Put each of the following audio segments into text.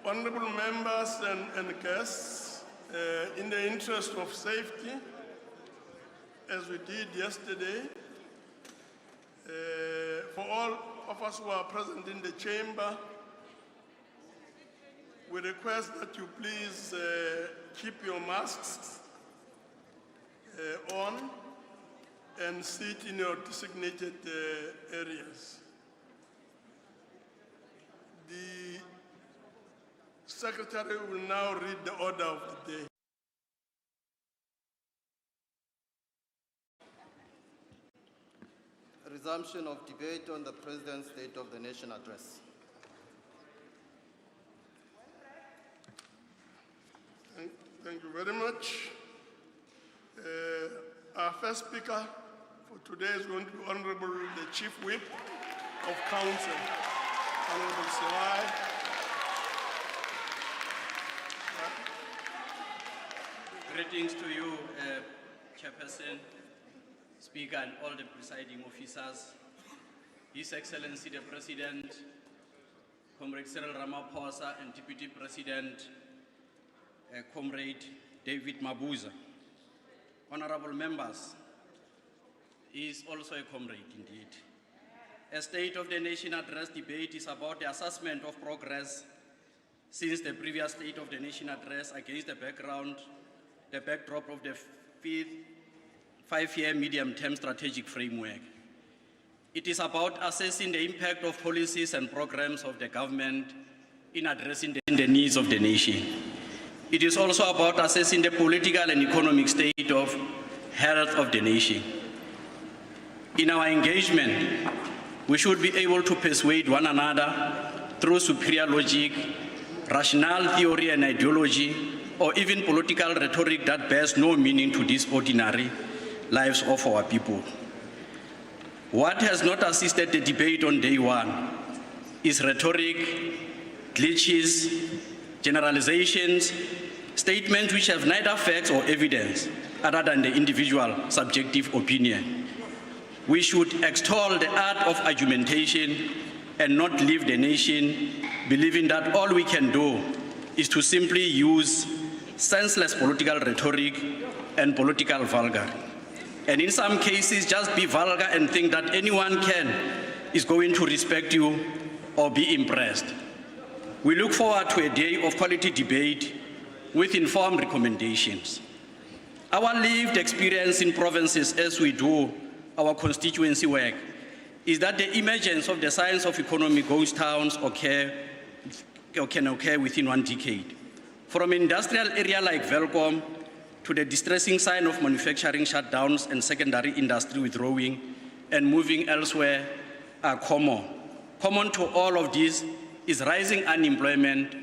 Honorable members and guests, in the interest of safety, as we did yesterday, for all of us who are present in the chamber, we request that you please keep your masks on and sit in your designated areas. The Secretary will now read the order of the day. Resumption of debate on the President's State of the Nation address. Thank you very much. Our first speaker for today is going to be Honorable the Chief Whip of Council, Honorable Sawai. Greetings to you, Chairperson, Speaker, and all the presiding officers. His Excellency the President, Comrade Cyril Ramaphosa, and Deputy President, Comrade David Mabuza. Honorable members, he is also a comrade indeed. A State of the Nation address debate is about the assessment of progress since the previous State of the Nation address against the backdrop of the fifth five-year medium-term strategic framework. It is about assessing the impact of policies and programs of the government in addressing the needs of the nation. It is also about assessing the political and economic state of health of the nation. In our engagement, we should be able to persuade one another through superior logic, rational theory and ideology, or even political rhetoric that bears no meaning to these ordinary lives of our people. What has not assisted the debate on day one is rhetoric, glitches, generalizations, statements which have neither facts or evidence other than the individual subjective opinion. We should extol the art of argumentation and not leave the nation believing that all we can do is to simply use senseless political rhetoric and political vulgar. And in some cases, just be vulgar and think that anyone is going to respect you or be impressed. We look forward to a day of quality debate with informed recommendations. Our lived experience in provinces as we do our constituency work is that the emergence of the science of economy ghost towns can occur within 1 decade. From an industrial area like Velcom to the distressing sign of manufacturing shutdowns and secondary industry withdrawing and moving elsewhere are common. Common to all of this is rising unemployment,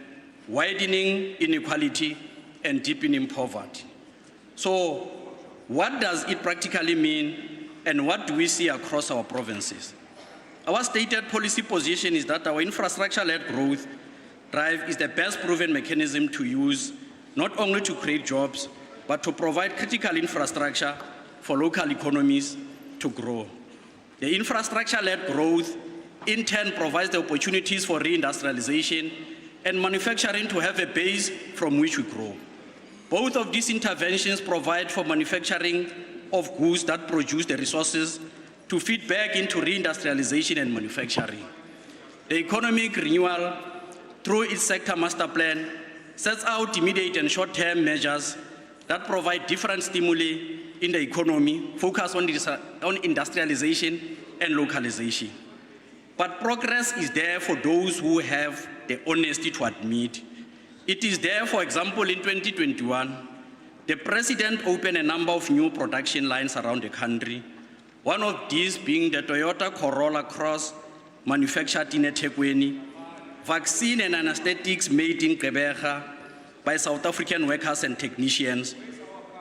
widening inequality, and deepening poverty. So what does it practically mean, and what do we see across our provinces? Our stated policy position is that our infrastructure-led growth drive is the best proven mechanism to use, not only to create jobs, but to provide critical infrastructure for local economies to grow. The infrastructure-led growth in turn provides the opportunities for reindustrialization and manufacturing to have a base from which we grow. Both of these interventions provide for manufacturing of goods that produce the resources to feed back into reindustrialization and manufacturing. The economic renewal, through its sector master plan, sets out immediate and short-term measures that provide different stimuli in the economy, focus on industrialization and localization. But progress is there for those who have the honesty to admit. It is there, for example, in 2021, the President opened a number of new production lines around the country, one of these being the Toyota Corolla Cross manufactured in eThekwini, vaccine and anesthetics made in Gqeberha by South African workers and technicians,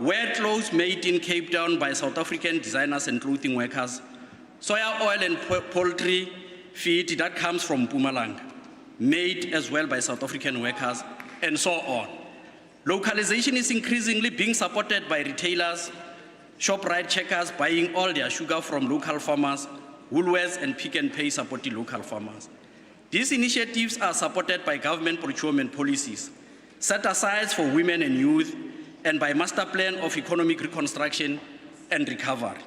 wet clothes made in Cape Town by South African designers and clothing workers, soya oil and poultry feed that comes from Mpumalanga, made as well by South African workers, and so on. Localization is increasingly being supported by retailers, ShopRite checkers buying all their sugar from local farmers, Woolworths and Pick n Pay supporting local farmers. These initiatives are supported by government procurement policies, set aside for women and youth, and by Master Plan of Economic Reconstruction and Recovery.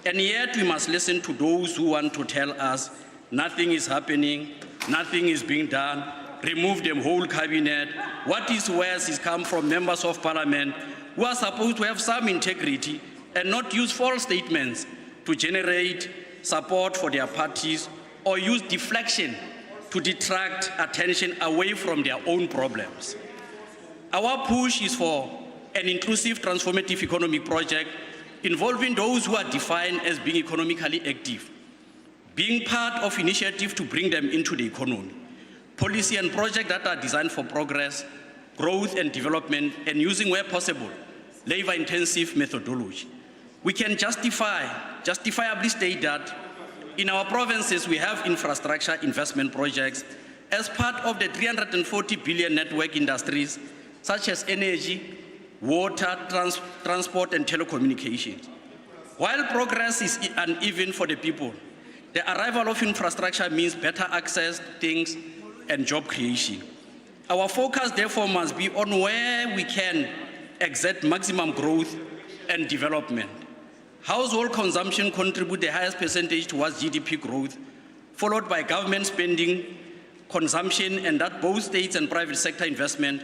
And yet we must listen to those who want to tell us nothing is happening, nothing is being done, remove the whole cabinet. What is worse is come from members of parliament who are supposed to have some integrity and not use false statements to generate support for their parties or use deflection to detract attention away from their own problems. Our push is for an inclusive transformative economic project involving those who are defined as being economically active, being part of initiative to bring them into the economy, policy and projects that are designed for progress, growth and development, and using where possible, labor-intensive methodology. We can justifiably state that in our provinces we have infrastructure investment projects as part of the 340 billion network industries such as energy, water, transport and telecommunications. While progress is uneven for the people, the arrival of infrastructure means better access to things and job creation. Our focus therefore must be on where we can exert maximum growth and development. Household consumption contributes the highest percentage towards GDP growth, followed by government spending, consumption, and that both states and private sector investment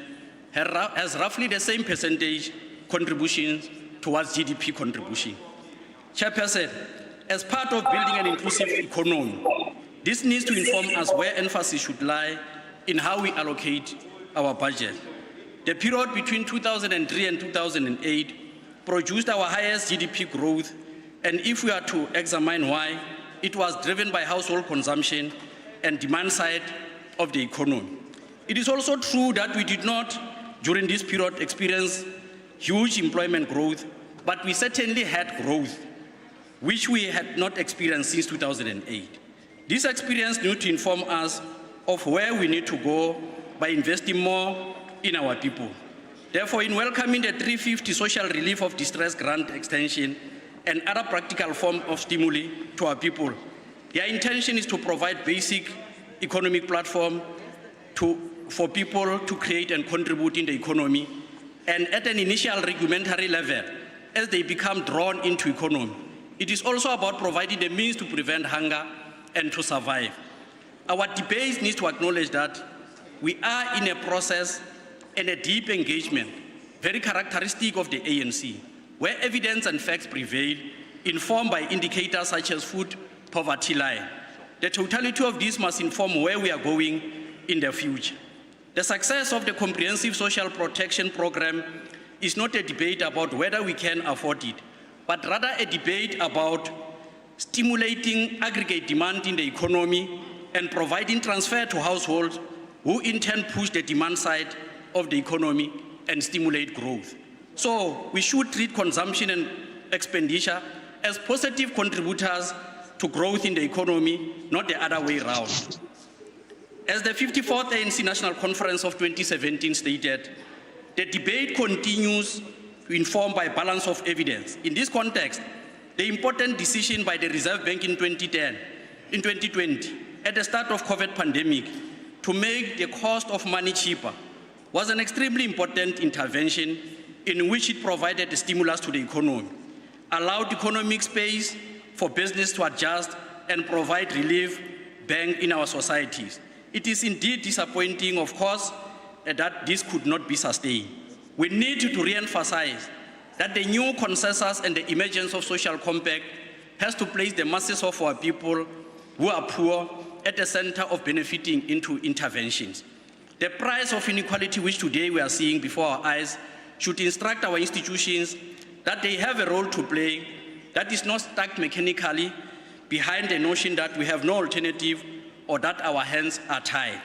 has roughly the same percentage contributions towards GDP contribution. Chairperson, as part of building an inclusive economy, this needs to inform us where emphasis should lie in how we allocate our budget. The period between 2003 and 2008 produced our highest GDP growth, and if we are to examine why, it was driven by household consumption and demand side of the economy. It is also true that we did not, during this period, experience huge employment growth, but we certainly had growth, which we had not experienced since 2008. This experience needs to inform us of where we need to go by investing more in our people. Therefore, in welcoming the 350 social relief of distress grant extension and other practical forms of stimuli to our people, their intention is to provide basic economic platform for people to create and contribute in the economy, and at an initial regulatory level, as they become drawn into economy. It is also about providing the means to prevent hunger and to survive. Our debate needs to acknowledge that we are in a process and a deep engagement, very characteristic of the ANC, where evidence and facts prevail, informed by indicators such as food poverty line. The totality of this must inform where we are going in the future. The success of the comprehensive social protection program is not a debate about whether we can afford it, but rather a debate about stimulating aggregate demand in the economy and providing transfer to households who in turn push the demand side of the economy and stimulate growth. So we should treat consumption and expenditure as positive contributors to growth in the economy, not the other way around. As the 54th ANC National Conference of 2017 stated, the debate continues to inform by balance of evidence. In this context, the important decision by the Reserve Bank in 2020, at the start of COVID pandemic, to make the cost of money cheaper was an extremely important intervention in which it provided a stimulus to the economy, allowed economic space for business to adjust and provide relief bank in our societies. It is indeed disappointing, of course, that this could not be sustained. We need to re-emphasize that the new consensus and the emergence of social compact has to place the masses of our people who are poor at the center of benefiting into interventions. The price of inequality which today we are seeing before our eyes should instruct our institutions that they have a role to play that is not stuck mechanically behind the notion that we have no alternative or that our hands are tied.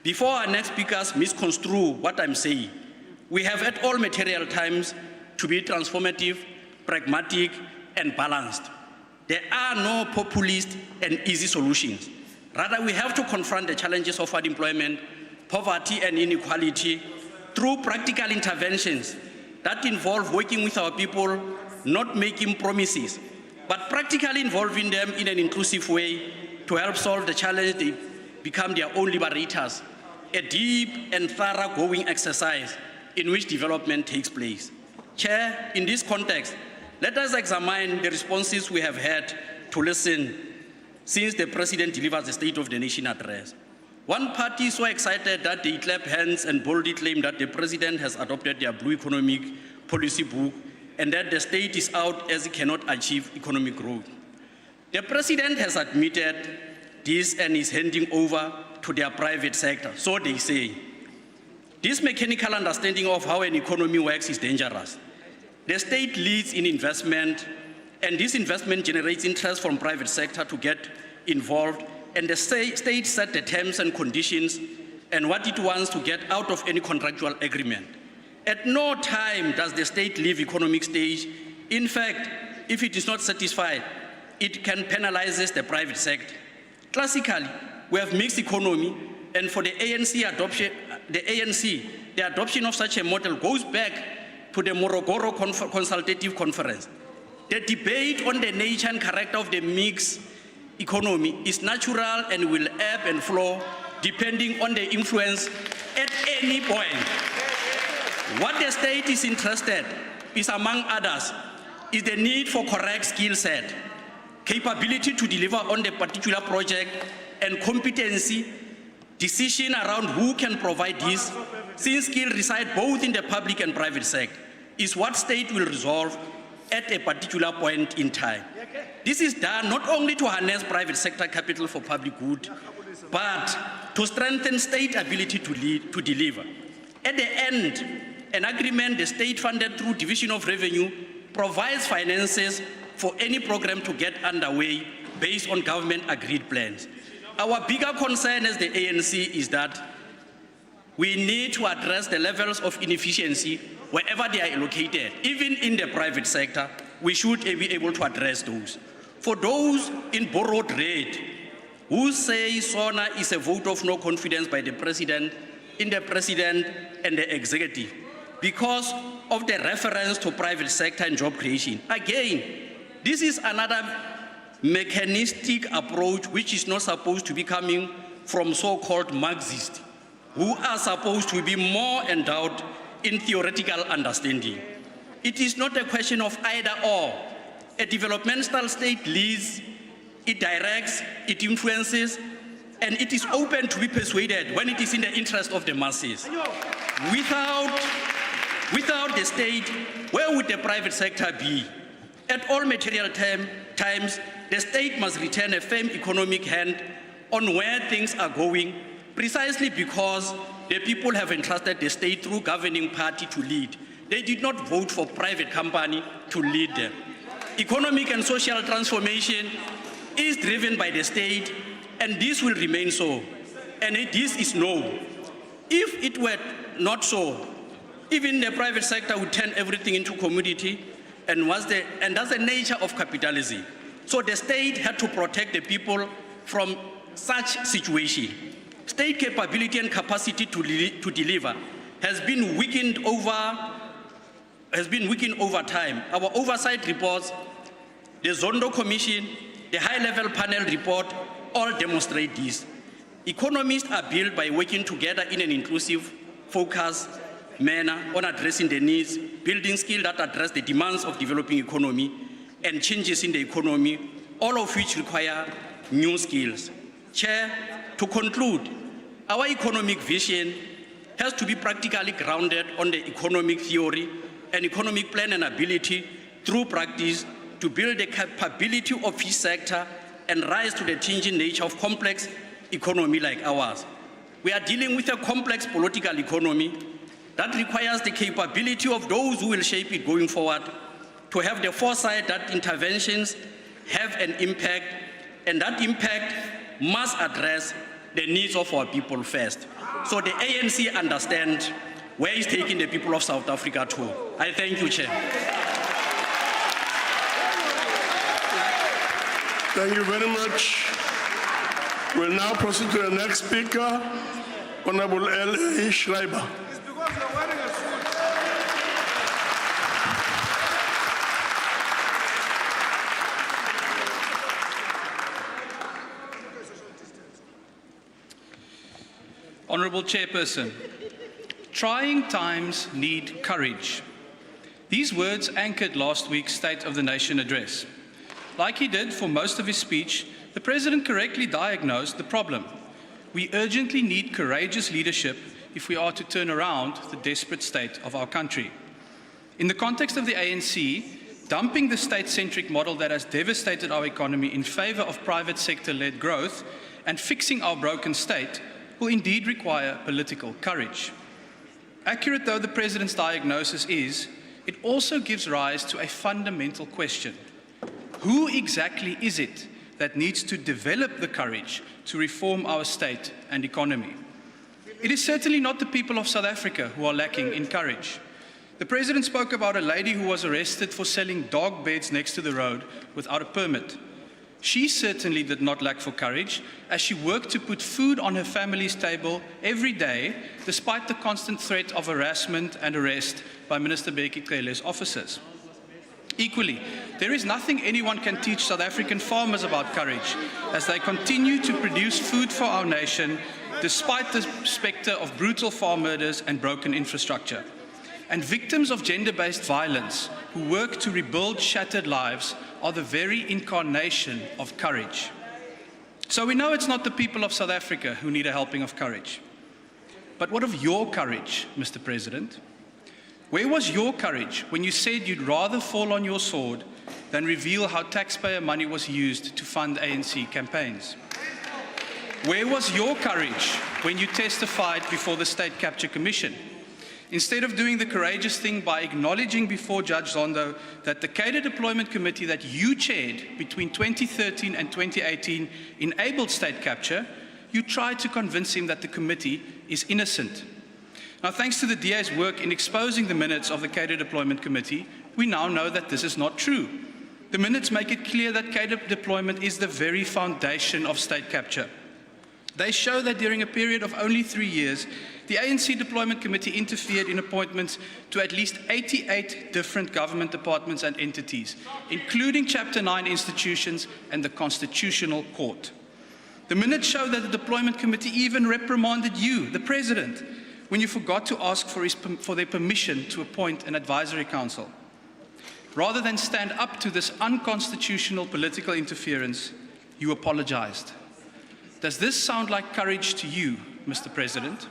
Before our next speakers misconstrue what I'm saying, we have at all material times to be transformative, pragmatic, and balanced. There are no populist and easy solutions. Rather, we have to confront the challenges of unemployment, poverty, and inequality through practical interventions that involve working with our people, not making promises, but practically involving them in an inclusive way to help solve the challenge become their own liberators, a deep and thorough-going exercise in which development takes place. Chair, in this context, let us examine the responses we have had to listen since the President delivered the State of the Nation address. One party is so excited that they clap hands and boldly claim that the President has adopted their blue economic policy book and that the state is out as it cannot achieve economic growth. The President has admitted this and is handing over to their private sector, so they say. This mechanical understanding of how an economy works is dangerous. The state leads in investment, and this investment generates interest from private sector to get involved, and the state set the terms and conditions and what it wants to get out of any contractual agreement. At no time does the state leave economic stage. In fact, if it is not satisfied, it can penalize the private sector. Classically, we have mixed economy, and for the ANC the adoption of such a model goes back to the Morogoro Consultative Conference. The debate on the nature and character of the mixed economy is natural and will ebb and flow depending on the influence at any point. What the state is interested is, among others, is the need for correct skill set, capability to deliver on the particular project, and competency, decision around who can provide this, since skills reside both in the public and private sector, is what state will resolve at a particular point in time. This is done not only to harness private sector capital for public good, but to strengthen state ability to deliver. At the end, an agreement the state funded through division of revenue provides finances for any program to get underway based on government agreed plans. Our bigger concern as the ANC is that we need to address the levels of inefficiency wherever they are located. Even in the private sector, we should be able to address those. For those in borrowed rate who say SONA is a vote of no confidence by the President, in the President and the Executive, because of the reference to private sector and job creation. Again, this is another mechanistic approach which is not supposed to be coming from so-called Marxists, who are supposed to be more endowed in theoretical understanding. It is not a question of either or. A developmental state leads, it directs, it influences, and it is open to be persuaded when it is in the interest of the masses. Without the state, where would the private sector be? At all material times, the state must return a firm economic hand on where things are going, precisely because the people have entrusted the state through governing party to lead. They did not vote for private company to lead them. Economic and social transformation is driven by the state, and this will remain so. And this is no. If it were not so, even the private sector would turn everything into commodity, and that's the nature of capitalism. So the state had to protect the people from such situation. State capability and capacity to deliver has been weakened over time. Our oversight reports, the Zondo Commission, the high-level panel report all demonstrate this. Economists are built by working together in an inclusive, focused manner on addressing the needs, building skills that address the demands of developing economy and changes in the economy, all of which require new skills. Chair, to conclude, our economic vision has to be practically grounded on the economic theory and economic plan and ability through practice to build the capability of each sector and rise to the changing nature of complex economy like ours. We are dealing with a complex political economy that requires the capability of those who will shape it going forward to have the foresight that interventions have an impact, and that impact must address the needs of our people first. So the ANC understands where it's taking the people of South Africa to. I thank you, Chair. Thank you very much. We'll now proceed to the next speaker, Honorable L.A. Schreiber. Honourable Chairperson, trying times need courage. These words anchored last week's State of the Nation address. Like he did for most of his speech, the President correctly diagnosed the problem. We urgently need courageous leadership if we are to turn around the desperate state of our country. In the context of the ANC, dumping the state-centric model that has devastated our economy in favour of private sector-led growth and fixing our broken state will indeed require political courage. Accurate though the President's diagnosis is, it also gives rise to a fundamental question. Who exactly is it that needs to develop the courage to reform our state and economy? It is certainly not the people of South Africa who are lacking in courage. The President spoke about a lady who was arrested for selling dog beds next to the road without a permit. She certainly did not lack for courage, as she worked to put food on her family's table every day, despite the constant threat of harassment and arrest by Minister Bheki Cele's officers. Equally, there is nothing anyone can teach South African farmers about courage, as they continue to produce food for our nation, despite the spectre of brutal farm murders and broken infrastructure. And victims of gender-based violence who work to rebuild shattered lives are the very incarnation of courage. So we know it's not the people of South Africa who need a helping of courage. But what of your courage, Mr. President? Where was your courage when you said you'd rather fall on your sword than reveal how taxpayer money was used to fund ANC campaigns? Where was your courage when you testified before the State Capture Commission? Instead of doing the courageous thing by acknowledging before Judge Zondo that the Cadre Deployment Committee that you chaired between 2013 and 2018 enabled state capture, you tried to convince him that the committee is innocent. Now, thanks to the DA's work in exposing the minutes of the Cadre Deployment Committee, we now know that this is not true. The minutes make it clear that Cadre deployment is the very foundation of state capture. They show that during a period of only 3 years, the ANC Deployment Committee interfered in appointments to at least 88 different government departments and entities, including Chapter 9 institutions and the Constitutional Court. The minutes show that the Deployment Committee even reprimanded you, the President, when you forgot to ask for their permission to appoint an advisory council. Rather than stand up to this unconstitutional political interference, you apologized. Does this sound like courage to you, Mr. President?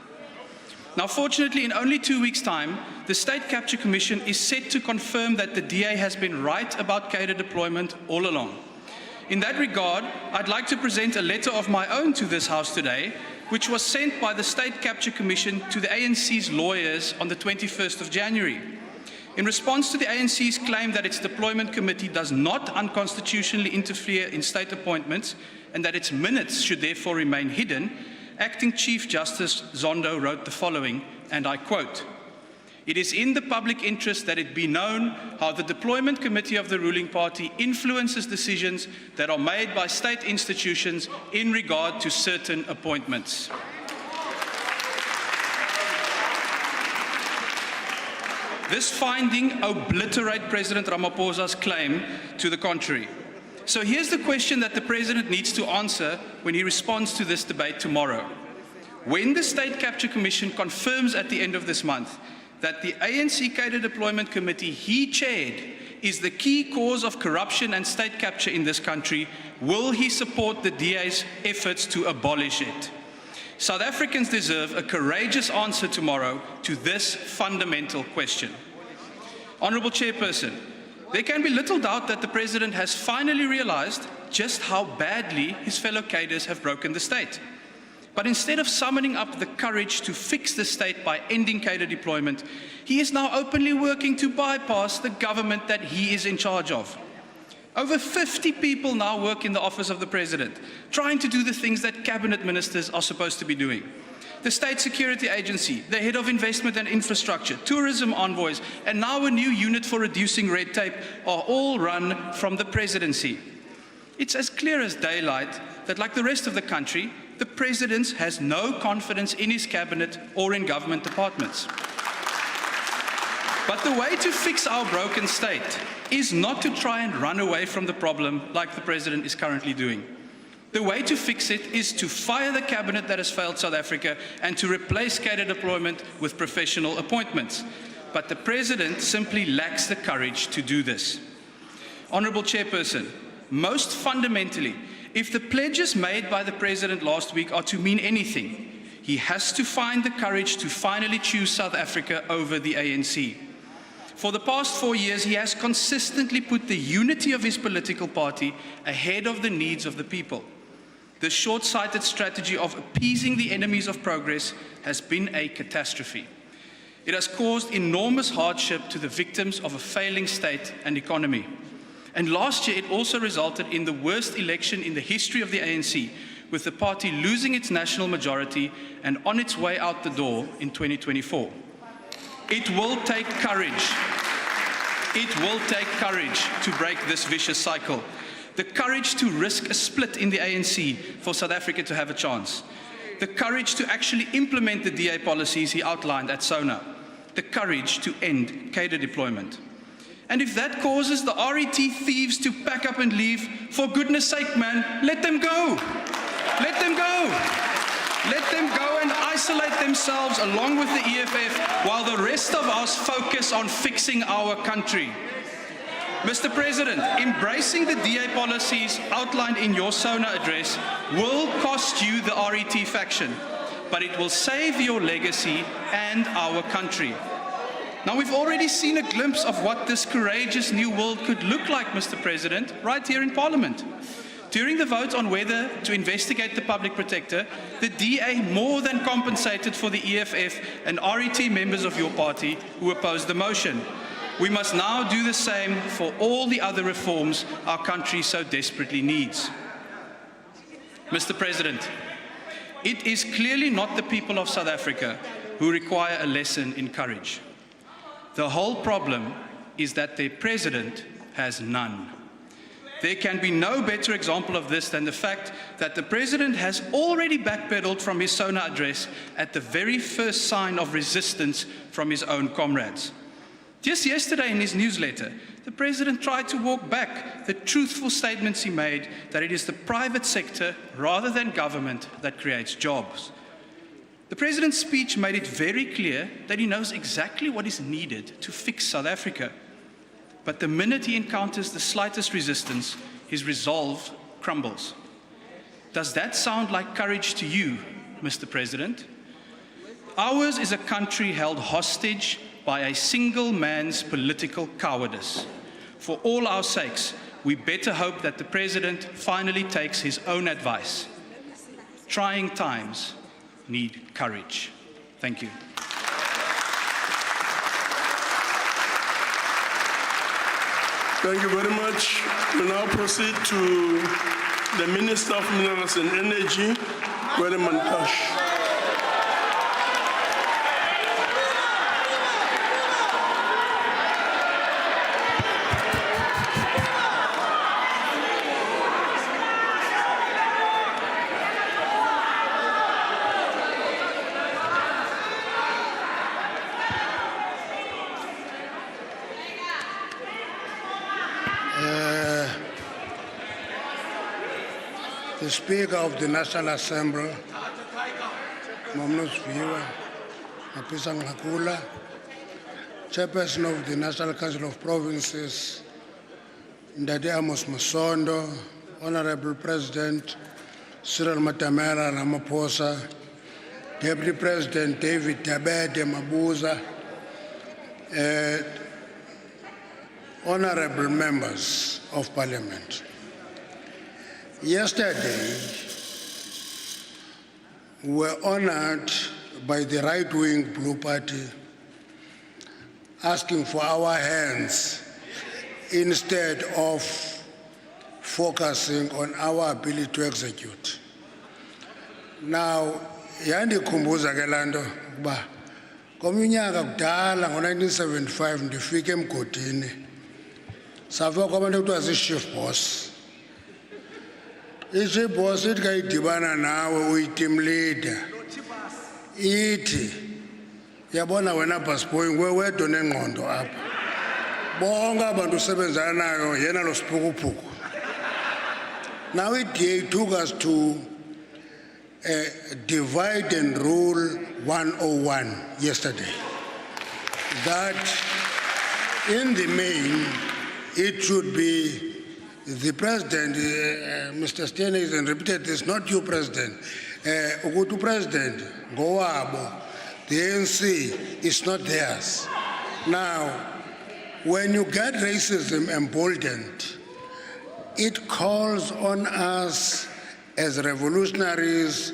Now, fortunately, in only 2 weeks' time, the State Capture Commission is set to confirm that the DA has been right about cadre deployment all along. In that regard, I'd like to present a letter of my own to this House today, which was sent by the State Capture Commission to the ANC's lawyers on the 21st of January. In response to the ANC's claim that its deployment committee does not unconstitutionally interfere in state appointments and that its minutes should therefore remain hidden, Acting Chief Justice Zondo wrote the following, and I quote, "It is in the public interest that it be known how the deployment committee of the ruling party influences decisions that are made by state institutions in regard to certain appointments." This finding obliterates President Ramaphosa's claim to the contrary. So here's the question that the President needs to answer when he responds to this debate tomorrow. When the State Capture Commission confirms at the end of this month that the ANC Cadre Deployment Committee he chaired is the key cause of corruption and state capture in this country, will he support the DA's efforts to abolish it? South Africans deserve a courageous answer tomorrow to this fundamental question. Honourable Chairperson, there can be little doubt that the President has finally realized just how badly his fellow cadres have broken the state. But instead of summoning up the courage to fix the state by ending cadre deployment, he is now openly working to bypass the government that he is in charge of. Over 50 people now work in the office of the President, trying to do the things that cabinet ministers are supposed to be doing. The State Security Agency, the Head of Investment and Infrastructure, tourism envoys, and now a new unit for reducing red tape are all run from the Presidency. It's as clear as daylight that, like the rest of the country, the President has no confidence in his cabinet or in government departments. But the way to fix our broken state is not to try and run away from the problem like the President is currently doing. The way to fix it is to fire the cabinet that has failed South Africa and to replace cadre deployment with professional appointments. But the President simply lacks the courage to do this. Honourable Chairperson, most fundamentally, if the pledges made by the President last week are to mean anything, he has to find the courage to finally choose South Africa over the ANC. For the past 4 years, he has consistently put the unity of his political party ahead of the needs of the people. The short-sighted strategy of appeasing the enemies of progress has been a catastrophe. It has caused enormous hardship to the victims of a failing state and economy. And last year, it also resulted in the worst election in the history of the ANC, with the party losing its national majority and on its way out the door in 2024. It will take courage. It will take courage to break this vicious cycle. The courage to risk a split in the ANC for South Africa to have a chance. The courage to actually implement the DA policies he outlined at SONA. The courage to end cadre deployment. And if that causes the RET thieves to pack up and leave, for goodness sake, man, let them go. Let them go. Let them go and isolate themselves along with the EFF while the rest of us focus on fixing our country. Mr. President, embracing the DA policies outlined in your SONA address will cost you the RET faction, but it will save your legacy and our country. Now, we've already seen a glimpse of what this courageous new world could look like, Mr. President, right here in Parliament. During the vote on whether to investigate the public protector, the DA more than compensated for the EFF and RET members of your party who opposed the motion. We must now do the same for all the other reforms our country so desperately needs. Mr. President, it is clearly not the people of South Africa who require a lesson in courage. The whole problem is that their president has none. There can be no better example of this than the fact that the President has already backpedaled from his SONA address at the very first sign of resistance from his own comrades. Just yesterday in his newsletter, the President tried to walk back the truthful statements he made that it is the private sector rather than government that creates jobs. The President's speech made it very clear that he knows exactly what is needed to fix South Africa. But the minute he encounters the slightest resistance, his resolve crumbles. Does that sound like courage to you, Mr. President? Ours is a country held hostage by a single man's political cowardice. For all our sakes, we better hope that the President finally takes his own advice. Trying times need courage. Thank you. Thank you very much. We now proceed to the Minister of Minerals and Energy, Mantashe. The Speaker of the National Assembly, Mamnus Viwa, Mapisang Hakula, Chairperson of the National Council of Provinces, Ndade Amos Masondo, Honorable President Cyril Matamela Ramaphosa, Deputy President David Tabede Mabuza, honorable members of Parliament. Yesterday, we were honored by the right-wing Blue Party asking for our hands instead of focusing on our ability to execute. Now, yandikhumbuza ke lanto kuba komnyaka kudala ngo1975 ndifike emgodini save kwabantu ekuthiwa zii-chief boss. I-chief boss ithi ka idibana nawe uyi-team leader ithi yabona wena Basiboy wedwa nengqondo apha bonke abantu usebenzana nayo yena lo siphukuphuku Now it took us to divide and rule 101 yesterday. That in the main, it should be the president, Mr. Steenhuisen, and repeated this, not you, President. Ukutu President, Goabo, the ANC is not theirs. Now, when you get racism emboldened, it calls on us as revolutionaries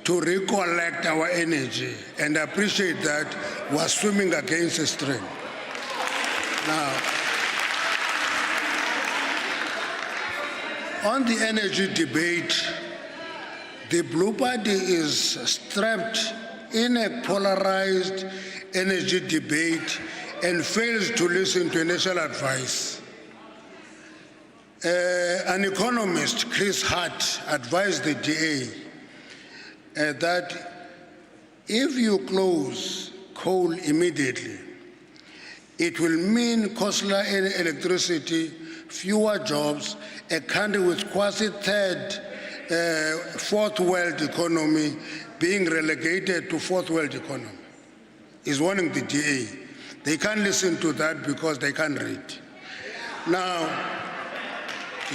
to recollect our energy and appreciate that we're swimming against a stream. Now, on the energy debate, the Blue Party is strapped in a polarized energy debate and fails to listen to initial advice. An economist, Chris Hart, advised the DA that if you close coal immediately, it will mean costlier electricity, fewer jobs, a country with quasi-third, fourth world economy being relegated to fourth world economy. He's warning the DA. They can't listen to that because they can't read. Now,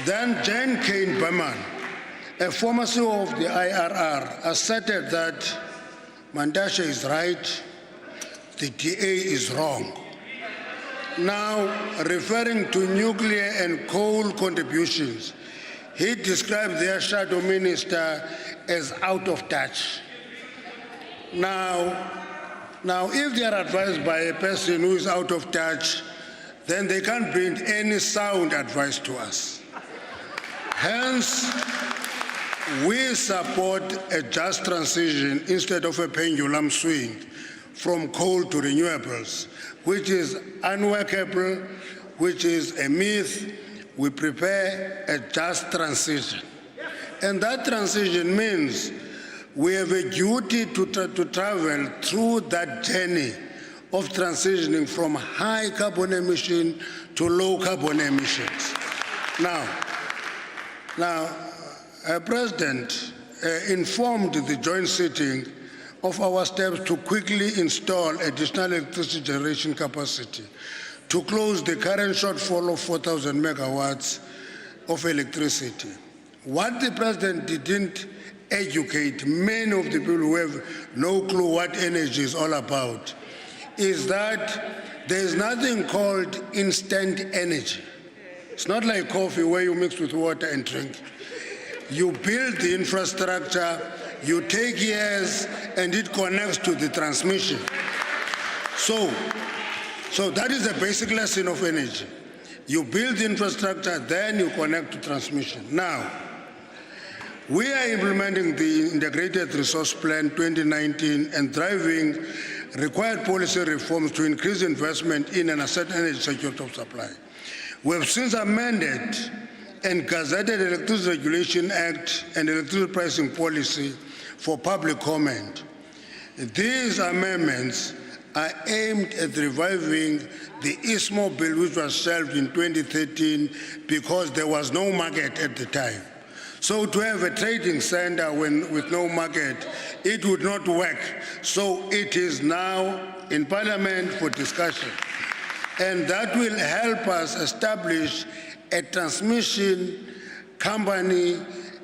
then Jane Kane Berman, a former CEO of the IRR, asserted that Mandasha is right, the DA is wrong. Now, referring to nuclear and coal contributions, he described their shadow minister as out of touch. Now, if they are advised by a person who is out of touch, then they can't bring any sound advice to us. Hence, we support a just transition instead of a pendulum swing from coal to renewables, which is unworkable, which is a myth. We prepare a just transition. And that transition means we have a duty to travel through that journey of transitioning from high carbon emission to low carbon emissions. Now, President informed the joint sitting of our steps to quickly install additional electricity generation capacity to close the current shortfall of 4,000 megawatts of electricity. What the President didn't educate many of the people who have no clue what energy is all about is that there is nothing called instant energy. It's not like coffee where you mix with water and drink. You build the infrastructure, you take years, and it connects to the transmission. So that is the basic lesson of energy. You build the infrastructure, then you connect to transmission. Now, we are implementing the Integrated Resource Plan 2019 and driving required policy reforms to increase investment in and assert energy security of supply. We have since amended and gazetted Electricity Regulation Act and Electricity Pricing Policy for public comment. These amendments are aimed at reviving the ISMO bill, which was shelved in 2013 because there was no market at the time. So to have a trading center with no market, it would not work. So it is now in Parliament for discussion. And that will help us establish a transmission company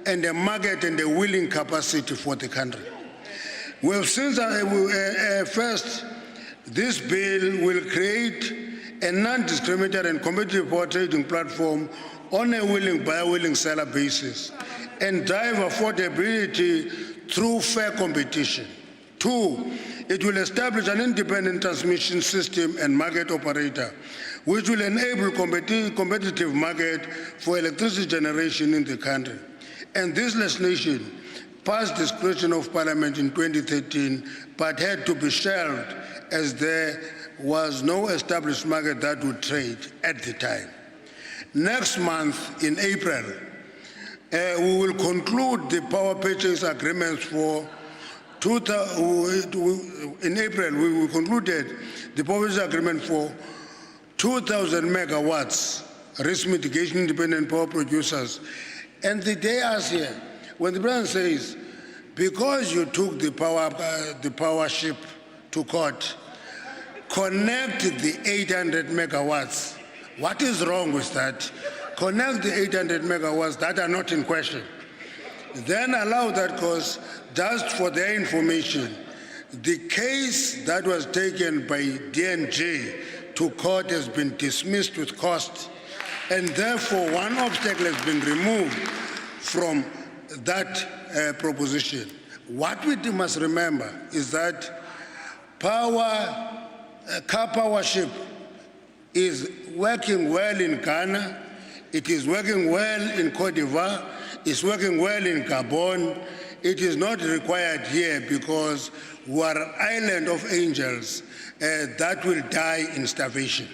and a market and a willing capacity for the country. We have since first, this bill will create a non-discriminatory and competitive power trading platform on a willing buyer, willing seller basis and drive affordability through fair competition. Two, it will establish an independent transmission system and market operator, which will enable competitive market for electricity generation in the country. And this legislation passed discretion of Parliament in 2013, but had to be shelved as there was no established market that would trade at the time. Next month, in April, we will conclude the power purchase agreements for in April, we concluded the power purchase agreement for 2,000 megawatts risk mitigation independent power producers And they ask here, when the president says, because you took the power ship to court, connect the 800 megawatts. What is wrong with that? Connect the 800 megawatts that are not in question. Then allow that course. Just for their information, the case that was taken by DNJ to court has been dismissed with cost, and therefore one obstacle has been removed from that proposition. What we must remember is that car power ship is working well in Ghana, it is working well in Cote d'Ivoire, it's working well in Gabon. It is not required here because we are an island of angels that will die in starvation.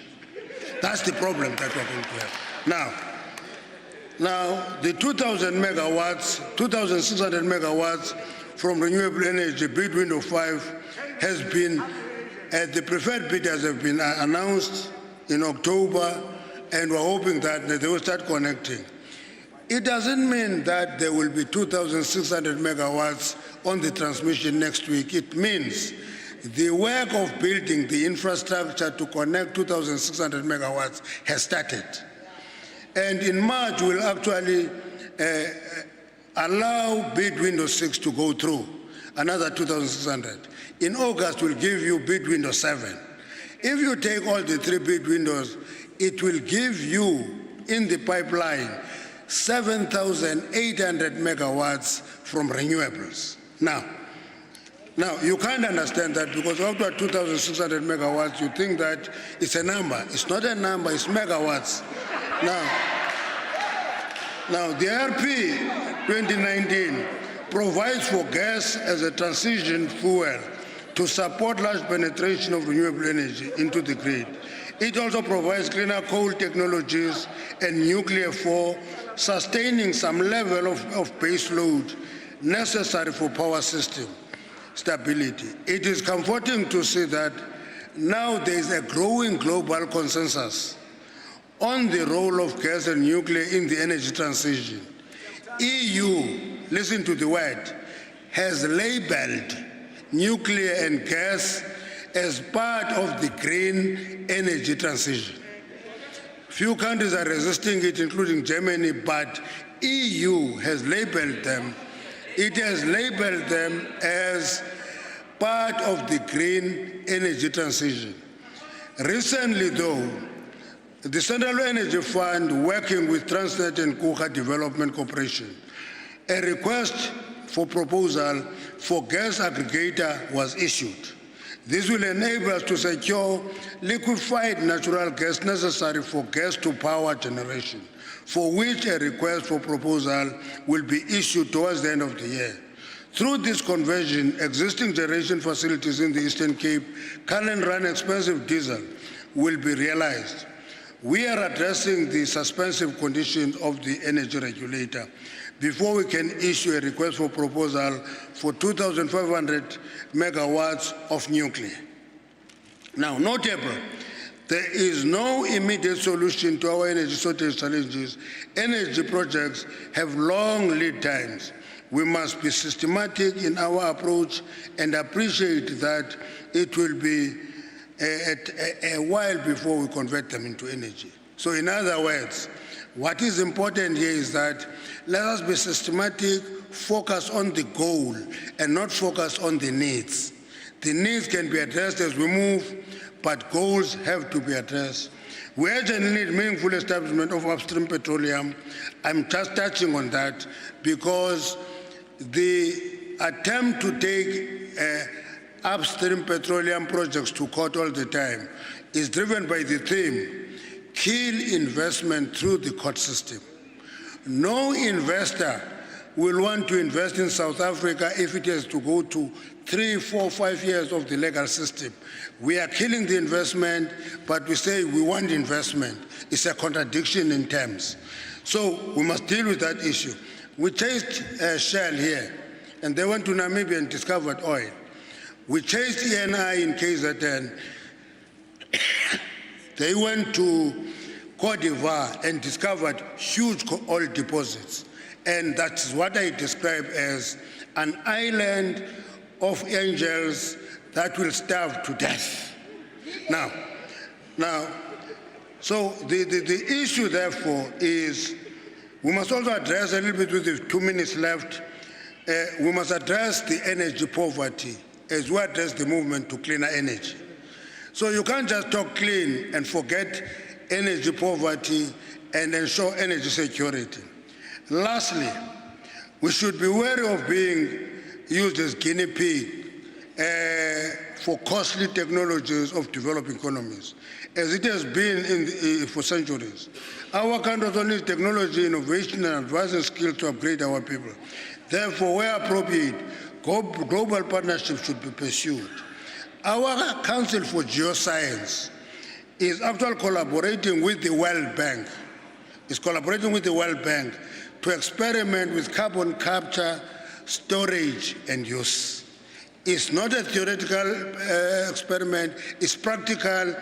That's the problem that we're going to have. Now, the 2,000 megawatts, 2,600 megawatts from renewable energy, bid window 5, has been, the preferred bidders have been announced in October, and we're hoping that they will start connecting. It doesn't mean that there will be 2,600 megawatts on the transmission next week. It means the work of building the infrastructure to connect 2,600 megawatts has started. And in March, we'll actually allow bid window 6 to go through, another 2,600. In August, we'll give you bid window 7. If you take all the 3 bid windows, it will give you in the pipeline 7,800 megawatts from renewables. Now, you can't understand that because after 2,600 megawatts, you think that it's a number. It's not a number, it's megawatts. Now the RP 2019 provides for gas as a transition fuel to support large penetration of renewable energy into the grid. It also provides cleaner coal technologies and nuclear for sustaining some level of base load necessary for power system stability. It is comforting to see that now there is a growing global consensus on the role of gas and nuclear in the energy transition. EU, listen to the word, has labeled nuclear and gas as part of the green energy transition. Few countries are resisting it, including Germany, but EU has labeled them. It has labeled them as part of the green energy transition. Recently, though, the Central Energy Fund, working with Transnet and Kuka Development Corporation, a request for proposal for gas aggregator was issued. This will enable us to secure liquefied natural gas necessary for gas-to-power generation, for which a request for proposal will be issued towards the end of the year. Through this conversion, existing generation facilities in the Eastern Cape currently run expensive diesel will be realized. We are addressing the suspensive conditions of the energy regulator before we can issue a request for proposal for 2,500 megawatts of nuclear. Now, notable, there is no immediate solution to our energy shortage challenges. Energy projects have long lead times. We must be systematic in our approach and appreciate that it will be a while before we convert them into energy. So in other words, what is important here is that let us be systematic, focus on the goal and not focus on the needs. The needs can be addressed as we move, but goals have to be addressed. We urgently need meaningful establishment of upstream petroleum. I'm just touching on that because the attempt to take upstream petroleum projects to court all the time is driven by the theme, kill investment through the court system. No investor will want to invest in South Africa if it has to go to 3, 4, 5 years of the legal system. We are killing the investment, but we say we want investment. It's a contradiction in terms. So we must deal with that issue. We chased Shell here, and they went to Namibia and discovered oil. We chased ENI in KZN. They went to Cote d'Ivoire and discovered huge oil deposits. And that's what I describe as an island of angels that will starve to death. Now, so the issue therefore is, we must also address a little bit with the 2 minutes left, we must address the energy poverty as we address the movement to cleaner energy. So you can't just talk clean and forget energy poverty and ensure energy security. Lastly, we should be wary of being used as guinea pig for costly technologies of developing economies, as it has been for centuries. Our country also needs technology, innovation, and advancing skills to upgrade our people. Therefore, where appropriate, global partnerships should be pursued. Our Council for Geoscience is actually collaborating with the World Bank. It's collaborating with the World Bank to experiment with carbon capture, storage, and use. It's not a theoretical experiment, it's practical.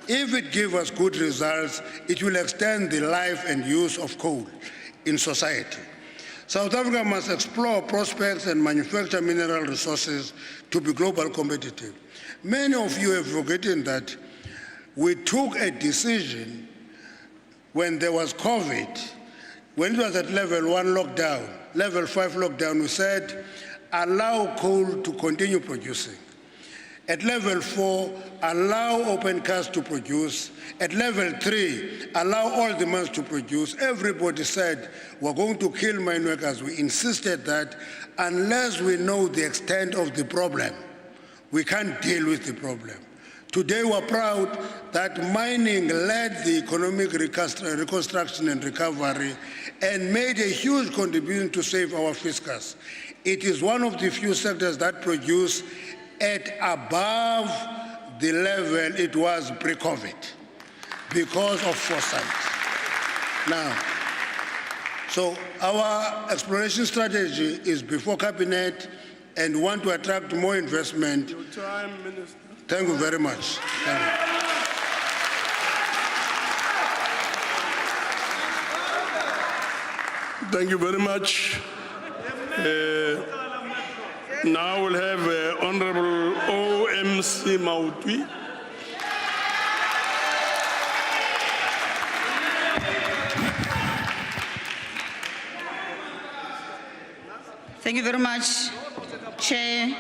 If it gives us good results, it will extend the life and use of coal in society. South Africa must explore prospects and manufacture mineral resources to be global competitive. Many of you have forgotten that we took a decision when there was COVID, when it was at level 1 lockdown, level 5 lockdown, we said, allow coal to continue producing. At level 4, allow open cast to produce. At level 3, allow all the mines to produce. Everybody said, we're going to kill mine workers. We insisted that unless we know the extent of the problem, we can't deal with the problem. Today, we're proud that mining led the economic reconstruction and recovery and made a huge contribution to save our fiscus. It is one of the few sectors that produce at above the level it was pre-COVID because of foresight. Now, so our exploration strategy is before cabinet and we want to attract more investment. Your time, Minister. Thank you very much. Thank you. Thank you very much. Now we'll have Honorable OMC Mautwi. Thank you very much, Chair.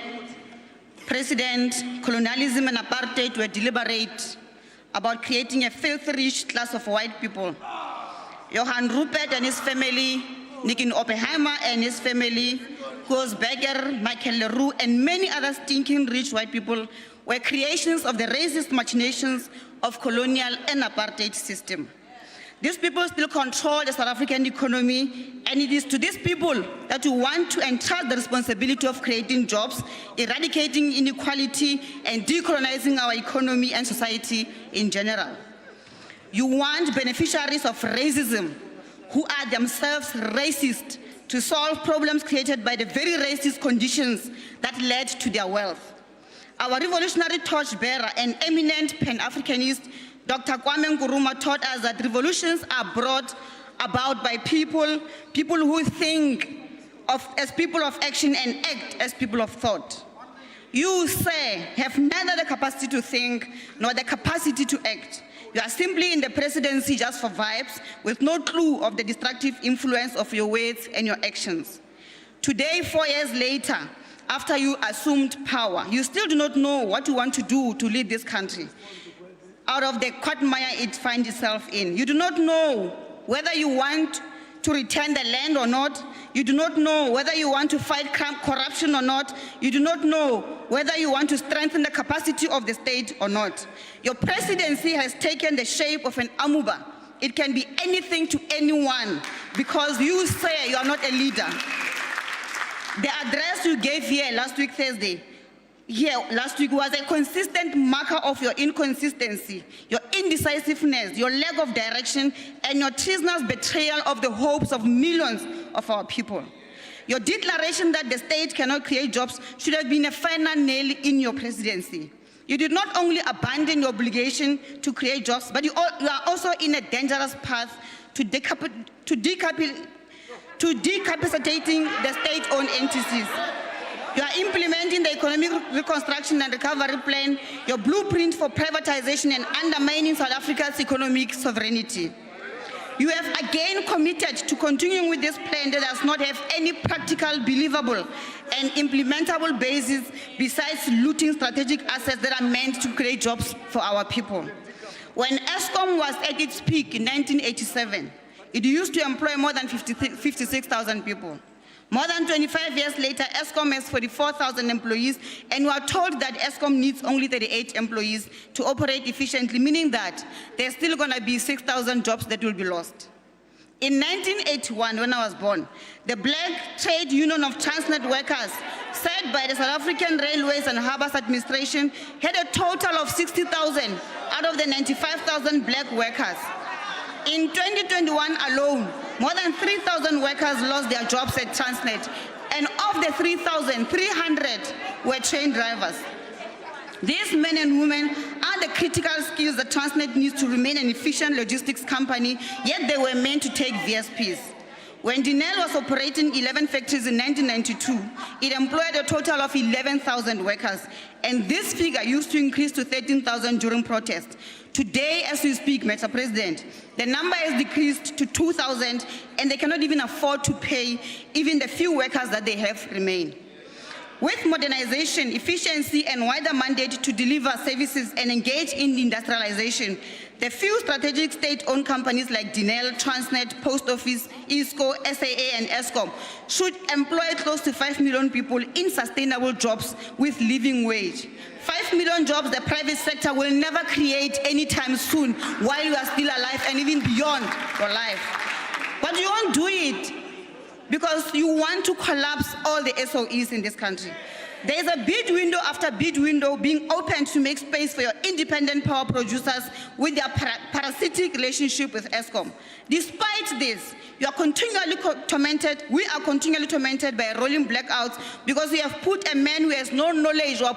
President, colonialism and apartheid were deliberate about creating a filthy-rich class of white people. Johann Rupert and his family, Nikin Oppenheimer and his family, Gosberger, Michael Leroux, and many other stinking rich white people were creations of the racist machinations of colonial and apartheid system. These people still control the South African economy, and it is to these people that we want to entrust the responsibility of creating jobs, eradicating inequality, and decolonizing our economy and society in general. You want beneficiaries of racism, who are themselves racist, to solve problems created by the very racist conditions that led to their wealth. Our revolutionary torchbearer and eminent Pan-Africanist, Dr. Kwame Nkrumah, taught us that revolutions are brought about by people who think as people of action and act as people of thought. You, sir, have neither the capacity to think nor the capacity to act. You are simply in the presidency just for vibes, with no clue of the destructive influence of your words and your actions. Today, 4 years later, after you assumed power, you still do not know what you want to do to lead this country out of the quagmire it finds itself in. You do not know whether you want to return the land or not. You do not know whether you want to fight corruption or not. You do not know whether you want to strengthen the capacity of the state or not. Your presidency has taken the shape of an amoeba. It can be anything to anyone because you say you are not a leader. The address you gave here last week, Thursday, was a consistent marker of your inconsistency, your indecisiveness, your lack of direction, and your treasonous betrayal of the hopes of millions of our people. Your declaration that the state cannot create jobs should have been a final nail in your presidency. You did not only abandon your obligation to create jobs, but you are also in a dangerous path to to decapacitating the state-owned entities. You are implementing the Economic Reconstruction and Recovery Plan, your blueprint for privatization and undermining South Africa's economic sovereignty. You have again committed to continuing with this plan that does not have any practical, believable, and implementable basis besides looting strategic assets that are meant to create jobs for our people. When Eskom was at its peak in 1987, it used to employ more than 56,000 people. More than 25 years later, Eskom has 44,000 employees, and we are told that Eskom needs only 38 employees to operate efficiently, meaning that there's still going to be 6,000 jobs that will be lost. In 1981, when I was born, the Black Trade Union of Transnet Workers, said by the South African Railways and Harbours Administration, had a total of 60,000 out of the 95,000 black workers. In 2021 alone, more than 3,000 workers lost their jobs at Transnet, and of the 3,300 were train drivers. These men and women are the critical skills that Transnet needs to remain an efficient logistics company, yet they were meant to take VSPs. When Dinel was operating 11 factories in 1992, it employed a total of 11,000 workers, and this figure used to increase to 13,000 during protest. Today, as we speak, Mr. President, the number has decreased to 2,000, and they cannot even afford to pay even the few workers that they have remain. With modernization, efficiency, and wider mandate to deliver services and engage in industrialization, the few strategic state-owned companies like Dinel, Transnet, Post Office, ISCO, SAA, and Eskom should employ close to 5 million people in sustainable jobs with living wage. 5 million jobs the private sector will never create anytime soon while you are still alive and even beyond your life. But you won't do it because you want to collapse all the SOEs in this country. There is a bid window after bid window being opened to make space for your independent power producers with their parasitic relationship with Eskom. Despite this, you are continually tormented, we are continually tormented by rolling blackouts because we have put a man who has no knowledge or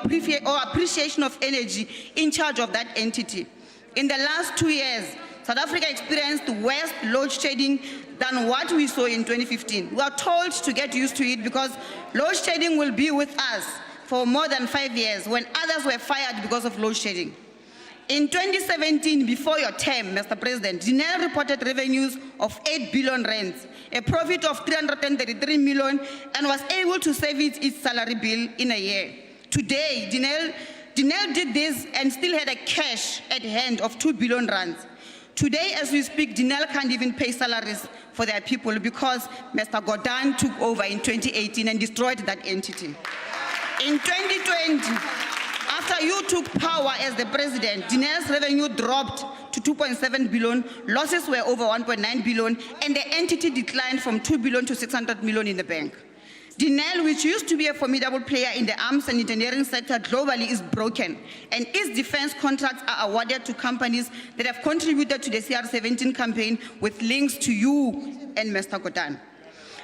appreciation of energy in charge of that entity. In the last 2 years, South Africa experienced worse load shedding than what we saw in 2015. We are told to get used to it because load shedding will be with us for more than 5 years when others were fired because of load shedding. In 2017, before your term, Mr. President, Dinel reported revenues of 8 billion rands, a profit of 333 million, and was able to service its salary bill in a year. Today, Dinel did this and still had a cash at hand of 2 billion rands. Today, as we speak, Dinel can't even pay salaries for their people because Mr. Godin took over in 2018 and destroyed that entity. In 2020, after you took power as the president, Dinel's revenue dropped to 2.7 billion, losses were over 1.9 billion, and the entity declined from 2 billion to 600 million in the bank. Dinel, which used to be a formidable player in the arms and engineering sector globally, is broken, and its defense contracts are awarded to companies that have contributed to the CR17 campaign with links to you and Mr. Godin.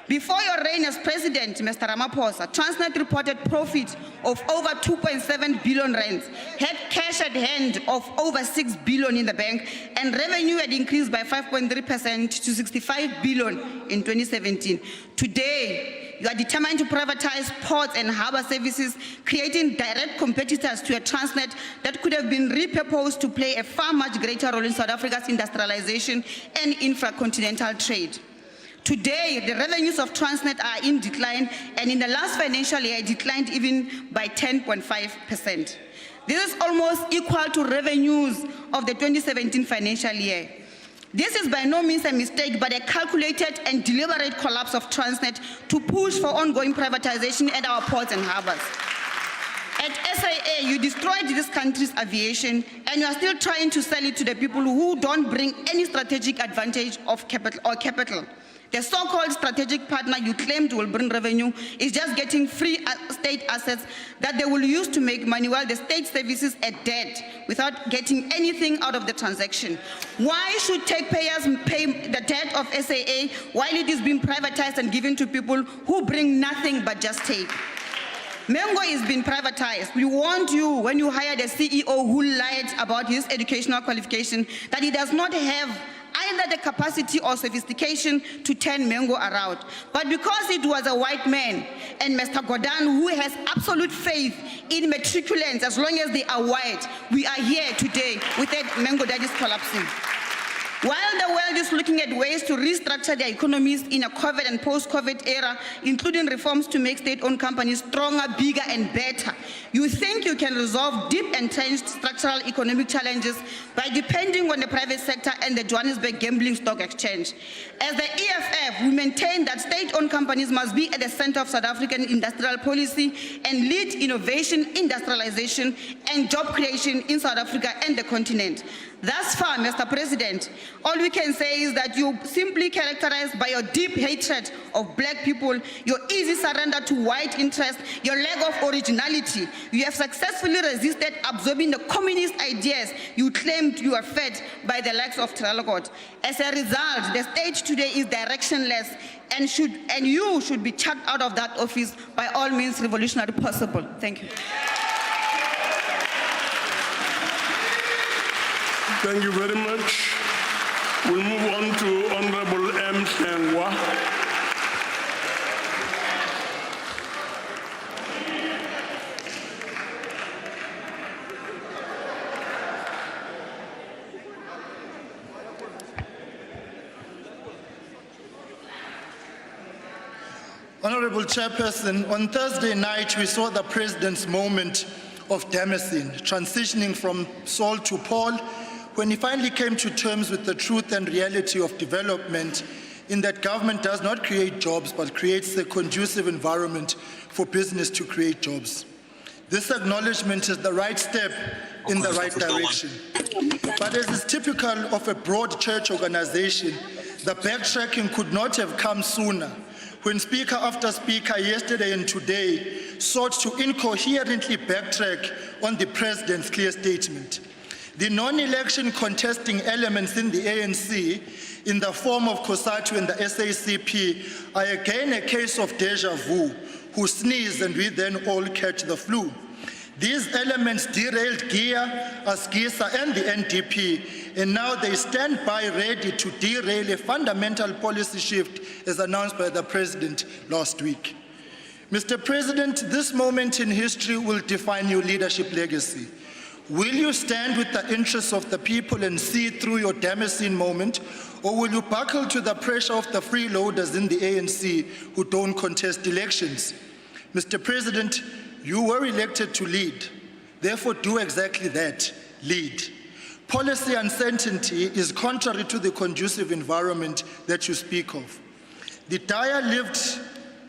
Before your reign as president, Mr. Ramaphosa, Transnet reported profit of over 2.7 billion rands, had cash at hand of over 6 billion in the bank, and revenue had increased by 5.3% to 65 billion in 2017. Today, you are determined to privatize ports and harbor services, creating direct competitors to a Transnet that could have been repurposed to play a far much greater role in South Africa's industrialization and infracontinental trade. Today, the revenues of Transnet are in decline, and in the last financial year, it declined even by 10.5%. This is almost equal to revenues of the 2017 financial year. This is by no means a mistake, but a calculated and deliberate collapse of Transnet to push for ongoing privatization at our ports and harbors. At SAA, you destroyed this country's aviation, and you are still trying to sell it to the people who don't bring any strategic advantage of capital. The so-called strategic partner you claimed will bring revenue is just getting free state assets that they will use to make money while the state services are dead without getting anything out of the transaction. Why should taxpayers pay the debt of SAA while it is being privatized and given to people who bring nothing but just take? Mango is being privatized. We warned you when you hired a CEO who lied about his educational qualification that he does not have either the capacity or sophistication to turn Mengo around. But because it was a white man and Mr. Godan, who has absolute faith in matriculants as long as they are white, we are here today with that Mengo that is collapsing. While the world is looking at ways to restructure their economies in a COVID and post-COVID era, including reforms to make state-owned companies stronger, bigger, and better, you think you can resolve deep entrenched structural economic challenges by depending on the private sector and the Johannesburg Gambling Stock Exchange. As the EFF, we maintain that state-owned companies must be at the center of South African industrial policy and lead innovation, industrialization, and job creation in South Africa and the continent. Thus far, Mr. President, all we can say is that you simply characterized by your deep hatred of black people, your easy surrender to white interest, your lack of originality. You have successfully resisted absorbing the communist ideas you claimed you were fed by the likes of Trelleborg. As a result, the state today is directionless and you should be chucked out of that office by all means revolutionary possible. Thank you. Thank you very much. We'll move on to Honorable M. Shangwa. Honorable Chairperson, on Thursday night we saw the President's moment of Damascene, transitioning from Saul to Paul, when he finally came to terms with the truth and reality of development, in that government does not create jobs but creates a conducive environment for business to create jobs. This acknowledgement is the right step in the right direction. But as is typical of a broad church organization, the backtracking could not have come sooner, when speaker after speaker yesterday and today sought to incoherently backtrack on the President's clear statement. The non-election contesting elements in the ANC, in the form of COSATU and the SACP, are again a case of deja vu, who sneeze and we then all catch the flu. These elements derailed GIA, ASGISA and the NDP, and now they stand by ready to derail a fundamental policy shift as announced by the President last week. Mr. President, this moment in history will define your leadership legacy. Will you stand with the interests of the people and see through your Damascene moment, or will you buckle to the pressure of the freeloaders in the ANC who don't contest elections? Mr. President, you were elected to lead. Therefore, do exactly that, lead. Policy uncertainty is contrary to the conducive environment that you speak of. The dire lived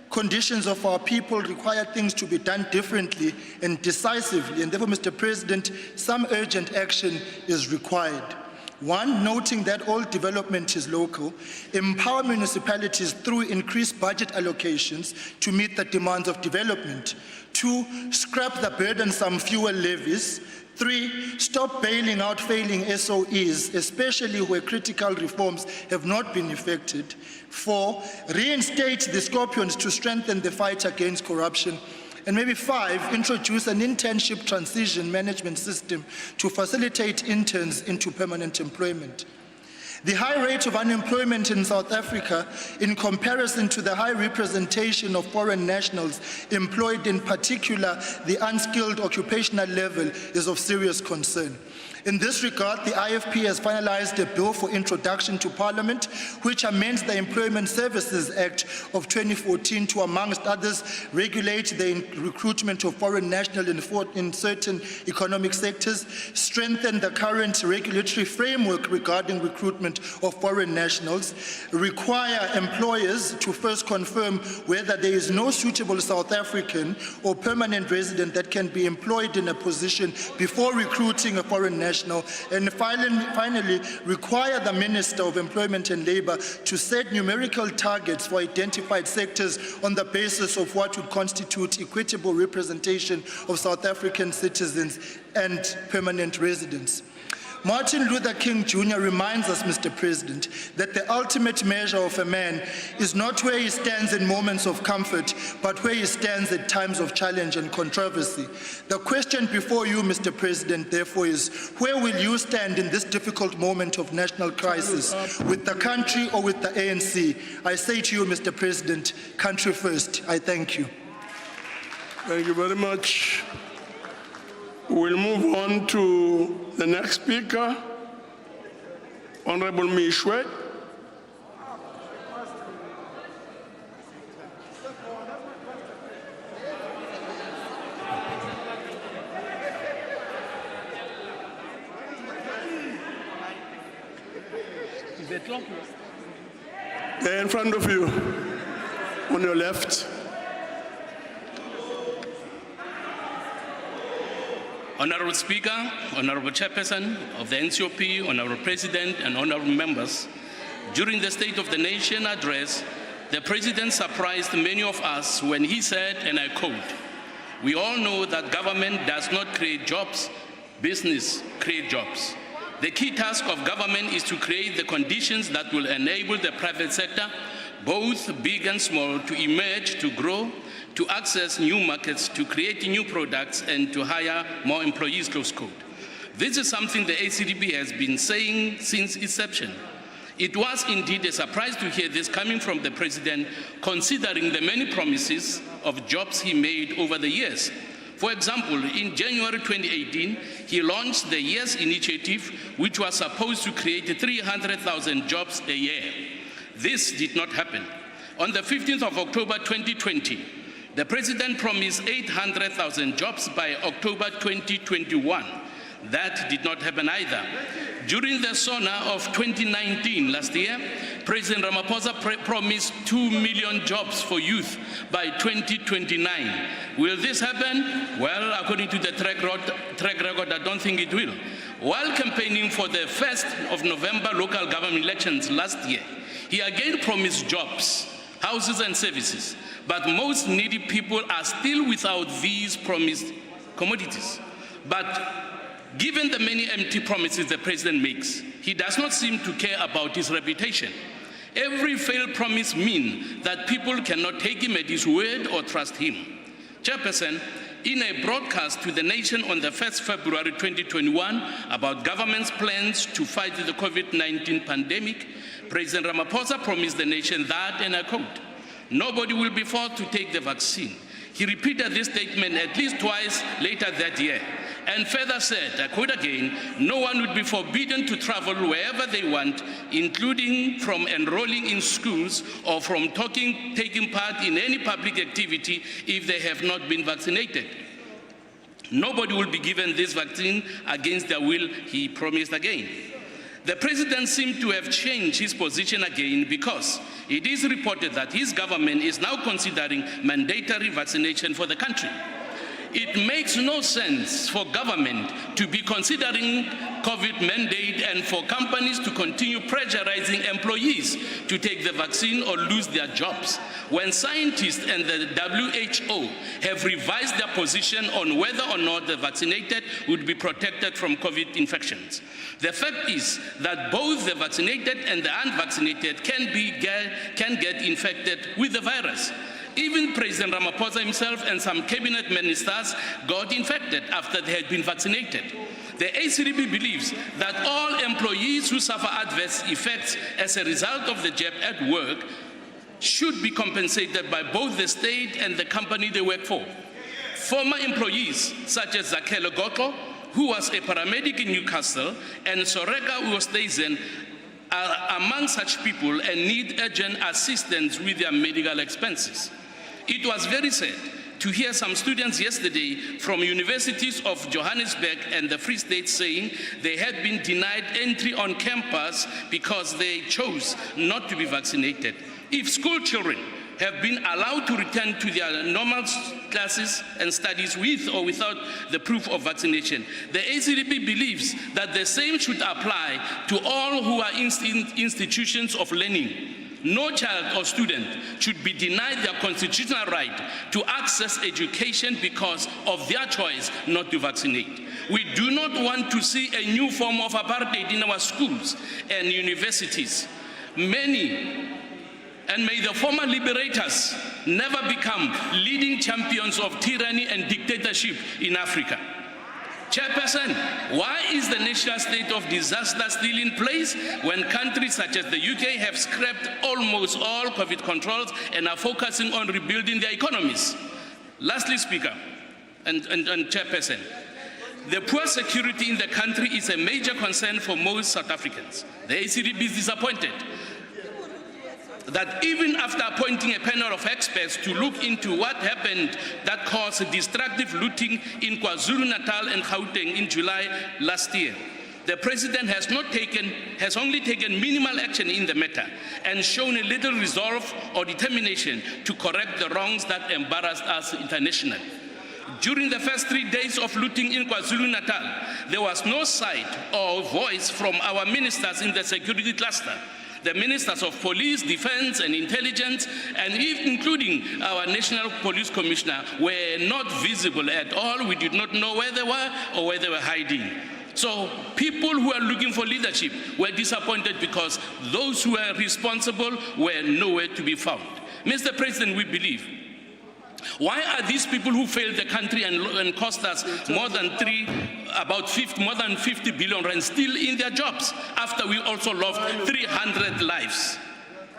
conditions of our people require things to be done differently and decisively, and therefore, Mr. President, some urgent action is required. One, noting that all development is local, empower municipalities through increased budget allocations to meet the demands of development. Two, scrap the burdensome fuel levies. Three, stop bailing out failing SOEs, especially where critical reforms have not been effected. Four, reinstate the scorpions to strengthen the fight against corruption. And maybe five, introduce an internship transition management system to facilitate interns into permanent employment. The high rate of unemployment in South Africa, in comparison to the high representation of foreign nationals employed, in particular the unskilled occupational level, is of serious concern. In this regard, the IFP has finalized a bill for introduction to Parliament, which amends the Employment Services Act of 2014 to, amongst others, regulate the recruitment of foreign nationals in certain economic sectors, strengthen the current regulatory framework regarding recruitment of foreign nationals, require employers to first confirm whether there is no suitable South African or permanent resident that can be employed in a position before recruiting a foreign national, and finally require the Minister of Employment and Labour to set numerical targets for identified sectors on the basis of what would constitute equitable representation of South African citizens and permanent residents. Martin Luther King Jr. reminds us, Mr. President, that the ultimate measure of a man is not where he stands in moments of comfort, but where he stands at times of challenge and controversy. The question before you, Mr. President, therefore, is where will you stand in this difficult moment of national crisis, with the country or with the ANC? I say to you, Mr. President, country first. I thank you. Thank you very much. We'll move on to the next speaker, Honorable Mishwe. There in front of you, on your left. Honorable Speaker, Honorable Chairperson of the NCOP, Honorable President, and Honorable Members, during the State of the Nation address, the President surprised many of us when he said, and I quote, "We all know that government does not create jobs, business creates jobs. The key task of government is to create the conditions that will enable the private sector, both big and small, to emerge, to grow, to access new markets, to create new products, and to hire more employees," close quote. This is something the ACDB has been saying since inception. It was indeed a surprise to hear this coming from the President, considering the many promises of jobs he made over the years. For example, in January 2018, he launched the YES initiative, which was supposed to create 300,000 jobs a year. This did not happen. On the 15th of October 2020, the President promised 800,000 jobs by October 2021. That did not happen either. During the SONA of 2019, last year, President Ramaphosa promised 2 million jobs for youth by 2029. Will this happen? Well, according to the track record, I don't think it will. While campaigning for the 1st of November local government elections last year, he again promised jobs, houses and services, but most needy people are still without these promised commodities. But given the many empty promises the President makes, he does not seem to care about his reputation. Every failed promise means that people cannot take him at his word or trust him. Chairperson, in a broadcast to the nation on the 1st February 2021 about government's plans to fight the COVID-19 pandemic, President Ramaphosa promised the nation that, and I quote, "Nobody will be forced to take the vaccine." He repeated this statement at least twice later that year, and further said, I quote again, "No one would be forbidden to travel wherever they want, including from enrolling in schools or from taking part in any public activity if they have not been vaccinated. Nobody will be given this vaccine against their will," he promised again. The President seemed to have changed his position again because it is reported that his government is now considering mandatory vaccination for the country. It makes no sense for government to be considering COVID mandate and for companies to continue pressurizing employees to take the vaccine or lose their jobs when scientists and the WHO have revised their position on whether or not the vaccinated would be protected from COVID infections. The fact is that both the vaccinated and the unvaccinated can get infected with the virus. Even President Ramaphosa himself and some cabinet ministers got infected after they had been vaccinated. The ACDB believes that all employees who suffer adverse effects as a result of the jab at work should be compensated by both the state and the company they work for. Former employees such as Zakhele Gotlo, who was a paramedic in Newcastle, and Soreka Uosteisen are among such people and need urgent assistance with their medical expenses. It was very sad to hear some students yesterday from universities of Johannesburg and the Free State saying they had been denied entry on campus because they chose not to be vaccinated. If school children have been allowed to return to their normal classes and studies with or without the proof of vaccination, the ACDB believes that the same should apply to all who are in institutions of learning. No child or student should be denied their constitutional right to access education because of their choice not to vaccinate. We do not want to see a new form of apartheid in our schools and universities. Many, and may the former liberators never become leading champions of tyranny and dictatorship in Africa. Chairperson, why is the national state of disaster still in place when countries such as the UK have scrapped almost all COVID controls and are focusing on rebuilding their economies? Lastly, Speaker and Chairperson, the poor security in the country is a major concern for most South Africans. The ACDB is disappointed that even after appointing a panel of experts to look into what happened that caused destructive looting in KwaZulu-Natal and Gauteng in July last year, the President has only taken minimal action in the matter and shown a little resolve or determination to correct the wrongs that embarrassed us internationally. During the first 3 days of looting in KwaZulu-Natal, there was no sight or voice from our ministers in the security cluster. The ministers of police, defense, and intelligence, and including our National Police Commissioner, were not visible at all. We did not know where they were or where they were hiding. So people who are looking for leadership were disappointed because those who were responsible were nowhere to be found. Mr. President, we believe, why are these people who failed the country and cost us more than 50 billion rand still in their jobs after we also lost 300 lives?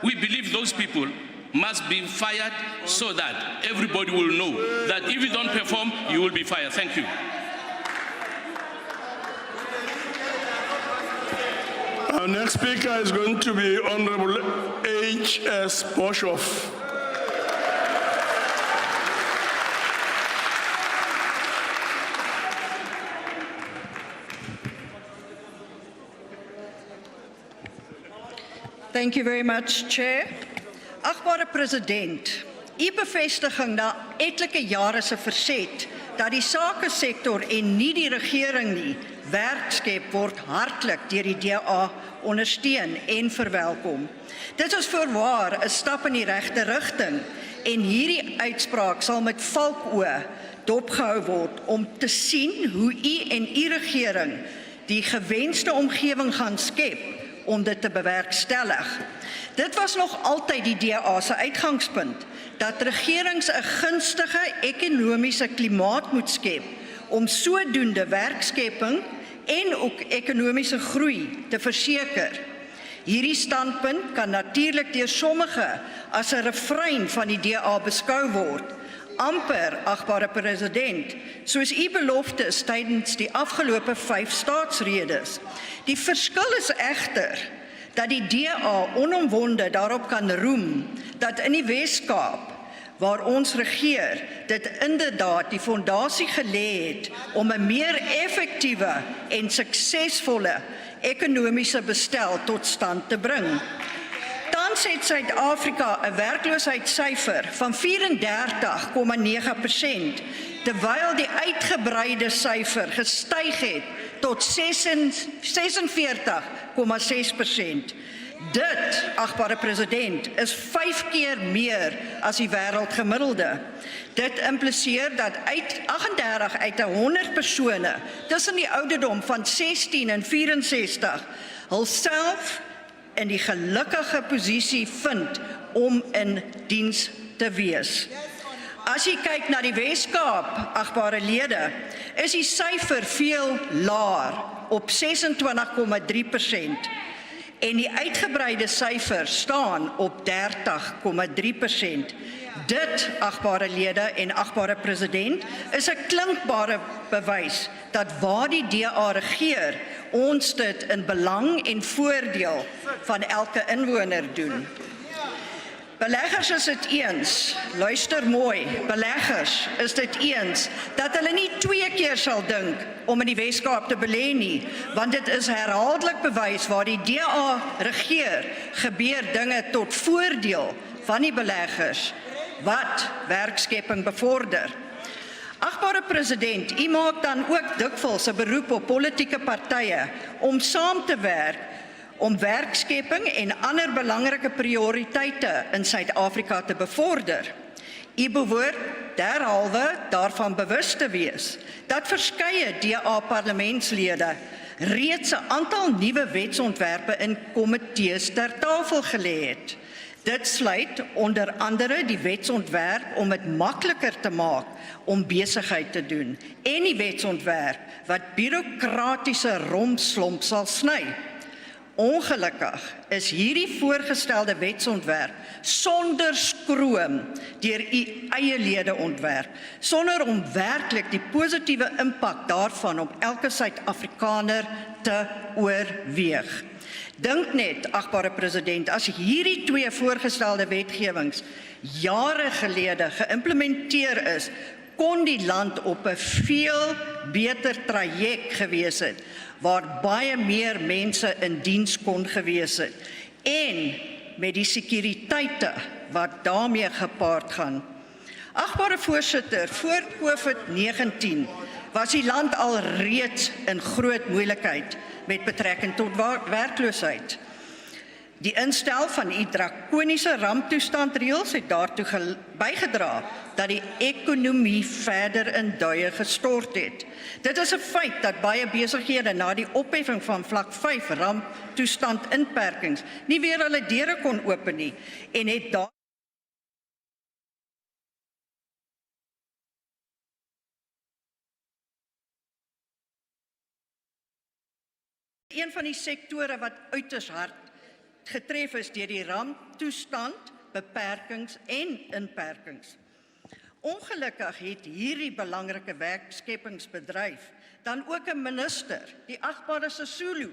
We believe those people must be fired so that everybody will know that if you don't perform, you will be fired. Thank you. Our next speaker is going to be Honorable H.S. Boshoff. Thank you very much, Chair. Agbare President, u bevestiging na etlike jare se verset dat die sakesektor en nie die regering nie werk skep word hartlik deur die DA ondersteun en verwelkom. Dit is voorwaar 'n stap in die regte rigting en hierdie uitspraak sal met valkoë dopgehou word om te sien hoe u en u regering die gewenste omgewing gaan skep om dit te bewerkstellig. Dit was nog altyd die DA se uitgangspunt, dat regerings 'n gunstige ekonomiese klimaat moet skep, om sodoende werkskepping en ook ekonomiese groei te verseker. Hierdie standpunt kan natuurlik deur sommige as 'n refrein van die DA beskou word, amper, agbare President, soos u beloftes tydens die afgelope 5 staatsredes. Die verskil is egter dat die DA onomwonde daarop kan roem dat in die Wes-Kaap, waar ons regeer, dit inderdaad die fondasie gelê het om 'n meer effektiewe en suksesvolle ekonomiese bestel tot stand te bring. Tans het Suid-Afrika 'n werkloosheidssyfer van 34,9%, terwyl die uitgebreide syfer gestyg het tot 46,6%. Dit, agbare President, is 5 keer meer as die wêreldgemiddelde. Dit impliseer dat 38 uit 100 persone tussen die ouderdom van 16 en 64 hulself in die gelukkige posisie vind om in diens te wees. As jy kyk na die Wes-Kaap, agbare lede, is die syfer veel laer op 26,3%. En die uitgebreide syfer staan op 30,3%. Dit, agbare lede en agbare President, is 'n klinkbare bewys dat waar die DA regeer, ons dit in belang en voordeel van elke inwoner doen. Beleggers is dit eens, luister mooi, beleggers is dit eens, dat hulle nie 2 keer sal dink om in die Wes-Kaap te belê nie, want dit is herhaaldelik bewys waar die DA regeer, gebeur dinge tot voordeel van die beleggers, wat werkskepping bevorder. Agbare President, u maak dan ook dikwels 'n beroep op politieke partye om saam te werk om werkskepping en ander belangrike prioriteite in Suid-Afrika te bevorder. U behoort derhalwe daarvan bewus te wees dat verskeie DA-parlementslede reeds 'n aantal nuwe wetsontwerpe in komitees ter tafel gelê het. Dit sluit onder andere die wetsontwerp om dit makliker te maak om besigheid te doen en die wetsontwerp wat bureaukratiese rompslomp sal sny. Ongelukkig is hierdie voorgestelde wetsontwerp sonder skroom deur u eie lede ontwerp, sonder om werklik die positiewe impak daarvan op elke Suid-Afrikaner te oorweeg. Dink net, agbare president, as hierdie twee voorgestelde wetgewings jare gelede geïmplementeer is, kon die land op 'n veel beter traject gewees het, waar baie meer mense in diens kon gewees het, en met die sekuriteite wat daarmee gepaard gaan. Agbare voorsitter, voor COVID-19 was die land al reeds in groot moeilikheid met betrekking tot werkloosheid. Die instel van die drakoniese ramptoestandreëls het daartoe bygedra dat die ekonomie verder in duie gestort het. Dit is 'n feit dat baie besighede na die opheffing van vlak 5 ramptoestand inperkings nie weer hulle deure kon open nie en het daar een van die sektore wat uiters hard getref is deur die ramptoestand, beperkings en inperkings. Ongelukkig het hierdie belangrike werkskepingsbedryf dan ook 'n minister, die agbare Sisulu,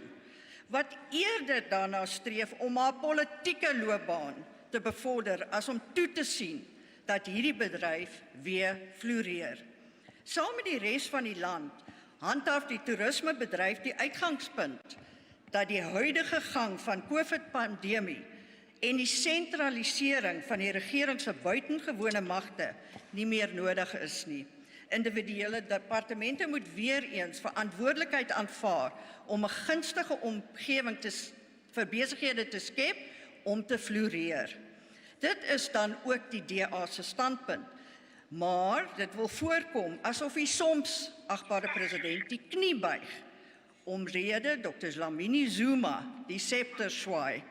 wat eerder daarna streef om haar politieke loopbaan te bevorder as om toe te sien dat hierdie bedryf weer floreer. Saam met die res van die land handhaaf die toerismebedryf die uitgangspunt dat die huidige gang van COVID-pandemie en die sentralisering van die regering se buitengewone magte nie meer nodig is nie. Individuele departemente moet weer eens verantwoordelikheid aanvaar om 'n gunstige omgewing vir besighede te skep om te floreer. Dit is dan ook die DA se standpunt. Maar dit wil voorkom asof hy soms, agbare president, die knie buig, omrede Dr. Dlamini Zuma die scepter swaai.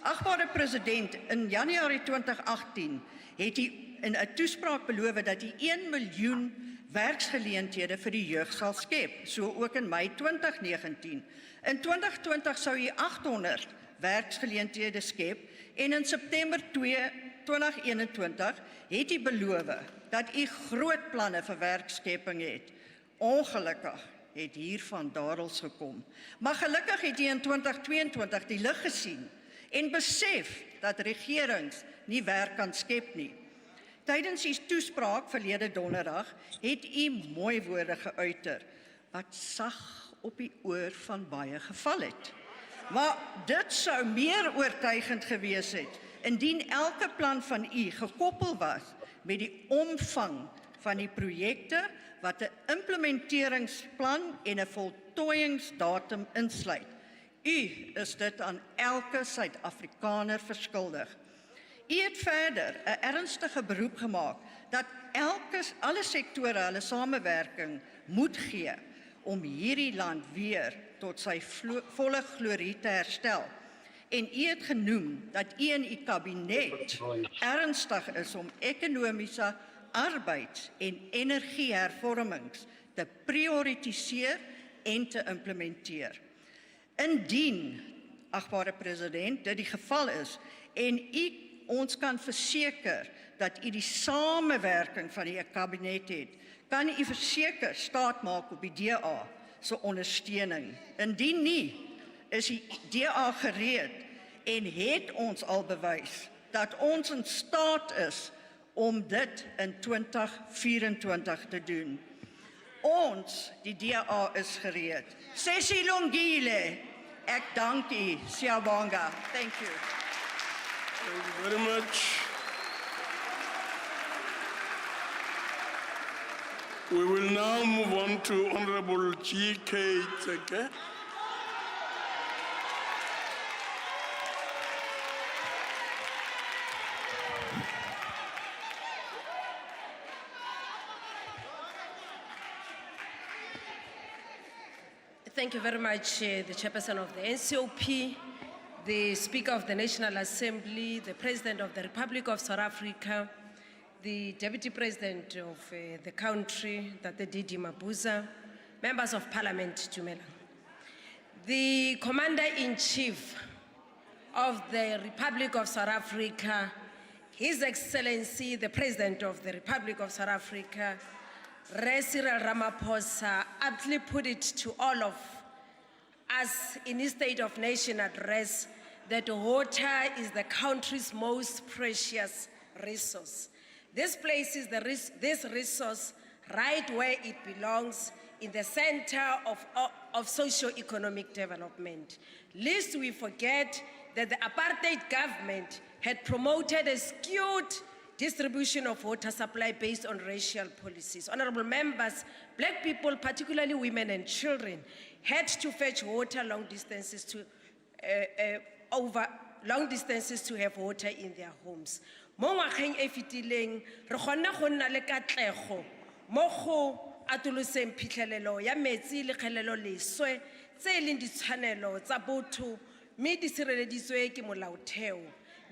Agbare president, in Januarie 2018 het hy in 'n toespraak beloof dat hy 1 miljoen werksgeleenthede vir die jeug sal skep, so ook in Mei 2019. In 2020 sou hy 800 werksgeleenthede skep en in September 2021 het hy beloof dat hy groot planne vir werkskeping het. Ongelukkig het hiervan dadels gekom. Maar gelukkig het hy in 2022 die lig gesien en besef dat regerings nie werk kan skep nie. Tydens die toespraak verlede donderdag het hy mooi woorde geuiter wat sag op die oor van baie geval het. Maar dit sou meer oortuigend gewees het indien elke plan van u gekoppel was met die omvang van die projekte wat 'n implementeringsplan en 'n voltooiingsdatum insluit. U is dit aan elke Suid-Afrikaner verskuldig. U het verder 'n ernstige beroep gemaak dat alle sektore hulle samewerking moet gee om hierdie land weer tot sy volle glorie te herstel. En u het genoem dat u en u kabinet ernstig is om ekonomiese, arbeids- en energiehervormings te prioritiseer en te implementeer. Indien, agbare president, dit die geval is en u ons kan verseker dat u die samewerking van die kabinet het, kan u verseker staat maak op die DA se ondersteuning. Indien nie, is die DA gereed en het ons al bewys dat ons in staat is om dit in 2024 te doen. Ons, die DA, is gereed. Sesi Longile, ek dank u, Siyabonga. Thank you. Thank you very much. We will now move on to Honorable G.K. Tseke. Thank you very much, the Chairperson of the NCOP, the Speaker of the National Assembly, the President of the Republic of South Africa, the Deputy President of the country, Tate Didi Mabuza, Members of Parliament, Tumela. The Commander-in-Chief of the Republic of South Africa, His Excellency, the President of the Republic of South Africa, Re Cyril Ramaphosa, aptly put it to all of us in his State of Nation address that water is the country's most precious resource. This places this resource right where it belongs, in the center of socio-economic development. Lest we forget that the apartheid government had promoted a skewed distribution of water supply based on racial policies. Honorable members, black people, particularly women and children, had to fetch water long distances to have water in their homes. Mo ngwageng e fetileng re kgona go nna le katlego mo go atoloseng phitlhelelo ya metsi le kgelelo leswe tse leng ditshwanelo tsa botho mme di sireleditswe ke molaotheo.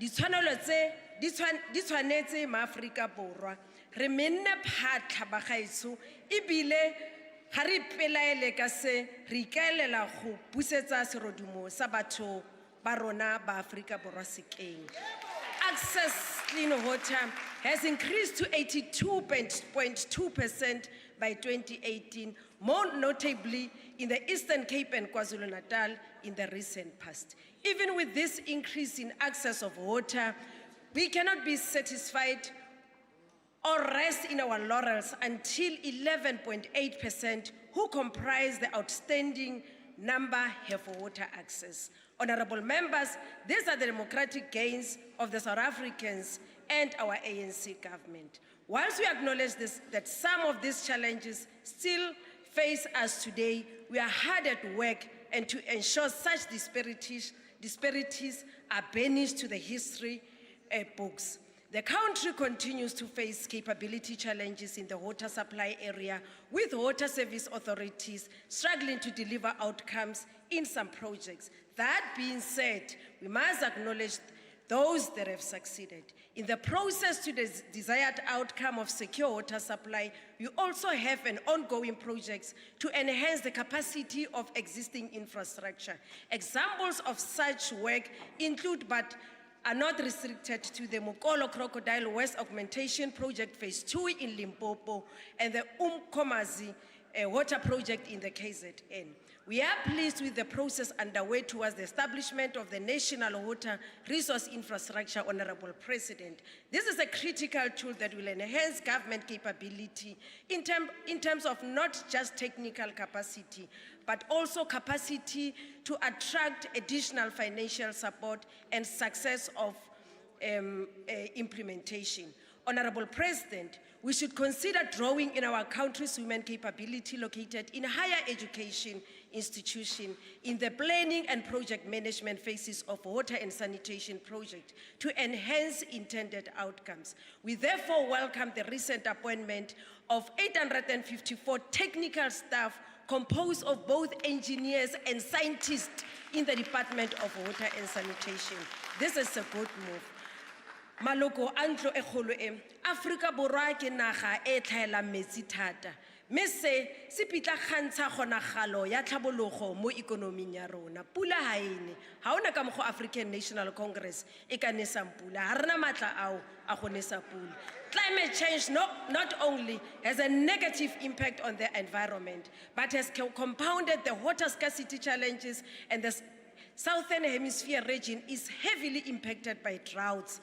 Ditshwanelo tse di tshwanetse maAforika Borwa re menne phatlha bagaetsho ebile ga re ipelaele ka se re ikaelela go busetsa serodumo sa batho ba rona ba Afrika Borwa sekeng. Access clean water has increased to 82.2% by 2018, more notably in the Eastern Cape and KwaZulu-Natal in the recent past. Even with this increase in access of water, we cannot be satisfied or rest in our laurels until 11.8% who comprise the outstanding number have water access. Honorable members, these are the democratic gains of the South Africans and our ANC government. Whilst we acknowledge that some of these challenges still face us today, we are hard at work and to ensure such disparities are banished to the history books. The country continues to face capability challenges in the water supply area, with water service authorities struggling to deliver outcomes in some projects. That being said, we must acknowledge those that have succeeded. In the process to the desired outcome of secure water supply, we also have an ongoing projects to enhance the capacity of existing infrastructure. Examples of such work include, but are not restricted to, the Mokolo Crocodile West Augmentation Project Phase 2 in Limpopo and the Umkomazi water project in the KZN. We are pleased with the process underway towards the establishment of the National Water Resource Infrastructure, Honorable President. This is a critical tool that will enhance government capability in terms of not just technical capacity, but also capacity to attract additional financial support and success of implementation. Honorable President, we should consider drawing in our country's women capability located in higher education institutions in the planning and project management phases of water and sanitation project to enhance intended outcomes. We therefore welcome the recent appointment of 854 technical staff composed of both engineers and scientists in the Department of Water and Sanitation. This is a good move. Maloko antlo e kgolo e Afrika Borwa ke naga e tlhaela metsi thata mme se se pitlagantsa kgonagalo ya tlhabologo mo ikonoming ya rona. Pula ha ene ha ona ka mo go African National Congress e ka nesang pula ha rena matla ao a go nesa pula. Climate change not only has a negative impact on the environment, but has compounded the water scarcity challenges, and the Southern Hemisphere region is heavily impacted by droughts.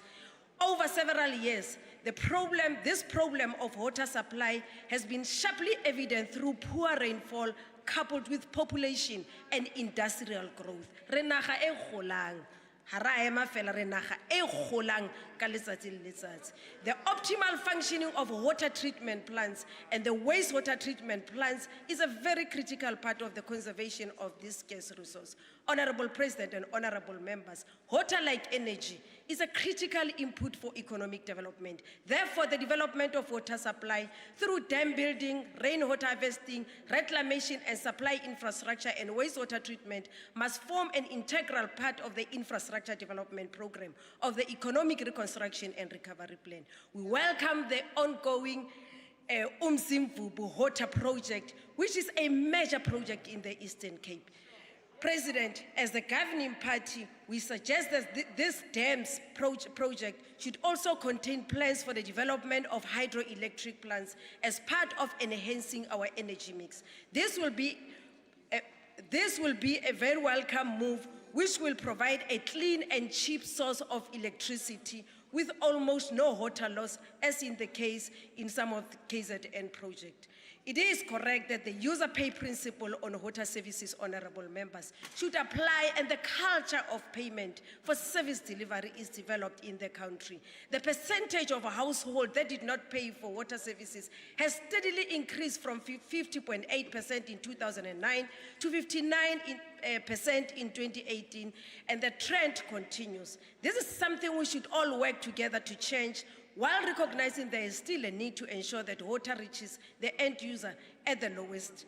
Over several years, this problem of water supply has been sharply evident through poor rainfall coupled with population and industrial growth. Re naga e golang, hara ema fela re naga e golang ka letsatsi le letsatsi. The optimal functioning of water treatment plants and the wastewater treatment plants is a very critical part of the conservation of this scarce resource. Honorable President and honorable members, water-like energy is a critical input for economic development. Therefore, the development of water supply through dam building, rainwater harvesting, reclamation and supply infrastructure and wastewater treatment must form an integral part of the infrastructure development program of the economic reconstruction and recovery plan. We welcome the ongoing Umzimvubu water project, which is a major project in the Eastern Cape. President, as the governing party, we suggest that this dams project should also contain plans for the development of hydroelectric plants as part of enhancing our energy mix. This will be a very welcome move which will provide a clean and cheap source of electricity with almost no water loss, as in the case in some of the KZN project. It is correct that the user pay principle on water services, honorable members, should apply, and the culture of payment for service delivery is developed in the country. The percentage of households that did not pay for water services has steadily increased from 50.8% in 2009 to 59% in 2018, and the trend continues. This is something we should all work together to change, while recognizing there is still a need to ensure that water reaches the end user at the lowest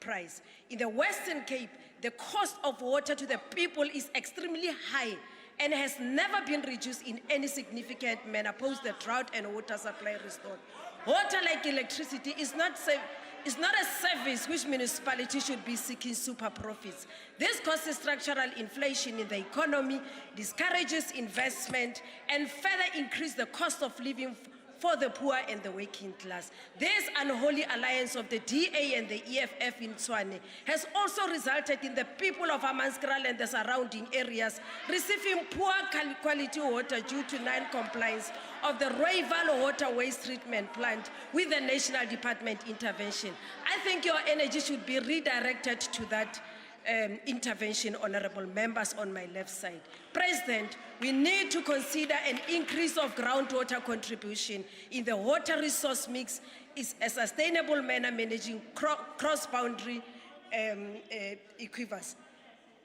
price. In the Western Cape, the cost of water to the people is extremely high and has never been reduced in any significant manner post the drought and water supply restored. Water, like electricity, is not a service which municipalities should be seeking super profits. This causes structural inflation in the economy, discourages investment, and further increases the cost of living for the poor and the working class. This unholy alliance of the DA and the EFF in Tshwane has also resulted in the people of Hammanskraal and the surrounding areas receiving poor quality water due to non-compliance of the Rooival water waste treatment plant with the National Department intervention. I think your energy should be redirected to that intervention, honorable members on my left side. President, we need to consider an increase of groundwater contribution in the water resource mix is a sustainable manner managing cross-boundary equivals.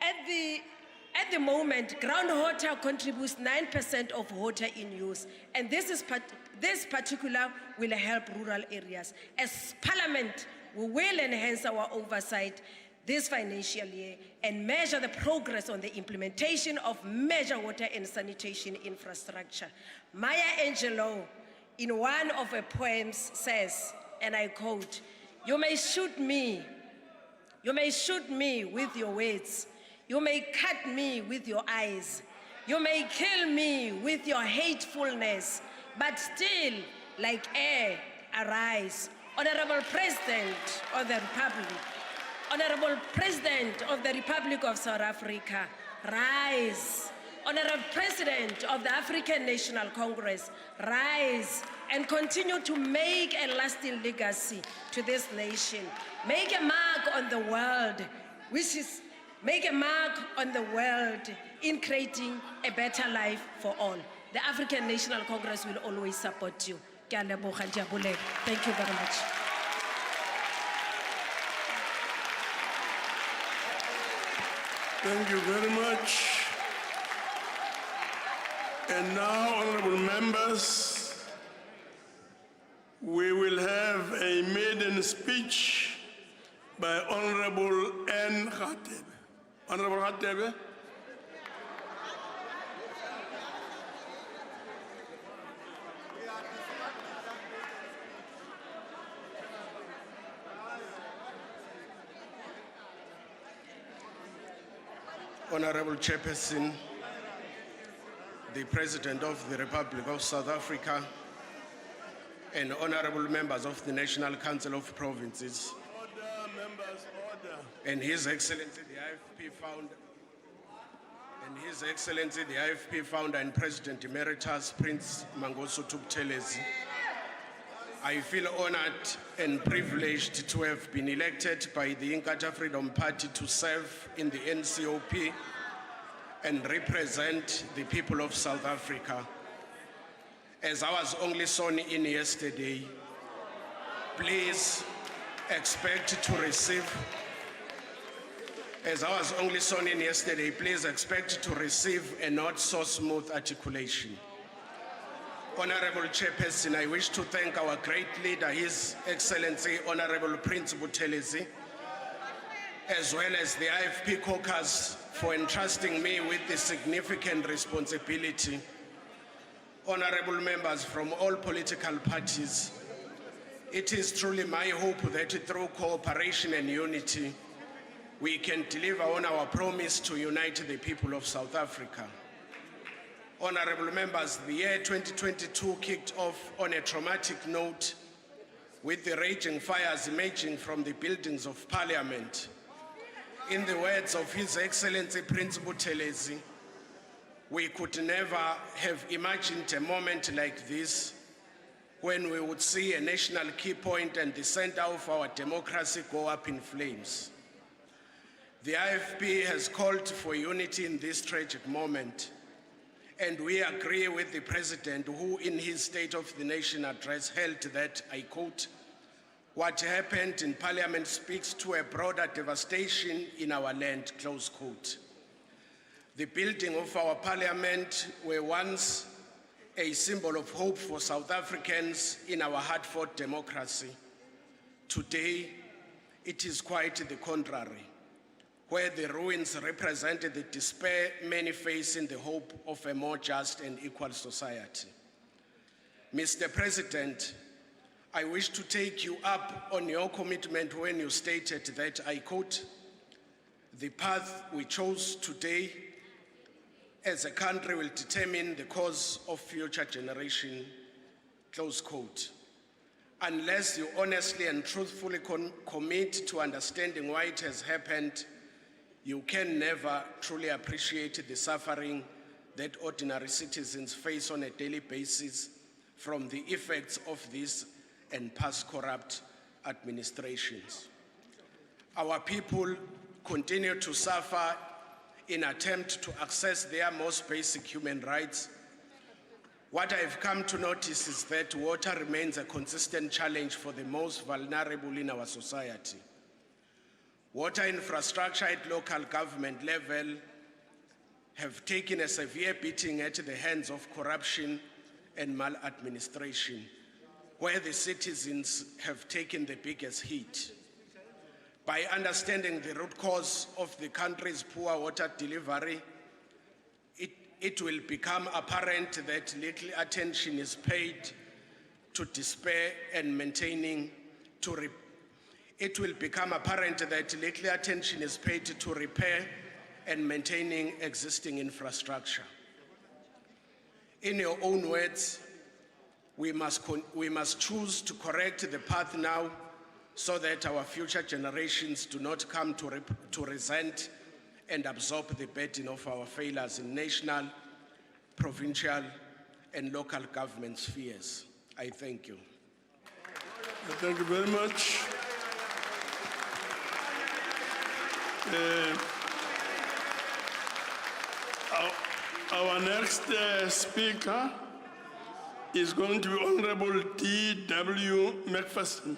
At the moment, groundwater contributes 9% of water in use, and this particular will help rural areas. As Parliament, we will enhance our oversight this financial year and measure the progress on the implementation of major water and sanitation infrastructure. Maya Angelou, in one of her poems, says, and I quote, "You may shoot me with your words, you may cut me with your eyes, you may kill me with your hatefulness, but still, like air, arise." Honorable President of the Republic, Honorable President of the Republic of South Africa, rise. Honorable President of the African National Congress, rise and continue to make a lasting legacy to this nation. Make a mark on the world, make a mark on the world in creating a better life for all. The African National Congress will always support you. Thank you very much. Thank you very much. And now, honorable members, we will have a maiden speech by Honorable N. Khatebe. Honorable Khatebe. Honorable Chairperson, the President of the Republic of South Africa, and honorable members of the National Council of Provinces, Order, members, order. and His Excellency the IFP founder, and President Emeritus Prince Mangosuthu Buthelezi, I feel honored and privileged to have been elected by the Inkatha Freedom Party to serve in the NCOP and represent the people of South Africa. As I was only sworn in yesterday, please expect to receive, as I was only sworn in yesterday, please expect to receive a not so smooth articulation. Honorable Chairperson, I wish to thank our great leader, His Excellency Honorable Prince Buthelezi, as well as the IFP caucus for entrusting me with the significant responsibility. Honorable members from all political parties, it is truly my hope that through cooperation and unity, we can deliver on our promise to unite the people of South Africa. Honorable members, the year 2022 kicked off on a traumatic note with the raging fires emerging from the buildings of Parliament. In the words of His Excellency Prince Buthelezi, we could never have imagined a moment like this when we would see a national key point and the center of our democracy go up in flames. The IFP has called for unity in this tragic moment, and we agree with the President who in his State of the Nation address held that, I quote, "What happened in Parliament speaks to a broader devastation in our land," close quote. The building of our Parliament were once a symbol of hope for South Africans in our hard-fought democracy. Today, it is quite the contrary, where the ruins represented the despair many face in the hope of a more just and equal society. Mr. President, I wish to take you up on your commitment when you stated that, I quote, "The path we chose today as a country will determine the course of future generation," close quote. Unless you honestly and truthfully commit to understanding why it has happened, you can never truly appreciate the suffering that ordinary citizens face on a daily basis from the effects of this and past corrupt administrations. Our people continue to suffer in attempt to access their most basic human rights. What I've come to notice is that water remains a consistent challenge for the most vulnerable in our society. Water infrastructure at local government level have taken a severe beating at the hands of corruption and maladministration, where the citizens have taken the biggest hit. By understanding the root cause of the country's poor water delivery, it will become apparent that little attention is paid to despair and maintaining It will become apparent that little attention is paid to repair and maintaining existing infrastructure. In your own words, we must choose to correct the path now so that our future generations do not come to resent and absorb the burden of our failures in national, provincial, and local government spheres. I thank you. Thank you very much. Our next speaker is going to be Honorable D.W. McPherson.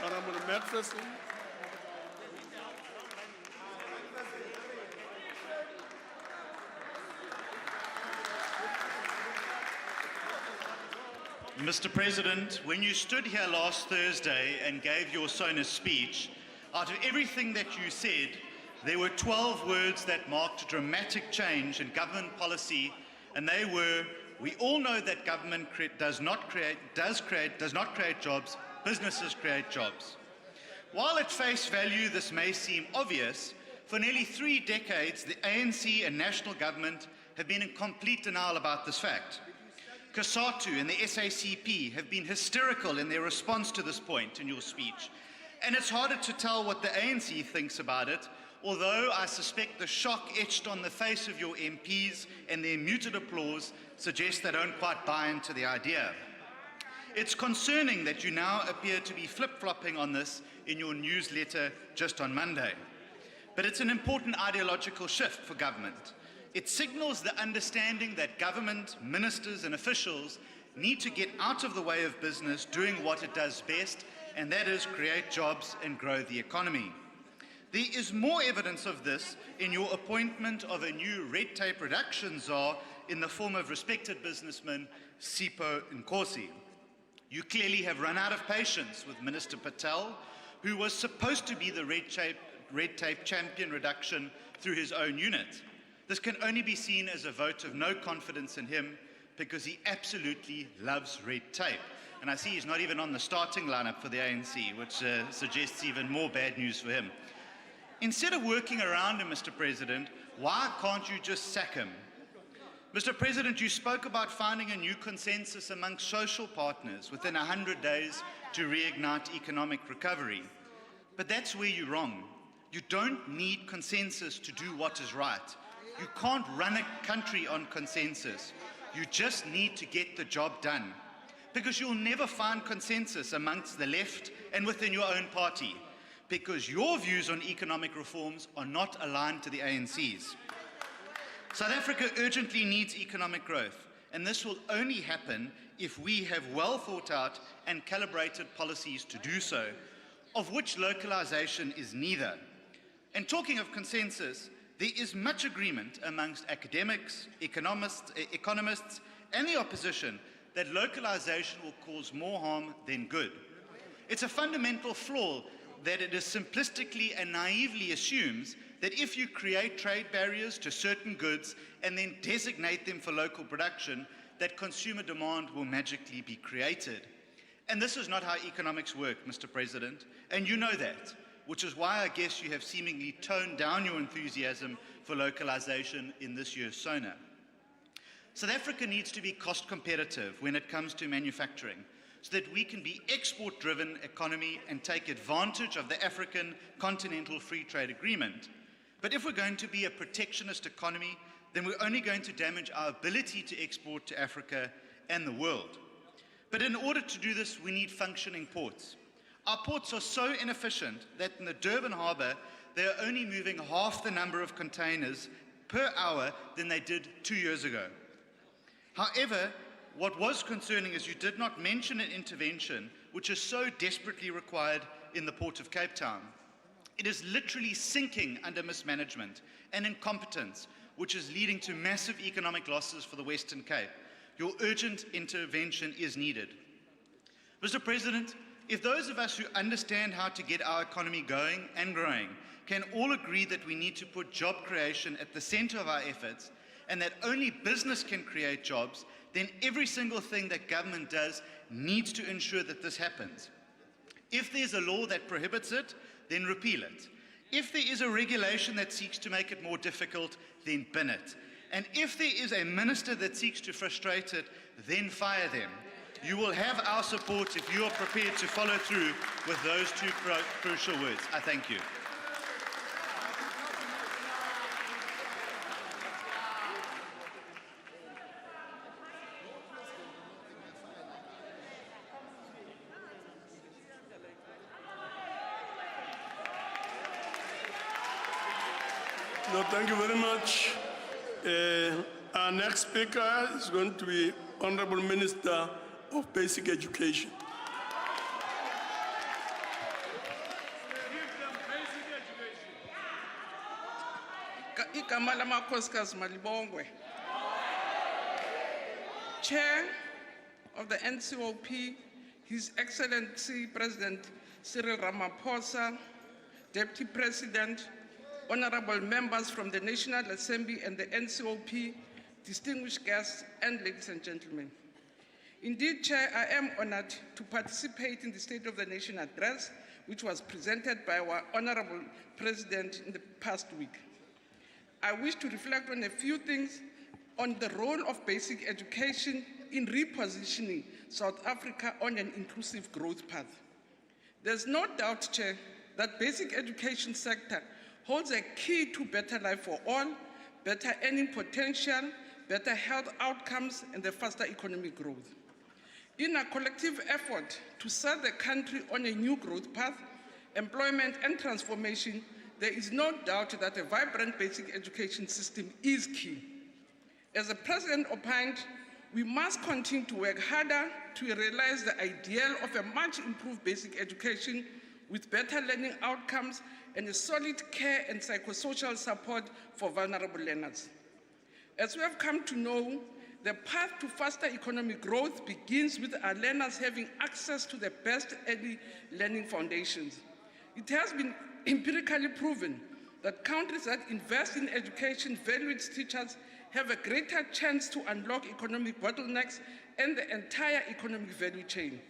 Honorable McPherson. Mr. President, when you stood here last Thursday and gave your SONA speech, out of everything that you said, there were 12 words that marked dramatic change in government policy, and they were, we all know that government does not create jobs, businesses create jobs. While at face value this may seem obvious, for nearly 3 decades, the ANC and national government have been in complete denial about this fact. COSATU and the SACP have been hysterical in their response to this point in your speech. And it's harder to tell what the ANC thinks about it, although I suspect the shock etched on the face of your MPs and their muted applause suggests they don't quite buy into the idea. It's concerning that you now appear to be flip-flopping on this in your newsletter just on Monday. but it's an important ideological shift for government. It signals the understanding that government, ministers and officials need to get out of the way of business doing what it does best, and that is create jobs and grow the economy. There is more evidence of this in your appointment of a new red tape reduction czar in the form of respected businessman Sipho Nkosi. You clearly have run out of patience with Minister Patel, who was supposed to be the red tape champion reduction through his own unit. This can only be seen as a vote of no confidence in him because he absolutely loves red tape. And I see he's not even on the starting lineup for the ANC, which suggests even more bad news for him. Instead of working around him, Mr. President, why can't you just sack him? Mr. President, you spoke about finding a new consensus amongst social partners within 100 days to reignite economic recovery. But that's where you're wrong. You don't need consensus to do what is right. You can't run a country on consensus. You just need to get the job done. Because you'll never find consensus amongst the left and within your own party. Because your views on economic reforms are not aligned to the ANC's. South Africa urgently needs economic growth, and this will only happen if we have well thought out and calibrated policies to do so, of which localization is neither. And talking of consensus, there is much agreement amongst academics, economists, and the opposition that localization will cause more harm than good. It's a fundamental flaw that it is simplistically and naively assumes that if you create trade barriers to certain goods and then designate them for local production, that consumer demand will magically be created. And this is not how economics work, Mr. President, and you know that, which is why I guess you have seemingly toned down your enthusiasm for localization in this year's SONA. South Africa needs to be cost competitive when it comes to manufacturing, so that we can be export-driven economy and take advantage of the African Continental Free Trade Agreement. But if we're going to be a protectionist economy, then we're only going to damage our ability to export to Africa and the world. But in order to do this, we need functioning ports. Our ports are so inefficient that in the Durban harbour, they are only moving half the number of containers per hour than they did 2 years ago. However, what was concerning is you did not mention an intervention which is so desperately required in the Port of Cape Town. It is literally sinking under mismanagement and incompetence, which is leading to massive economic losses for the Western Cape. Your urgent intervention is needed. Mr. President, if those of us who understand how to get our economy going and growing can all agree that we need to put job creation at the center of our efforts and that only business can create jobs, then every single thing that government does needs to ensure that this happens. If there's a law that prohibits it, then repeal it. If there is a regulation that seeks to make it more difficult, then bin it. And if there is a minister that seeks to frustrate it, then fire them. You will have our support if you are prepared to follow through with those two crucial words. I thank you. No, thank you very much. Our next speaker is going to be Honorable Minister of Basic Education. Igama lamakhosikazi malibongwe. Chair of the NCOP, His Excellency President Cyril Ramaphosa, Deputy President, honorable members from the National Assembly and the NCOP, distinguished guests, and ladies and gentlemen. Indeed, Chair, I am honored to participate in the State of the Nation address, which was presented by our Honorable President in the past week. I wish to reflect on a few things on the role of basic education in repositioning South Africa on an inclusive growth path. There's no doubt, Chair, that basic education sector holds a key to better life for all, better earning potential, better health outcomes, and the faster economic growth. In a collective effort to set the country on a new growth path, employment and transformation, there is no doubt that a vibrant basic education system is key. As the President opined, we must continue to work harder to realize the ideal of a much improved basic education with better learning outcomes and a solid care and psychosocial support for vulnerable learners. As we have come to know, the path to faster economic growth begins with our learners having access to the best early learning foundations. It has been empirically proven that countries that invest in education, value its teachers, have a greater chance to unlock economic bottlenecks and the entire economic value chain.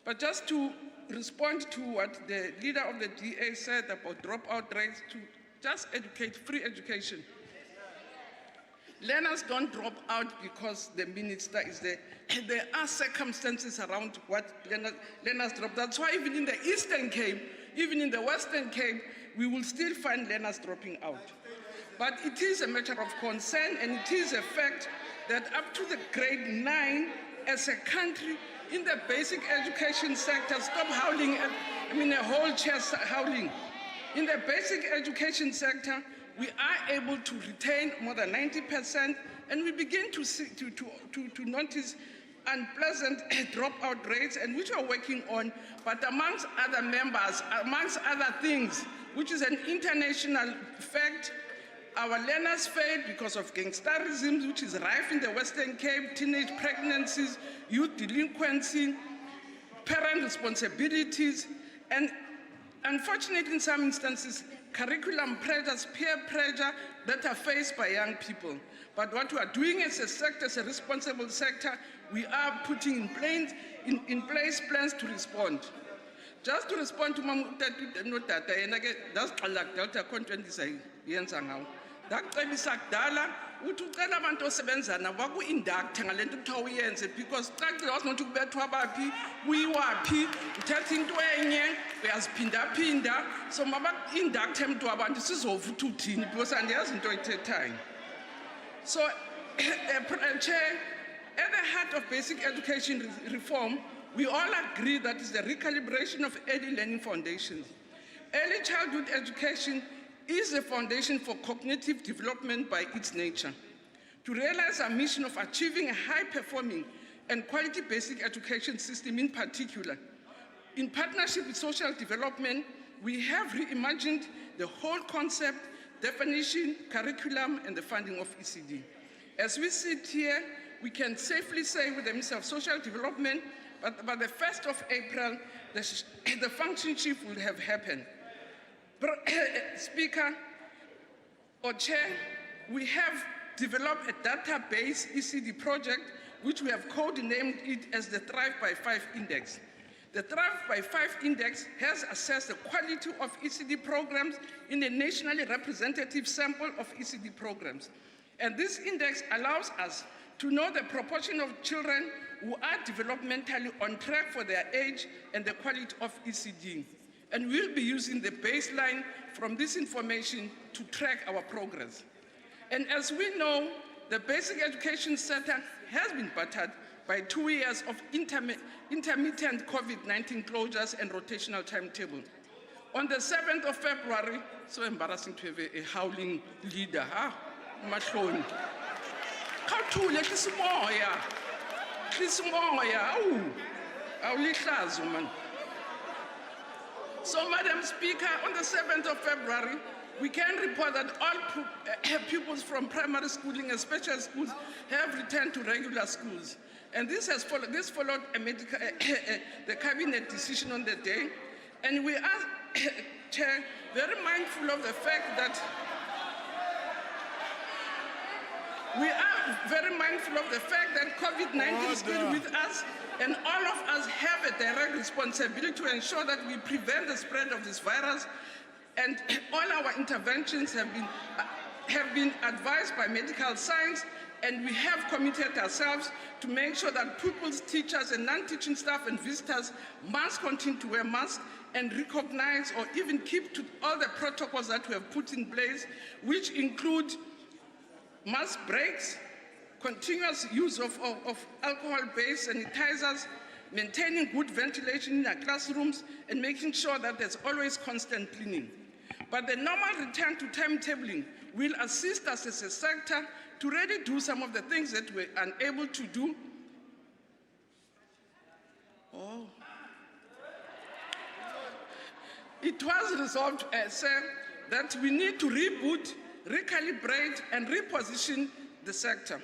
But just to respond to what the leader of the DA said about dropout rates, to just educate, free education. Learners don't drop out because the minister is there. There are circumstances around what learners drop. That's why even in the Eastern Cape, even in the Western Cape, we will still find learners dropping out. But it is a matter of concern, and it is a fact that up to the grade 9, as a country, in the basic education sector, stop howling, a whole chest howling. In the basic education sector, we are able to retain more than 90%, and we begin to notice unpleasant dropout rates, and which we're working on, but amongst other members, amongst other things, which is an international fact, our learners fail because of gangsterism, which is rife in the Western Cape, teenage pregnancies, youth delinquency, parent responsibilities, and unfortunately in some instances, curriculum pressures, peer pressure that are faced by young people. But what we are doing as a sector, as a responsible sector, we are putting in place plans to respond. Just to respond to Mamu Notata, and again, that's like Delta Content is a Yensangao. Dr. Bisakdala, utucela abantu osebenzana baku-induct ngalento kuthiwa uyenze because cacile wazi nokuthi kubethwa baphi kuyiwaphi uthatha into enye uyaziphindaphinda so mabaku-induct emntu wabantu sizovutha uthini because andiyazi into oyithethayo. So Chair, at the heart of basic education reform, we all agree that is the recalibration of early learning foundations. Early childhood education is a foundation for cognitive development by its nature. To realize our mission of achieving a high-performing and quality basic education system in particular, in partnership with social development, we have reimagined the whole concept, definition, curriculum, and the funding of ECD. As we sit here, we can safely say with the Minister of Social Development, but by the 1st of April, the function shift will have happened. Speaker or Chair, we have developed a database ECD project, which we have codenamed it as the Thrive by 5 Index. The Thrive by 5 Index has assessed the quality of ECD programs in a nationally representative sample of ECD programs. And this index allows us to know the proportion of children who are developmentally on track for their age and the quality of ECD. And we'll be using the baseline from this information to track our progress. And as we know, the basic education sector has been battered by 2 years of intermittent COVID-19 closures and rotational timetable. On the 7th of February, so embarrassing to have a howling leader, Mahloni. Khawuthule kisimoya. Kisimoya. Awulihlazo man. So, Madam Speaker, on the 7th of February, we can report that all pupils from primary schooling and special schools have returned to regular schools. And this followed the cabinet decision on the day. And we are, Chair, very mindful of the fact that COVID-19 is still with us, and all of us have a direct responsibility to ensure that we prevent the spread of this virus. And all our interventions have been advised by medical science, and we have committed ourselves to make sure that pupils, teachers, and non-teaching staff and visitors must continue to wear masks and recognize or even keep to all the protocols that we have put in place, which include mask breaks, continuous use of alcohol-based sanitizers, maintaining good ventilation in our classrooms, and making sure that there's always constant cleaning. but the normal return to timetabling will assist us as a sector to really do some of the things that we're unable to do. Oh. It was resolved, sir, that we need to reboot, recalibrate, and reposition the sector.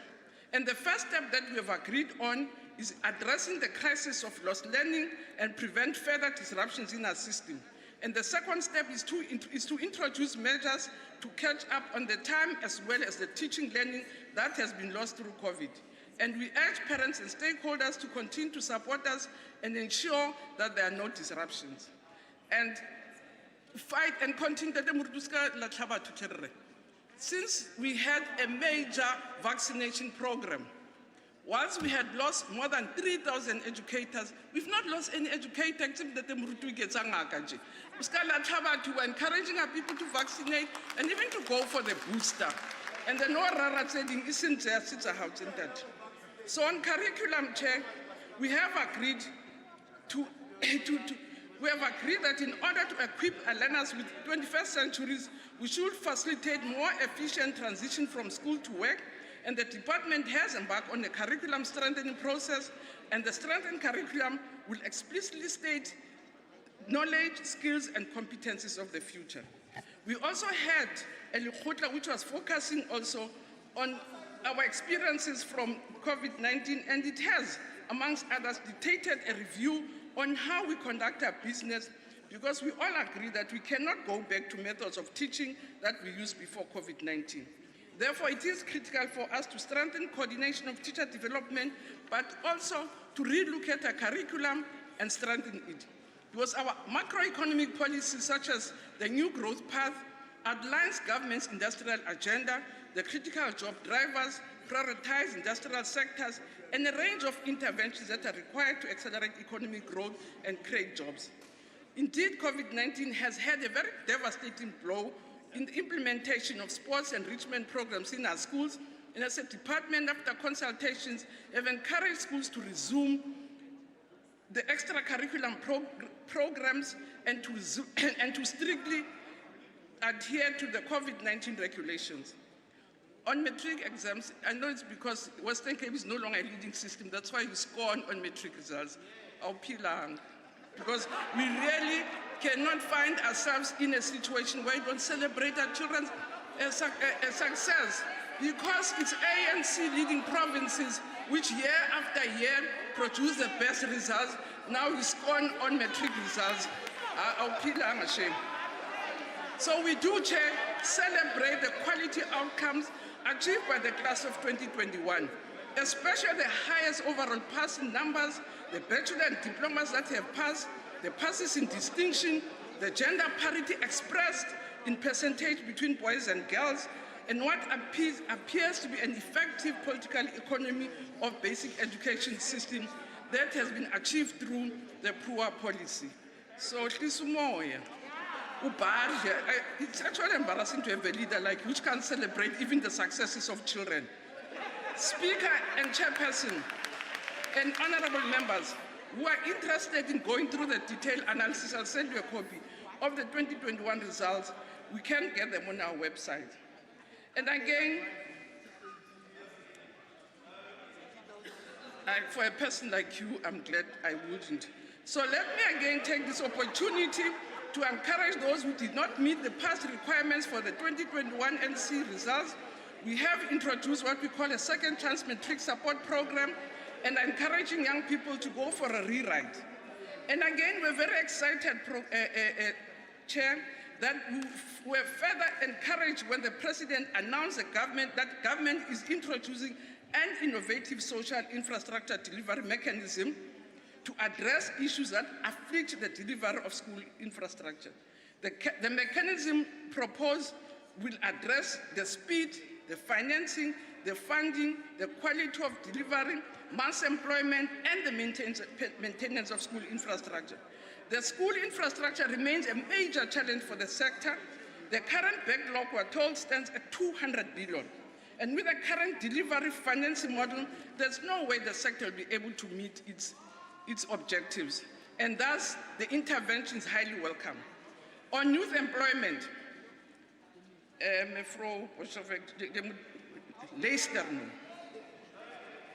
And the first step that we have agreed on is addressing the crisis of lost learning and prevent further disruptions in our system. And the second step is to introduce measures to catch up on the time as well as the teaching learning that has been lost through COVID. And we urge parents and stakeholders to continue to support us and ensure that there are no disruptions. And fight and continue. Since we had a major vaccination program, once we had lost more than 3,000 educators, we've not lost any educator except that we're encouraging our people to vaccinate and even to go for the booster. And the no rara trading isn't there, it's a house in that. So on curriculum, Chair, we have agreed that in order to equip our learners with 21st centuries, we should facilitate more efficient transition from school to work, and the department has embarked on a curriculum strengthening process, and the strengthened curriculum will explicitly state knowledge, skills, and competencies of the future. We also had a Lekgotla which was focusing also on our experiences from COVID-19, and it has, amongst others, dictated a review on how we conduct our business, because we all agree that we cannot go back to methods of teaching that we used before COVID-19. Therefore, it is critical for us to strengthen coordination of teacher development, but also to relook at our curriculum and strengthen it. Because our macroeconomic policies, such as the new growth path, outlines government's industrial agenda, the critical job drivers, prioritize industrial sectors, and a range of interventions that are required to accelerate economic growth and create jobs. Indeed, COVID-19 has had a very devastating blow in the implementation of sports enrichment programs in our schools, and as a department, after consultations, have encouraged schools to resume the extracurricular programs and to strictly adhere to the COVID-19 regulations. On matric exams, I know it's because Western Cape is no longer a leading system, that's why you score on matric results. Because we really cannot find ourselves in a situation where we don't celebrate our children's success, because it's ANC leading provinces which year after year produce the best results. Now we score on matric results. So we do, Chair, celebrate the quality outcomes achieved by the class of 2021, especially the highest overall passing numbers, the bachelor and diplomas that have passed, the passes in distinction, the gender parity expressed in percentage between boys and girls, and what appears to be an effective political economy of basic education system that has been achieved through the PRUA policy. So, it's actually embarrassing to have a leader like you which can celebrate even the successes of children. Speaker and Chairperson and honorable members who are interested in going through the detailed analysis, I'll send you a copy of the 2021 results. We can get them on our website. And again, for a person like you, I'm glad I wouldn't. So let me again take this opportunity to encourage those who did not meet the past requirements for the 2021 NC results. We have introduced what we call a second chance matric support program and encouraging young people to go for a rewrite. And again, we're very excited, Chair, that we were further encouraged when the President announced that government is introducing an innovative social infrastructure delivery mechanism to address issues that afflict the delivery of school infrastructure. The mechanism proposed will address the speed, the financing, the funding, the quality of delivery, mass employment, and the maintenance of school infrastructure. The school infrastructure remains a major challenge for the sector. The current backlog, we're told, stands at 200 billion. And with the current delivery financing model, there's no way the sector will be able to meet its objectives. And thus, the intervention is highly welcome. On youth employment, Mevrouw Boshovek, luister nu.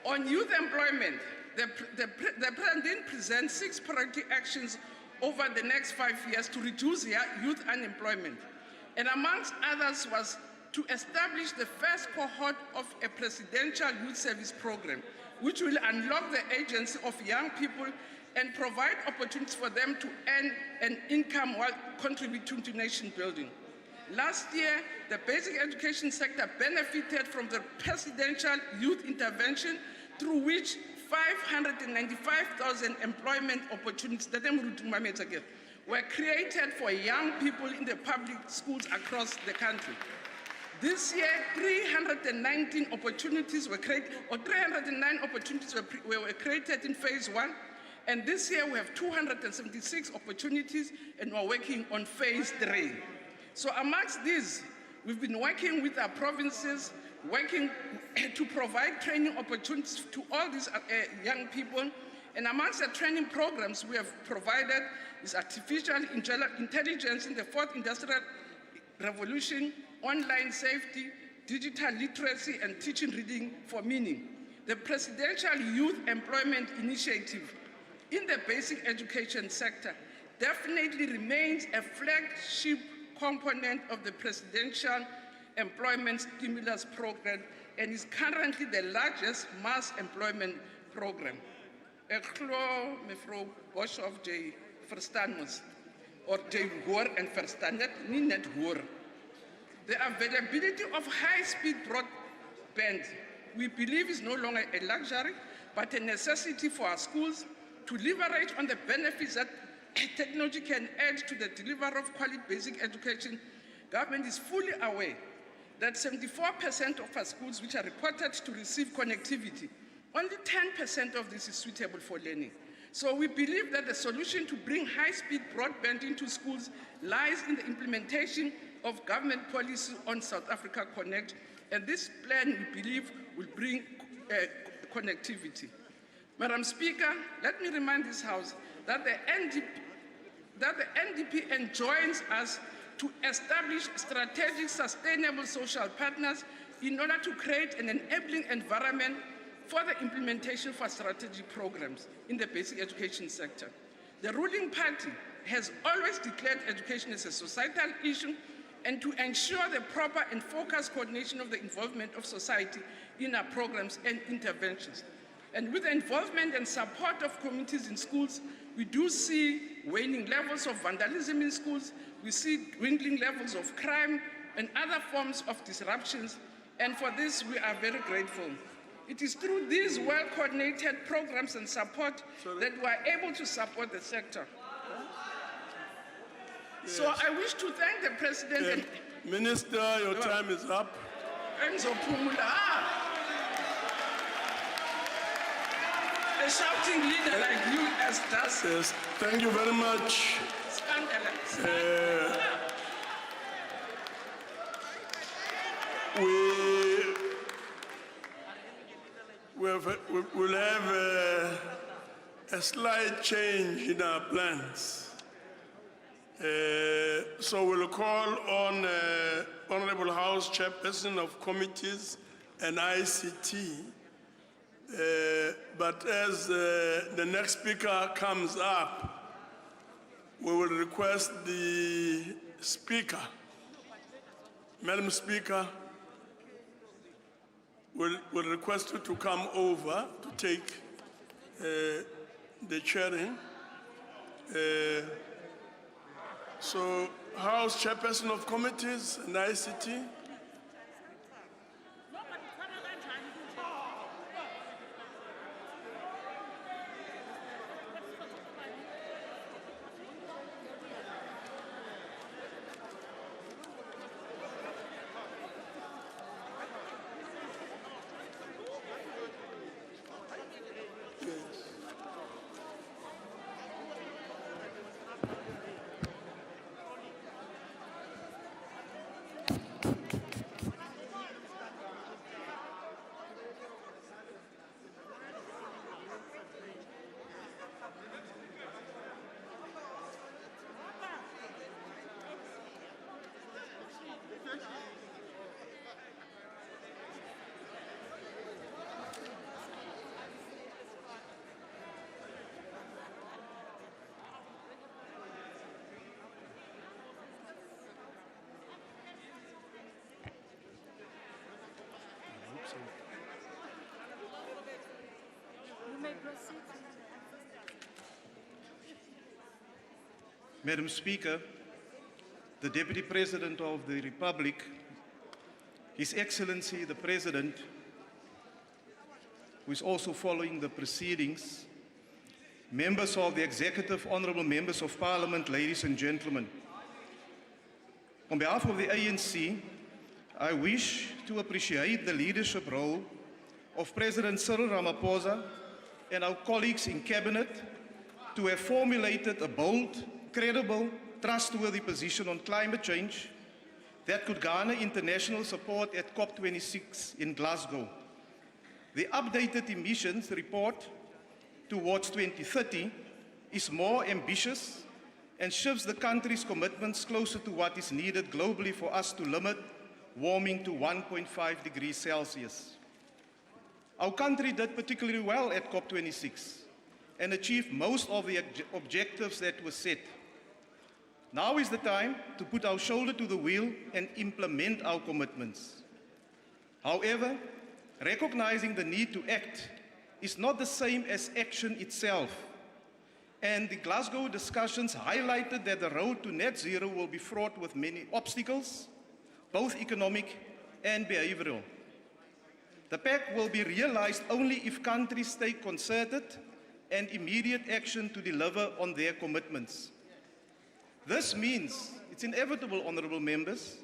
On youth employment, the President presents 6 priority actions over the next 5 years to reduce youth unemployment. And amongst others was to establish the first cohort of a presidential youth service program, which will unlock the agency of young people and provide opportunities for them to earn an income while contributing to nation building. Last year, the basic education sector benefited from the presidential youth intervention, through which 595,000 employment opportunities were created for young people in the public schools across the country. This year, 319 opportunities were created, or 309 opportunities were created in phase 1, and this year we have 276 opportunities, and we're working on phase 3. So amongst these, we've been working with our provinces, working to provide training opportunities to all these young people. And amongst the training programs we have provided is artificial intelligence in the 4th industrial revolution, online safety, digital literacy, and teaching reading for meaning. The Presidential Youth Employment Initiative in the basic education sector definitely remains a flagship component of the Presidential Employment Stimulus Program and is currently the largest mass employment program. Eklo mevrouw Boshoff J. verstaan ons, or J. hoor en verstaan, nie net hoor. The availability of high-speed broadband, we believe, is no longer a luxury, but a necessity for our schools to leverage on the benefits that technology can add to the delivery of quality basic education. Government is fully aware that 74% of our schools which are reported to receive connectivity, only 10% of this is suitable for learning. So we believe that the solution to bring high-speed broadband into schools lies in the implementation of government policy on South Africa Connect, and this plan, we believe, will bring connectivity. Madam Speaker, let me remind this House that the NDP enjoins us to establish strategic, sustainable social partners in order to create an enabling environment for the implementation of our strategic programs in the basic education sector. The ruling party has always declared education as a societal issue, and to ensure the proper and focused coordination of the involvement of society in our programs and interventions. And with the involvement and support of communities in schools, we do see waning levels of vandalism in schools, we see dwindling levels of crime and other forms of disruptions, and for this we are very grateful. It is through these well-coordinated programs and support that we are able to support the sector. Yes. So I wish to thank the President and Minister, your time is up. A shouting leader like you as does. Yes, thank you very much. We'll have a slight change in our plans. So we'll call on Honorable House Chairperson of Committees and ICT. But as the next speaker comes up, we will request the Speaker, Madam Speaker, we'll request you to come over to take the chairing. So, House Chairperson of Committees and ICT. Madam Speaker, the Deputy President of the Republic, His Excellency the President, who is also following the proceedings, members of the Executive, honorable members of Parliament, ladies and gentlemen. On behalf of the ANC, I wish to appreciate the leadership role of President Cyril Ramaphosa and our colleagues in Cabinet to have formulated a bold, credible, trustworthy position on climate change that could garner international support at COP26 in Glasgow. The updated emissions report towards 2030 is more ambitious and shifts the country's commitments closer to what is needed globally for us to limit warming to 1.5 degrees Celsius. Our country did particularly well at COP26 and achieved most of the objectives that were set. Now is the time to put our shoulder to the wheel and implement our commitments. However, recognizing the need to act is not the same as action itself. And the Glasgow discussions highlighted that the road to net zero will be fraught with many obstacles, both economic and behavioral. The pact will be realized only if countries take concerted and immediate action to deliver on their commitments. This means, it's inevitable, honorable members,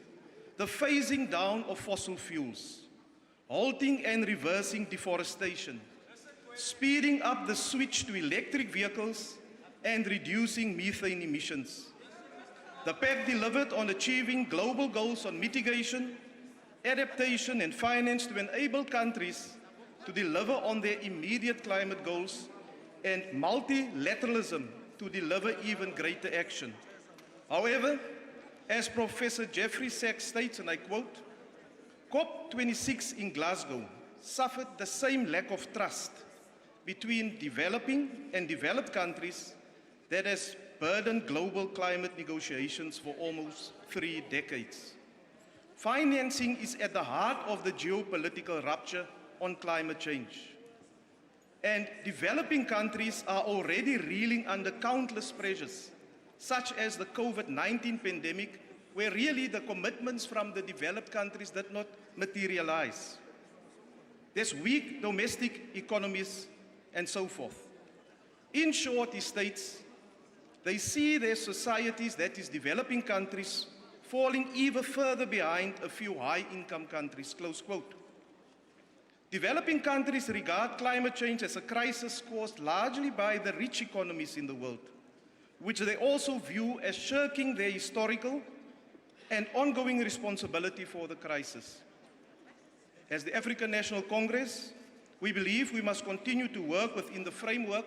the phasing down of fossil fuels, halting and reversing deforestation, speeding up the switch to electric vehicles, and reducing methane emissions. The pact delivered on achieving global goals on mitigation, adaptation, and finance to enable countries to deliver on their immediate climate goals, and multilateralism to deliver even greater action. However, as Professor Jeffrey Sachs states, and I quote, COP26 in Glasgow suffered the same lack of trust between developing and developed countries that has burdened global climate negotiations for almost 3 decades. Financing is at the heart of the geopolitical rupture on climate change. And developing countries are already reeling under countless pressures, such as the COVID-19 pandemic, where really the commitments from the developed countries did not materialize. There's weak domestic economies and so forth. In short, he states, they see their societies, that is developing countries, falling even further behind a few high-income countries, close quote. Developing countries regard climate change as a crisis caused largely by the rich economies in the world, which they also view as shirking their historical and ongoing responsibility for the crisis. As the African National Congress, we believe we must continue to work within the framework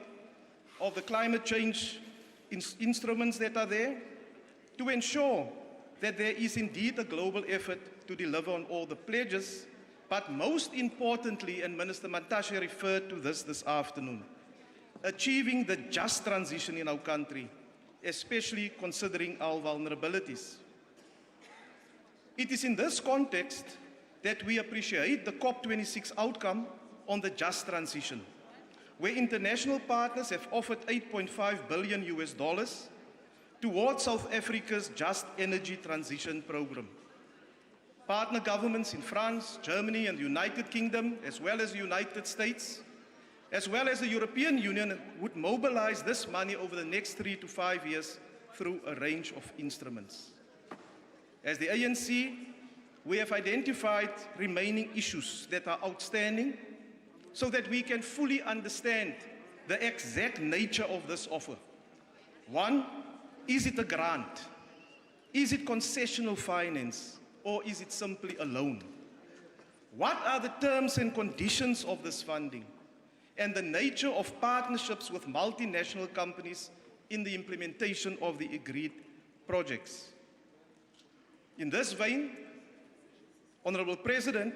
of the climate change instruments that are there to ensure that there is indeed a global effort to deliver on all the pledges, but most importantly, and Minister Mantashe referred to this afternoon, achieving the just transition in our country, especially considering our vulnerabilities. It is in this context that we appreciate the COP26 outcome on the just transition, where international partners have offered $8.5 billion towards South Africa's Just Energy Transition Program. Partner governments in France, Germany, and the United Kingdom, as well as the United States, as well as the European Union, would mobilize this money over the next 3 to 5 years through a range of instruments. As the ANC, we have identified remaining issues that are outstanding so that we can fully understand the exact nature of this offer. One, is it a grant? Is it concessional finance? Or is it simply a loan? What are the terms and conditions of this funding? And the nature of partnerships with multinational companies in the implementation of the agreed projects. In this vein, Honorable President,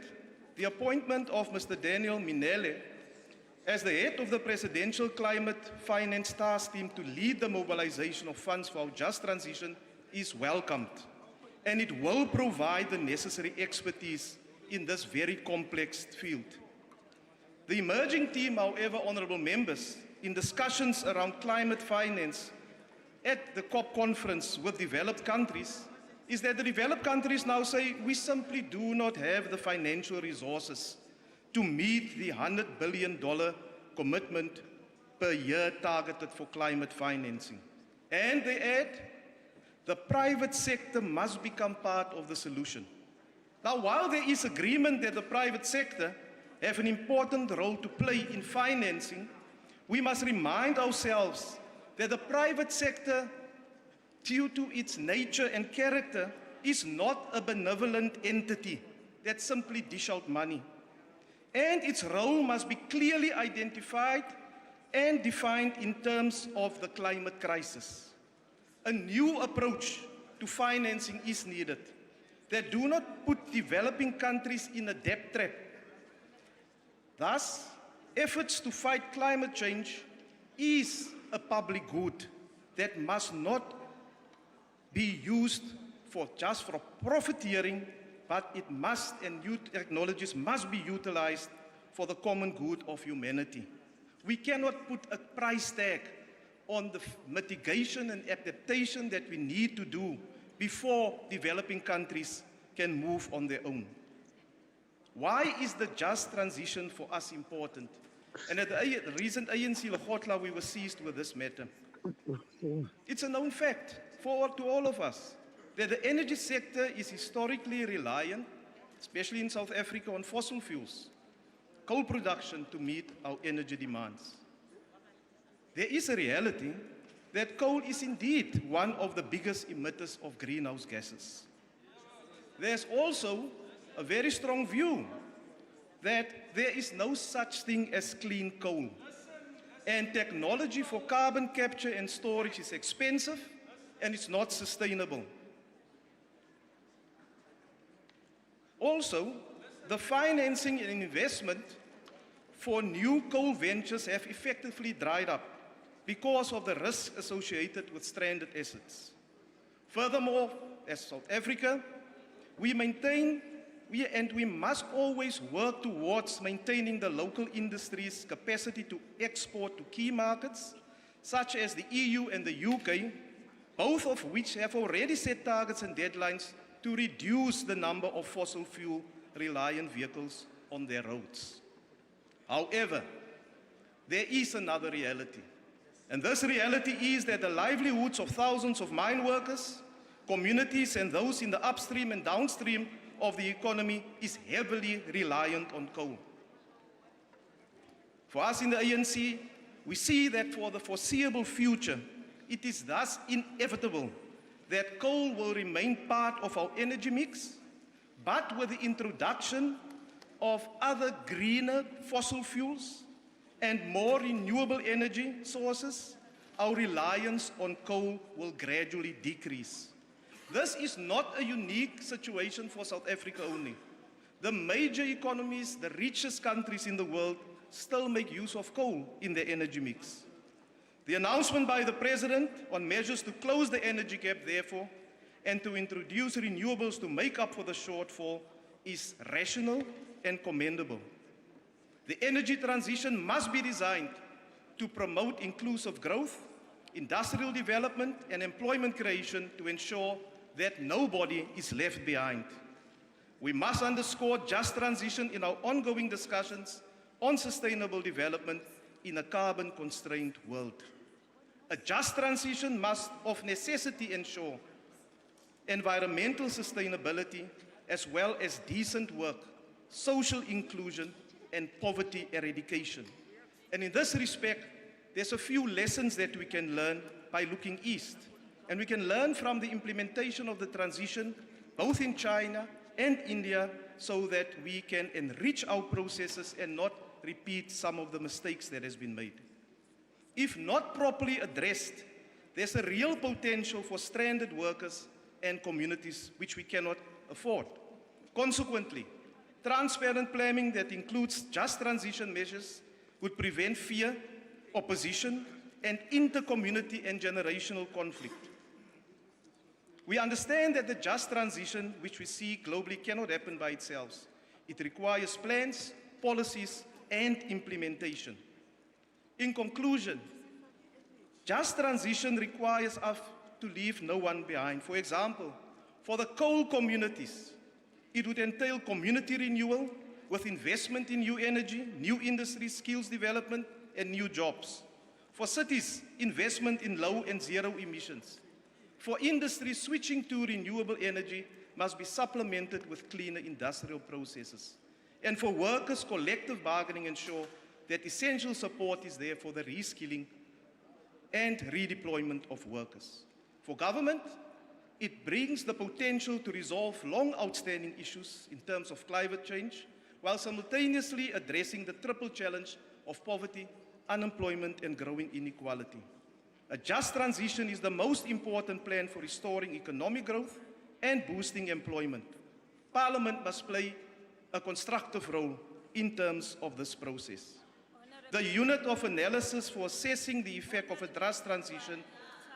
the appointment of Mr. Daniel Minele as the head of the Presidential Climate Finance Task Team to lead the mobilization of funds for our just transition is welcomed, and it will provide the necessary expertise in this very complex field. The emerging theme, however, honourable members, in discussions around climate finance at the COP conference with developed countries, is that the developed countries now say we simply do not have the financial resources to meet the $100 billion commitment per year targeted for climate financing. And they add, the private sector must become part of the solution. Now, while there is agreement that the private sector have an important role to play in financing, we must remind ourselves that the private sector, due to its nature and character, is not a benevolent entity that simply dish out money. And its role must be clearly identified and defined in terms of the climate crisis. A new approach to financing is needed that do not put developing countries in a debt trap. Thus, efforts to fight climate change is a public good that must not be used just for profiteering, but it must, and youth technologies must be utilized for the common good of humanity. We cannot put a price tag on the mitigation and adaptation that we need to do before developing countries can move on their own. Why is the just transition for us important? And at the recent ANC Lekgotla, we were seized with this matter. It's a known fact to all of us that the energy sector is historically reliant, especially in South Africa, on fossil fuels, coal production to meet our energy demands. There is a reality that coal is indeed one of the biggest emitters of greenhouse gases. There's also a very strong view that there is no such thing as clean coal. And technology for carbon capture and storage is expensive and it's not sustainable. Also, the financing and investment for new coal ventures have effectively dried up because of the risks associated with stranded assets. Furthermore, as South Africa, we must always work towards maintaining the local industry's capacity to export to key markets, such as the EU and the UK, both of which have already set targets and deadlines to reduce the number of fossil fuel-reliant vehicles on their roads. However, there is another reality. And this reality is that the livelihoods of thousands of mine workers, communities, and those in the upstream and downstream of the economy is heavily reliant on coal. For us in the ANC, we see that for the foreseeable future, it is thus inevitable that coal will remain part of our energy mix, but with the introduction of other greener fossil fuels and more renewable energy sources, our reliance on coal will gradually decrease. This is not a unique situation for South Africa only. The major economies, the richest countries in the world, still make use of coal in their energy mix. The announcement by the President on measures to close the energy gap, therefore, and to introduce renewables to make up for the shortfall is rational and commendable. The energy transition must be designed to promote inclusive growth, industrial development, and employment creation to ensure that nobody is left behind. We must underscore just transition in our ongoing discussions on sustainable development in a carbon-constrained world. A just transition must of necessity ensure environmental sustainability as well as decent work, social inclusion, and poverty eradication. And in this respect, there's a few lessons that we can learn by looking east. And we can learn from the implementation of the transition, both in China and India, so that we can enrich our processes and not repeat some of the mistakes that has been made. If not properly addressed, there's a real potential for stranded workers and communities which we cannot afford. Consequently, transparent planning that includes just transition measures would prevent fear, opposition, and inter-community and generational conflict. We understand that the just transition which we see globally cannot happen by itself. It requires plans, policies, and implementation. In conclusion, just transition requires us to leave no one behind. For example, for the coal communities, it would entail community renewal with investment in new energy, new industry, skills development, and new jobs. For cities, investment in low and zero emissions. For industry, switching to renewable energy must be supplemented with cleaner industrial processes. And for workers, collective bargaining ensure that essential support is there for the reskilling and redeployment of workers. For government, it brings the potential to resolve long outstanding issues in terms of climate change, while simultaneously addressing the triple challenge of poverty, unemployment, and growing inequality. A just transition is the most important plan for restoring economic growth and boosting employment. Parliament must play a constructive role in terms of this process. The unit of analysis for assessing the effect of a just transition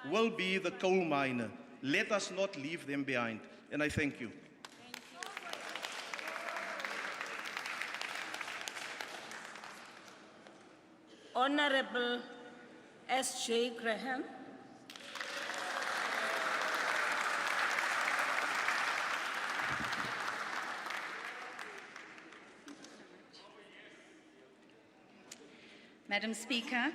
will be the coal miner. Let us not leave them behind. And I thank you. Honorable S.J. Graham. Madam Speaker,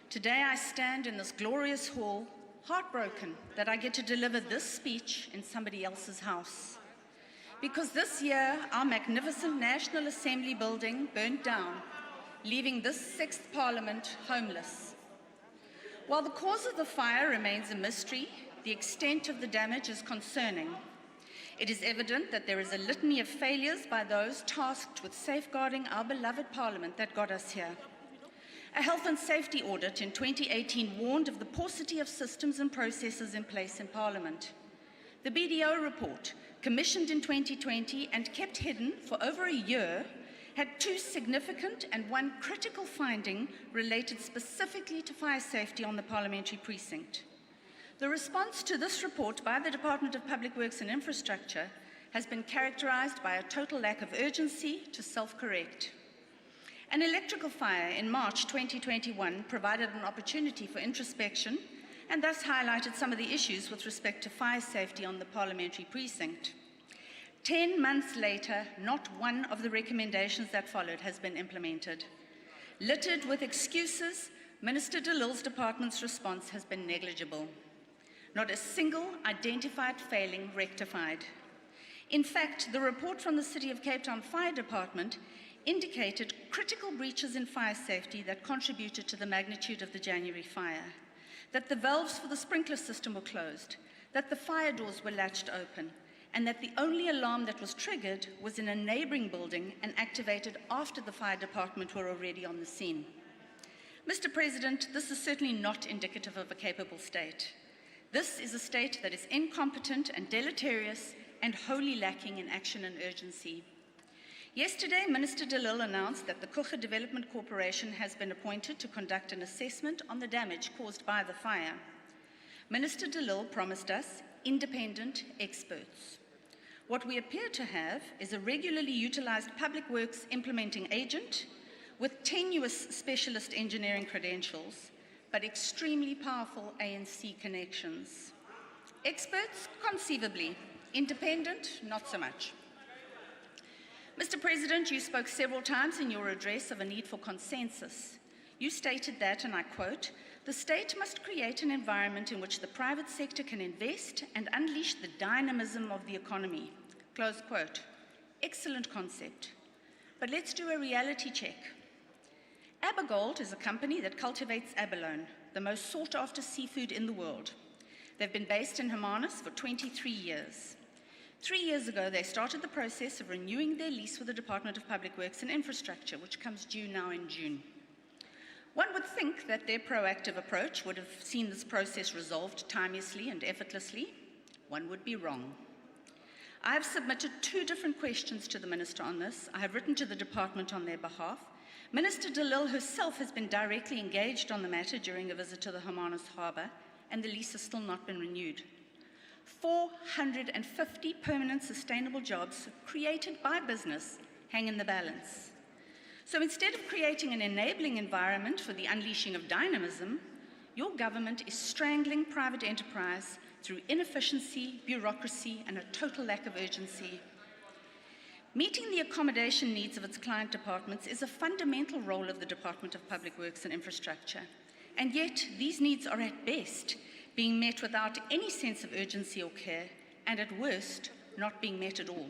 today I stand in this glorious hall, heartbroken that I get to deliver this speech in somebody else's house. Because this year, our magnificent National Assembly building burnt down, leaving this sixth Parliament homeless. While the cause of the fire remains a mystery, the extent of the damage is concerning. It is evident that there is a litany of failures by those tasked with safeguarding our beloved Parliament that got us here. A health and safety audit in 2018 warned of the paucity of systems and processes in place in Parliament. The BDO report, commissioned in 2020 and kept hidden for over a year, had two significant and one critical finding related specifically to fire safety on the parliamentary precinct. The response to this report by the Department of Public Works and Infrastructure has been characterized by a total lack of urgency to self-correct. An electrical fire in March 2021 provided an opportunity for introspection and thus highlighted some of the issues with respect to fire safety on the parliamentary precinct. 10 months later, not one of the recommendations that followed has been implemented. Littered with excuses, Minister de Lille's department's response has been negligible. Not a single identified failing rectified. In fact, the report from the City of Cape Town Fire Department indicated critical breaches in fire safety that contributed to the magnitude of the January fire, that the valves for the sprinkler system were closed, that the fire doors were latched open, and that the only alarm that was triggered was in a neighboring building and activated after the fire department were already on the scene. Mr. President, this is certainly not indicative of a capable state. This is a state that is incompetent and deleterious and wholly lacking in action and urgency. Yesterday, Minister de Lille announced that the Kruger Development Corporation has been appointed to conduct an assessment on the damage caused by the fire. Minister de Lille promised us independent experts. What we appear to have is a regularly utilized public works implementing agent with tenuous specialist engineering credentials, but extremely powerful ANC connections. Experts, conceivably. Independent, not so much. Mr. President, you spoke several times in your address of a need for consensus. You stated that, and I quote, "The state must create an environment in which the private sector can invest and unleash the dynamism of the economy." Close quote. Excellent concept. But let's do a reality check. Abergold is a company that cultivates abalone, the most sought-after seafood in the world. They've been based in Hermanus for 23 years. 3 years ago, they started the process of renewing their lease with the Department of Public Works and Infrastructure, which comes due now in June. One would think that their proactive approach would have seen this process resolved timeously and effortlessly. One would be wrong. I have submitted 2 different questions to the Minister on this. I have written to the department on their behalf. Minister de Lille herself has been directly engaged on the matter during a visit to the Hermanus Harbour, and the lease has still not been renewed. 450 permanent sustainable jobs created by business hang in the balance. So instead of creating an enabling environment for the unleashing of dynamism, your government is strangling private enterprise through inefficiency, bureaucracy, and a total lack of urgency. Meeting the accommodation needs of its client departments is a fundamental role of the Department of Public Works and Infrastructure, and yet these needs are at best being met without any sense of urgency or care, and at worst, not being met at all.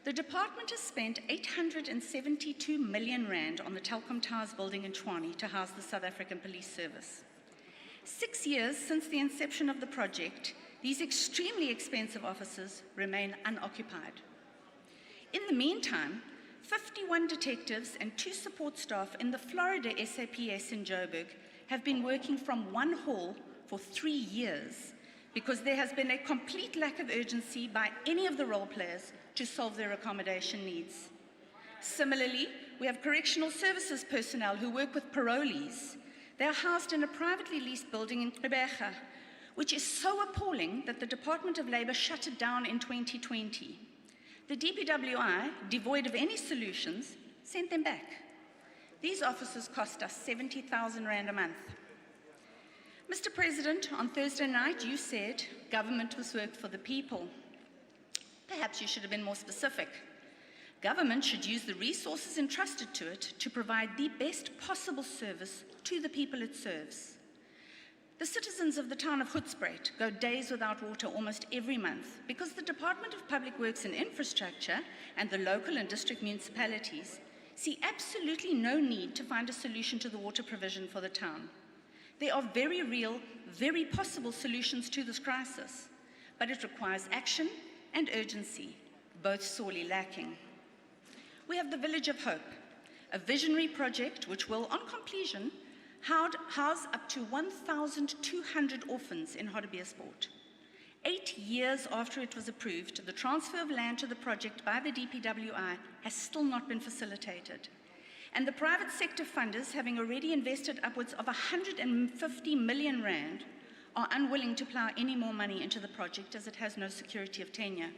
The department has spent 872 million rand on the Telkom Towers building in Tshwane to house the South African Police Service. 6 years since the inception of the project, these extremely expensive offices remain unoccupied. In the meantime, 51 detectives and 2 support staff in the Florida SAPS in Joburg have been working from one hall for 3 years because there has been a complete lack of urgency by any of the role players to solve their accommodation needs. Similarly, we have correctional services personnel who work with parolees. They are housed in a privately leased building in Gqeberha, which is so appalling that the Department of Labour shut it down in 2020. The DPWI, devoid of any solutions, sent them back. These offices cost us 70,000 rand a month. Mr. President, on Thursday night you said government was work for the people. Perhaps you should have been more specific. Government should use the resources entrusted to it to provide the best possible service to the people it serves. The citizens of the town of Hoedspruit go days without water almost every month because the Department of Public Works and Infrastructure and the local and district municipalities see absolutely no need to find a solution to the water provision for the town. There are very real, very possible solutions to this crisis, but it requires action and urgency, both sorely lacking. We have the Village of Hope, a visionary project which will, on completion, house up to 1,200 orphans in Hartbeespoort. 8 years after it was approved, the transfer of land to the project by the DPWI has still not been facilitated. And the private sector funders, having already invested upwards of 150 million rand, are unwilling to plough any more money into the project as it has no security of tenure.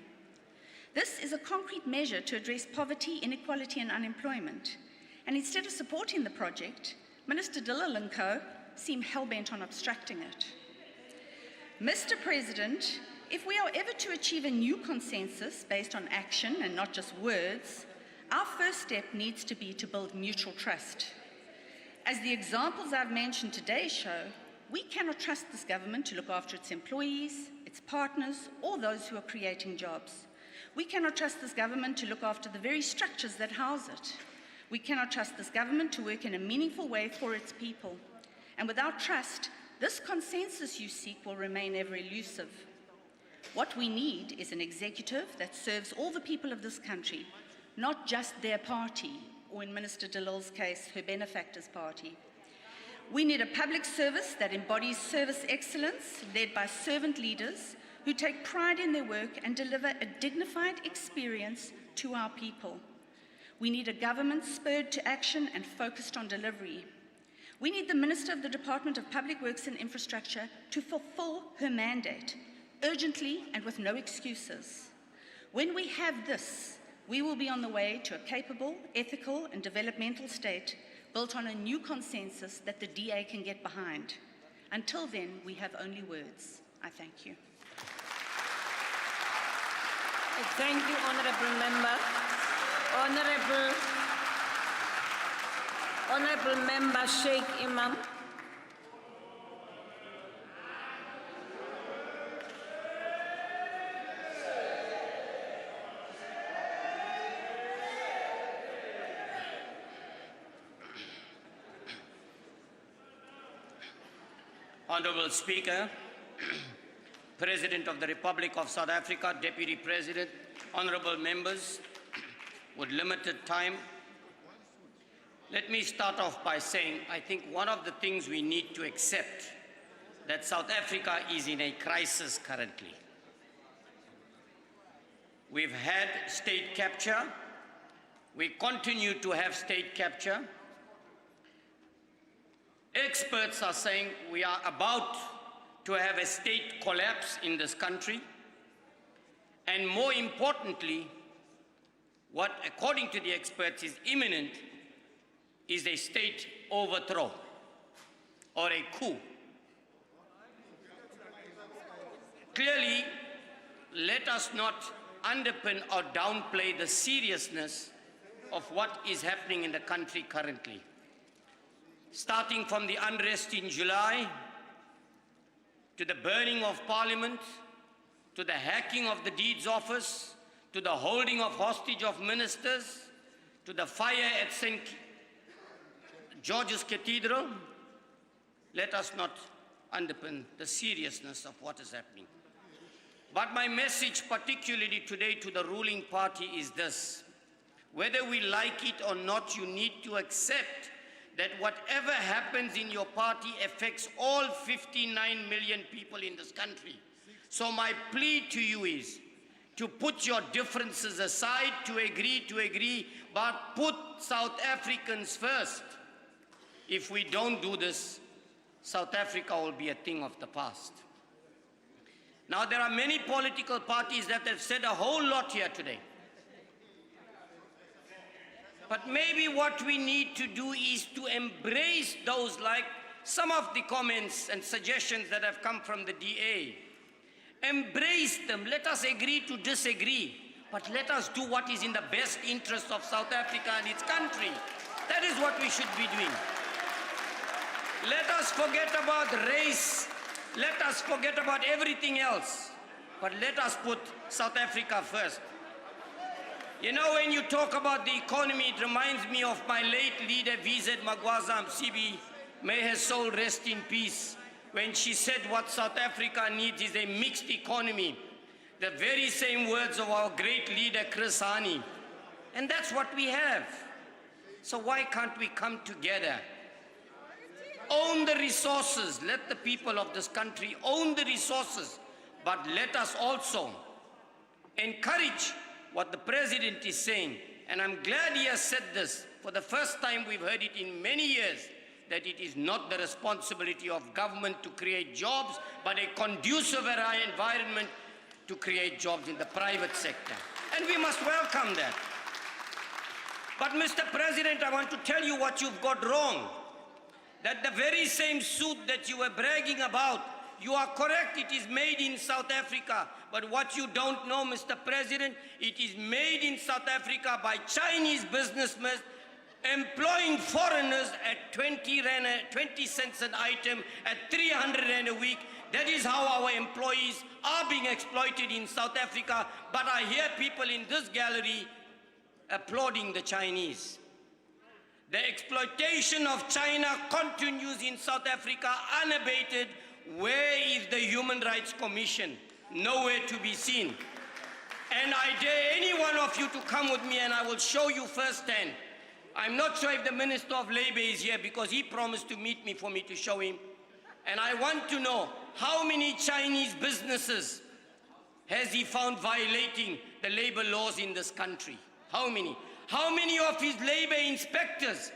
This is a concrete measure to address poverty, inequality and unemployment. And instead of supporting the project, Minister Dillal and co seem hell-bent on obstructing it. Mr. President, if we are ever to achieve a new consensus based on action and not just words, our first step needs to be to build mutual trust. As the examples I've mentioned today show, we cannot trust this government to look after its employees, its partners, or those who are creating jobs. We cannot trust this government to look after the very structures that house it. We cannot trust this government to work in a meaningful way for its people. And without trust, this consensus you seek will remain ever elusive. What we need is an executive that serves all the people of this country, not just their party, or in Minister Dillal's case, her benefactor's party. We need a public service that embodies service excellence, led by servant leaders who take pride in their work and deliver a dignified experience to our people. We need a government spurred to action and focused on delivery. We need the Minister of the Department of Public Works and Infrastructure to fulfill her mandate, urgently and with no excuses. When we have this, we will be on the way to a capable, ethical and developmental state built on a new consensus that the DA can get behind. Until then, we have only words. I thank you. Thank you, Honourable Member. Honourable Member Sheikh Imam. Honourable Speaker, President of the Republic of South Africa, Deputy President, honourable members, with limited time, let me start off by saying I think one of the things we need to accept that South Africa is in a crisis currently. We've had state capture. We continue to have state capture. Experts are saying we are about to have a state collapse in this country. And more importantly, what, according to the experts, is imminent is a state overthrow or a coup. Clearly, let us not underpin or downplay the seriousness of what is happening in the country currently. Starting from the unrest in July, to the burning of Parliament, to the hacking of the deeds office, to the holding of hostage of ministers, to the fire at St. George's Cathedral, let us not underpin the seriousness of what is happening. But my message, particularly today to the ruling party, is this. Whether we like it or not, you need to accept that whatever happens in your party affects all 59 million people in this country. So my plea to you is to put your differences aside, to agree, but put South Africans first. If we don't do this, South Africa will be a thing of the past. Now, there are many political parties that have said a whole lot here today. But maybe what we need to do is to embrace those, like some of the comments and suggestions that have come from the DA. Embrace them. Let us agree to disagree. But let us do what is in the best interest of South Africa and its country. That is what we should be doing. Let us forget about race. Let us forget about everything else. But let us put South Africa first. You know, when you talk about the economy, it reminds me of my late leader, VZ Magwaza Msibi, may her soul rest in peace, when she said what South Africa needs is a mixed economy. The very same words of our great leader, Chris Hani. And that's what we have. So why can't we come together? Own the resources. Let the people of this country own the resources. But let us also encourage what the president is saying. And I'm glad he has said this. For the first time, we've heard it in many years, that it is not the responsibility of government to create jobs, but a conducive environment to create jobs in the private sector. And we must welcome that. But Mr. President, I want to tell you what you've got wrong. That the very same suit that you were bragging about, you are correct, it is made in South Africa. But what you don't know, Mr. President, it is made in South Africa by Chinese businessmen employing foreigners at 20 cents an item, at 300 rand a week. That is how our employees are being exploited in South Africa. But I hear people in this gallery applauding the Chinese. The exploitation of China continues in South Africa unabated. Where is the Human Rights Commission? Nowhere to be seen. And I dare any one of you to come with me and I will show you firsthand. I'm not sure if the Minister of Labour is here because he promised to meet me for me to show him. And I want to know how many Chinese businesses has he found violating the labor laws in this country? How many? How many of his labor inspectors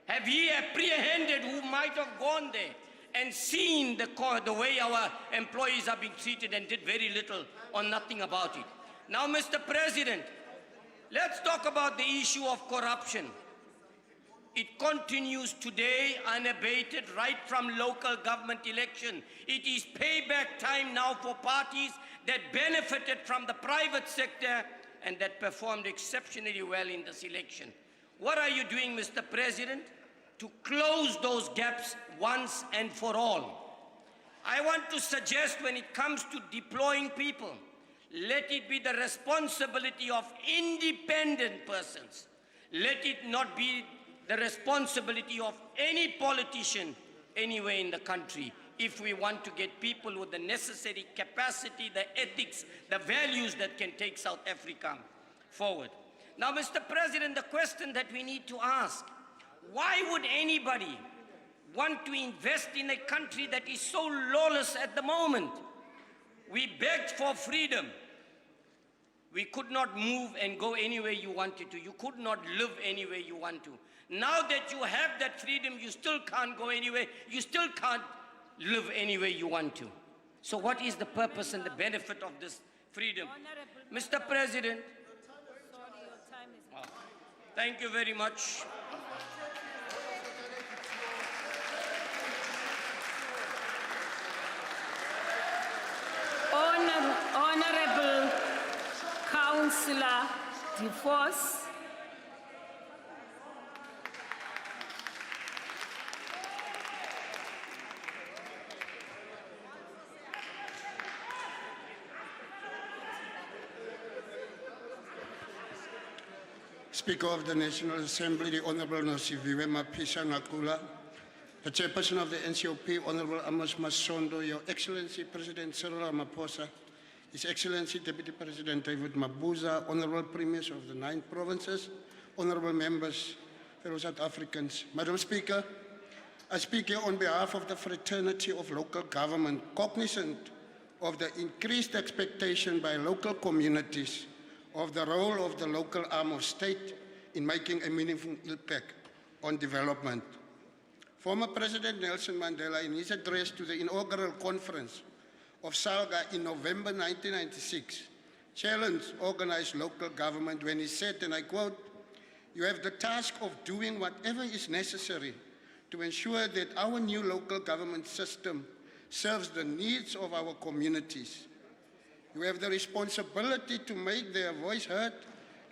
have he apprehended who might have gone there and seen the way our employees are being treated and did very little or nothing about it? Now, Mr. President, let's talk about the issue of corruption. It continues today unabated right from local government election. It is payback time now for parties that benefited from the private sector and that performed exceptionally well in this election. What are you doing, Mr. President, to close those gaps once and for all? I want to suggest when it comes to deploying people, let it be the responsibility of independent persons. Let it not be the responsibility of any politician anywhere in the country. If we want to get people with the necessary capacity, the ethics, the values that can take South Africa forward. Now, Mr. President, the question that we need to ask, why would anybody want to invest in a country that is so lawless at the moment? We begged for freedom. We could not move and go anywhere you wanted to. You could not live anywhere you want to. Now that you have that freedom, you still can't go anywhere. You still can't live anywhere you want to. So what is the purpose and the benefit of this freedom? Mr. President, Sorry, your time Thank you very much. Honorable Councillor DeForce. Speaker of the National Assembly, the Honorable Nosiviwe Mapisa Ngakula, the Chairperson of the NCOP, Honorable Amos Masondo, Your Excellency President Cyril Ramaphosa, His Excellency Deputy President David Mabuza, Honorable Premiers of the 9 provinces, Honorable Members, fellow South Africans. Madam Speaker, I speak here on behalf of the fraternity of local government, cognizant of the increased expectation by local communities of the role of the local arm of state in making a meaningful impact on development. Former President Nelson Mandela, in his address to the inaugural conference of SALGA in November 1996, challenged organized local government when he said, and I quote, "You have the task of doing whatever is necessary to ensure that our new local government system serves the needs of our communities. You have the responsibility to make their voice heard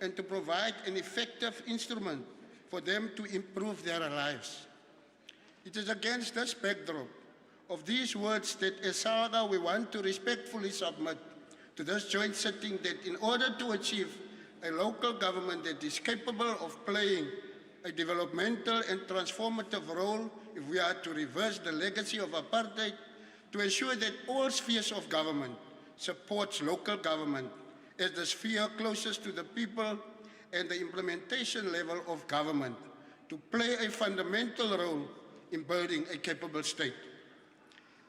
and to provide an effective instrument for them to improve their lives." It is against this backdrop of these words that as SALGA we want to respectfully submit to this joint sitting that in order to achieve a local government that is capable of playing a developmental and transformative role if we are to reverse the legacy of apartheid, to ensure that all spheres of government supports local government as the sphere closest to the people and the implementation level of government to play a fundamental role in building a capable state.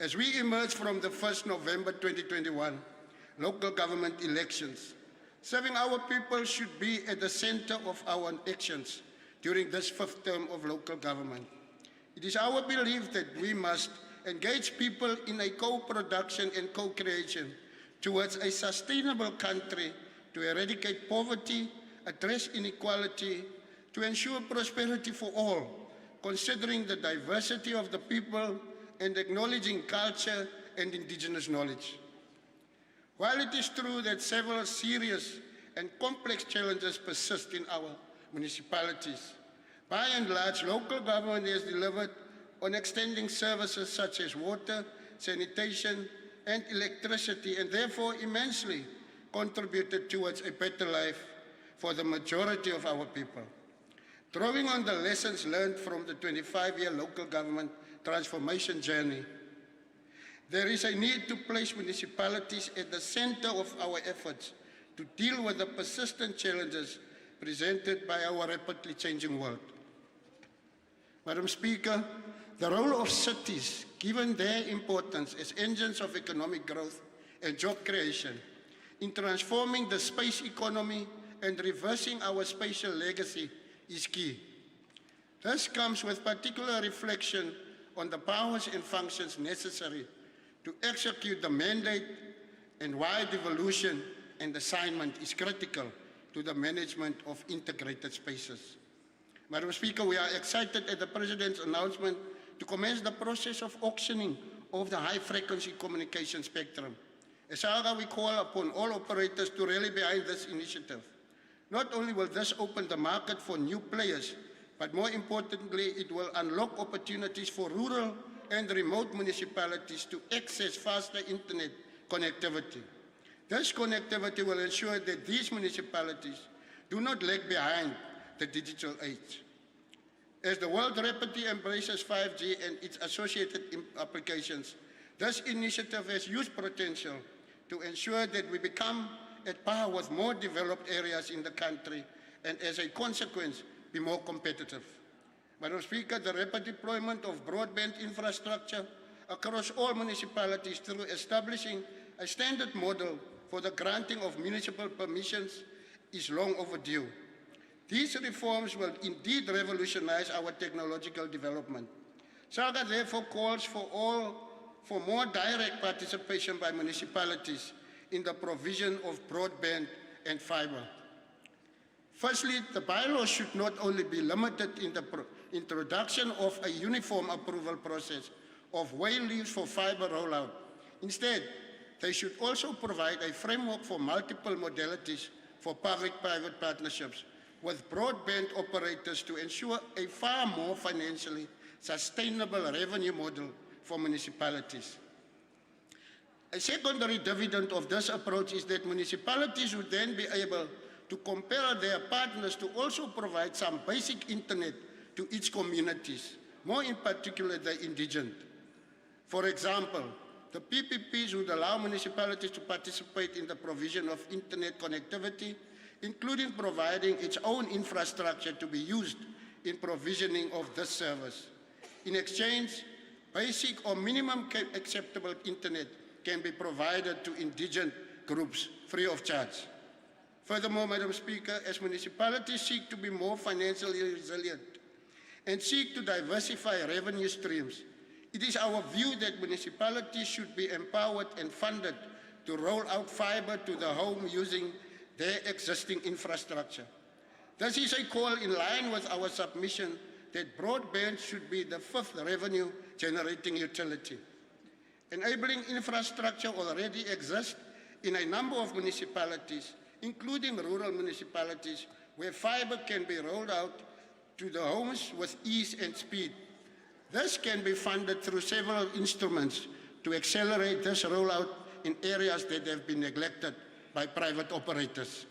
As we emerge from the 1st November 2021 local government elections, serving our people should be at the center of our actions during this 5th term of local government. It is our belief that we must engage people in a co-production and co-creation towards a sustainable country to eradicate poverty, address inequality, to ensure prosperity for all, considering the diversity of the people and acknowledging culture and indigenous knowledge. While it is true that several serious and complex challenges persist in our municipalities, by and large, local government has delivered on extending services such as water, sanitation, and electricity, and therefore immensely contributed towards a better life for the majority of our people. Drawing on the lessons learned from the 25-year local government transformation journey, there is a need to place municipalities at the center of our efforts to deal with the persistent challenges presented by our rapidly changing world. Madam Speaker, the role of cities, given their importance as engines of economic growth and job creation, in transforming the space economy and reversing our spatial legacy is key. This comes with particular reflection on the powers and functions necessary to execute the mandate, and why devolution and assignment is critical to the management of integrated spaces. Madam Speaker, we are excited at the President's announcement to commence the process of auctioning of the high-frequency communication spectrum. As SALGA, we call upon all operators to rally behind this initiative. Not only will this open the market for new players, but more importantly, it will unlock opportunities for rural and remote municipalities to access faster internet connectivity. This connectivity will ensure that these municipalities do not lag behind the digital age. As the world rapidly embraces 5G and its associated applications, this initiative has huge potential to ensure that we become at par with more developed areas in the country and as a consequence be more competitive. Madam Speaker, the rapid deployment of broadband infrastructure across all municipalities through establishing a standard model for the granting of municipal permissions is long overdue. These reforms will indeed revolutionize our technological development. SALGA therefore calls for more direct participation by municipalities in the provision of broadband and fiber. Firstly, the bylaws should not only be limited in the introduction of a uniform approval process of whale leaves for fiber rollout. Instead, they should also provide a framework for multiple modalities for public-private partnerships with broadband operators to ensure a far more financially sustainable revenue model for municipalities. A secondary dividend of this approach is that municipalities would then be able to compel their partners to also provide some basic internet to its communities, more in particular the indigent. For example, the PPPs would allow municipalities to participate in the provision of internet connectivity, including providing its own infrastructure to be used in provisioning of this service. In exchange, basic or minimum acceptable internet can be provided to indigent groups free of charge. Furthermore, Madam Speaker, as municipalities seek to be more financially resilient and seek to diversify revenue streams, it is our view that municipalities should be empowered and funded to roll out fiber to the home using their existing infrastructure. This is a call in line with our submission that broadband should be the fifth revenue-generating utility. Enabling infrastructure already exists in a number of municipalities, including rural municipalities, where fiber can be rolled out to the homes with ease and speed. This can be funded through several instruments to accelerate this rollout in areas that have been neglected by private operators.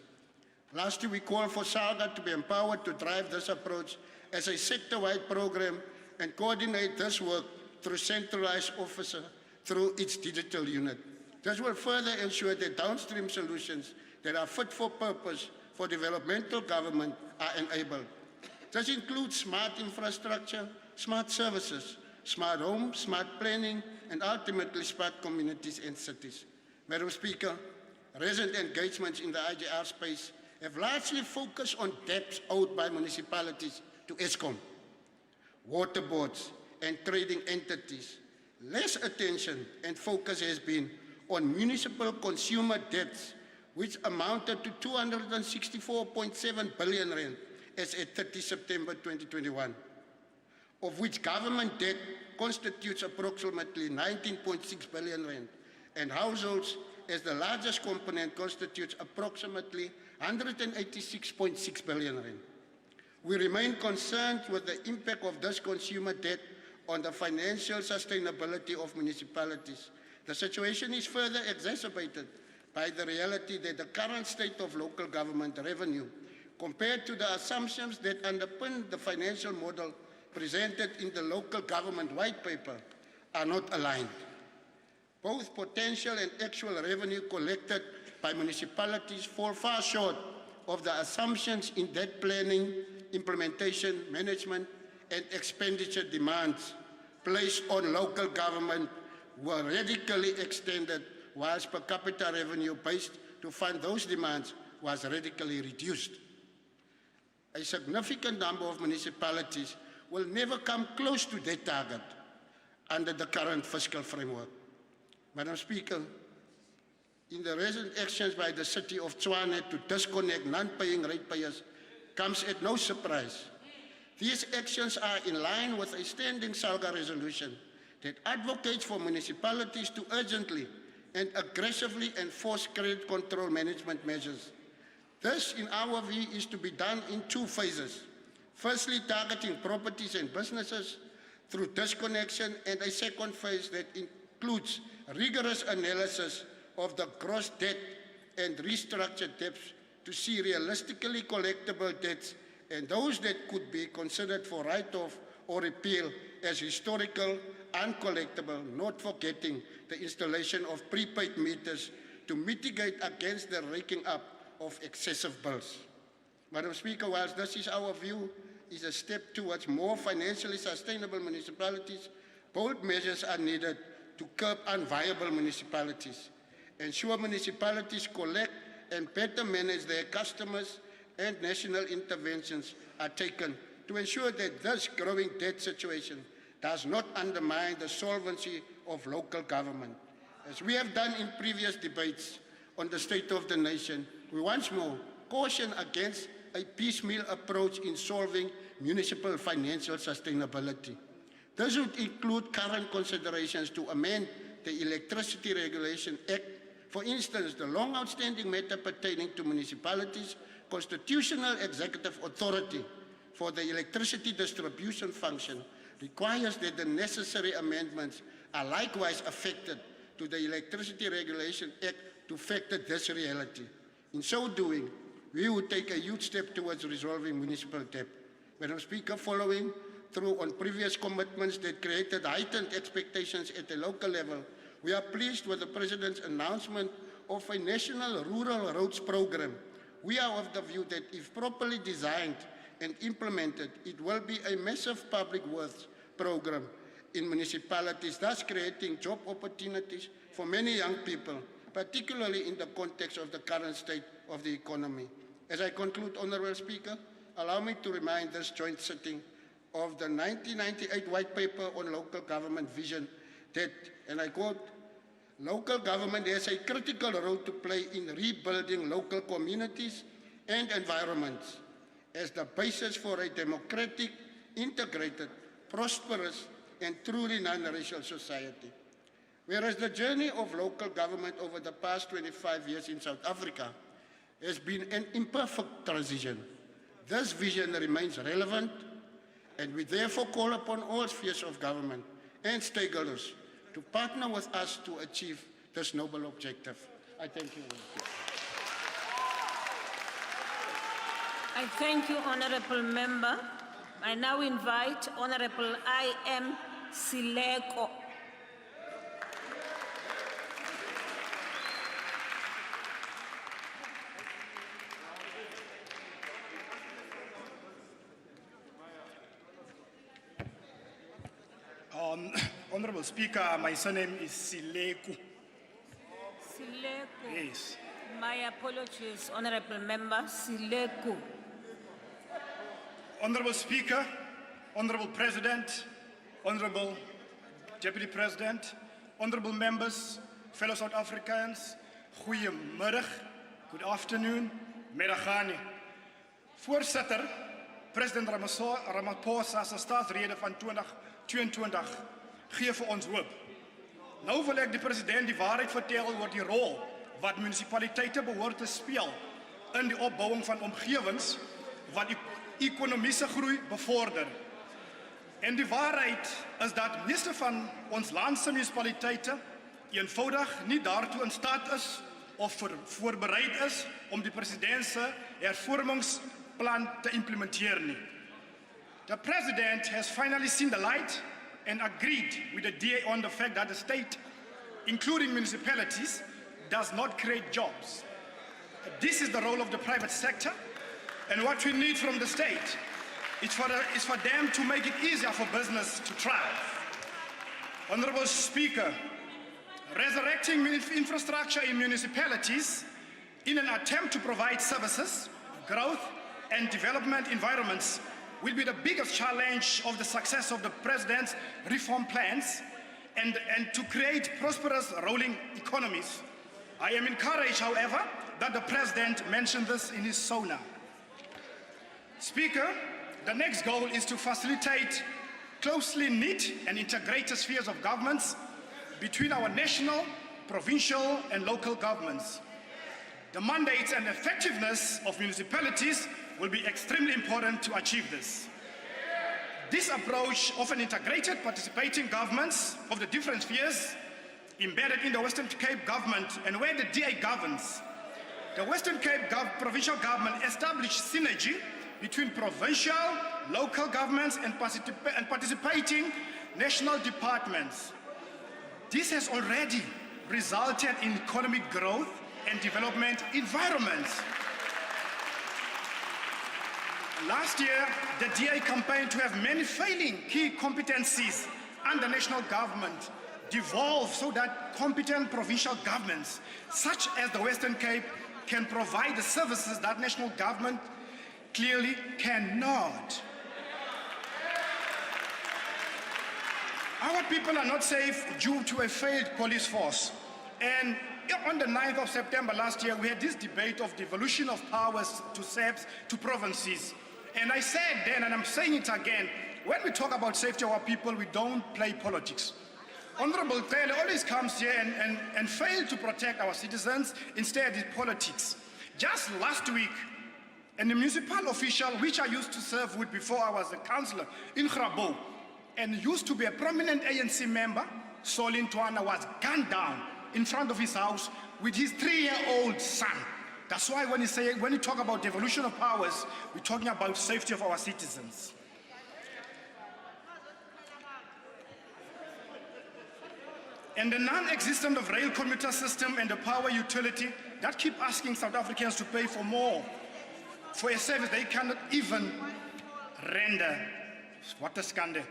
Lastly, we call for SALGA to be empowered to drive this approach as a sector-wide program and coordinate this work through centralized officer through its digital unit. This will further ensure that downstream solutions that are fit for purpose for developmental government are enabled. This includes smart infrastructure, smart services, smart homes, smart planning, and ultimately smart communities and cities. Madam Speaker, resident engagements in the IGR space have largely focused on debts owed by municipalities to ESCOM, water boards, and trading entities. Less attention and focus has been on municipal consumer debts, which amounted to 264.7 billion rand as at 30 September 2021, of which government debt constitutes approximately 19.6 billion rand, and households as the largest component constitutes approximately 186.6 billion rand. We remain concerned with the impact of this consumer debt on the financial sustainability of municipalities. The situation is further exacerbated by the reality that the current state of local government revenue, compared to the assumptions that underpin the financial model presented in the local government white paper, are not aligned. Both potential and actual revenue collected by municipalities fall far short of the assumptions in that planning, implementation, management, and expenditure demands placed on local government were radically extended, whilst per capita revenue based to fund those demands was radically reduced. A significant number of municipalities will never come close to that target under the current fiscal framework. Madam Speaker, in the recent actions by the city of Tshwane to disconnect non-paying ratepayers comes at no surprise. These actions are in line with a standing SALGA resolution that advocates for municipalities to urgently and aggressively enforce credit control management measures. This, in our view, is to be done in two phases. Firstly, targeting properties and businesses through disconnection, and a second phase that includes rigorous analysis of the gross debt and restructured debts to see realistically collectible debts and those that could be considered for write-off or repeal as historical, uncollectible, not forgetting the installation of prepaid meters to mitigate against the raking up of excessive bills. Madam Speaker, whilst this is our view, is a step towards more financially sustainable municipalities, bold measures are needed to curb unviable municipalities, ensure municipalities collect and better manage their customers, and national interventions are taken to ensure that this growing debt situation does not undermine the solvency of local government. As we have done in previous debates on the state of the nation, we once more caution against a piecemeal approach in solving municipal financial sustainability. This would include current considerations to amend the Electricity Regulation Act. For instance, the long outstanding matter pertaining to municipalities' constitutional executive authority for the electricity distribution function requires that the necessary amendments are likewise affected to the Electricity Regulation Act to factor this reality. In so doing, we would take a huge step towards resolving municipal debt. Madam Speaker, following through on previous commitments that created heightened expectations at the local level, we are pleased with the President's announcement of a national rural roads program. We are of the view that if properly designed and implemented, it will be a massive public works program in municipalities, thus creating job opportunities for many young people, particularly in the context of the current state of the economy. As I conclude, Honourable Speaker, allow me to remind this joint sitting of the 1998 White Paper on Local Government Vision that, and I quote, "Local government has a critical role to play in rebuilding local communities and environments as the basis for a democratic, integrated, prosperous, and truly non-racial society." Whereas the journey of local government over the past 25 years in South Africa has been an imperfect transition, this vision remains relevant, and we therefore call upon all spheres of government and stakeholders to partner with us to achieve this noble objective. I thank you. I thank you, Honourable Member. I now invite Honourable I.M. Sileko. Honourable Speaker, my surname is Sileku. Sileko. Yes. My apologies, Honourable Member. Sileko. Honourable Speaker, Honourable President, Honourable Deputy President, Honourable Members, fellow South Africans, goeiemiddag, good afternoon, midagani. Voorzitter, President Ramaphosa se staatsrede van 2022 gee vir ons hoop. Nou wil ek die president die waarheid vertel oor die rol wat munisipaliteite behoort te speel in die opbouing van omgewings wat ekonomiese groei bevorder. En die waarheid is dat meeste van ons landse munisipaliteite eenvoudig nie daartoe in staat is of voorbereid is om die president se hervormingsplan te implementeer nie. The president has finally seen the light and agreed with the DA on the fact that the state, including municipalities, does not create jobs. This is the role of the private sector, and what we need from the state is for them to make it easier for business to thrive. Honourable Speaker, resurrecting infrastructure in municipalities in an attempt to provide services, growth, and development environments will be the biggest challenge of the success of the President's reform plans and to create prosperous rolling economies. I am encouraged, however, that the President mentioned this in his SONA. Speaker, the next goal is to facilitate closely knit and integrated spheres of governments between our national, provincial, and local governments. The mandates and effectiveness of municipalities will be extremely important to achieve this. This approach of an integrated participating governments of the different spheres embedded in the Western Cape government and where the DA governs. The Western Cape provincial government established synergy between provincial, local governments and participating national departments. This has already resulted in economic growth and development environments. Last year, the DA campaigned to have many failing key competencies under national government devolve so that competent provincial governments, such as the Western Cape, can provide the services that national government clearly cannot. Our people are not safe due to a failed police force, and on the 9th of September last year, we had this debate of devolution of powers to SABs, to provinces. And I said then, and I'm saying it again, when we talk about safety of our people, we don't play politics. Honorable Taylor always comes here and fails to protect our citizens. Instead, it's politics. Just last week, and the municipal official, which I used to serve with before I was a councillor in Grabo, and used to be a prominent ANC member, Solin Twana, was gunned down in front of his house with his 3-year-old son. That's why when you talk about devolution of powers, we're talking about safety of our citizens. And the non-existence of rail commuter system and the power utility that keep asking South Africans to pay for more for a service they cannot even render. What a scandal.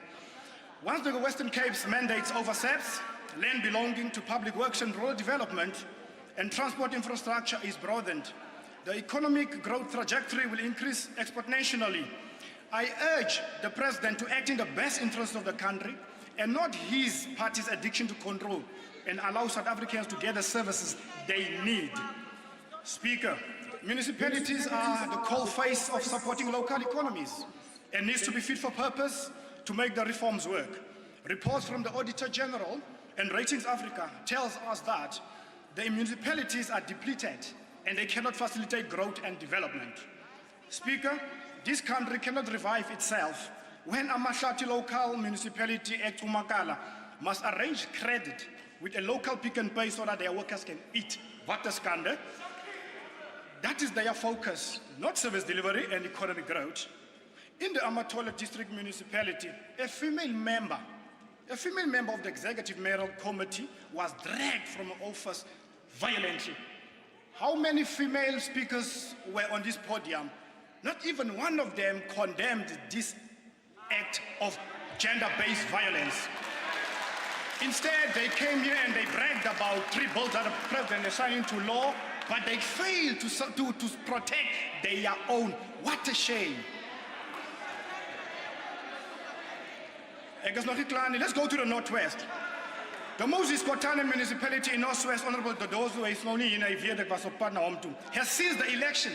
Once the Western Cape's mandates over SABS, land belonging to public works and rural development, and transport infrastructure is broadened, the economic growth trajectory will increase exponentially. I urge the President to act in the best interest of the country and not his party's addiction to control, and allow South Africans to get the services they need. Speaker, municipalities are the cold face of supporting local economies and needs to be fit for purpose to make the reforms work. Reports from the Auditor General and Ratings Africa tells us that the municipalities are depleted and they cannot facilitate growth and development. Speaker, this country cannot revive itself when a Mahlati local municipality at Umakala must arrange credit with a local pick and pay so that their workers can eat. What a scandal. That is their focus, not service delivery and economic growth. In the Amatola District Municipality, a female member of the Executive Mayoral Committee was dragged from office violently. How many female speakers were on this podium? Not even one of them condemned this act of gender-based violence. Instead, they came here and they bragged about 3 bills that the President is signing into law, but they failed to protect their own. What a shame. Let's go to the Northwest. The Moses Kotane municipality in Northwest, Honorable Dodozo, has since the election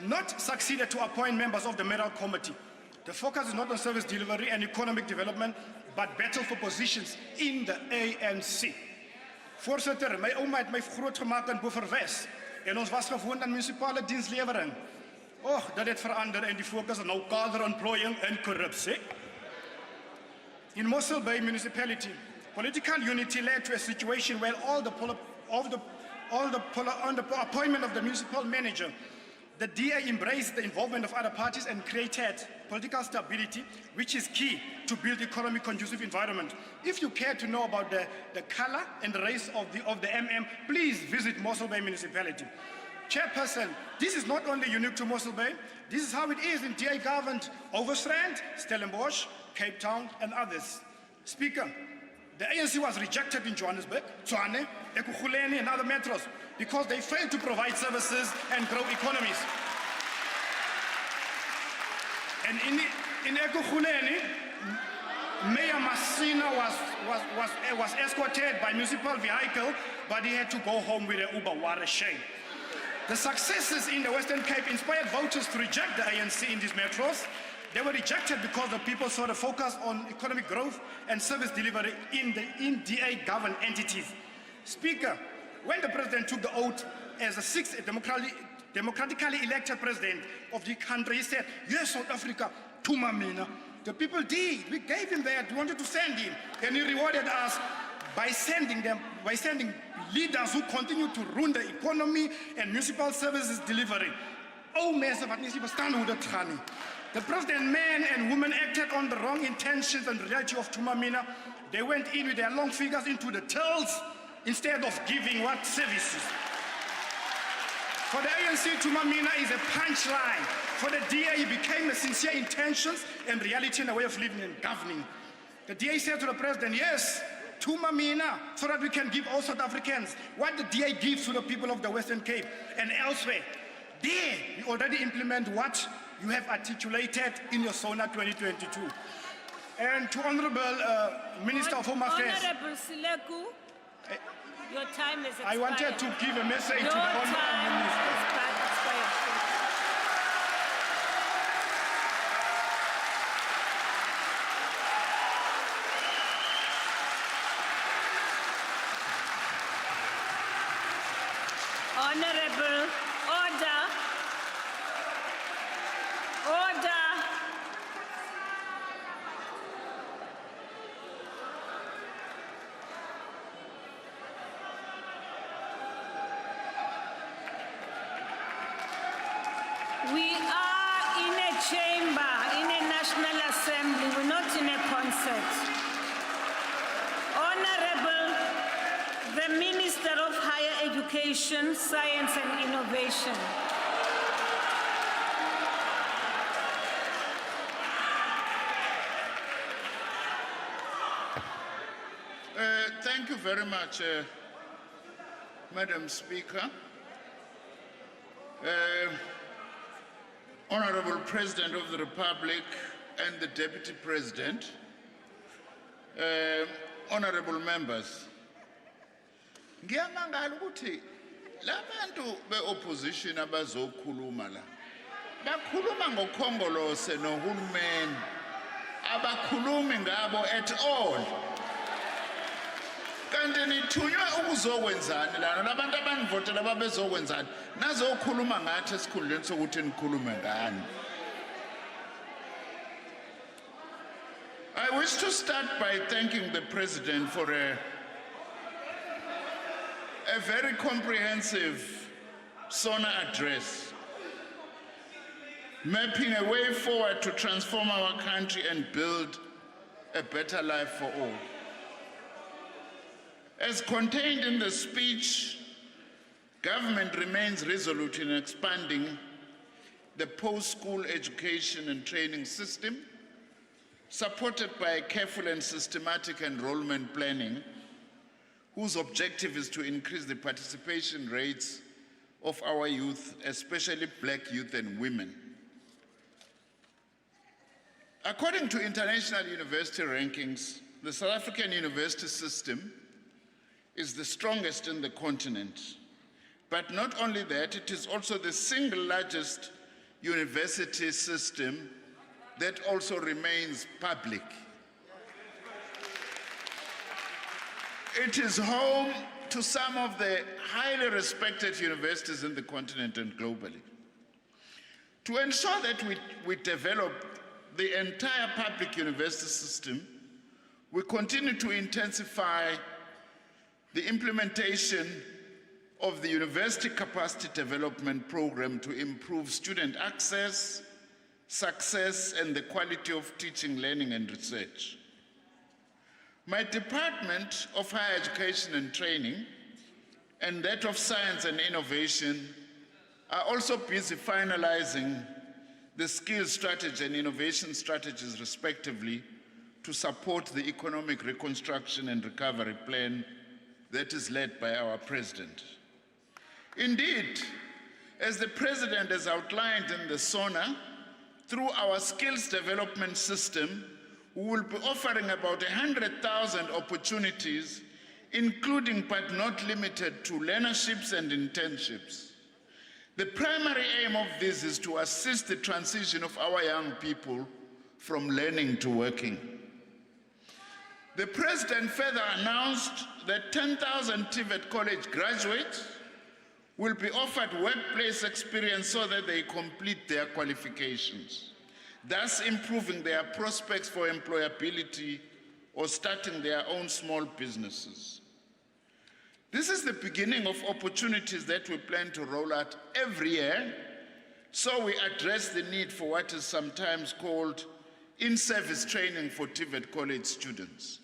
not succeeded to appoint members of the mayoral committee. The focus is not on service delivery and economic development, but battle for positions in the ANC. Voorzitter, my ouma het my groot gemaak in Boeverwes en ons was gewoond aan munisipale dienslewering. Dat het verander en die fokus is nou kaderontplooiing en korrupsie. In Mossel Bay municipality, political unity led to a situation where on the appointment of the municipal manager, the DA embraced the involvement of other parties and created political stability, which is key to build economic conducive environment. If you care to know about the color and the race of the MM, please visit Mossel Bay municipality. Chairperson, this is not only unique to Mossel Bay, this is how it is in DA governed Overstrand, Stellenbosch, Cape Town, and others. Speaker, the ANC was rejected in Johannesburg, Tshwane, Ekurhuleni, and other metros because they failed to provide services and grow economies. And in Ekurhuleni, Mayor Masina was escorted by municipal vehicle, but he had to go home with an Uber. What a shame. The successes in the Western Cape inspired voters to reject the ANC in these metros. They were rejected because the people saw the focus on economic growth and service delivery in DA-governed entities. Speaker, when the President took the oath as the 6th democratically elected President of the country, he said, "Yes, South Africa, Tuma Mina." The people did. We gave him that. We wanted to send him. And he rewarded us by sending leaders who continue to ruin the economy and municipal services delivery. The President, men and women, acted on the wrong intentions and reality of Tumamina. They went in with their long fingers into the tills instead of giving what services. For the ANC, Tumamina is a punchline. For the DA, it became a sincere intentions and reality and a way of living and governing. The DA said to the President, yes, Tumamina, so that we can give all South Africans what the DA gives to the people of the Western Cape and elsewhere. There, we already implement what you have articulated in your SONA 2022. And to Honorable Minister of Home Affairs. Honorable Sileku, Your time is expired. I wanted to give a message Your to the Honourable time Minister. is expired. Honorable, order. Order. We are in a chamber, in a National Assembly. We're not in a concert. Honorable, the Minister of Higher Education, Science and Innovation. Thank you very much, Madam Speaker. Honorable President of the Republic and the Deputy President, honorable members. Ngiyamangala ukuthi labantu be-opposition abazokhuluma la bakhuluma ngokhongolose nohulumeni, abakhulumi ngabo at all. Kanti nithunywe ukuzokwenzani lana labantu abanivotela babezokwenzani nazokhuluma ngathi esikhundleni sokuthi nikhulume ngani. I wish to start by thanking the President for a very comprehensive SONA address, mapping a way forward to transform our country and build a better life for all. As contained in the speech, government remains resolute in expanding the post-school education and training system, supported by a careful and systematic enrollment planning, whose objective is to increase the participation rates of our youth, especially black youth and women. According to international university rankings, the South African university system is the strongest in the continent. But not only that, it is also the single largest university system that also remains public. It is home to some of the highly respected universities in the continent and globally. To ensure that we develop the entire public university system, we continue to intensify the implementation of the University Capacity Development Program to improve student access, success, and the quality of teaching, learning, and research. My Department of Higher Education and Training and that of Science and Innovation are also busy finalizing the skills strategy and innovation strategies, respectively, to support the economic reconstruction and recovery plan that is led by our President. Indeed, as the President has outlined in the SONA, through our skills development system, we will be offering about 100,000 opportunities, including but not limited to learnerships and internships. The primary aim of this is to assist the transition of our young people from learning to working. The President further announced that 10,000 TVET College graduates will be offered workplace experience so that they complete their qualifications, thus improving their prospects for employability or starting their own small businesses. This is the beginning of opportunities that we plan to roll out every year, so we address the need for what is sometimes called in-service training for TVET College students.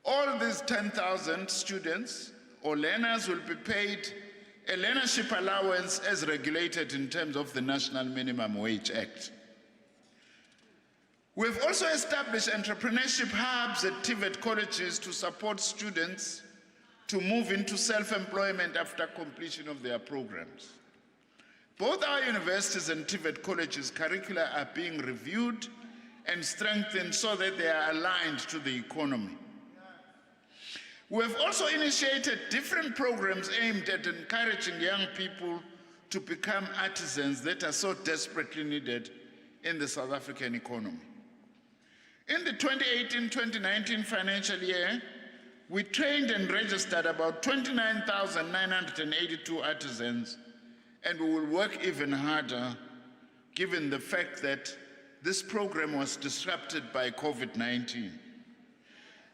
All these 10,000 students or learners will be paid a learnership allowance as regulated in terms of the National Minimum Wage Act. We've also established entrepreneurship hubs at TVET colleges to support students to move into self-employment after completion of their programs. Both our universities and TVET colleges' curricula are being reviewed and strengthened so that they are aligned to the economy. We have also initiated different programs aimed at encouraging young people to become artisans that are so desperately needed in the South African economy. In the 2018-2019 financial year, we trained and registered about 29,982 artisans, and we will work even harder given the fact that this program was disrupted by COVID-19.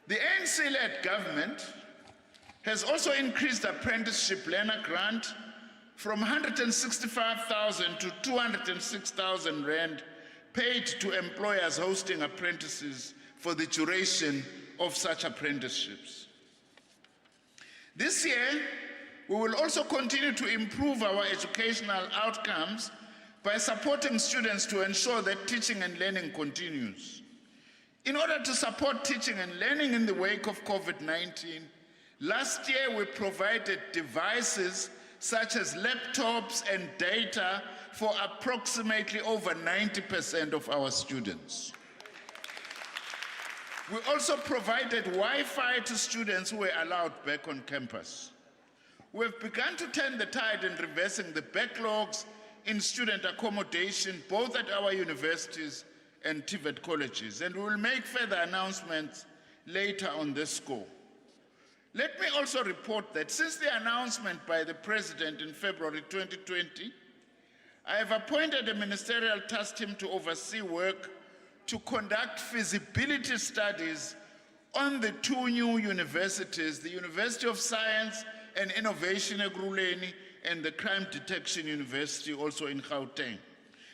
The ANC-led government has also increased apprenticeship learner grant from 165,000 to 206,000 rand paid to employers hosting apprentices for the duration of such apprenticeships. This year, we will also continue to improve our educational outcomes by supporting students to ensure that teaching and learning continues. In order to support teaching and learning in the wake of COVID-19, last year we provided devices such as laptops and data for approximately over 90% of our students. We also provided Wi-Fi to students who were allowed back on campus. We have begun to turn the tide in reversing the backlogs in student accommodation, both at our universities and TVET colleges, and we will make further announcements later on this score. Let me also report that since the announcement by the President in February 2020, I have appointed a ministerial task team to oversee work to conduct feasibility studies on the two new universities, the University of Science and Innovation Ekurhuleni and the Crime Detection University also in Gauteng.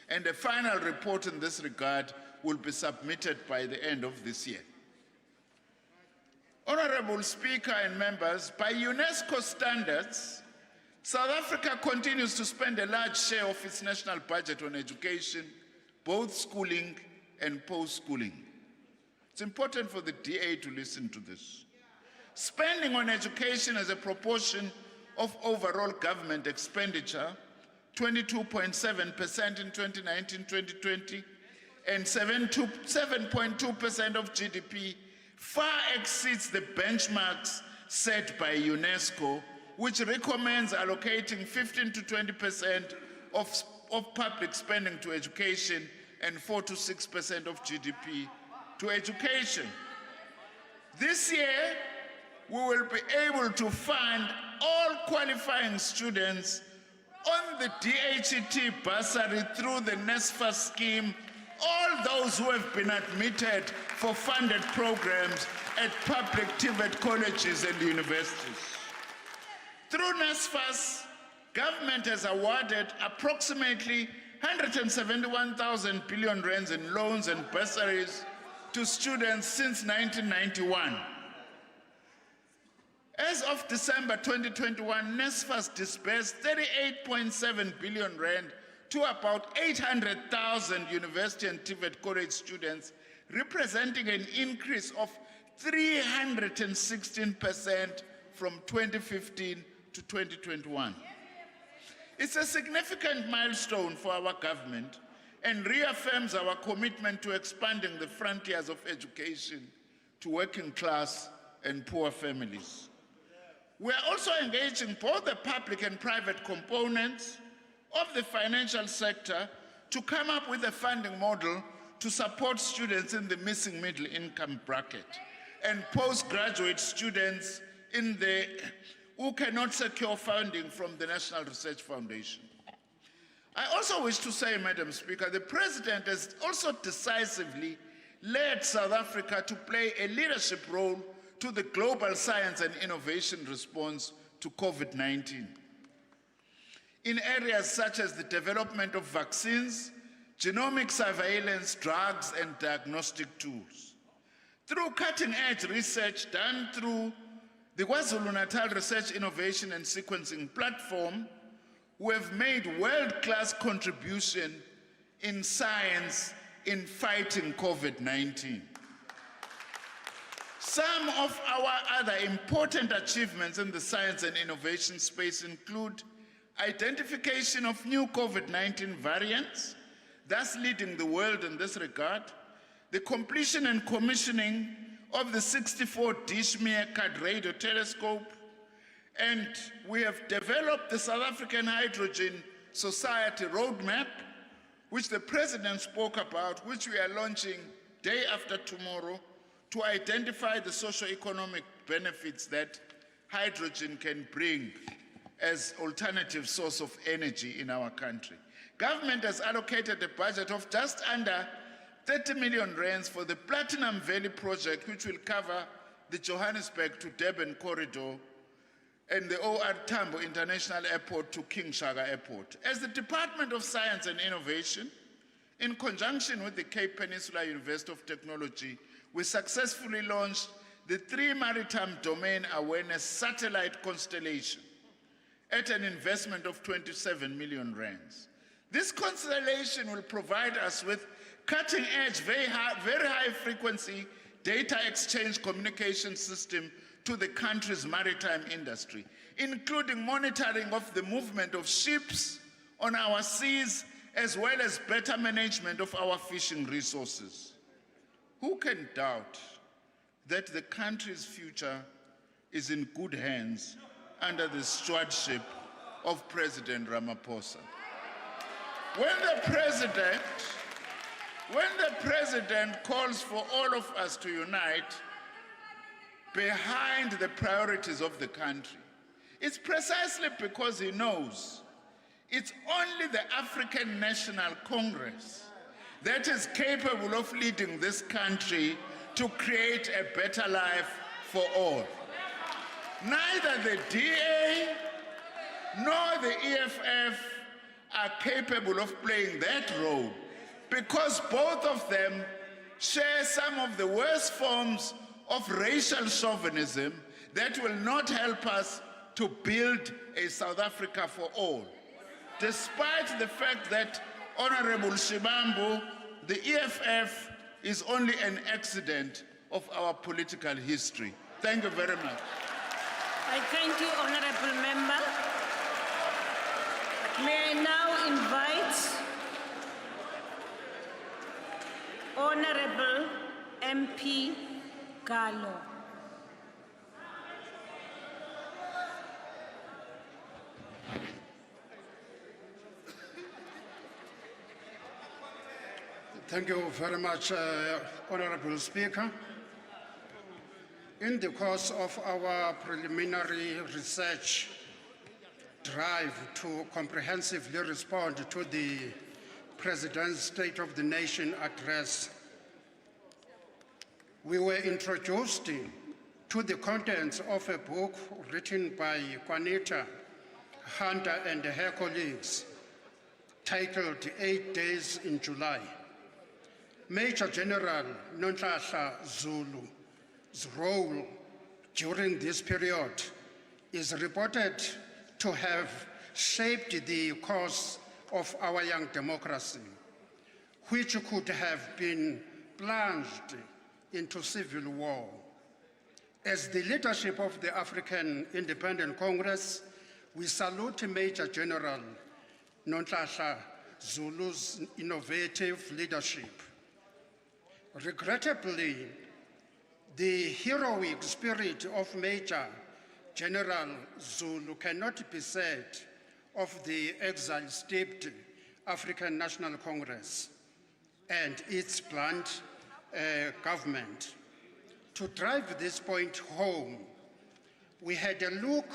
And a final report in this regard will be submitted by the end of this year. Honorable Speaker and members, by UNESCO standards, South Africa continues to spend a large share of its national budget on education, both schooling and post-schooling. It's important for the DA to listen to this. Spending on education as a proportion of overall government expenditure, 22.7% in 2019-2020, and 7.2% of GDP, far exceeds the benchmarks set by UNESCO, which recommends allocating 15 to 20% of public spending to education and 4 to 6% of GDP to education. This year, we will be able to fund all qualifying students on the DHET bursary through the NSFAS scheme, all those who have been admitted for funded programs at public TVET colleges and universities. Through NSFAS, government has awarded approximately 171,000 billion rands in loans and bursaries to students since 1991. As of December 2021, NSFAS disbursed 38.7 billion rand to about 800,000 university and TVET college students, representing an increase of 316% from 2015 to 2021. It's a significant milestone for our government and reaffirms our commitment to expanding the frontiers of education to working class and poor families. We are also engaging both the public and private components of the financial sector to come up with a funding model to support students in the missing middle income bracket and postgraduate students who cannot secure funding from the National Research Foundation. I also wish to say, Madam Speaker, the President has also decisively led South Africa to play a leadership role to the global science and innovation response to COVID-19 in areas such as the development of vaccines, genomic surveillance, drugs, and diagnostic tools. Through cutting-edge research done through the KwaZulu-Natal Research Innovation and Sequencing Platform, we have made world-class contribution in science in fighting COVID-19. Some of our other important achievements in the science and innovation space include identification of new COVID-19 variants, thus leading the world in this regard, the completion and commissioning of the 64-dish Meerkat radio telescope, and we have developed the South African Hydrogen Society roadmap, which the President spoke about, which we are launching day after tomorrow, to identify the socio-economic benefits that hydrogen can bring as alternative source of energy in our country. Government has allocated a budget of just under 30 million rands for the Platinum Valley project, which will cover the Johannesburg to Durban corridor and the OR Tambo International Airport to King Shaka Airport. As the Department of Science and Innovation, in conjunction with the Cape Peninsula University of Technology, we successfully launched the 3 Maritime Domain Awareness Satellite Constellation at an investment of 27 million rands. This constellation will provide us with cutting-edge, very high frequency data exchange communication system to the country's maritime industry, including monitoring of the movement of ships on our seas, as well as better management of our fishing resources. Who can doubt that the country's future is in good hands under the stewardship of President Ramaphosa? When the President calls for all of us to unite behind the priorities of the country, it's precisely because he knows it's only the African National Congress that is capable of leading this country to create a better life for all. Neither the DA nor the EFF are capable of playing that role, because both of them share some of the worst forms of racial chauvinism that will not help us to build a South Africa for all. Despite the fact that Honorable Shibambu, the EFF is only an accident of our political history. Thank you very much. I thank you, Honorable Member. May I now invite Honorable MP Gallo. Thank you very much, Honorable Speaker. In the course of our preliminary research drive to comprehensively respond to the President's State of the Nation address, we were introduced to the contents of a book written by Juanita Hunter and her colleagues titled 8 Days in July. Major General Nonhlanhla Zulu's role during this period is reported to have shaped the course of our young democracy, which could have been plunged into civil war. As the leadership of the African Independent Congress, we salute Major General Nonhlanhla Zulu's innovative leadership. Regrettably, the heroic spirit of Major General Zulu cannot be said of the exile-steeped African National Congress and its blunt government. To drive this point home, we had a look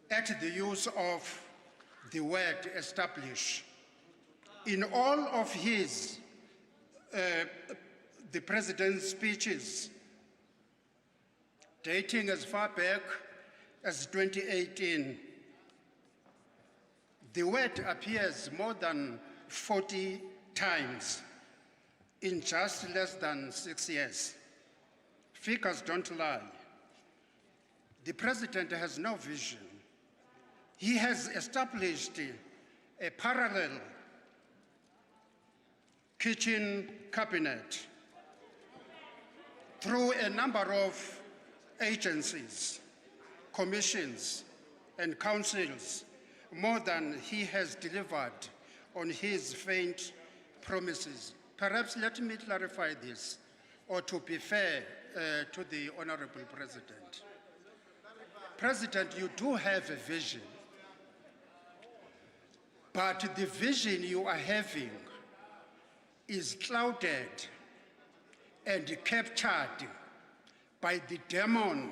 at the use of the word establish. In all of his the President's speeches, dating as far back as 2018, the word appears more than 40 times in just less than 6 years. Figures don't lie. The President has no vision. He has established a parallel kitchen cabinet through a number of agencies, commissions, and councils, more than he has delivered on his faint promises. Perhaps let me clarify this. or to be fair to the Honorable President. President, you do have a vision, but the vision you are having is clouded and captured by the demon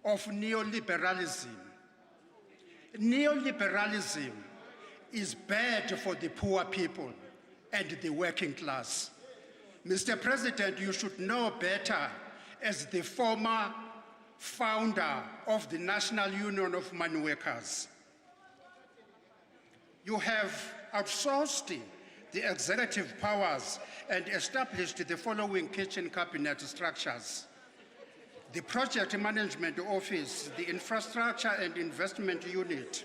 of neoliberalism. Neoliberalism is bad for the poor people and the working class. Mr. President, you should know better as the former founder of the National Union of Mine Workers. You have outsourced the executive powers and established the following kitchen cabinet structures: the Project Management Office, the Infrastructure and Investment Unit,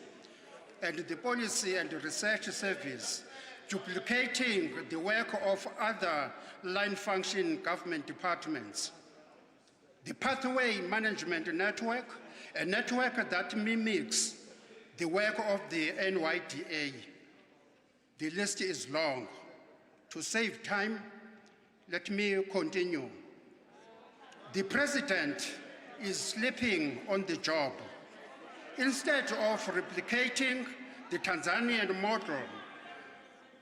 and the Policy and Research Service, duplicating the work of other line-function government departments. The Pathway Management Network, a network that mimics the work of the NYDA. The list is long. To save time, let me continue. The President is sleeping on the job. Instead of replicating the Tanzanian model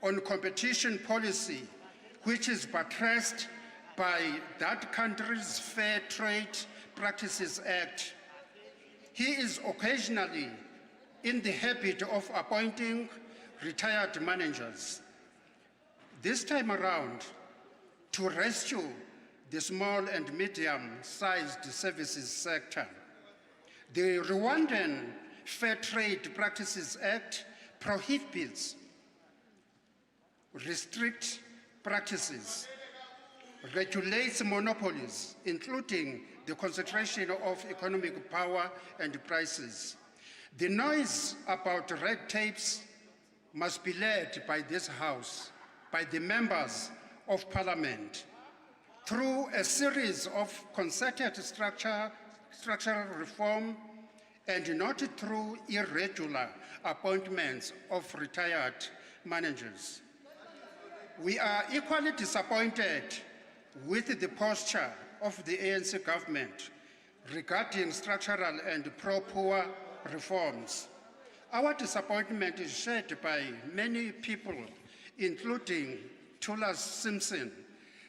on competition policy, which is buttressed by that country's Fair Trade Practices Act, he is occasionally in the habit of appointing retired managers. This time around, to rescue the small and medium-sized services sector, the Rwandan Fair Trade Practices Act prohibits, restricts practices, regulates monopolies, including the concentration of economic power and prices. The noise about red tapes must be led by this House, by the members of Parliament, through a series of concerted structural reform, and not through irregular appointments of retired managers. We are equally disappointed with the posture of the ANC government regarding structural and pro-poor reforms. Our disappointment is shared by many people, including Tula Simpson.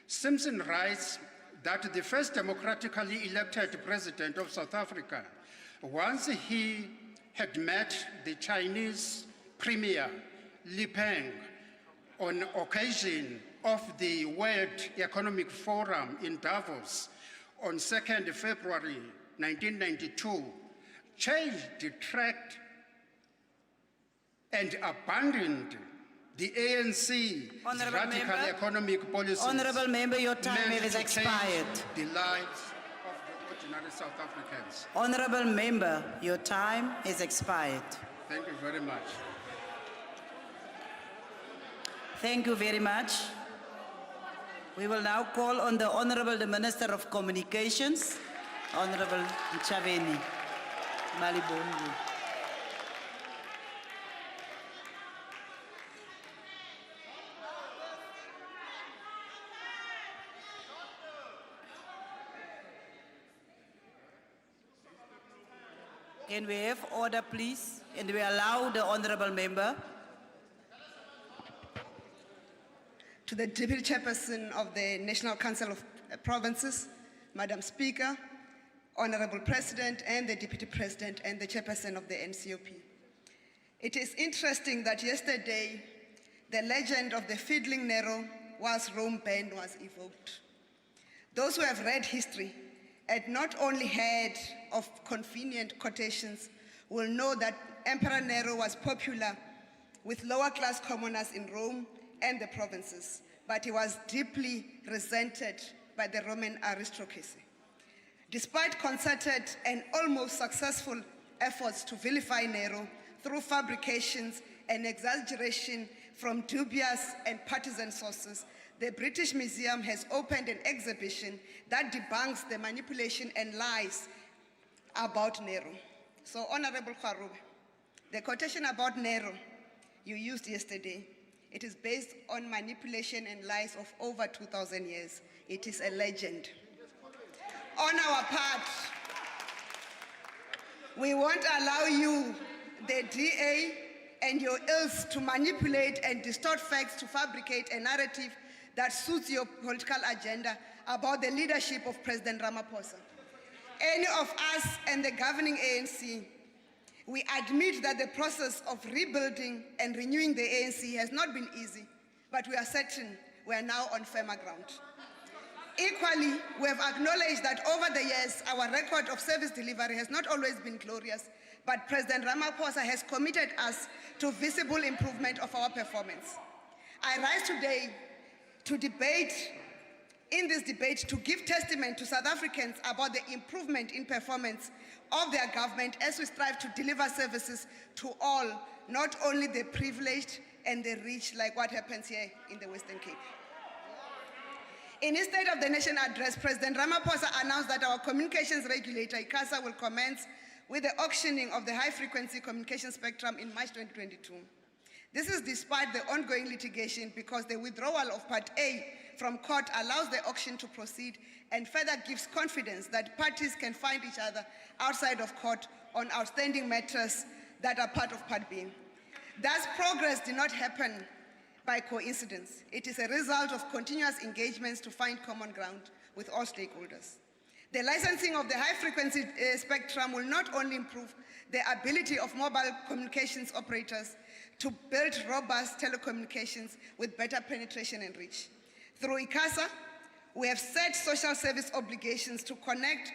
Simpson writes that the first democratically elected president of South Africa, once he had met the Chinese Premier Li Peng on occasion of the World Economic Forum in Davos on 2nd February 1992, changed the track and abandoned the ANC's radical economic policies. Honourable Member, your time meant has to expired. change the lives of the ordinary South Africans. Honourable Member, your time has expired. Thank you very much. Thank you very much. We will now call on the Honourable the Minister of Communications, Honourable Nchaveni Malibongo. Can we have order, please? And we allow the Honourable Member. To the Deputy Chairperson of the National Council of Provinces, Madam Speaker, Honourable President and the Deputy President and the Chairperson of the NCOP. It is interesting that yesterday, the legend of the fiddling Nero whilst Rome band was evoked. Those who have read history and not only heard of convenient quotations will know that Emperor Nero was popular with lower class commoners in Rome and the provinces, but he was deeply resented by the Roman aristocracy. Despite concerted and almost successful efforts to vilify Nero through fabrications and exaggeration from dubious and partisan sources, the British Museum has opened an exhibition that debunks the manipulation and lies about Nero. So, Honorable Kharube, the quotation about Nero you used yesterday It is based on manipulation and lies of over 2,000 years. It is a legend. On our part, we won't allow you, the DA, and your ills to manipulate and distort facts to fabricate a narrative that suits your political agenda about the leadership of President Ramaphosa. Any of us and the governing ANC, we admit that the process of rebuilding and renewing the ANC has not been easy, but we are certain we are now on firmer ground. Equally, we have acknowledged that over the years, our record of service delivery has not always been glorious, but President Ramaphosa has committed us to visible improvement of our performance. I rise today to in this debate to give testament to South Africans about the improvement in performance of their government as we strive to deliver services to all, not only the privileged and the rich, like what happens here in the Western Cape. In his State of the Nation address, President Ramaphosa announced that our communications regulator, ICASA, will commence with the auctioning of the high-frequency communication spectrum in March 2022. This is despite the ongoing litigation because the withdrawal of Part A from court allows the auction to proceed and further gives confidence that parties can find each other outside of court on outstanding matters that are part of Part B. Thus, progress did not happen by coincidence. It is a result of continuous engagements to find common ground with all stakeholders. The licensing of the high-frequency spectrum will not only improve the ability of mobile communications operators to build robust telecommunications with better penetration and reach. Through ICASA, we have set social service obligations to connect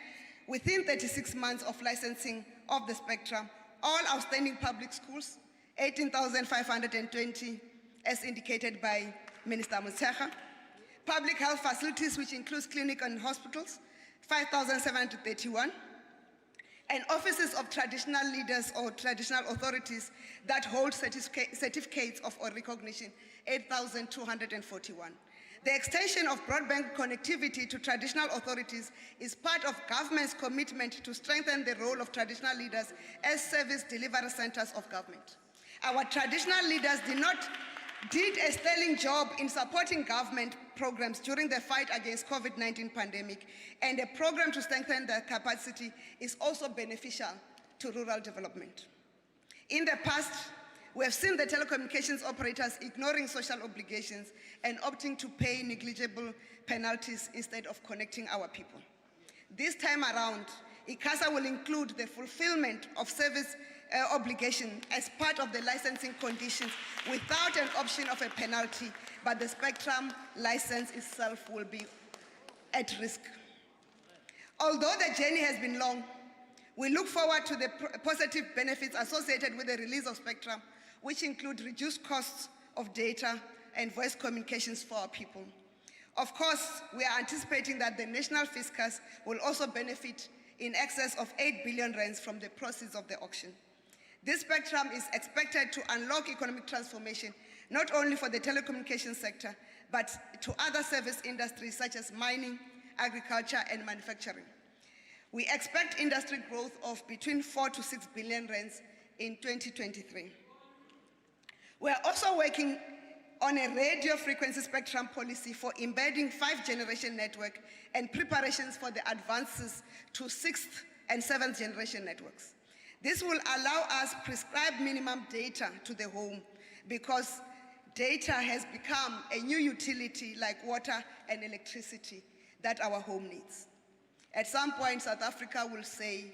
within 36 months of licensing of the spectrum all outstanding public schools, 18,520, as indicated by Minister Motshekga, public health facilities, which includes clinics and hospitals, 5,731, and offices of traditional leaders or traditional authorities that hold certificates of recognition, 8,241. The extension of broadband connectivity to traditional authorities is part of government's commitment to strengthen the role of traditional leaders as service delivery centers of government. Our traditional leaders did a sterling job in supporting government programs during the fight against COVID-19 pandemic, and a program to strengthen their capacity is also beneficial to rural development. In the past, we have seen the telecommunications operators ignoring social obligations and opting to pay negligible penalties instead of connecting our people. This time around, ICASA will include the fulfillment of service obligation as part of the licensing conditions without an option of a penalty, but the spectrum license itself will be at risk. Although the journey has been long, we look forward to the positive benefits associated with the release of spectrum, which include reduced costs of data and voice communications for our people. Of course, we are anticipating that the national fiscus will also benefit in excess of 8 billion rands from the proceeds of the auction. This spectrum is expected to unlock economic transformation, not only for the telecommunications sector, but to other service industries such as mining, agriculture, and manufacturing. We expect industry growth of between 4 to 6 billion rands in 2023. We are also working on a radio frequency spectrum policy for embedding 5th generation network and preparations for the advances to 6th and 7th generation networks. This will allow us prescribed minimum data to the home because data has become a new utility like water and electricity that our home needs. At some point, South Africa will say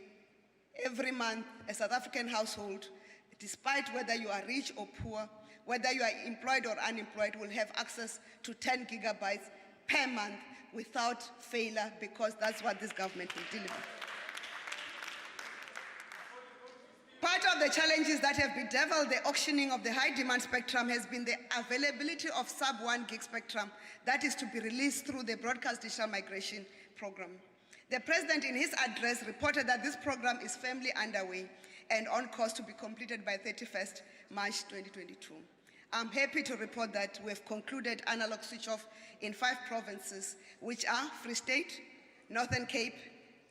every month a South African household, despite whether you are rich or poor, whether you are employed or unemployed, will have access to 10 gigabytes per month without failure, because that's what this government will deliver. Part of the challenges that have bedeviled the auctioning of the high-demand spectrum has been the availability of sub-1 gig spectrum that is to be released through the Broadcast Digital Migration Program. The President, in his address, reported that this program is firmly underway and on course to be completed by 31st March 2022. I'm happy to report that we have concluded analog switch-off in 5 provinces, which are Free State, Northern Cape,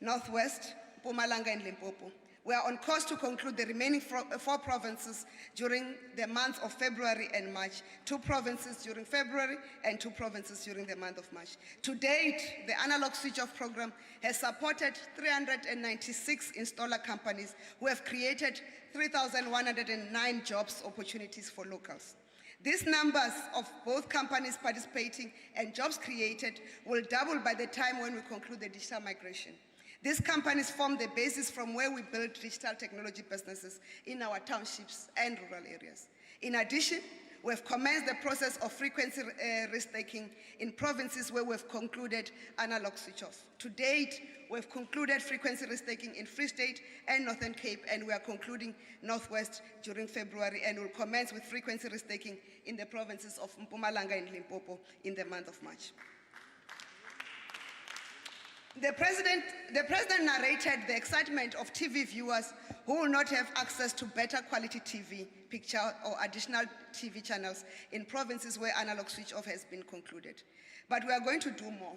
Northwest, Mpumalanga, and Limpopo, We are on course to conclude the remaining four provinces during the months of February and March, 2 provinces during February and 2 provinces during the month of March. To date, the analog switch-off program has supported 396 installer companies who have created 3,109 jobs opportunities for locals. These numbers of both companies participating and jobs created will double by the time when we conclude the digital migration. These companies form the basis from where we build digital technology businesses in our townships and rural areas. In addition, we have commenced the process of frequency risk-taking in provinces where we have concluded analog switch-off. To date, we have concluded frequency risk-taking in Free State and Northern Cape, and we are concluding Northwest during February, and will commence with frequency risk-taking in the provinces of Mpumalanga and Limpopo in the month of March. The president narrated the excitement of TV viewers who will not have access to better quality TV, picture, or additional TV channels in provinces where analog switch-off has been concluded. But we are going to do more.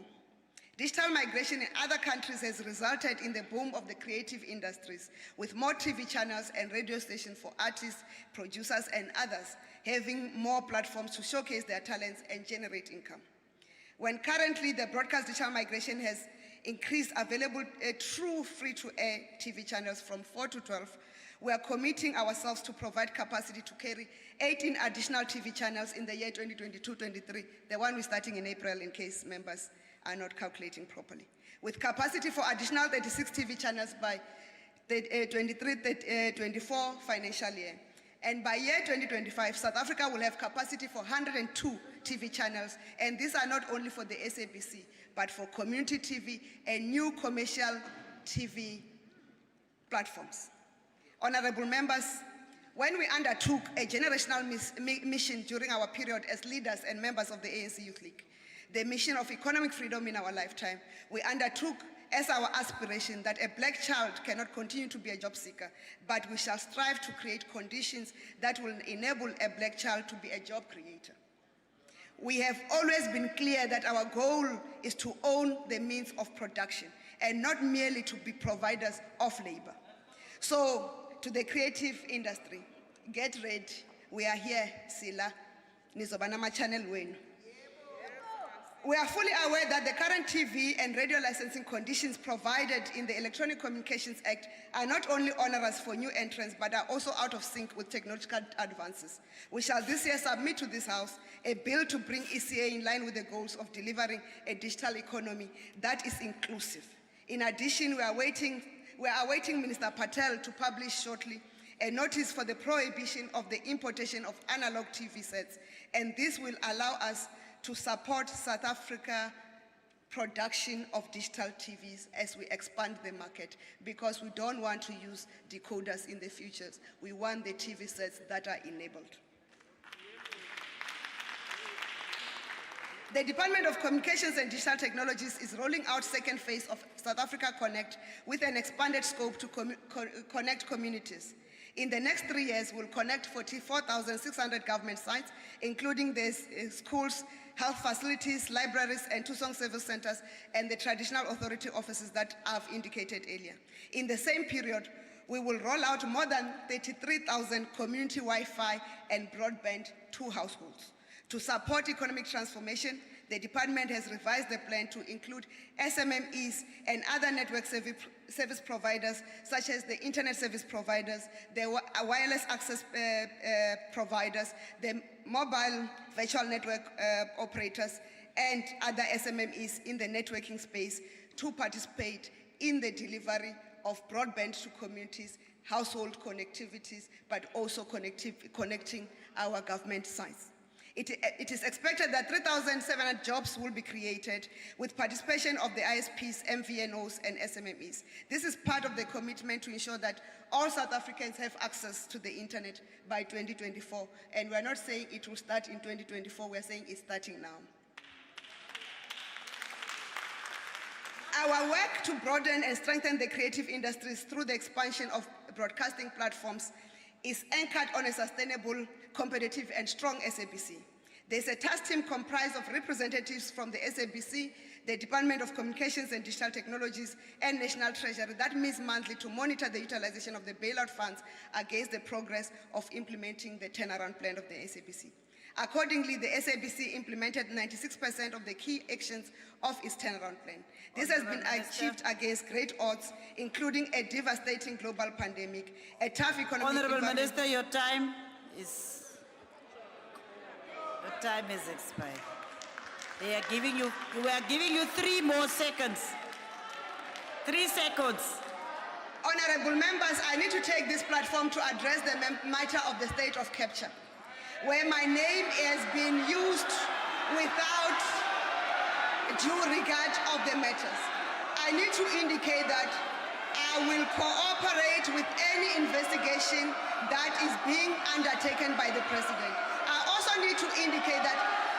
Digital migration in other countries has resulted in the boom of the creative industries, with more TV channels and radio stations for artists, producers, and others having more platforms to showcase their talents and generate income. When currently the broadcast digital migration has increased available true free-to-air TV channels from 4 to 12, we are committing ourselves to provide capacity to carry 18 additional TV channels in the year 2022-23, the one we're starting in April in case members are not calculating properly, with capacity for additional 36 TV channels by the 23-24 financial year. And by year 2025, South Africa will have capacity for 102 TV channels, and these are not only for the SABC, but for community TV and new commercial TV platforms. Honorable members, when we undertook a generational mission during our period as leaders and members of the ANC Youth League, the mission of economic freedom in our lifetime, we undertook as our aspiration that a black child cannot continue to be a job seeker, but we shall strive to create conditions that will enable a black child to be a job creator. We have always been clear that our goal is to own the means of production and not merely to be providers of labor. So, to the creative industry, get ready. We are here, Sila. Nizobana channel wenu. We are fully aware that the current TV and radio licensing conditions provided in the Electronic Communications Act are not only onerous for new entrants, but are also out of sync with technological advances. We shall this year submit to this House a bill to bring ECA in line with the goals of delivering a digital economy that is inclusive. In addition, we are awaiting Minister Patel to publish shortly a notice for the prohibition of the importation of analog TV sets, and this will allow us to support South Africa production of digital TVs as we expand the market, because we don't want to use decoders in the future. We want the TV sets that are enabled. The Department of Communications and Digital Technologies is rolling out second phase of South Africa Connect with an expanded scope to connect communities. In the next 3 years, we'll connect 44,600 government sites, including the schools, health facilities, libraries, and Tusong service centers, and the traditional authority offices that I've indicated earlier. In the same period, we will roll out more than 33,000 community Wi-Fi and broadband to households. To support economic transformation, the department has revised the plan to include SMMEs and other network service providers, such as the internet service providers, the wireless access providers, the mobile virtual network operators, and other SMMEs in the networking space to participate in the delivery of broadband to communities, household connectivities, but also connecting our government sites. It is expected that 3,700 jobs will be created with participation of the ISPs, MVNOs, and SMMEs. This is part of the commitment to ensure that all South Africans have access to the internet by 2024. And we're not saying it will start in 2024, we're saying it's starting now. Our work to broaden and strengthen the creative industries through the expansion of broadcasting platforms is anchored on a sustainable, competitive, and strong SABC. There's a task team comprised of representatives from the SABC, the Department of Communications and Digital Technologies, and National Treasury that meets monthly to monitor the utilization of the bailout funds against the progress of implementing the turnaround plan of the SABC. Accordingly, the SABC implemented 96% of the key actions of its turnaround plan. This has been achieved against great odds, including a devastating global pandemic, a tough economic Honorable environment. Minister, your time is expired. We are giving you 3 more seconds. 3 seconds. Honorable members, I need to take this platform to address the matter of the state of capture, where my name has been used without due regard of the matters. I need to indicate that I will cooperate with any investigation that is being undertaken by the President. I also need to indicate that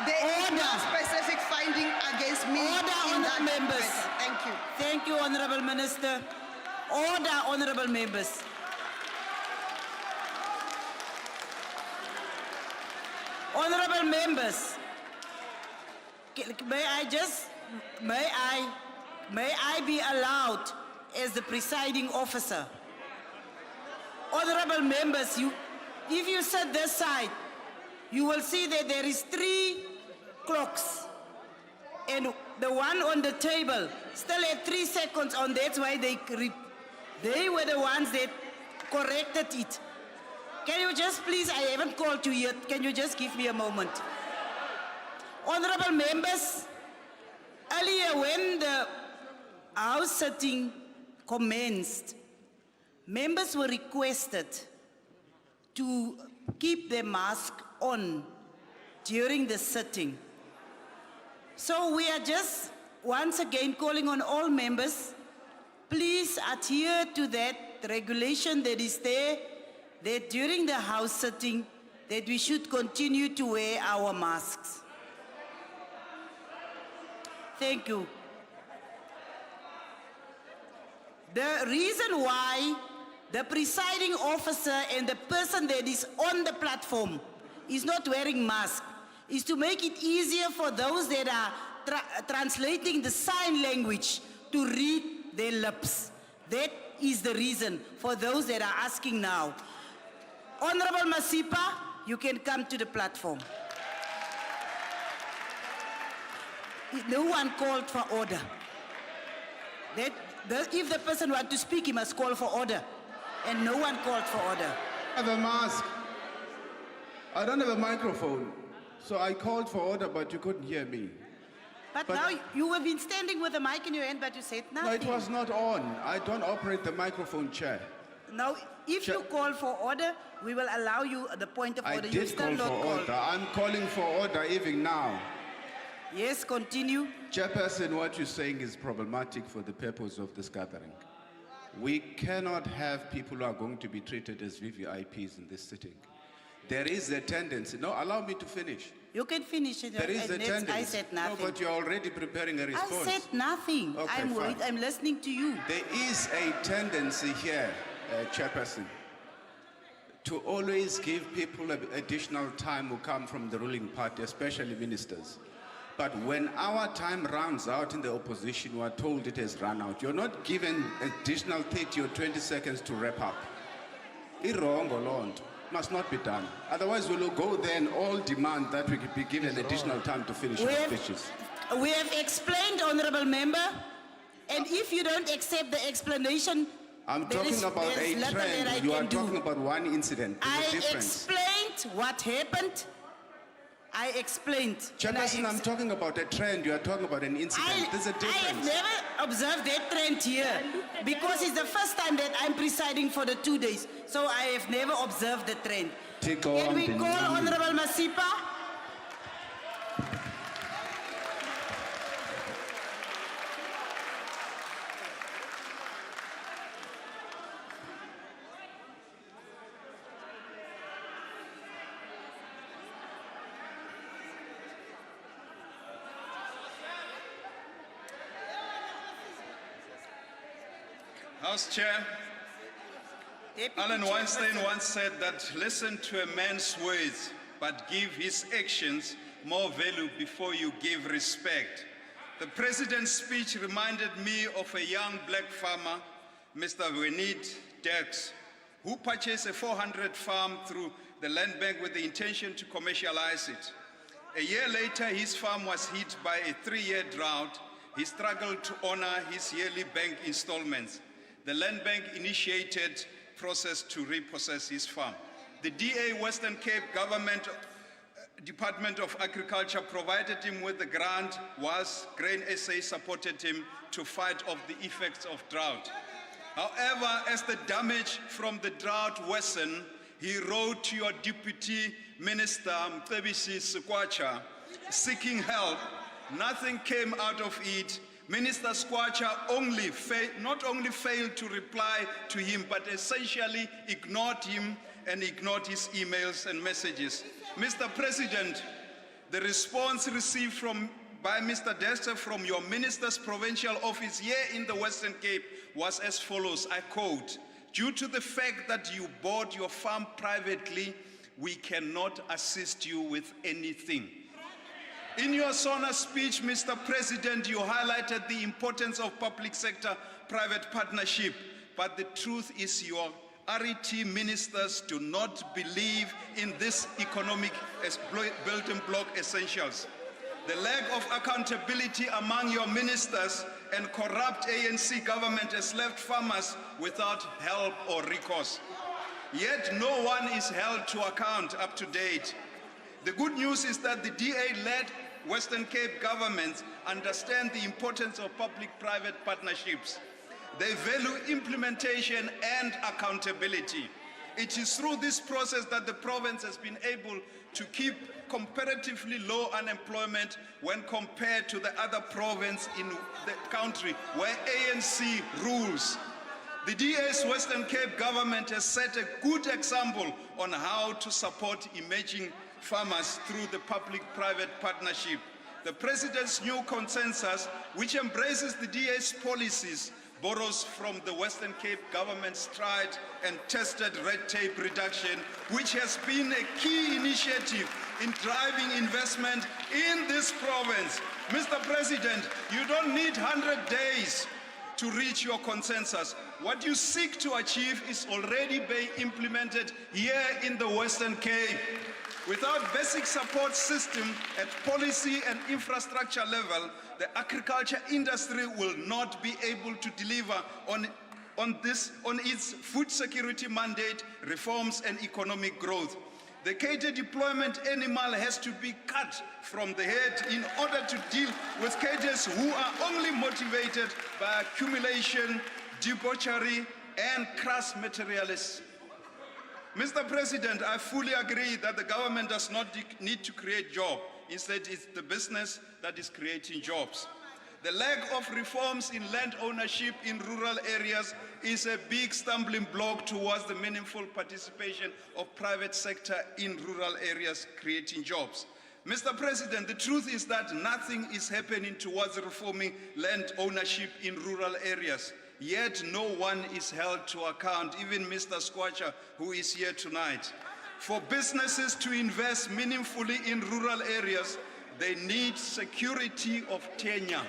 there is no specific finding against me in that members. matter. Thank you. Thank you, Honorable Minister. Order, honorable members. Honorable members, may I be allowed as the presiding officer? Honorable members, if you sit this side, you will see that there is 3 clocks, and the one on the table still had 3 seconds on. That's why they were the ones that corrected it. Can you just please, I haven't called you yet, can you just give me a moment? Honorable members, earlier when the House sitting commenced, members were requested to keep their mask on during the sitting. So we are just once again calling on all members, please adhere to that regulation that is there, that during the House sitting, that we should continue to wear our masks. Thank you. The reason why the presiding officer and the person that is on the platform is not wearing masks is to make it easier for those that are translating the sign language to read their lips. That is the reason for those that are asking now. Honorable Masipa, you can come to the platform. No one called for order. If the person wants to speak, he must call for order. And no one called for order. I have a mask. I don't have a microphone. So I called for order, but you couldn't hear me. But now you have been standing with a mic in your hand, but you said nothing. No, it was not on. I don't operate the microphone, Chair. Now, if you call for order, we will allow you the point of order. I did call for order. I'm calling for order even now. Yes, continue. Chairperson, what you're saying is problematic for the purpose of this gathering. We cannot have people who are going to be treated as VVIPs in this sitting. There is a tendency. No, allow me to finish. You can finish it. There is a tendency. I said nothing. No, but you're already preparing a response. I said nothing. Okay, I'm listening to you. There is a tendency here, Chairperson, to always give people additional time who come from the ruling party, especially ministers. But when our time runs out in the opposition, we are told it has run out. You're not given additional 30 or 20 seconds to wrap up. It's wrong, Lord. Must not be done. Otherwise, we will go there and all demand that we could be given additional time to finish our speeches. We have explained, honorable member, and if you don't accept the explanation, I'm talking about a trend. You are talking about one incident. There's a difference. I explained what happened. I explained. Chairperson, I'm talking about a trend. You are talking about an incident. There's a difference. I have never observed that trend here because it's the first time that I'm presiding for the 2 days. So I have never observed the trend. Can we call Honorable Masipa? House Chair, Alan Weinstein once said that listen to a man's words, but give his actions more value before you give respect. The president's speech reminded me of a young black farmer, Mr. Wenid Dirks, who purchased a 400 farm through the land bank with the intention to commercialize it. A year later, his farm was hit by a 3-year drought. He struggled to honor his yearly bank installments. The land bank initiated process to repossess his farm. The DA Western Cape Government Department of Agriculture provided him with the grant, whilst Grain SA supported him to fight off the effects of drought. However, as the damage from the drought worsened, he wrote to your Deputy Minister, SABC Skwatsha, seeking help. Nothing came out of it. Minister Skwatsha not only failed to reply to him, but essentially ignored him and ignored his emails and messages. Mr. President, the response received by Mr. Dexter from your minister's provincial office here in the Western Cape was as follows, I quote, "Due to the fact that you bought your farm privately, we cannot assist you with anything." In your SONA speech, Mr. President, you highlighted the importance of public sector-private partnership, but the truth is your RET ministers do not believe in this economic building block essentials. The lack of accountability among your ministers and corrupt ANC government has left farmers without help or recourse. Yet no one is held to account up to date. The good news is that the DA-led Western Cape governments understand the importance of public-private partnerships. They value implementation and accountability. It is through this process that the province has been able to keep comparatively low unemployment when compared to the other provinces in the country where ANC rules. The DA's Western Cape government has set a good example on how to support emerging farmers through the public-private partnership. The President's new consensus, which embraces the DA's policies, borrows from the Western Cape government's tried and tested red tape reduction, which has been a key initiative in driving investment in this province. Mr. President, you don't need 100 days to reach your consensus. What you seek to achieve is already being implemented here in the Western Cape. Without basic support system at policy and infrastructure level, the agriculture industry will not be able to deliver on its food security mandate, reforms and economic growth. The cater deployment animal has to be cut from the head in order to deal with cadres who are only motivated by accumulation, debauchery and crass materialism. Mr. President, I fully agree that the government does not need to create jobs. Instead, it's the business that is creating jobs. The lack of reforms in land ownership in rural areas is a big stumbling block towards the meaningful participation of private sector in rural areas creating jobs. Mr. President, the truth is that nothing is happening towards reforming land ownership in rural areas. Yet no one is held to account, even Mr. Skwatsha, who is here tonight. For businesses to invest meaningfully in rural areas, they need security of tenure.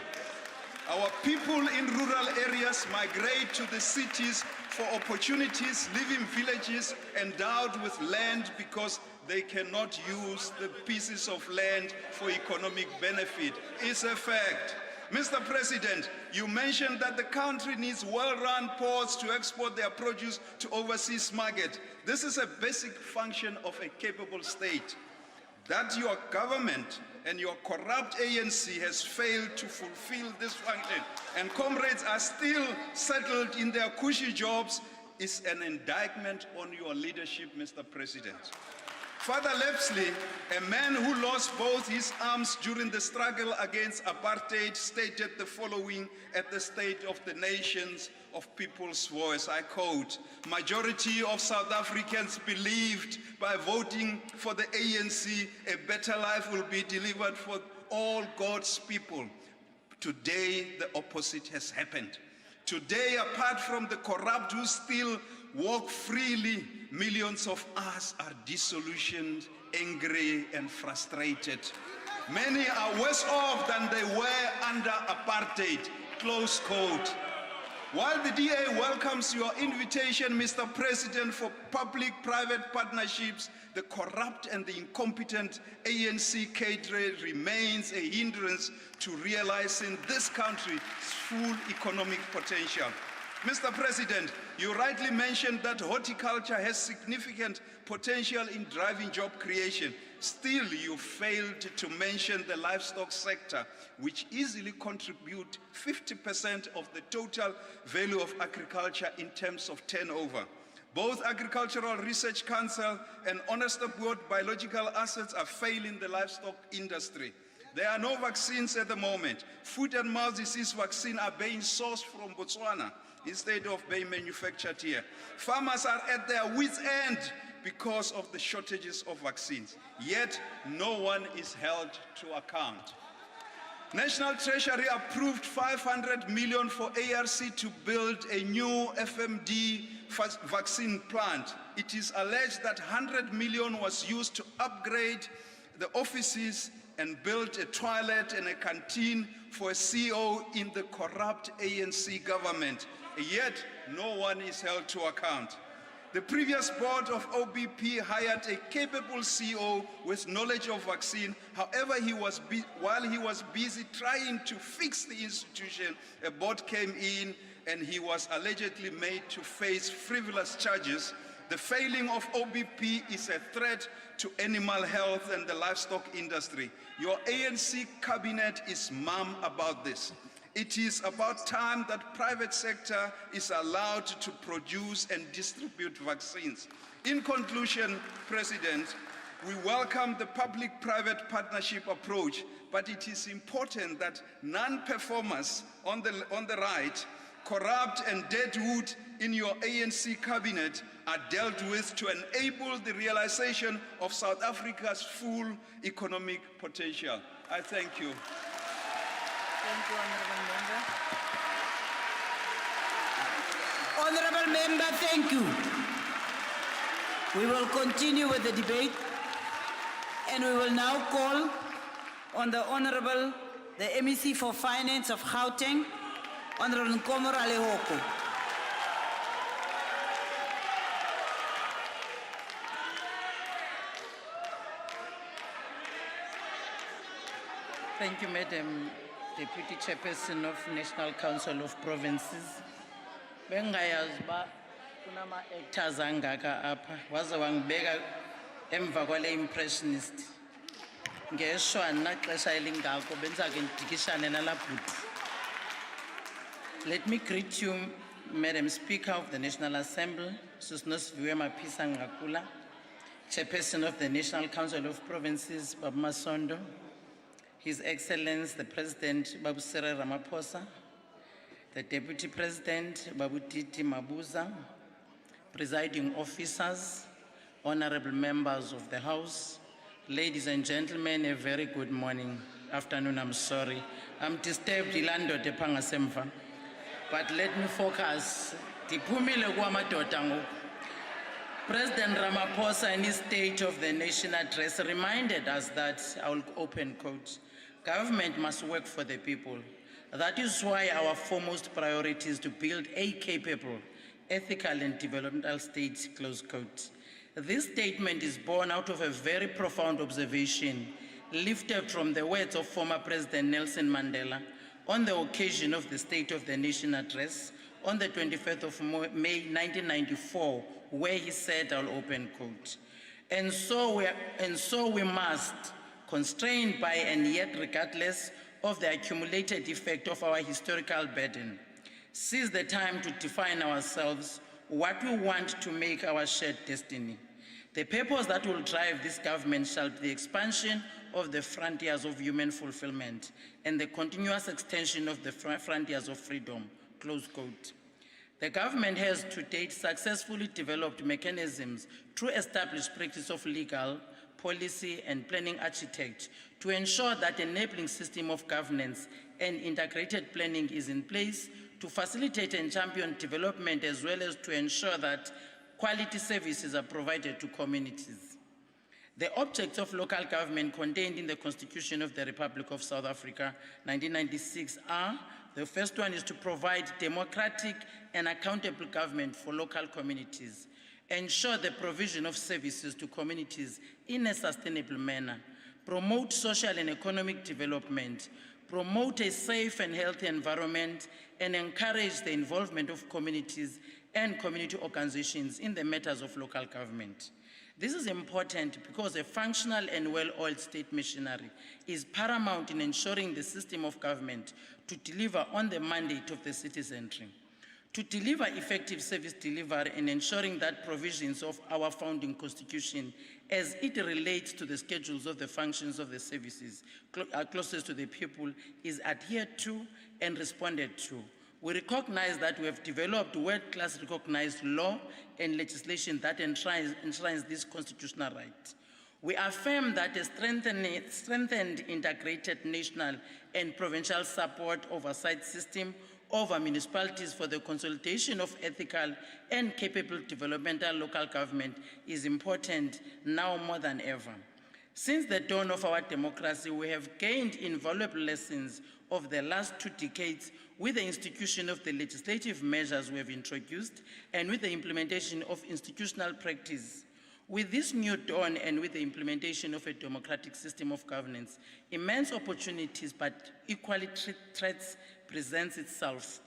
Our people in rural areas migrate to the cities for opportunities, live in villages endowed with land because they cannot use the pieces of land for economic benefit. It's a fact. Mr. President, you mentioned that the country needs well-run ports to export their produce to overseas market. This is a basic function of a capable state. That your government and your corrupt ANC has failed to fulfill this function and comrades are still settled in their cushy jobs is an indictment on your leadership, Mr. President. Father Lepsley, a man who lost both his arms during the struggle against apartheid, stated the following at the State of the Nations of People's Voice, I quote, "Majority of South Africans believed by voting for the ANC, a better life will be delivered for all God's people. Today, the opposite has happened. Today, apart from the corrupt who still walk freely, millions of us are disillusioned, angry, and frustrated. Many are worse off than they were under apartheid, close quote. While the DA welcomes your invitation, Mr. President, for public-private partnerships, the corrupt and the incompetent ANC cadre remains a hindrance to realizing this country's full economic potential. Mr. President, you rightly mentioned that horticulture has significant potential in driving job creation. Still, you failed to mention the livestock sector, which easily contributes 50% of the total value of agriculture in terms of turnover. Both Agricultural Research Council and Honestaport Biological Assets are failing the livestock industry. There are no vaccines at the moment. Foot and mouth disease vaccines are being sourced from Botswana instead of being manufactured here. Farmers are at their wits' end because of the shortages of vaccines. Yet, no one is held to account. National Treasury approved 500 million for ARC to build a new FMD vaccine plant. It is alleged that 100 million was used to upgrade the offices and build a toilet and a canteen for a CEO in the corrupt ANC government. Yet, no one is held to account. The previous board of OBP hired a capable CEO with knowledge of vaccine. However, while he was busy trying to fix the institution, a board came in and he was allegedly made to face frivolous charges. The failing of OBP is a threat to animal health and the livestock industry. Your ANC cabinet is mum about this. It is about time that private sector is allowed to produce and distribute vaccines. In conclusion, President, we welcome the public-private partnership approach, but it is important that non-performers on the right, corrupt and deadwood in your ANC cabinet are dealt with to enable the realization of South Africa's full economic potential. I thank you. Thank you, Honourable Member. Honourable Member, thank you. We will continue with the debate, and we will now call on the MEC for Finance of Gauteng, Honourable Nkomoro Alehoko. Thank you, Madam Deputy Chairperson of National Council of Provinces. Bengayazi ba kunama actors angaka apha waze wangibeka emva kwale impressionist. Ngeshwa naxesha elingako benza ke ndikishane nalabhuti. Let me greet you, Madam Speaker of the National Assembly, Susnosiviwe Mapisa Ngakula, Chairperson of the National Council of Provinces, Babu Masondo, His Excellency the President, Babu Cyril Ramaphosa, the Deputy President, Babu Titi Mabuza, presiding officers, honorable members of the House, ladies and gentlemen, a very good morning, afternoon, I'm sorry. I'm disturbed, Ilando de Pangasemva, but let me focus. President Ramaphosa in his State of the Nation address reminded us that, I will open quote, government must work for the people. That is why our foremost priority is to build a capable, ethical and developmental state, close quote. This statement is born out of a very profound observation lifted from the words of former President Nelson Mandela on the occasion of the State of the Nation address on the 25th of May 1994, where he said, I'll open quote, and so we must, constrained by and yet regardless of the accumulated effect of our historical burden, seize the time to define ourselves what we want to make our shared destiny. The purpose that will drive this government shall be the expansion of the frontiers of human fulfillment and the continuous extension of the frontiers of freedom, close quote. The government has to date successfully developed mechanisms to establish practice of legal, policy and planning architect to ensure that enabling system of governance and integrated planning is in place to facilitate and champion development as well as to ensure that quality services are provided to communities. The objects of local government contained in the Constitution of the Republic of South Africa, 1996 are, the first one is to provide democratic and accountable government for local communities, ensure the provision of services to communities in a sustainable manner, promote social and economic development, promote a safe and healthy environment, and encourage the involvement of communities and community organizations in the matters of local government. This is important because a functional and well-oiled state machinery is paramount in ensuring the system of government to deliver on the mandate of the citizenry. To deliver effective service delivery and ensuring that provisions of our founding constitution as it relates to the schedules of the functions of the services closest to the people is adhered to and responded to. We recognize that we have developed world-class recognized law and legislation that enshrines this constitutional right. We affirm that a strengthened integrated national and provincial support oversight system over municipalities for the consolidation of ethical and capable developmental local government is important now more than ever. Since the dawn of our democracy, we have gained invaluable lessons of the last 2 decades with the institution of the legislative measures we have introduced and with the implementation of institutional practice. With this new dawn and with the implementation of a democratic system of governance, immense opportunities but equally threats presents itself.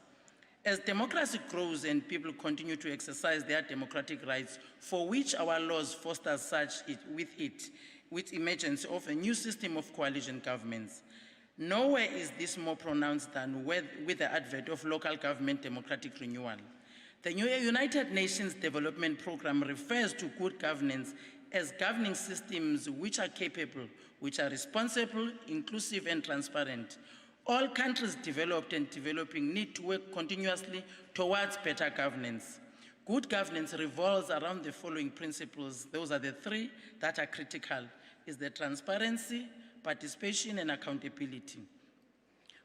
As democracy grows and people continue to exercise their democratic rights, for which our laws foster with emergence of a new system of coalition governments. Nowhere is this more pronounced than with the advent of local government democratic renewal. The new United Nations Development Programme refers to good governance as governing systems which are capable, which are responsible, inclusive, and transparent. All countries developed and developing need to work continuously towards better governance. Good governance revolves around the following principles. Those are the 3 that are critical, is the transparency, participation, and accountability.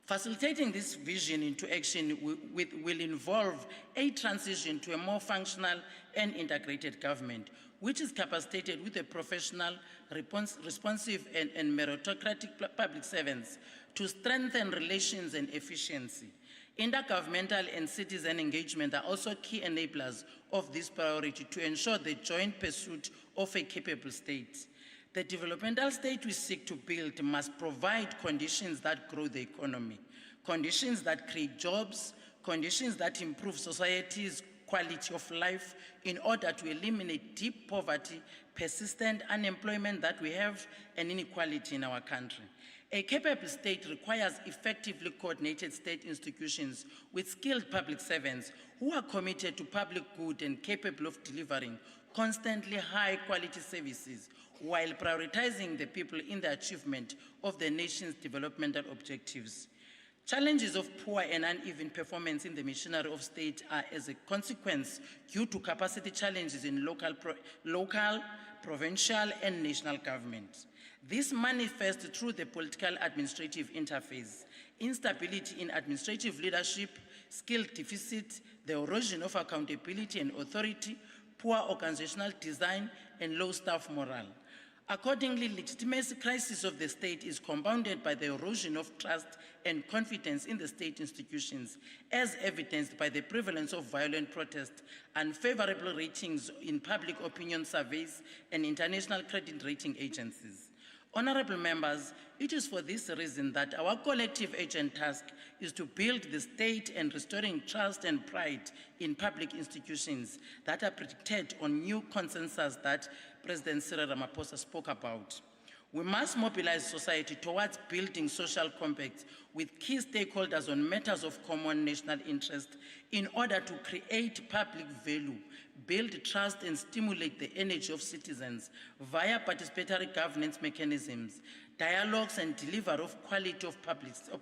Facilitating this vision into action will involve a transition to a more functional and integrated government, which is capacitated with a professional, responsive, and meritocratic public servants to strengthen relations and efficiency. Intergovernmental and citizen engagement are also key enablers of this priority to ensure the joint pursuit of a capable state. The developmental state we seek to build must provide conditions that grow the economy, conditions that create jobs, conditions that improve society's quality of life in order to eliminate deep poverty, persistent unemployment that we have, and inequality in our country. A capable state requires effectively coordinated state institutions with skilled public servants who are committed to public good and capable of delivering constantly high-quality services while prioritizing the people in the achievement of the nation's developmental objectives. Challenges of poor and uneven performance in the machinery of state are as a consequence due to capacity challenges in local, provincial, and national government. This manifests through the political administrative interface, instability in administrative leadership, skill deficit, the erosion of accountability and authority, poor organizational design, and low staff morale. Accordingly, legitimacy crisis of the state is compounded by the erosion of trust and confidence in the state institutions, as evidenced by the prevalence of violent protest, unfavorable ratings in public opinion surveys, and international credit rating agencies. Honorable members, it is for this reason that our collective urgent task is to build the state and restoring trust and pride in public institutions that are predicated on new consensus that President Cyril Ramaphosa spoke about. We must mobilize society towards building social compacts with key stakeholders on matters of common national interest in order to create public value, build trust, and stimulate the energy of citizens via participatory governance mechanisms, dialogues, and delivery of quality of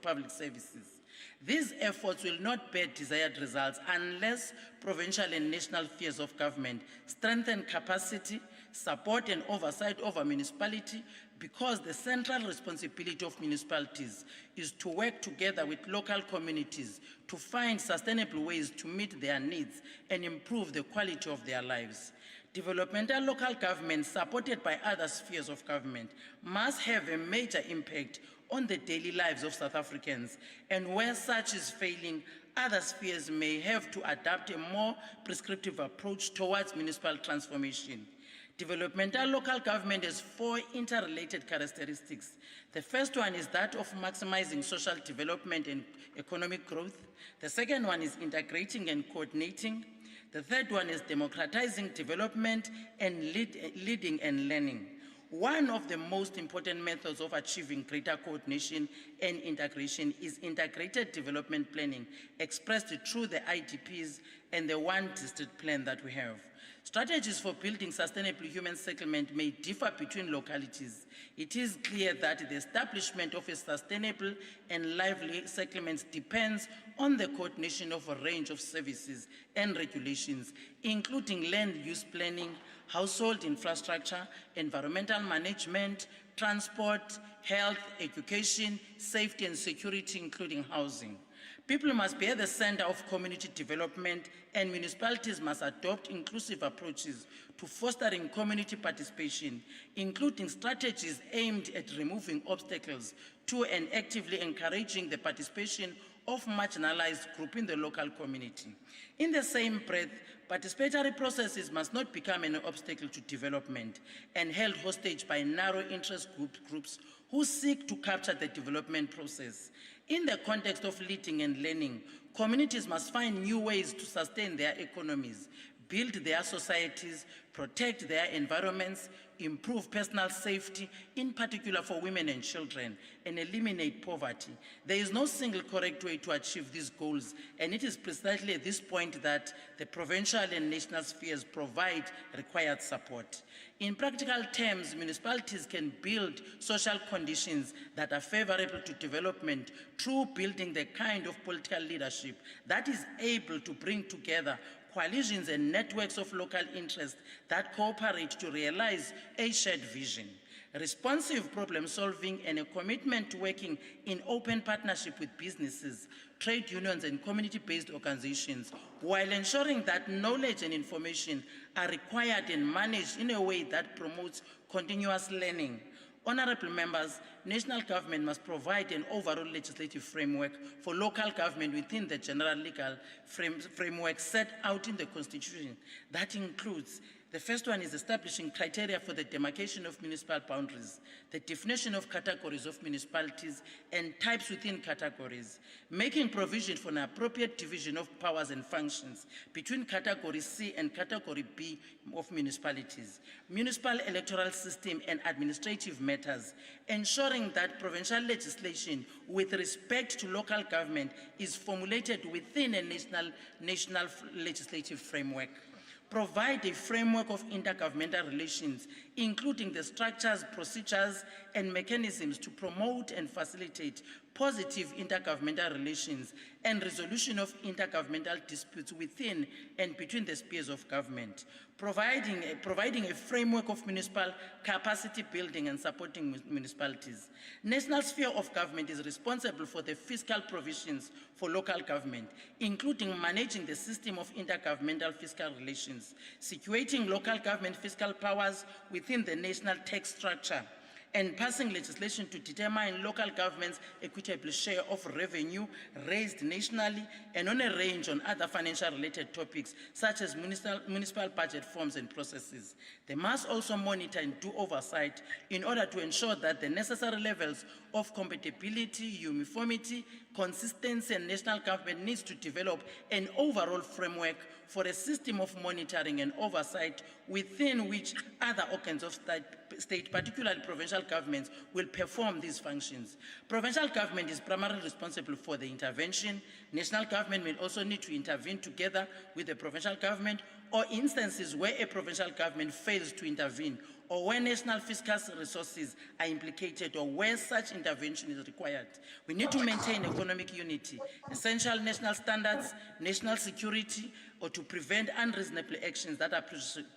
public services. These efforts will not bear desired results unless provincial and national spheres of government strengthen capacity, support, and oversight over municipality, because the central responsibility of municipalities is to work together with local communities to find sustainable ways to meet their needs and improve the quality of their lives. Developmental local government, supported by other spheres of government, must have a major impact on the daily lives of South Africans, and where such is failing, other spheres may have to adapt a more prescriptive approach towards municipal transformation. Developmental local government has 4 interrelated characteristics. The first one is that of maximizing social development and economic growth. The second one is integrating and coordinating. The third one is democratizing development and leading and learning. One of the most important methods of achieving greater coordination and integration is integrated development planning, expressed through the IDPs and the one district plan that we have. Strategies for building sustainable human settlement may differ between localities. It is clear that the establishment of a sustainable and lively settlement depends on the coordination of a range of services and regulations, including land use planning, household infrastructure, environmental management, transport, health, education, safety and security, including housing. People must be at the center of community development, and municipalities must adopt inclusive approaches to fostering community participation, including strategies aimed at removing obstacles to and actively encouraging the participation of marginalized groups in the local community. In the same breath, participatory processes must not become an obstacle to development and held hostage by narrow interest groups who seek to capture the development process. In the context of leading and learning, communities must find new ways to sustain their economies, build their societies, protect their environments, improve personal safety, in particular for women and children, and eliminate poverty. There is no single correct way to achieve these goals, and it is precisely at this point that the provincial and national spheres provide required support. In practical terms, municipalities can build social conditions that are favorable to development through building the kind of political leadership that is able to bring together coalitions and networks of local interest that cooperate to realize a shared vision. Responsive problem solving and a commitment to working in open partnership with businesses, trade unions and community-based organizations, while ensuring that knowledge and information are required and managed in a way that promotes continuous learning. Honorable members, national government must provide an overall legislative framework for local government within the general legal framework set out in the Constitution. That includes, the first one is establishing criteria for the demarcation of municipal boundaries, the definition of categories of municipalities and types within categories, making provision for an appropriate division of powers and functions between Category C and Category B of municipalities, municipal electoral system and administrative matters, ensuring that provincial legislation with respect to local government is formulated within a national legislative framework. Provide a framework of intergovernmental relations, including the structures, procedures, and mechanisms to promote and facilitate positive intergovernmental relations and resolution of intergovernmental disputes within and between the spheres of government. Providing a framework of municipal capacity building and supporting municipalities. National sphere of government is responsible for the fiscal provisions for local government, including managing the system of intergovernmental fiscal relations, situating local government fiscal powers within the national tax structure, and passing legislation to determine local governments' equitable share of revenue raised nationally and on a range on other financial related topics such as municipal budget forms and processes. They must also monitor and do oversight in order to ensure that the necessary levels of compatibility, uniformity, consistency, and national government needs to develop an overall framework for a system of monitoring and oversight within which other organs of state, particularly provincial governments, will perform these functions. Provincial government is primarily responsible for the intervention. National government will also need to intervene together with the provincial government, or instances where a provincial government fails to intervene, or where national fiscal resources are implicated, or where such intervention is required. We need to maintain economic unity, essential national standards, national security, or to prevent unreasonable actions that are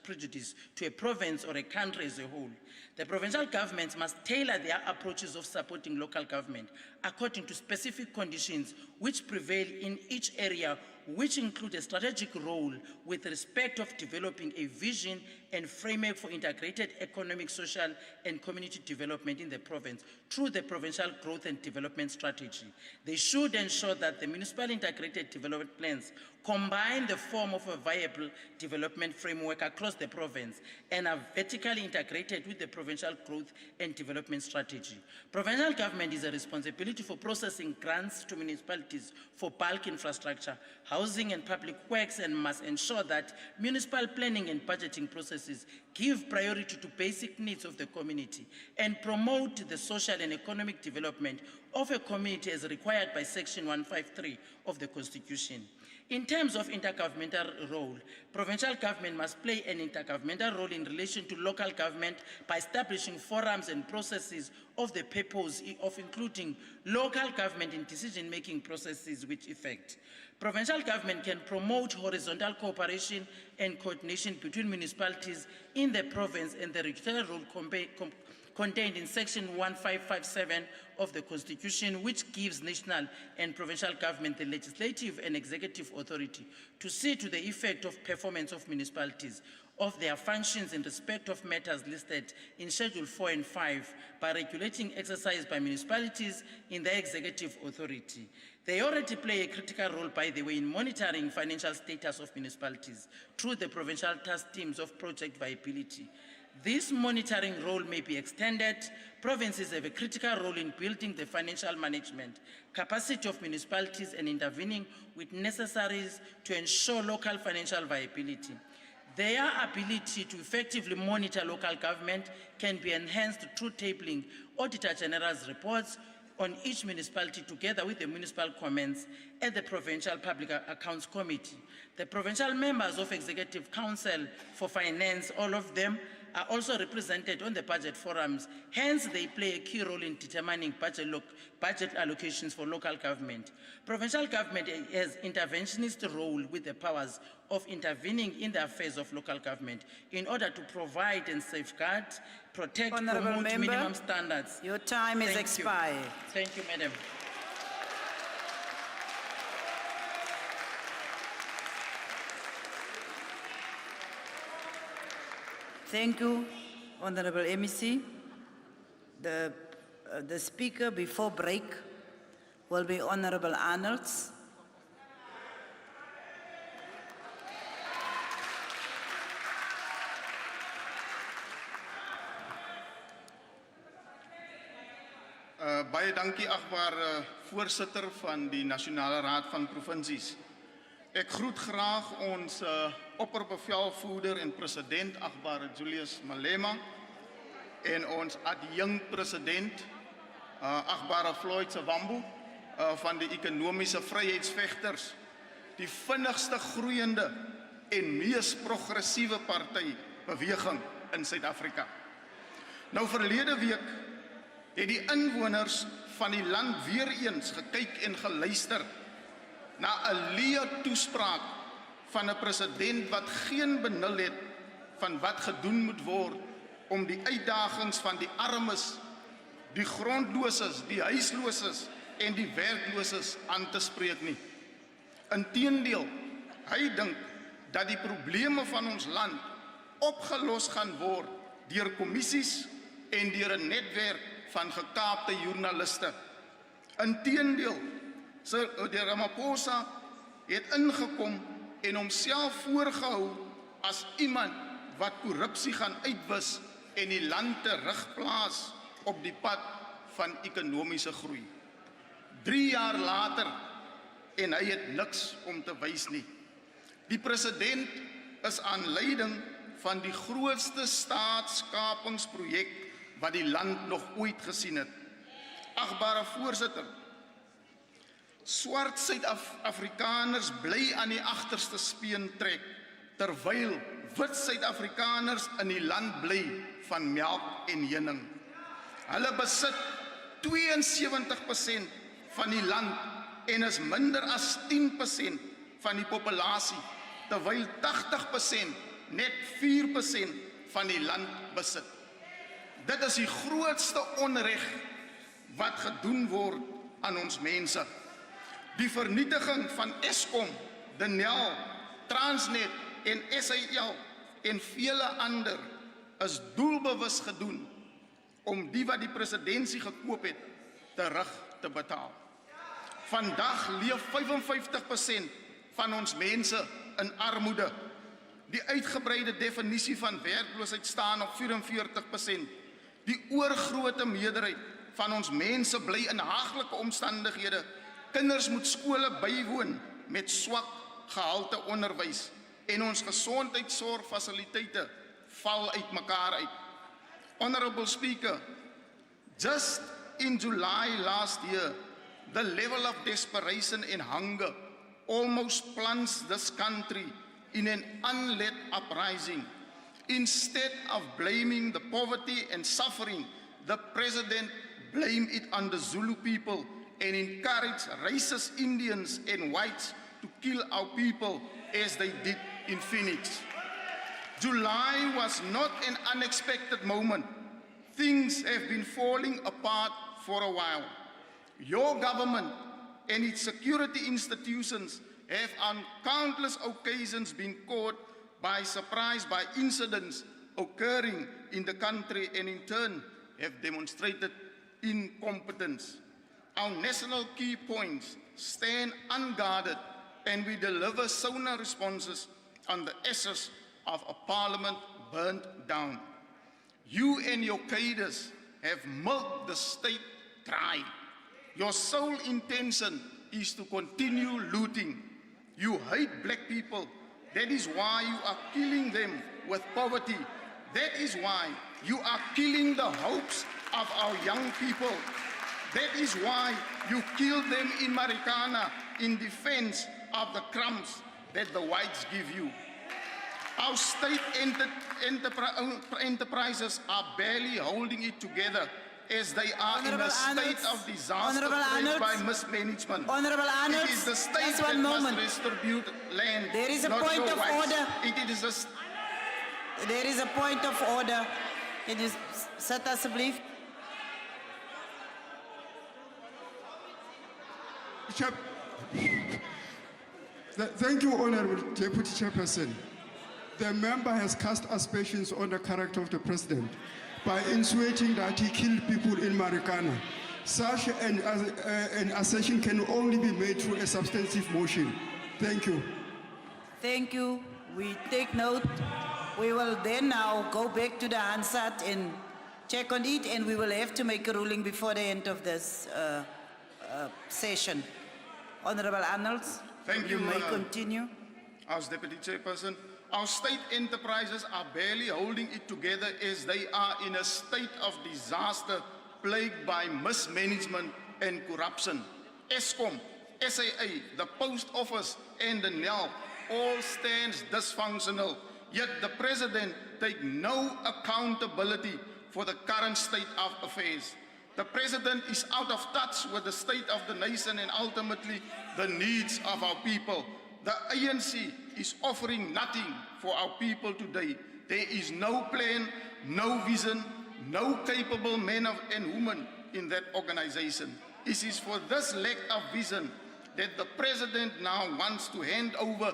prejudice to a province or a country as a whole. The provincial governments must tailor their approaches of supporting local government according to specific conditions which prevail in each area, which include a strategic role with respect of developing a vision and framework for integrated economic, social, and community development in the province through the provincial growth and development strategy. They should ensure that the municipal integrated development plans combine the form of a viable development framework across the province and are vertically integrated with the provincial growth and development strategy. Provincial government is a responsibility for processing grants to municipalities for bulk infrastructure, housing and public works, and must ensure that municipal planning and budgeting processes give priority to basic needs of the community and promote the social and economic development of a community as required by Section 153 of the Constitution. In terms of intergovernmental role, provincial government must play an intergovernmental role in relation to local government by establishing forums and processes of the purpose of including local government in decision-making processes with effect. Provincial government can promote horizontal cooperation and coordination between municipalities in the province, and the regulatory role contained in Section 1557 of the Constitution, which gives national and provincial government the legislative and executive authority to see to the effect of performance of municipalities of their functions in respect of matters listed in Schedule 4 and 5 by regulating exercise by municipalities in their executive authority. They already play a critical role, by the way, in monitoring financial status of municipalities through the provincial task teams of project viability. This monitoring role may be extended. Provinces have a critical role in building the financial management capacity of municipalities and intervening with necessaries to ensure local financial viability. Their ability to effectively monitor local government can be enhanced through tabling Auditor General's reports on each municipality together with the municipal comments at the Provincial Public Accounts Committee. The provincial members of Executive Council for Finance, all of them, are also represented on the budget forums. Hence, they play a key role in determining budget allocations for local government. Provincial government has interventionist role with the powers of intervening in the affairs of local government in order to provide and safeguard, protect, promote minimum standards. Your time is expired. Thank you, Madam. Thank you, Honorable MEC. The speaker before break will be Honorable Arnolds. Baie dankie, agbare voorsitter van die Nasionale Raad van Provinsies. Ek groet graag ons opperbevelvoerder en president, agbare Julius Malema, en ons adjunct president, agbare Floyd Sewambu, van die ekonomiese vryheidsvegters, die vinnigste groeiende en mees progressiewe partybeweging in Suid-Afrika. Nou verlede week het die inwoners van die land weer eens gekyk en geluister na 'n leë toespraak van 'n president wat geen benul het van wat gedoen moet word om die uitdagings van die armes, die grondloses, die huisloses en die werkloses aan te spreek nie. Inteendeel, hy dink dat die probleme van ons land opgelos gaan word deur kommissies en deur 'n netwerk van gekaapte joernaliste. Inteendeel, die Ramaphosa het ingekom en homself voorgehou as iemand wat korrupsie gaan uitwis en die land terugplaas op die pad van ekonomiese groei. 3 jaar later en hy het niks om te wys nie. Die president is aanleiding van die grootste staatskapingsprojek wat die land nog ooit gesien het. Agbare voorsitter, swart Suid-Afrikaners bly aan die agterste speen trek, terwyl wit Suid-Afrikaners in die land bly van melk en heuning. Hulle besit 72% van die land en is minder as 10% van die populasie. terwyl 80% net 4% van die land besit. Dit is die grootste onreg wat gedoen word aan ons mense. Die vernietiging van Eskom, Denel, Transnet en SAL en vele ander is doelbewus gedoen om die wat die presidentsie gekoop het terug te betaal. Vandag leef 55% van ons mense in armoede. Die uitgebreide definisie van werkloosheid staan op 44%. Die oorgrote meerderheid van ons mense bly in haaglike omstandighede. Kinders moet skole bywoon met swak gehalte onderwys en ons gesondheidsorgfasiliteite val uitmekaar uit. Honorable Speaker, just in July last year, the level of desperation and hunger almost plunged this country in an unled uprising. Instead of blaming the poverty and suffering, the president blamed it on the Zulu people and encouraged racist Indians and whites to kill our people as they did in Phoenix. July was not an unexpected moment. Things have been falling apart for a while. Your government and its security institutions have on countless occasions been caught by surprise by incidents occurring in the country and in turn have demonstrated incompetence. Our national key points stand unguarded and we deliver SONA responses on the ashes of a parliament burnt down. You and your cadres have milked the state dry. Your sole intention is to continue looting. You hate black people. That is why you are killing them with poverty. That is why you are killing the hopes of our young people. That is why you killed them in Marikana in defense of the crumbs that the whites give you. Our state enterprises are barely holding it together as they are in a state of disaster faced by mismanagement. It is the state that must distribute land, There is a not point your of whites. order. It is a There is a point of order. Can you sit asseblief? Thank you, Honorable Deputy Chairperson. The member has cast aspersions on the character of the President by insinuating that he killed people in Marikana. Such an assertion can only be made through a substantive motion. Thank you. Thank you. We take note. We will then now go back to the Hansard and check on it, and we will have to make a ruling before the end of this session. Honorable Arnolds, Thank you you, may continue. As Deputy Chairperson, our state enterprises are barely holding it together as they are in a state of disaster plagued by mismanagement and corruption. Eskom, SAA, the Post Office and the NEL all stands dysfunctional, yet the President takes no accountability for the current state of affairs. The President is out of touch with the state of the nation and ultimately the needs of our people. The ANC is offering nothing for our people today. There is no plan, no vision, no capable men and women in that organization. It is for this lack of vision that the President now wants to hand over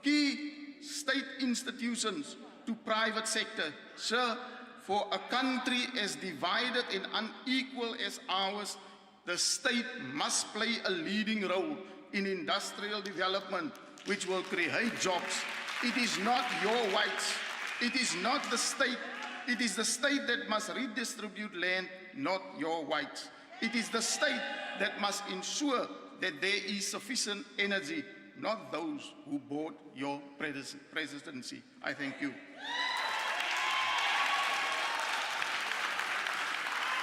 key state institutions to private sector. Sir, for a country as divided and unequal as ours, the state must play a leading role in industrial development, which will create jobs. It is not your whites. It is not the state. It is the state that must redistribute land, not your whites. It is the state that must ensure that there is sufficient energy, not those who bought your presidency. I thank you.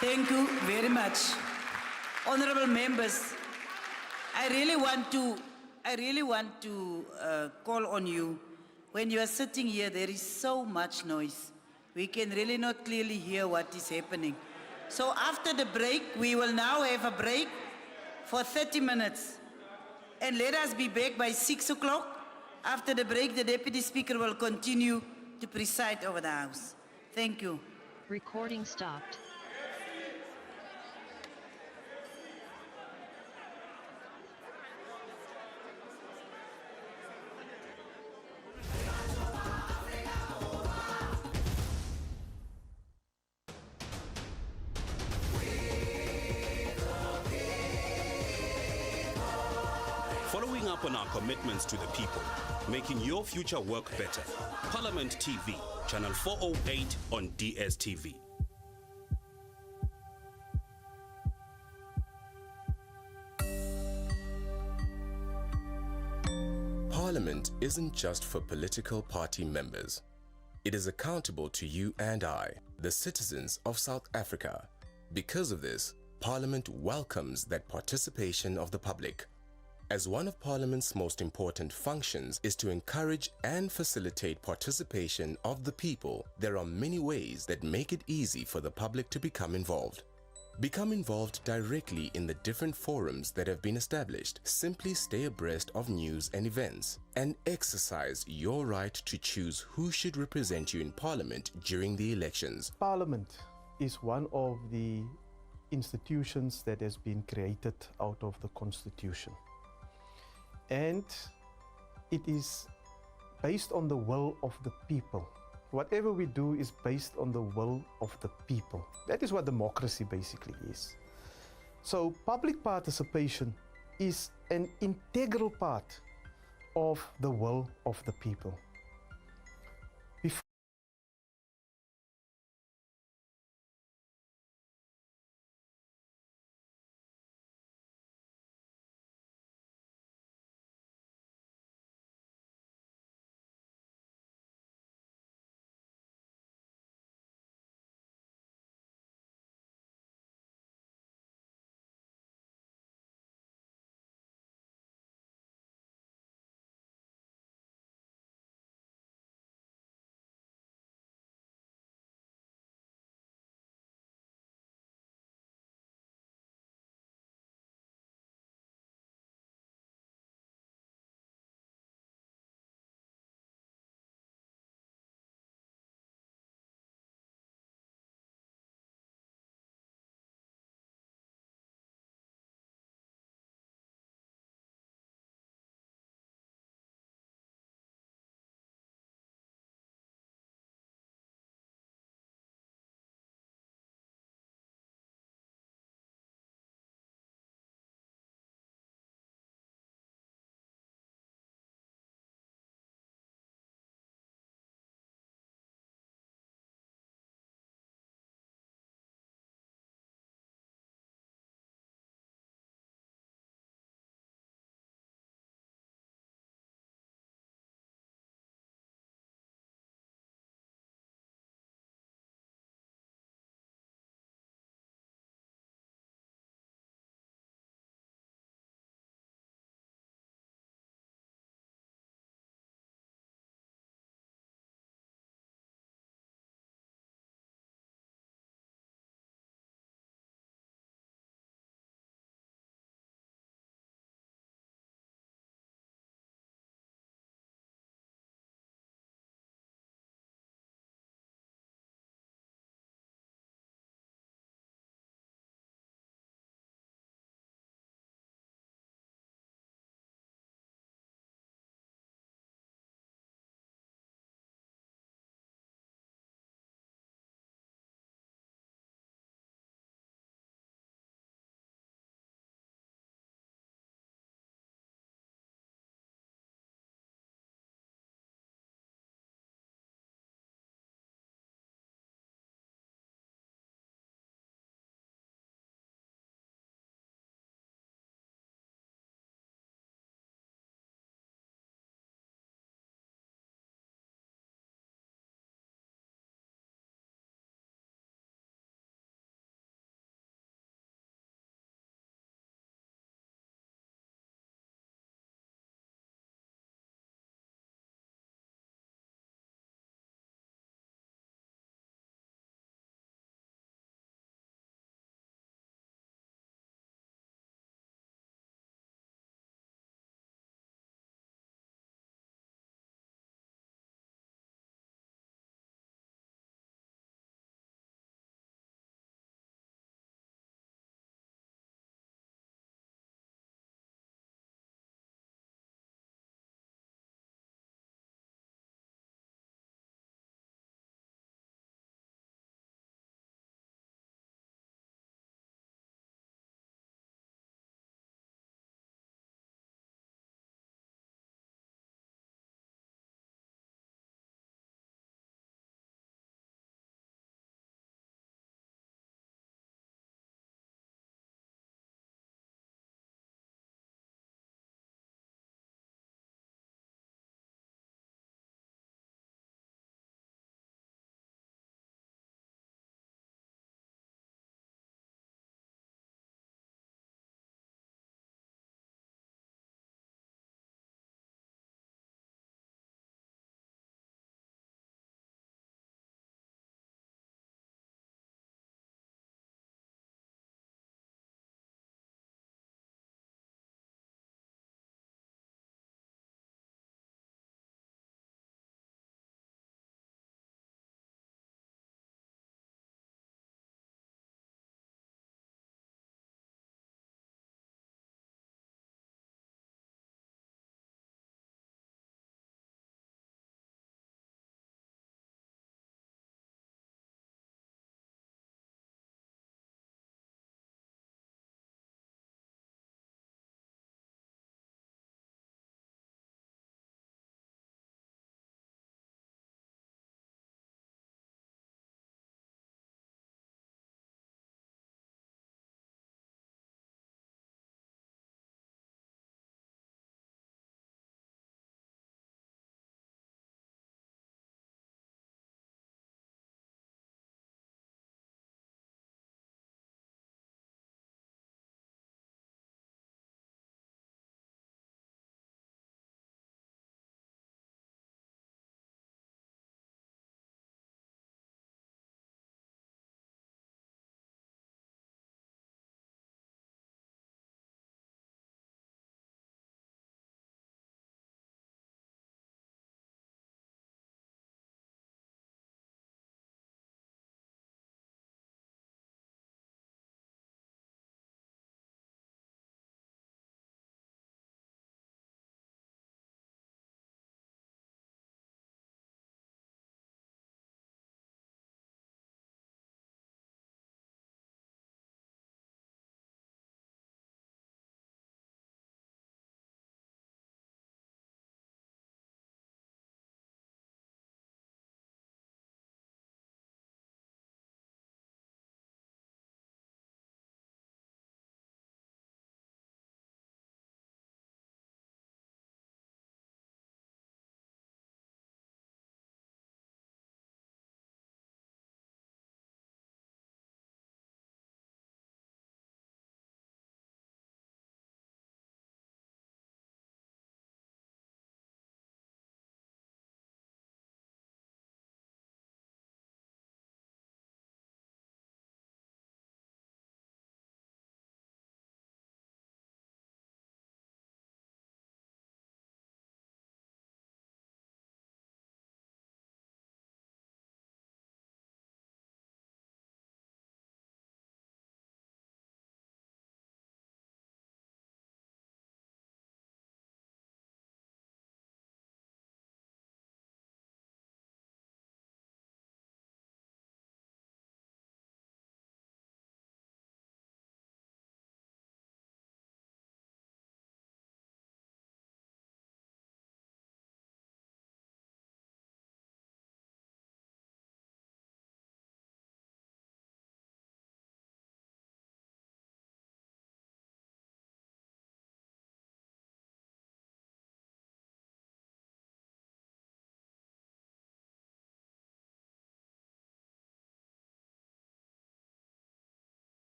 Thank you very much. Honorable members, I really want to call on you. When you are sitting here, there is so much noise. We can really not clearly hear what is happening. So after the break, we will now have a break for 30 minutes. And let us be back by 6 o'clock After the break, the Deputy Speaker will continue to preside over the House. Thank you. Recording stopped. Following up on our commitments to the people, making your future work better. Parliament TV, channel 408 on DSTV. Parliament isn't just for political party members. It is accountable to you and I, the citizens of South Africa. Because of this, Parliament welcomes that participation of the public. As one of Parliament's most important functions is to encourage and facilitate participation of the people, there are many ways that make it easy for the public to become involved. Become involved directly in the different forums that have been established. Simply stay abreast of news and events and exercise your right to choose who should represent you in Parliament during the elections. Parliament is one of the institutions that has been created out of the Constitution. And it is based on the will of the people. Whatever we do is based on the will of the people. That is what democracy basically is. So public participation is an integral part of the will of the people.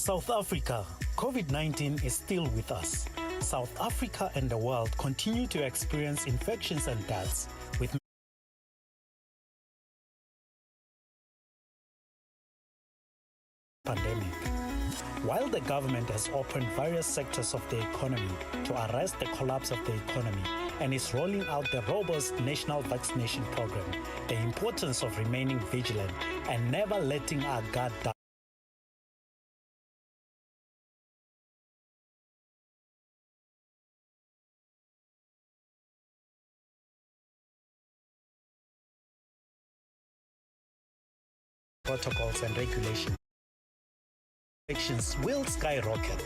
South Africa, COVID-19 is still with us. South Africa and the world continue to experience infections and deaths, with pandemic. While the government has opened various sectors of the economy to arrest the collapse of the economy and is rolling out the robust national vaccination program, the importance of remaining vigilant and never letting our guard down protocols and regulations will skyrocket.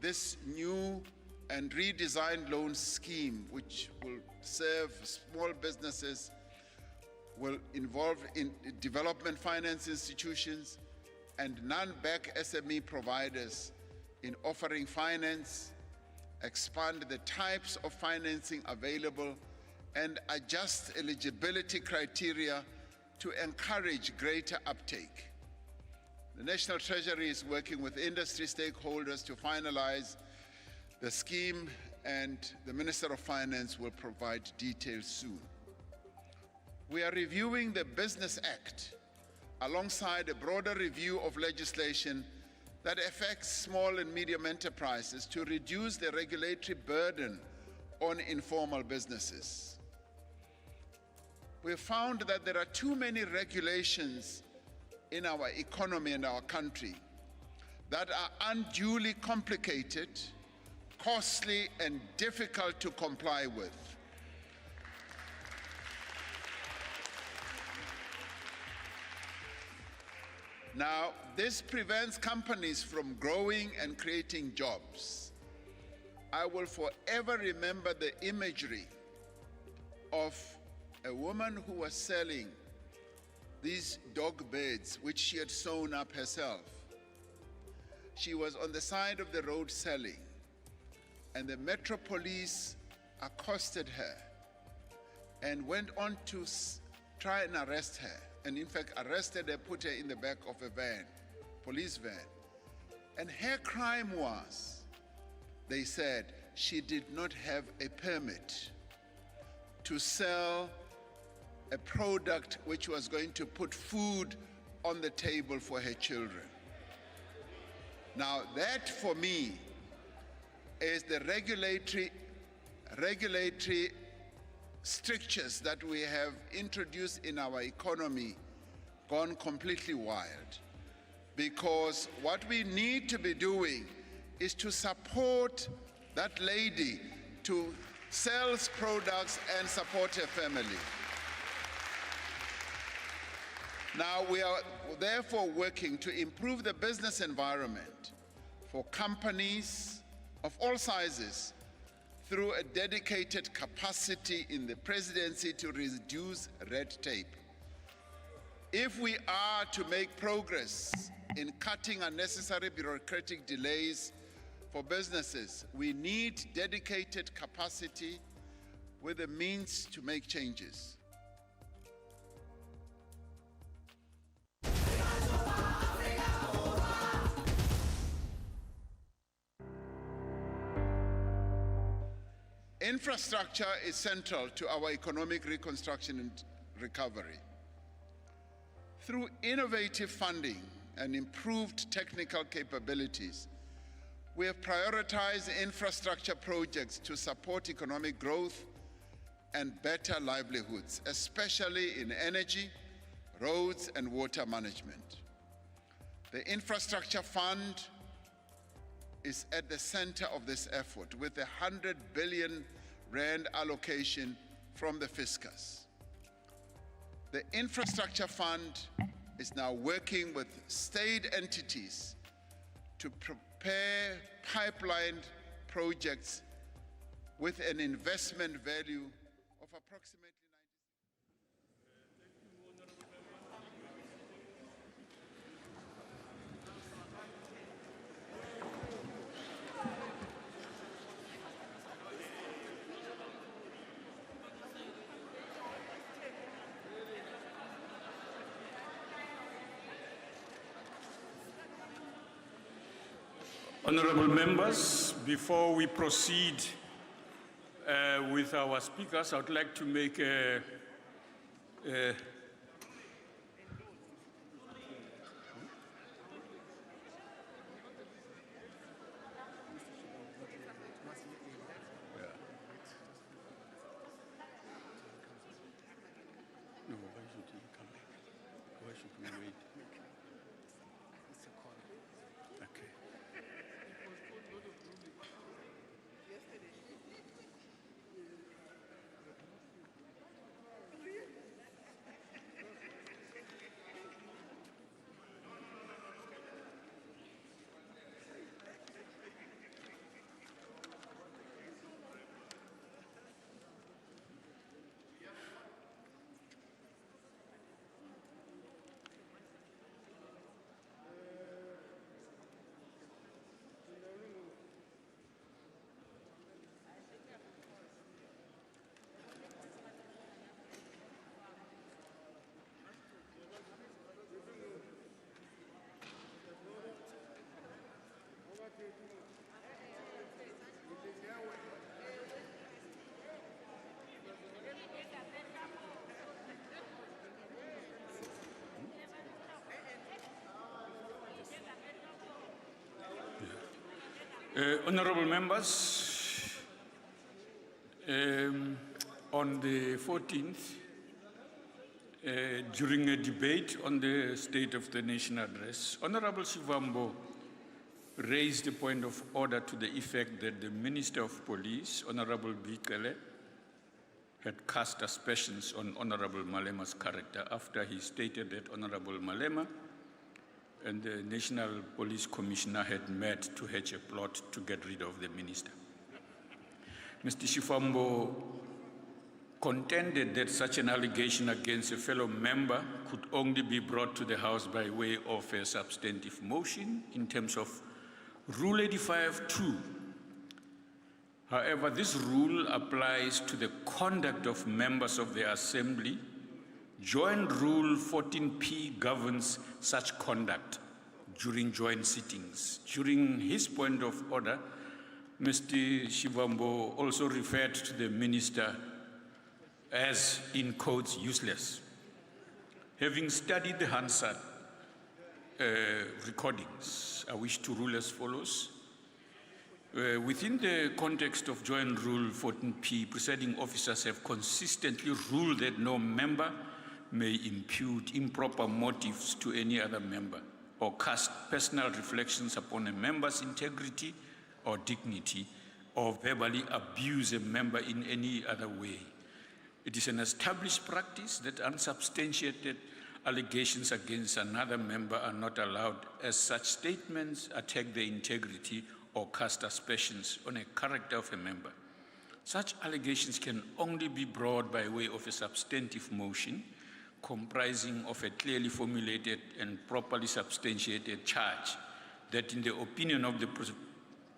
This new and redesigned loan scheme, which will serve small businesses, will involve in development finance institutions and non-bank SME providers in offering finance, expand the types of financing available, and adjust eligibility criteria to encourage greater uptake. The National Treasury is working with industry stakeholders to finalize the scheme, and the Minister of Finance will provide details soon. We are reviewing the Business Act alongside a broader review of legislation that affects small and medium enterprises to reduce the regulatory burden on informal businesses. We have found that there are too many regulations in our economy and our country that are unduly complicated, costly, and difficult to comply with. Now, this prevents companies from growing and creating jobs. I will forever remember the imagery of a woman who was selling these dog beds, which she had sewn up herself. She was on the side of the road selling, and the Metro Police accosted her and went on to try and arrest her, and in fact arrested her, put her in the back of a van, police van. And her crime was, they said, she did not have a permit to sell a product which was going to put food on the table for her children. Now that for me is the regulatory strictures that we have introduced in our economy gone completely wild. Because what we need to be doing is to support that lady to sell products and support her family. Now we are therefore working to improve the business environment for companies of all sizes through a dedicated capacity in the presidency to reduce red tape. If we are to make progress in cutting unnecessary bureaucratic delays for businesses, we need dedicated capacity with the means to make changes. Infrastructure is central to our economic reconstruction and recovery. Through innovative funding and improved technical capabilities, we have prioritized infrastructure projects to support economic growth and better livelihoods, especially in energy, roads, and water management. The Infrastructure Fund is at the center of this effort with a 100 billion rand allocation from the fiscus. The Infrastructure Fund is now working with state entities to prepare pipeline projects with an investment value of approximately Honorable members, before we proceed with our speakers, I would like to make a honorable members, on the 14th, during a debate on the State of the Nation address, Honorable Shivambo raised a point of order to the effect that the Minister of Police, Honorable Bikele, had cast aspersions on Honorable Malema's character after he stated that Honorable Malema and the National Police Commissioner had met to hatch a plot to get rid of the minister. Mr. Shifambo contended that such an allegation against a fellow member could only be brought to the House by way of a substantive motion in terms of Rule 85(2). However, this rule applies to the conduct of members of the Assembly. Joint Rule 14P governs such conduct during joint sittings. During his point of order, Mr. Shivambo also referred to the minister as, in quotes, useless. Having studied the Hansard recordings, I wish to rule as follows. Within the context of Joint Rule 14P, presiding officers have consistently ruled that no member may impute improper motives to any other member or cast personal reflections upon a member's integrity or dignity or verbally abuse a member in any other way. It is an established practice that unsubstantiated allegations against another member are not allowed, as such statements attack the integrity or cast aspersions on a character of a member. Such allegations can only be brought by way of a substantive motion comprising of a clearly formulated and properly substantiated charge that, in the opinion of the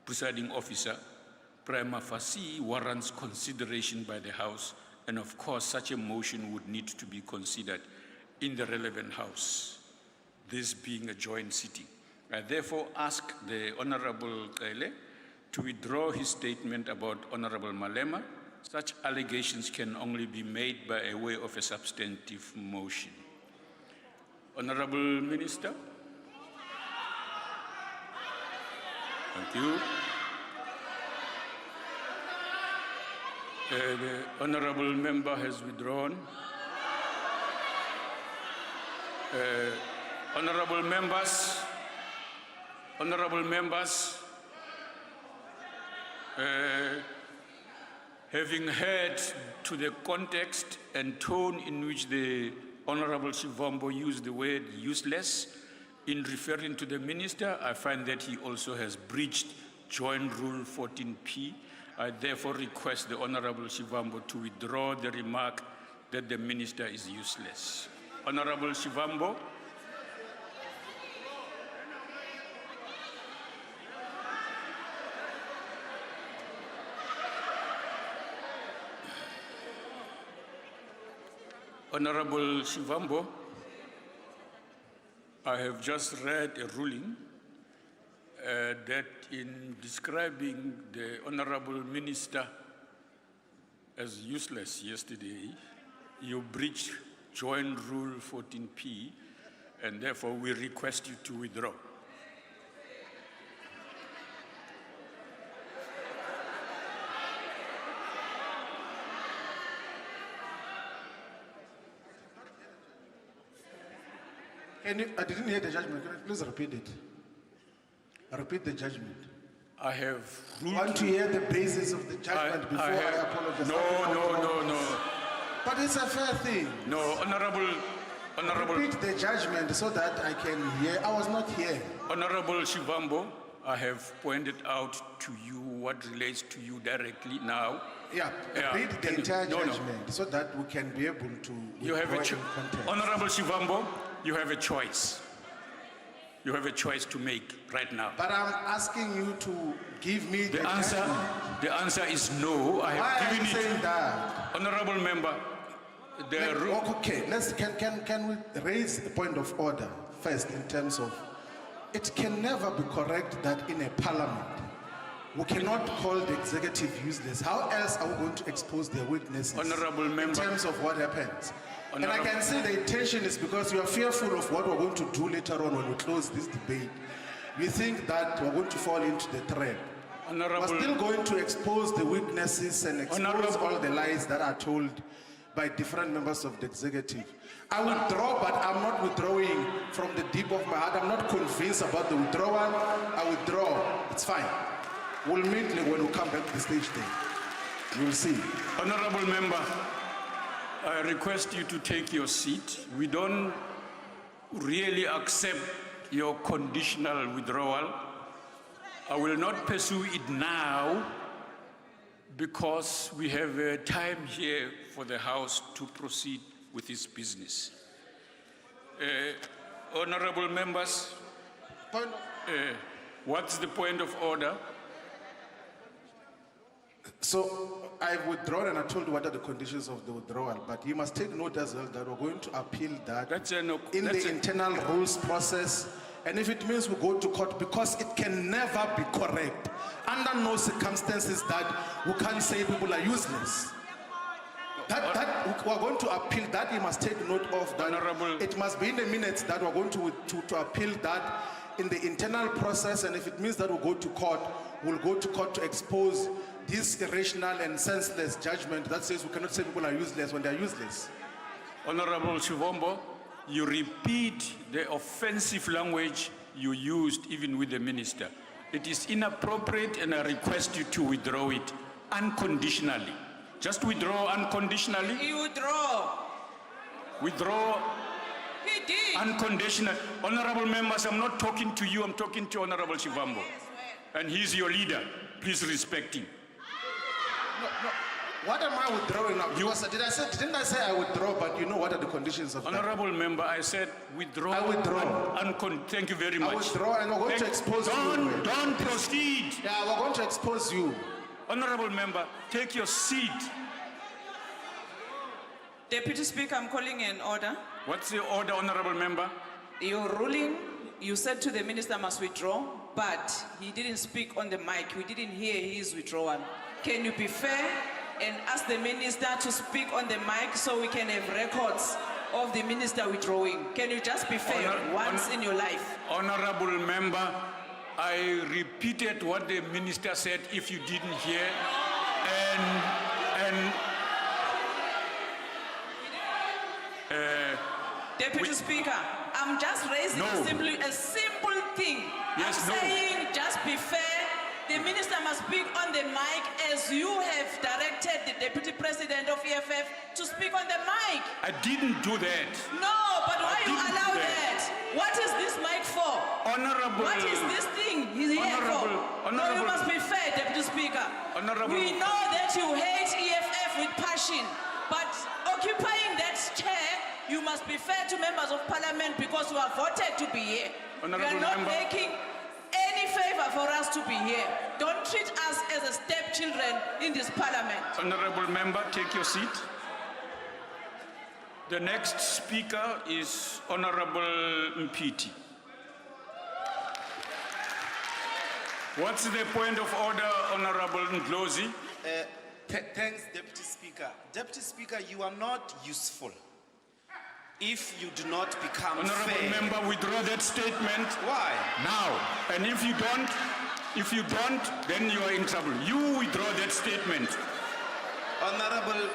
presiding officer, prima facie warrants consideration by the House, and of course such a motion would need to be considered in the relevant House, this being a joint sitting. I therefore ask the Honorable Kele to withdraw his statement about Honorable Malema. Such allegations can only be made by a way of a substantive motion. Honorable Minister. Thank you. The Honorable Member has withdrawn. Honorable members, having heard to the context and tone in which the Honorable Shivambo used the word useless in referring to the minister, I find that he also has breached Joint Rule 14P. I therefore request the Honorable Shivambo to withdraw the remark that the minister is useless. Honorable Shivambo. Honorable Shivambo, I have just read a ruling that in describing the Honorable Minister as useless yesterday, you breached Joint Rule 14P, and therefore we request you to withdraw. I didn't hear the judgment. Can you please repeat it? Repeat the judgment. I have ruled. I want to hear the basis of the judgment before I apologize. No. But it's a fair thing. No, Honorable. Repeat the judgment so that I can hear. I was not here. Honorable Shivambo, I have pointed out to you what relates to you directly now. Yeah, read the entire judgment so that we can be able to. You have a choice. Honorable Shivambo, you have a choice. You have a choice to make right now. But I'm asking you to give me the answer. judgment. The answer is no. I have Why given are you saying it. that? Honorable member, Okay, can we raise a point of order first in terms of it can never be correct that in a parliament we cannot call the executive useless. How else are we going to expose their weaknesses Honorable member, in terms of what happens? And I can say the intention is because you are fearful of what we're going to do later on when we close this debate. You think that we're going to fall into the trap. We're still going to expose the weaknesses and expose all the lies that are told by different members of the executive. I withdraw, but I'm not withdrawing from the deep of my heart. I'm not convinced about the withdrawal. I withdraw. It's fine. We'll meet when we come back to the stage then. You'll see. Honorable member, I request you to take your seat. We don't really accept your conditional withdrawal. I will not pursue it now because we have time here for the House to proceed with its business. Honorable members, what's the point of order? So I've withdrawn and I told you what are the conditions of the withdrawal, but you must take note as well that we're going to appeal that in the internal rules process. And if it means we go to court, because it can never be correct. under no circumstances that we can't say people are useless. That we are going to appeal that. You must take note of that. Honorable. It must be in the minutes that we're going to appeal that in the internal process, and if it means that we'll go to court, we'll go to court to expose this irrational and senseless judgment that says we cannot say people are useless when they're useless. Honorable Shivombo, you repeat the offensive language you used even with the minister. It is inappropriate, and I request you to withdraw it unconditionally. Just withdraw unconditionally. He withdraw. Withdraw He did. unconditional. Honorable members, I'm not talking to you, I'm talking to Honorable Shivambo. And he's your leader. Please respect him. No. What am I withdrawing now? Didn't I say I withdraw, but you know what are the conditions of that? Honorable member, I said withdraw. I withdraw. Thank you very much. I withdraw, and we're going to expose you. Don't proceed. Yeah, we're going to expose you. Honorable member, take your seat. Deputy Speaker, I'm calling in order. What's the order, honorable member? Your ruling, you said to the minister must withdraw, but he didn't speak on the mic. We didn't hear his withdrawal. Can you be fair and ask the minister to speak on the mic so we can have records of the minister withdrawing? Can you just be fair once in your life? Honorable member, I repeated what the minister said if you didn't hear. Deputy Speaker, I'm just raising a simple thing. Yes, I'm saying just be fair. The minister must speak on the mic as you have directed the Deputy President of EFF to speak on the mic. I didn't do that. No, but why you allow that? What is this mic for? Honorable. What is this thing he's here for? No, you must be fair, Deputy Speaker. Honorable. We know that you hate EFF with passion, but occupying that chair, you must be fair to members of parliament because you are voted to be here. Honorable you are not member. making any favor for us to be here. Don't treat us as a stepchildren in this parliament. Honorable member, take your seat. The next speaker is Honorable Mpiti. What's the point of order, Honorable Ndlozi? Thanks, Deputy Speaker. Deputy Speaker, you are not useful if you do not become Honorable fair. member, withdraw that statement. Why? Now. And if you don't, then you are in trouble. You withdraw that statement. Honorable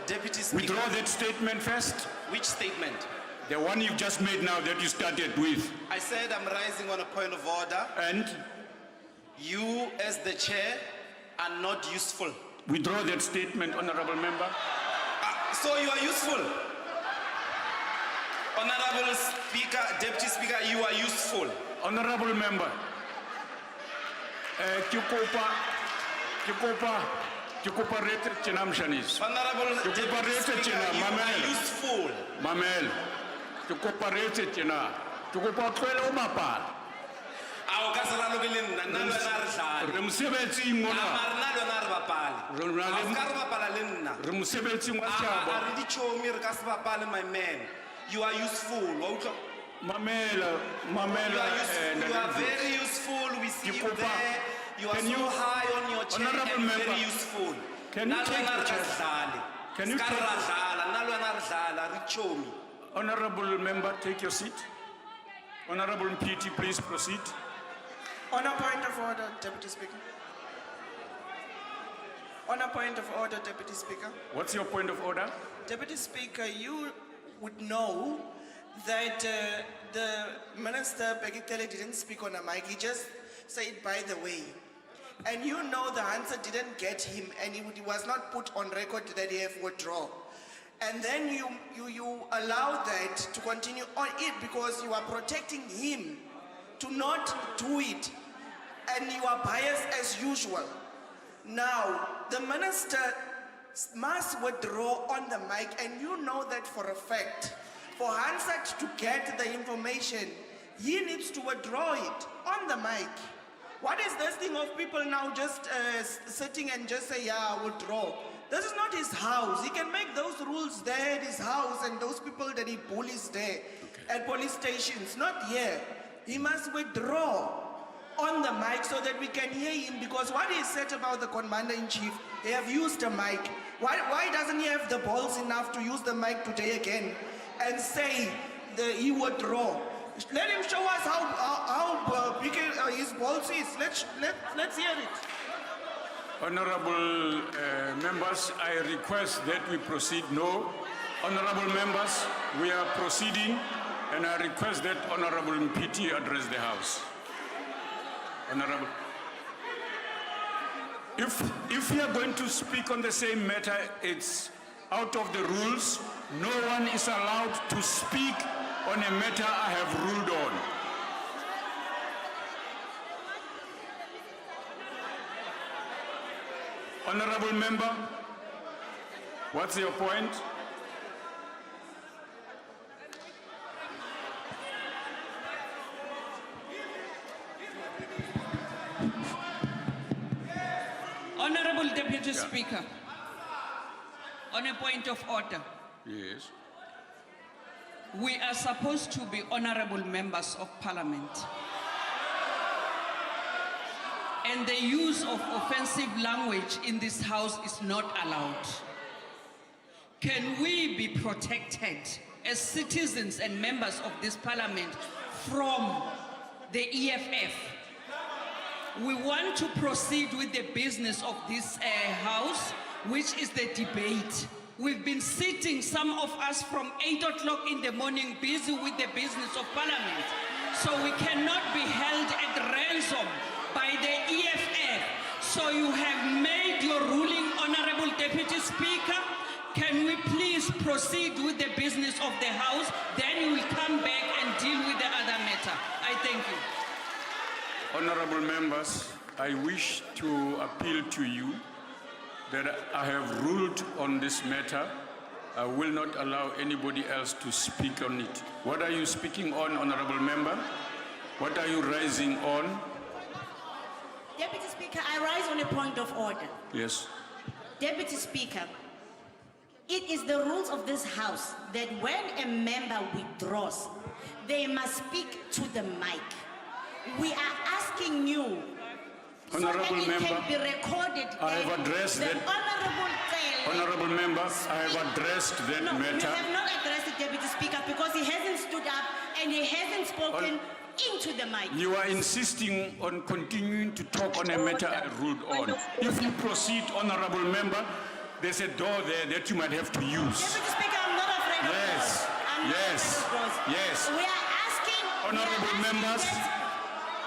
Deputy Speaker. Withdraw that statement first. Which statement? The one you just made now that you started with. I said I'm rising on a point of order. And? You, as the chair, are not useful. Withdraw that statement, Honorable member. So you are useful. Honorable Speaker, Deputy Speaker, you are useful. Honorable member. Honorable Deputy Speaker, you are useful. Mamel. Aw ka se raloke le nna nna le na re hlale. Re mosebetsing mona. Rena lona re bapale. A ska re bapala le nna. Re mosebetsing wa A setjhaba. re dichomi re ka se bapale, my man. You are useful. Wa utlwa? Mamela. You are very useful. We see you there. You are so high on your chair Honorable and member, very useful. can you take your chair? Can you take take Honorable member, take your seat. Honorable Mpiti, please proceed. On a point of order, Deputy Speaker. On a point of order, Deputy Speaker. What's your point of order? Deputy Speaker, you would know that the Minister Bekitele didn't speak on a mic. He just said, by the way. And you know the answer didn't get him, and he was not put on record that he have withdrawn. And then you allow that to continue on it because you are protecting him to not do it. And you are biased as usual. Now, the minister must withdraw on the mic, and you know that for a fact. For Hansat to get the information, he needs to withdraw it on the mic. What is this thing of people now just sitting and just say, yeah, withdraw? This is not his house. He can make those rules there at his house and those people that he bullies there at police stations, not here. He must withdraw. on the mic so that we can hear him, because what he said about the commander-in-chief, they have used the mic. Why doesn't he have the balls enough to use the mic today again and say he would draw? Let him show us how big his balls is. Let's hear it. Honorable members, I request that we proceed. No. Honorable members, we are proceeding, and I request that Honorable Mpiti address the House. Honorable. If we are going to speak on the same matter, it's out of the rules. No one is allowed to speak on a matter I have ruled on. Honorable member, what's your point? Honorable Deputy Speaker, on a point of order, Yes. we are supposed to be honorable members of parliament. And the use of offensive language in this house is not allowed. Can we be protected as citizens and members of this parliament from the EFF? We want to proceed with the business of this house, which is the debate. We've been sitting, some of us from 8 o'clock in the morning, busy with the business of parliament. So we cannot be held at ransom by the EFF. So you have made your ruling, Honorable Deputy Speaker. Can we please proceed with the business of the House? Then we will come back and deal with the other matter. I thank you. Honorable members, I wish to appeal to you that I have ruled on this matter. I will not allow anybody else to speak on it. What are you speaking on, Honorable Member? What are you rising on? Deputy Speaker, I rise on a point of order. Yes. Deputy Speaker, it is the rules of this House that when a member withdraws, they must speak to the mic. We are asking you Honorable so that it member, can be recorded. I have addressed the that. Honorable member, I have addressed that no, matter. you have not addressed it, Deputy Speaker, because he hasn't stood up and he hasn't spoken into the mic. You are insisting on continuing to talk on a matter I ruled on. If you proceed, Honorable member, there's a door there that you might have to use. Deputy Speaker, I'm not afraid of doors. I'm not afraid of doors. Yes. We are asking. Honorable members,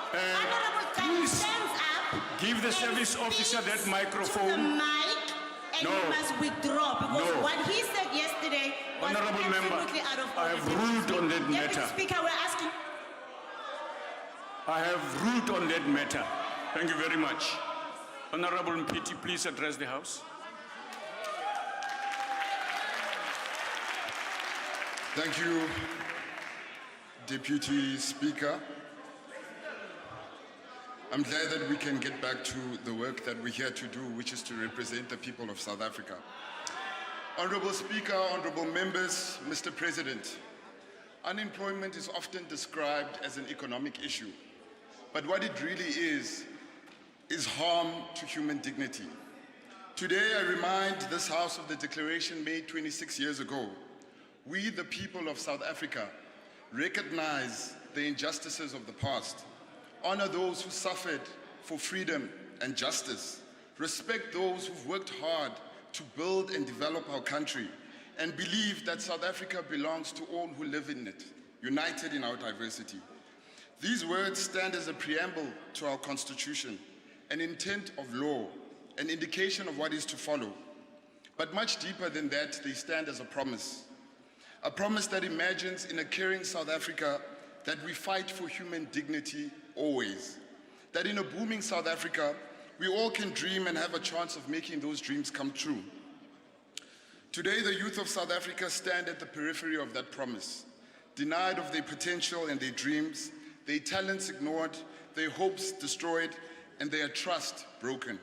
Honorable please stands up. give the service officer that microphone. To the mic, and No. he must withdraw because No. what he said yesterday was Honorable member, absolutely out of order. I have ruled on that Deputy matter. Speaker, we're asking. I have ruled on that matter. Thank you very much. Honorable Mpiti, please address the House. Thank you, Deputy Speaker. I'm glad that we can get back to the work that we're here to do, which is to represent the people of South Africa. Honorable Speaker, honorable members, Mr. President, unemployment is often described as an economic issue, but what it really is harm to human dignity. Today, I remind this House of the declaration made 26 years ago. We, the people of South Africa, recognize the injustices of the past, honor those who suffered for freedom and justice, respect those who've worked hard to build and develop our country, and believe that South Africa belongs to all who live in it, united in our diversity. These words stand as a preamble to our Constitution, an intent of law, an indication of what is to follow. But much deeper than that, they stand as a promise that imagines in a caring South Africa that we fight for human dignity always, that in a booming South Africa, we all can dream and have a chance of making those dreams come true. Today, the youth of South Africa stand at the periphery of that promise, denied of their potential and their dreams, their talents ignored, their hopes destroyed, and their trust broken.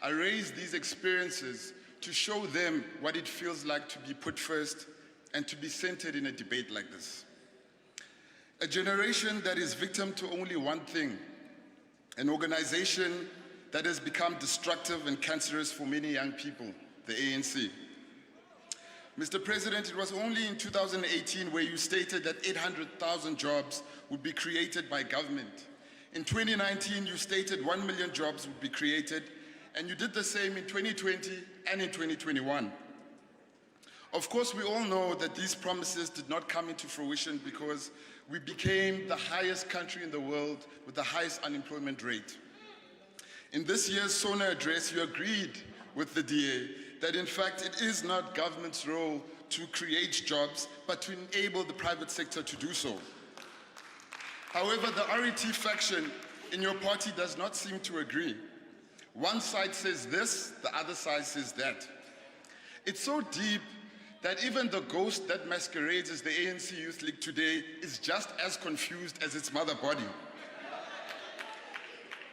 I raise these experiences to show them what it feels like to be put first and to be centered in a debate like this. A generation that is victim to only one thing, an organization that has become destructive and cancerous for many young people, the ANC. Mr. President, it was only in 2018 where you stated that 800,000 jobs would be created by government. In 2019, you stated 1 million jobs would be created, and you did the same in 2020 and in 2021. Of course, we all know that these promises did not come into fruition because we became the highest country in the world with the highest unemployment rate. In this year's SONA address, you agreed with the DA that in fact it is not government's role to create jobs, but to enable the private sector to do so. However, the RET faction in your party does not seem to agree. One side says this, the other side says that. It's so deep that even the ghost that masquerades as the ANC Youth League today is just as confused as its mother body.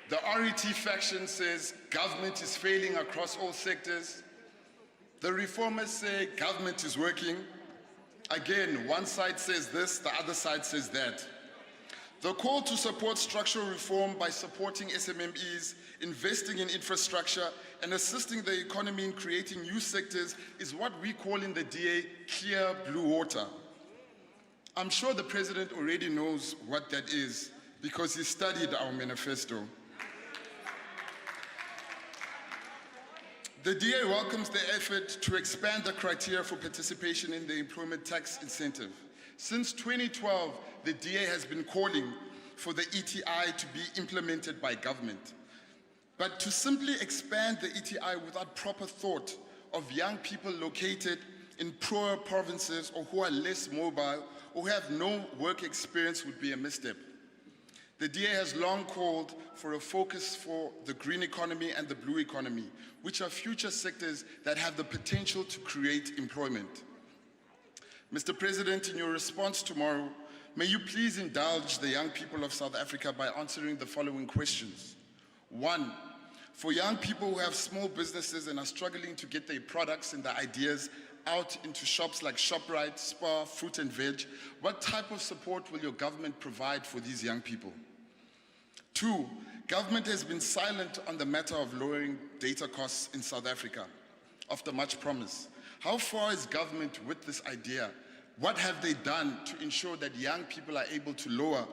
The RET faction says government is failing across all sectors. The reformers say government is working. Again, one side says this, the other side says that. The call to support structural reform by supporting SMMEs, investing in infrastructure, and assisting the economy in creating new sectors is what we call in the DA clear blue water. I'm sure the President already knows what that is because he studied our manifesto. The DA welcomes the effort to expand the criteria for participation in the employment tax incentive. Since 2012, the DA has been calling for the ETI to be implemented by government. But to simply expand the ETI without proper thought of young people located in poorer provinces or who are less mobile or who have no work experience would be a misstep. The DA has long called for a focus for the green economy and the blue economy, which are future sectors that have the potential to create employment. Mr. President, in your response tomorrow, may you please indulge the young people of South Africa by answering the following questions. 1, for young people who have small businesses and are struggling to get their products and their ideas out into shops like ShopRite, Spar, Fruit and Veg, what type of support will your government provide for these young people? 2, government has been silent on the matter of lowering data costs in South Africa after much promise. How far is government with this idea? What have they done to ensure that young people are able to lower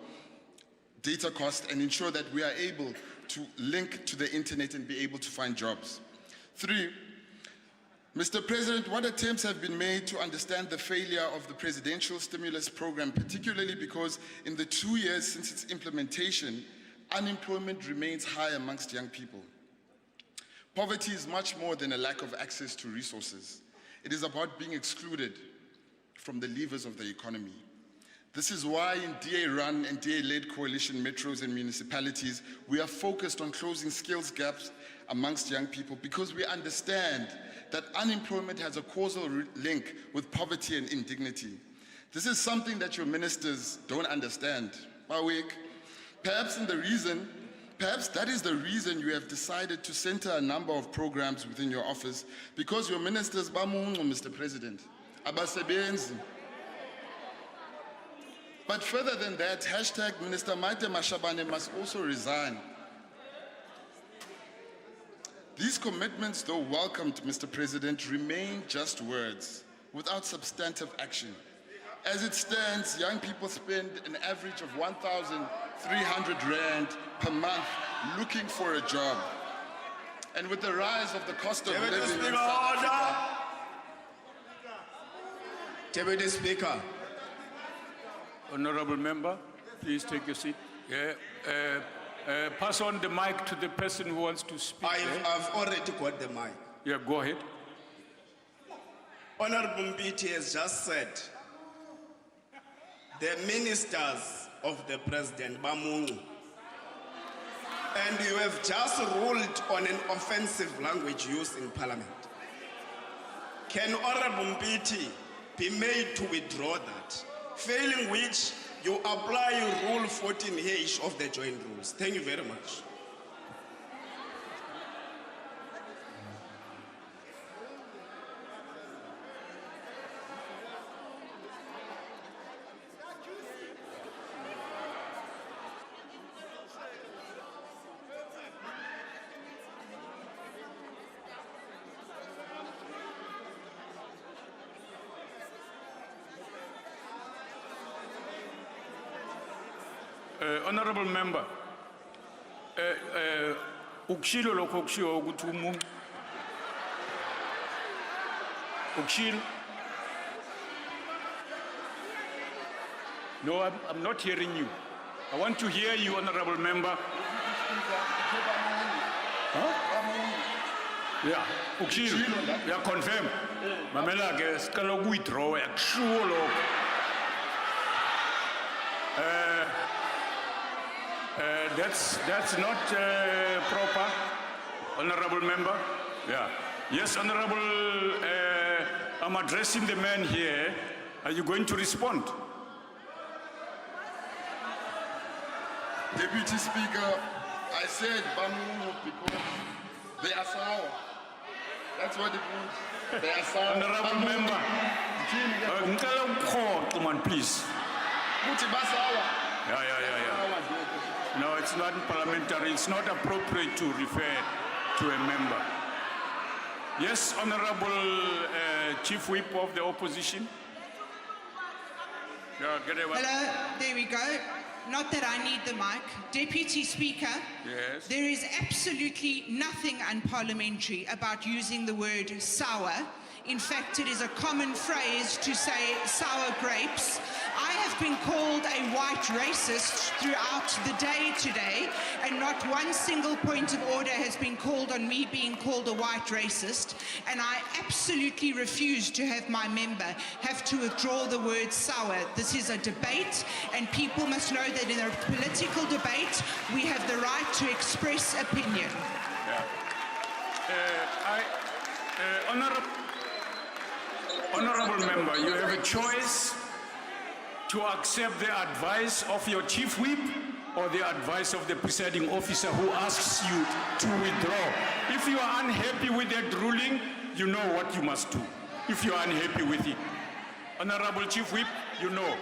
data costs and ensure that we are able to link to the internet and be able to find jobs? 3, Mr. President, what attempts have been made to understand the failure of the presidential stimulus program, particularly because in the 2 years since its implementation, unemployment remains high amongst young people? Poverty is much more than a lack of access to resources. It is about being excluded from the levers of the economy. This is why in DA-run and DA-led coalition metros and municipalities, we are focused on closing skills gaps amongst young people because we understand that unemployment has a causal link with poverty and indignity. This is something that your ministers don't understand. Perhaps that is the reason you have decided to center a number of programs within your office because your ministers, Mr. President, abasebenzi. But further than that, hashtag Minister Maite Mashabane must also resign. These commitments, though welcomed, Mr. President, remain just words without substantive action. As it stands, young people spend an average of 1,300 Rand per month looking for a job. And with the rise of the cost of living in South Africa... Deputy Speaker. Honorable Member, please take your seat. Pass on the mic to the person who wants to speak. I've already got the mic. Yeah, go ahead. Honorable Mbiti has just said the ministers of the President, Bamungu, and you have just ruled on an offensive language used in Parliament. Can Honorable Mbiti be made to withdraw that? Failing which, you apply Rule 14H of the Joint Rules. Thank you very much. Honorable member, ukshilo lokho kushiwo ukuthi umuntu ukshilo. No, I'm not hearing you. I want to hear you, honorable member. Huh? Yeah, ukshilo. Yeah, confirm. Mamela ke sikala withdraw akushiwo lokho. That's not proper, honorable member. Yeah. Yes, honorable, I'm addressing the man here. Are you going to respond? Deputy Speaker, I said Bamu because they are sour. That's what it means. They are sour. Honorable member, come on, please. Yeah. No, it's not parliamentary. It's not appropriate to refer to a member. Yes, Honorable Chief Whip of the Opposition. Yeah, get it. Hello, there we go. Not that I need the mic. Deputy Speaker, yes. There is absolutely nothing unparliamentary about using the word sour. In fact, it is a common phrase to say sour grapes. I have been called a white racist throughout the day today, and not one single point of order has been called on me being called a white racist, and I absolutely refuse to have my member have to withdraw the word sour. This is a debate, and people must know that in a political debate, we have the right to express opinion. Honorable member, you have a choice to accept the advice of your chief whip or the advice of the presiding officer who asks you to withdraw. If you are unhappy with that ruling, you know what you must do. If you are unhappy with it. Honorable Chief Whip, you know.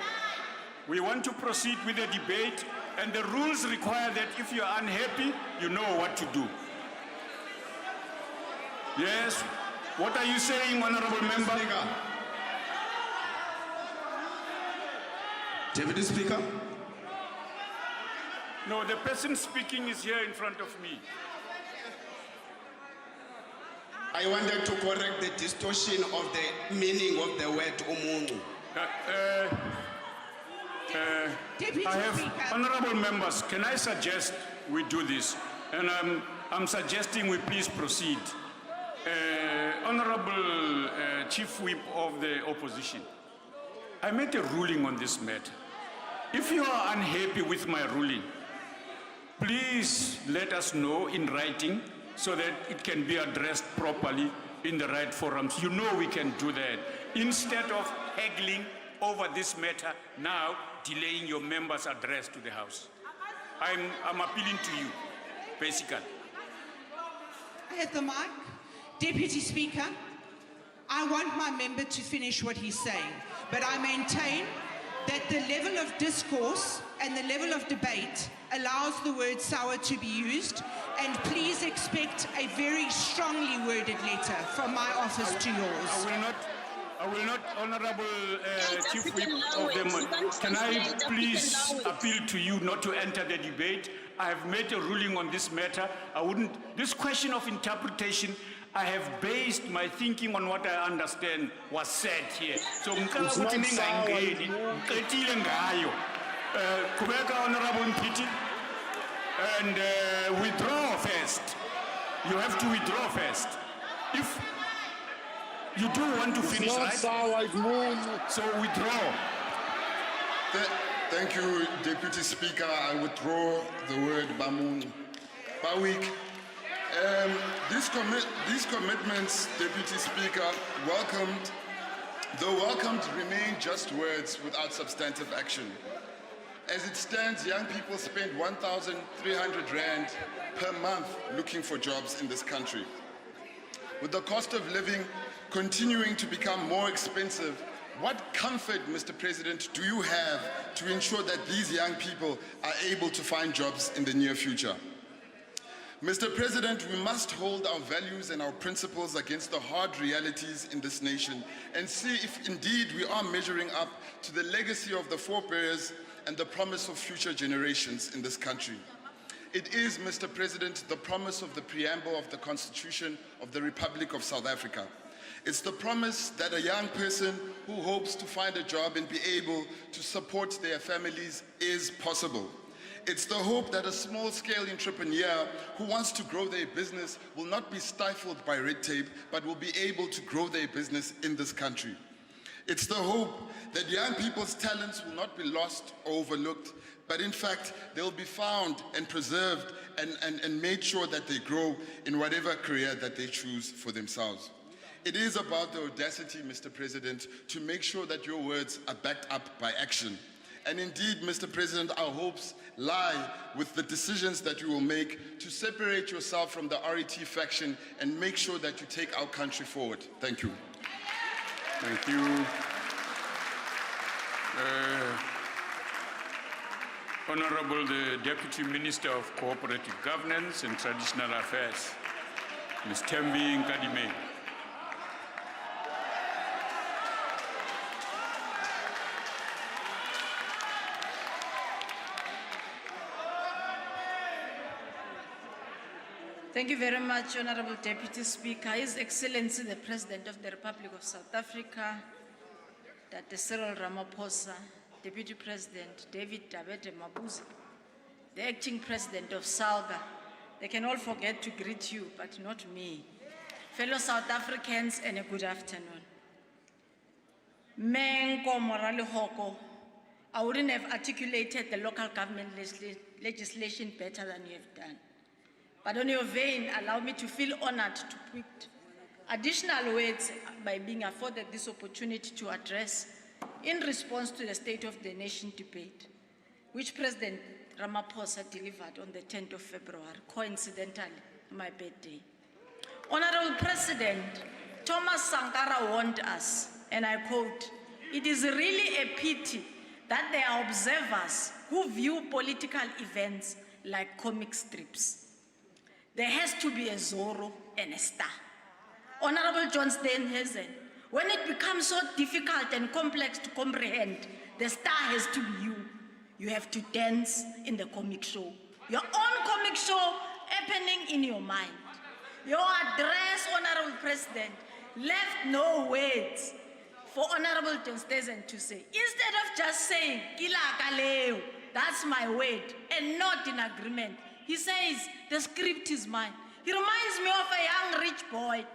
We want to proceed with the debate, and the rules require that if you are unhappy, you know what to do. Yes? What are you saying, Honorable Member? Deputy Speaker. No, the person speaking is here in front of me. I wanted to correct the distortion of the meaning of the word umuntu. I have, honorable members, can I suggest we do this? And I'm suggesting we please proceed. Honorable Chief Whip of the Opposition, I made a ruling on this matter. If you are unhappy with my ruling, please let us know in writing so that it can be addressed properly in the right forums. You know we can do that. Instead of haggling over this matter, now delaying your members' address to the House. I'm appealing to you, basically. I have the mic. Deputy Speaker, I want my member to finish what he's saying, but I maintain that the level of discourse and the level of debate allows the word sour to be used, and please expect a very strongly worded letter from my office to yours. I will not, Honorable Chief Whip of the... Can I please appeal to you not to enter the debate? I have made a ruling on this matter. This question of interpretation, I have based my thinking on what I understand was said here. So, Honorable Mpiti, and withdraw first. You have to withdraw first. If you do want to finish, right? So withdraw. Thank you, Deputy Speaker. I withdraw the word Bamun. Bawik. These commitments, Deputy Speaker, welcomed remain just words without substantive action. As it stands, young people spend 1,300 Rand per month looking for jobs in this country. With the cost of living continuing to become more expensive, what comfort, Mr. President, do you have to ensure that these young people are able to find jobs in the near future? Mr. President, we must hold our values and our principles against the hard realities in this nation and see if indeed we are measuring up to the legacy of the forebears and the promise of future generations in this country. It is, Mr. President, the promise of the preamble of the Constitution of the Republic of South Africa. It's the promise that a young person who hopes to find a job and be able to support their families is possible. It's the hope that a small-scale entrepreneur who wants to grow their business will not be stifled by red tape, but will be able to grow their business in this country. It's the hope that young people's talents will not be lost or overlooked, but in fact, they'll be found and preserved and made sure that they grow in whatever career that they choose for themselves. It is about the audacity, Mr. President, to make sure that your words are backed up by action. And indeed, Mr. President, our hopes lie with the decisions that you will make to separate yourself from the RET faction and make sure that you take our country forward. Thank you. Thank you. Honorable the Deputy Minister of Cooperative Governance and Traditional Affairs, Ms. Tembi Nkadime. Thank you very much, Honorable Deputy Speaker. His Excellency, the President of the Republic of South Africa, Dr. Cyril Ramaphosa, Deputy President David Dabete Mabuza, the Acting President of SALGA. They can all forget to greet you, but not me. Fellow South Africans, and a good afternoon. Menko Morale Hoko, I wouldn't have articulated the local government legislation better than you have done. But on your vein, allow me to feel honored to put additional words by being afforded this opportunity to address in response to the State of the Nation debate, which President Ramaphosa delivered on the 10th of February, coincidentally, my birthday. Honorable President, Thomas Sankara warned us, and I quote, "It is really a pity that there are observers who view political events like comic strips. There has to be a Zorro and a star." Honorable John Steenhuisen, when it becomes so difficult and complex to comprehend, the star has to be you. You have to dance in the comic show. Your own comic show happening in your mind. Your address, Honorable President, left no words for Honorable John Steenhuisen to say. Instead of just saying, "Kila kaleo," that's my word, and not in agreement, he says, "The script is mine." He reminds me of a young rich boy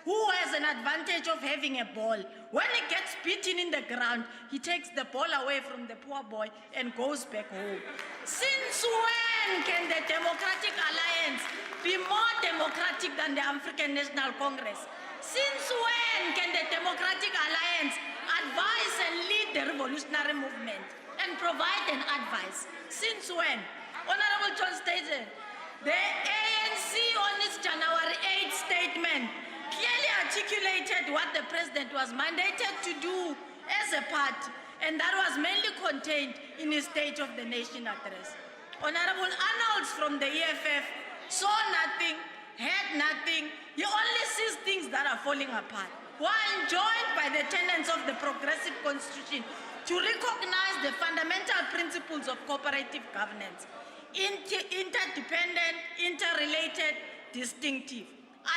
who has an advantage of having a ball. When he gets beaten in the ground, he takes the ball away from the poor boy and goes back home. Since when can the Democratic Alliance be more democratic than the African National Congress? Since when can the Democratic Alliance advise and lead the revolutionary movement and provide an advice? Since when? Honorable John Steenhuisen, the ANC on its January 8th statement clearly articulated what the president was mandated to do as a party, and that was mainly contained in his State of the Nation address. Honorable Arnolds from the EFF saw nothing, heard nothing. He only sees things that are falling apart, while joined by the tenets of the progressive constitution to recognize the fundamental principles of cooperative governance. Interdependent, interrelated, distinctive.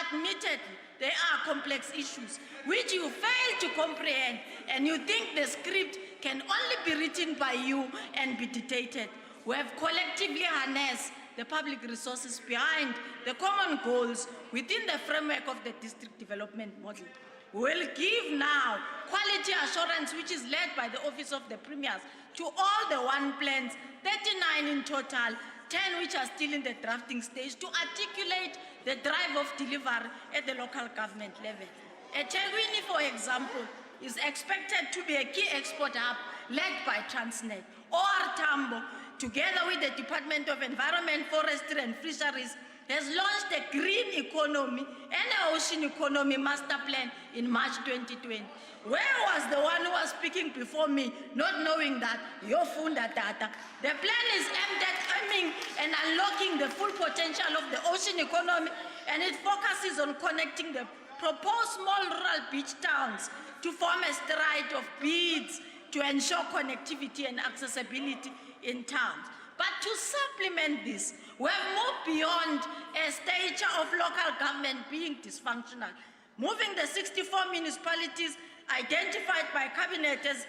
Admittedly, there are complex issues which you fail to comprehend, and you think the script can only be written by you and be dictated. We have collectively harnessed the public resources behind the common goals within the framework of the district development model. We will give now quality assurance, which is led by the Office of the Premiers, to all the one plans, 39 in total, 10 which are still in the drafting stage, to articulate the drive of delivery at the local government level. eThekwini, for example, is expected to be a key export hub led by Transnet. OR Tambo, together with the Department of Environment, Forestry and Fisheries, has launched a green economy and an ocean economy master plan in March 2020. Where was the one who was speaking before me, not knowing that your funda data? The plan is aimed at aiming and unlocking the full potential of the ocean economy, and it focuses on connecting the proposed small rural beach towns to form a stride of beads to ensure connectivity and accessibility in towns. But to supplement this, we have moved beyond a stature of local government being dysfunctional, moving the 64 municipalities identified by cabinet as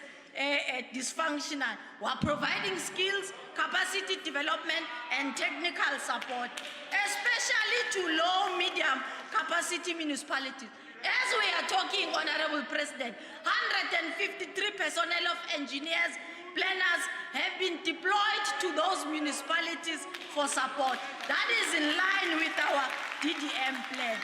dysfunctional. We're providing skills, capacity development, and technical support, especially to low, medium capacity municipalities. As we are talking, Honorable President, 153 personnel of engineers, planners have been deployed to those municipalities for support. That is in line with our DDM plan.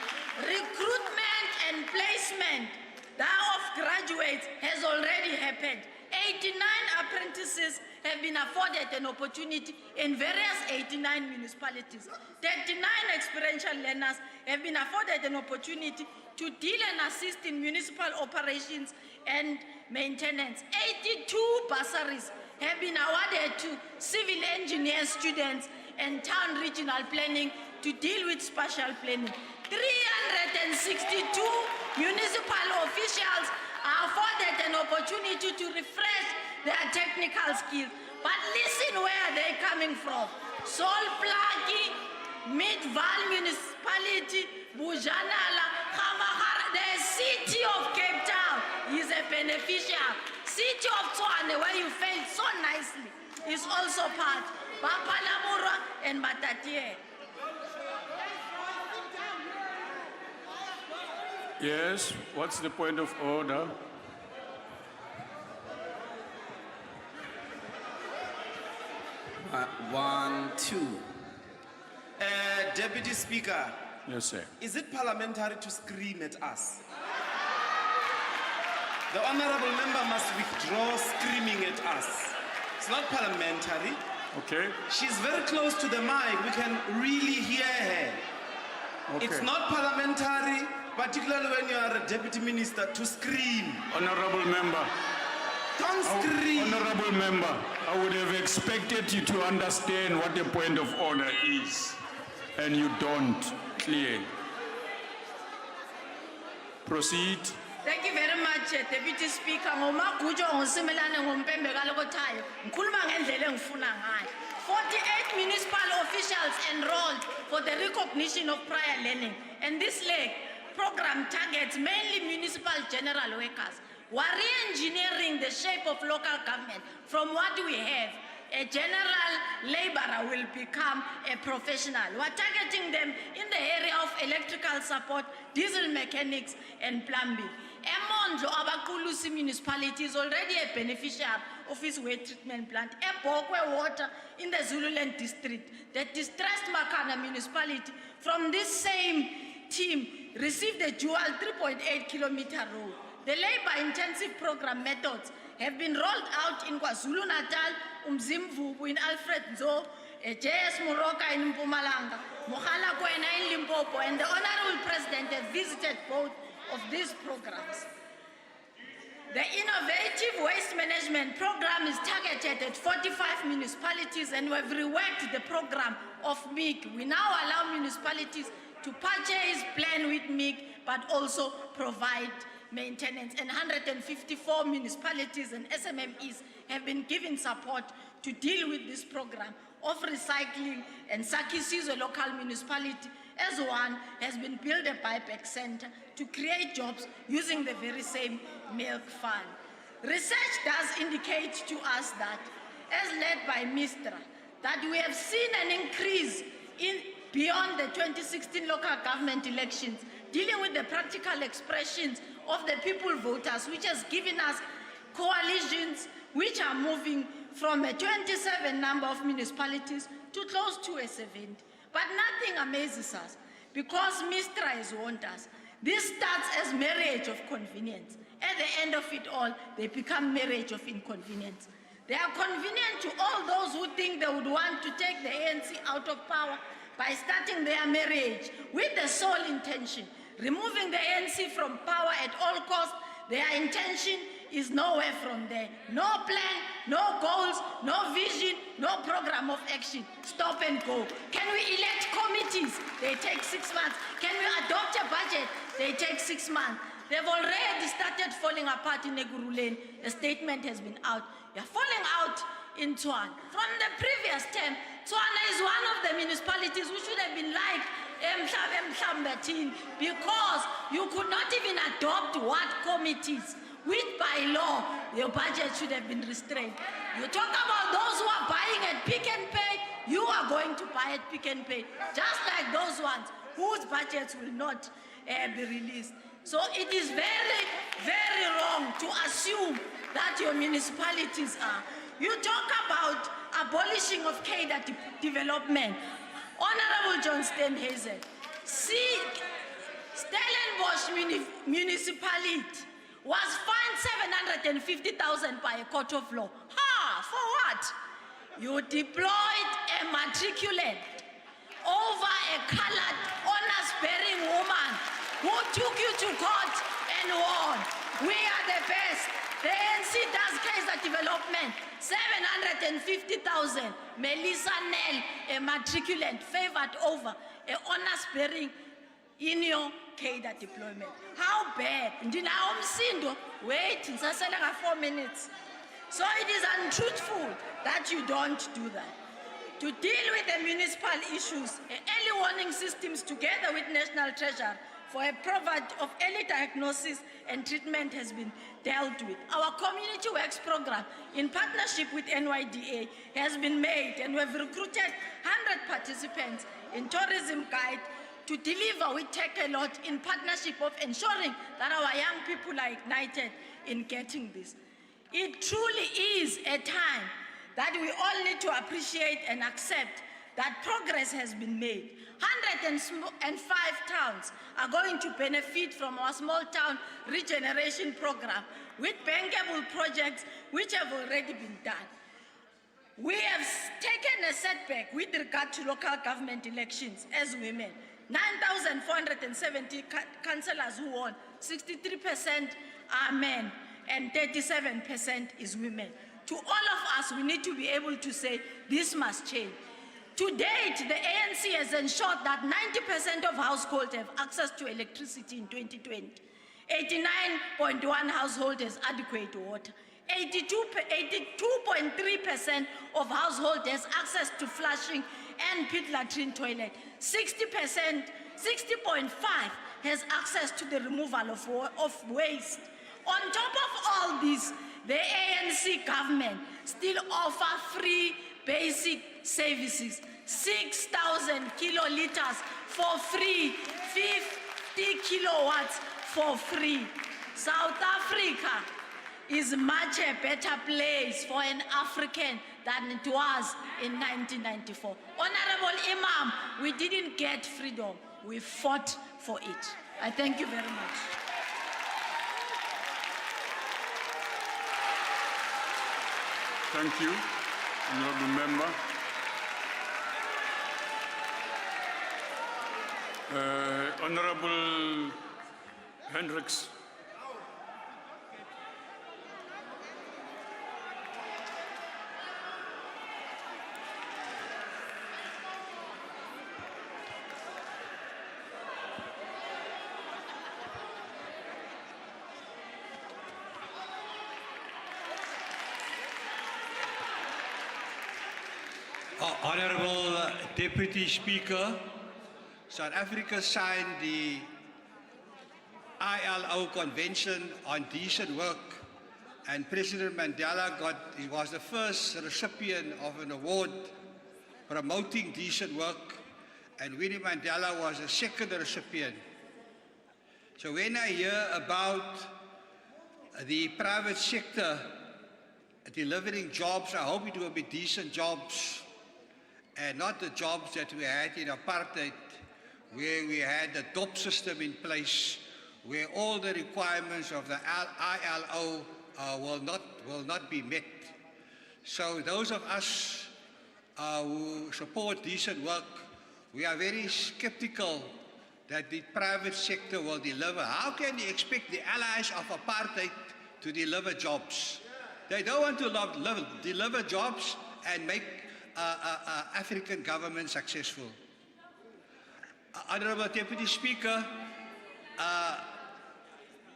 Recruitment and placement of graduates has already happened. 89 apprentices have been afforded an opportunity in various 89 municipalities. 39 experiential learners have been afforded an opportunity to deal and assist in municipal operations and maintenance. 82 bursaries have been awarded to civil engineer students and town regional planning to deal with spatial planning. 362 municipal officials are afforded an opportunity to refresh their technical skills. But listen where they're coming from. Solplaki, Midval Municipality, Bujanala, Khamahara, the city of Cape Town is a beneficiary. City of Tshwane, where you failed so nicely, is also part. Bapalamura and Batatie. Yes, what's the point of order? One, two. Deputy Speaker, Yes, sir. is it parliamentary to scream at us? The honorable member must withdraw screaming at us. It's not parliamentary. Okay. She's very close to the mic. We can really hear her. Okay. It's not parliamentary, particularly when you are a deputy minister, to scream. Honorable member. Don't scream. Honorable member, I would have expected you to understand what the point of order is, and you don't, clearly. Proceed. Thank you very much, Deputy Speaker. Ngomagujo ngosimelane ngompembe kalokotayo. Ngikhuluma ngendlela engifuna ngayo. 48 municipal officials enrolled for the recognition of prior learning. And this leg program targets mainly municipal general workers. We're re-engineering the shape of local government. From what we have, a general laborer will become a professional. We're targeting them in the area of electrical support, diesel mechanics, and plumbing. Emondlo Abakulusi municipality is already a beneficiary of his waste treatment plant. Ebokwe water in the Zululand district, the distressed Makana municipality from this same team received a dual 3.8-kilometer road. The labor-intensive program methods have been rolled out in KwaZulu-Natal, Umzimvubu in Alfred Nzo, JS Moroka in Mpumalanga, Mogalakwena in Limpopo, and the Honorable President has visited both of these programs. The Innovative Waste Management Program is targeted at 45 municipalities, and we've reworked the program of MIG. We now allow municipalities to purchase, plan with MIG, but also provide maintenance. And 154 municipalities and SMMEs have been given support to deal with this program of recycling, and Sakisi's a local municipality as one has been built a buyback center to create jobs using the very same milk fund. Research does indicate to us that, as led by MISTRA, that we have seen an increase in beyond the 2016 local government elections, dealing with the practical expressions of the people voters, which has given us coalitions which are moving from a 27 number of municipalities to close to a 70. But nothing amazes us, because MISTRA has warned us. This starts as marriage of convenience. At the end of it all, they become marriage of inconvenience. They are convenient to all those who think they would want to take the ANC out of power by starting their marriage with the sole intention, removing the ANC from power at all costs. Their intention is nowhere from there. No plan, no goals, no vision, no program of action. Stop and go. Can we elect committees? They take 6 months. Can we adopt a budget? They take 6 months. They've already started falling apart in Neguruleni. A statement has been out. They're falling out in Tshwane. From the previous term, Tshwane is one of the municipalities who should have been like Mhlambetin, because you could not even adopt ward committees, which by law, your budget should have been restrained. You talk about those who are buying at Pick and Pay, you are going to buy at Pick and Pay, just like those ones whose budgets will not be released. So it is very, very wrong to assume that your municipalities are. You talk about abolishing of cadre development. Honorable John Steenhuisen, see, Stellenbosch municipality was fined 750,000 by a court of law. Ha! For what? You deployed a matriculant over a colored, honors-bearing woman who took you to court and won. We are the best. The ANC does case development. 750,000. Melissa Nell, a matriculant, favored over a honors-bearing in your cadre deployment. How bad? Wait, 4 minutes. So it is untruthful that you don't do that. To deal with the municipal issues, early warning systems together with National Treasury for a provision of early diagnosis and treatment has been dealt with. Our community works program in partnership with NYDA has been made, and we have recruited 100 participants in tourism guide to deliver with Take a Lot in partnership of ensuring that our young people are ignited in getting this. It truly is a time that we all need to appreciate and accept that progress has been made. 105 towns are going to benefit from our small town regeneration program with bankable projects which have already been done. We have taken a setback with regard to local government elections as women. 9,470 councillors who won, 63% are men and 37% is women. To all of us, we need to be able to say this must change. To date, the ANC has ensured that 90% of households have access to electricity in 2020. 89.1 households has adequate water. 82.3% of households has access to flushing and pit latrine toilet. 60.5 has access to the removal of waste. On top of all this, the ANC government still offer free basic services, 6,000 kiloliters for free, 50 kilowatts for free. South Africa is much a better place for an African than it was in 1994. Honorable Imam, we didn't get freedom, we fought for it. I thank you very much. Thank you, honorable member. Honorable Hendricks. Honorable Deputy Speaker, South Africa signed the ILO Convention on Decent Work, and President Mandela was the first recipient of an award promoting decent work, and Winnie Mandela was the second recipient. So when I hear about the private sector delivering jobs, I hope it will be decent jobs, and not the jobs that we had in apartheid, where we had the DOP system in place, where all the requirements of the ILO will not be met. So those of us who support decent work, we are very skeptical that the private sector will deliver. How can you expect the allies of apartheid to deliver jobs? They don't want to deliver jobs and make African government successful. Honorable Deputy Speaker,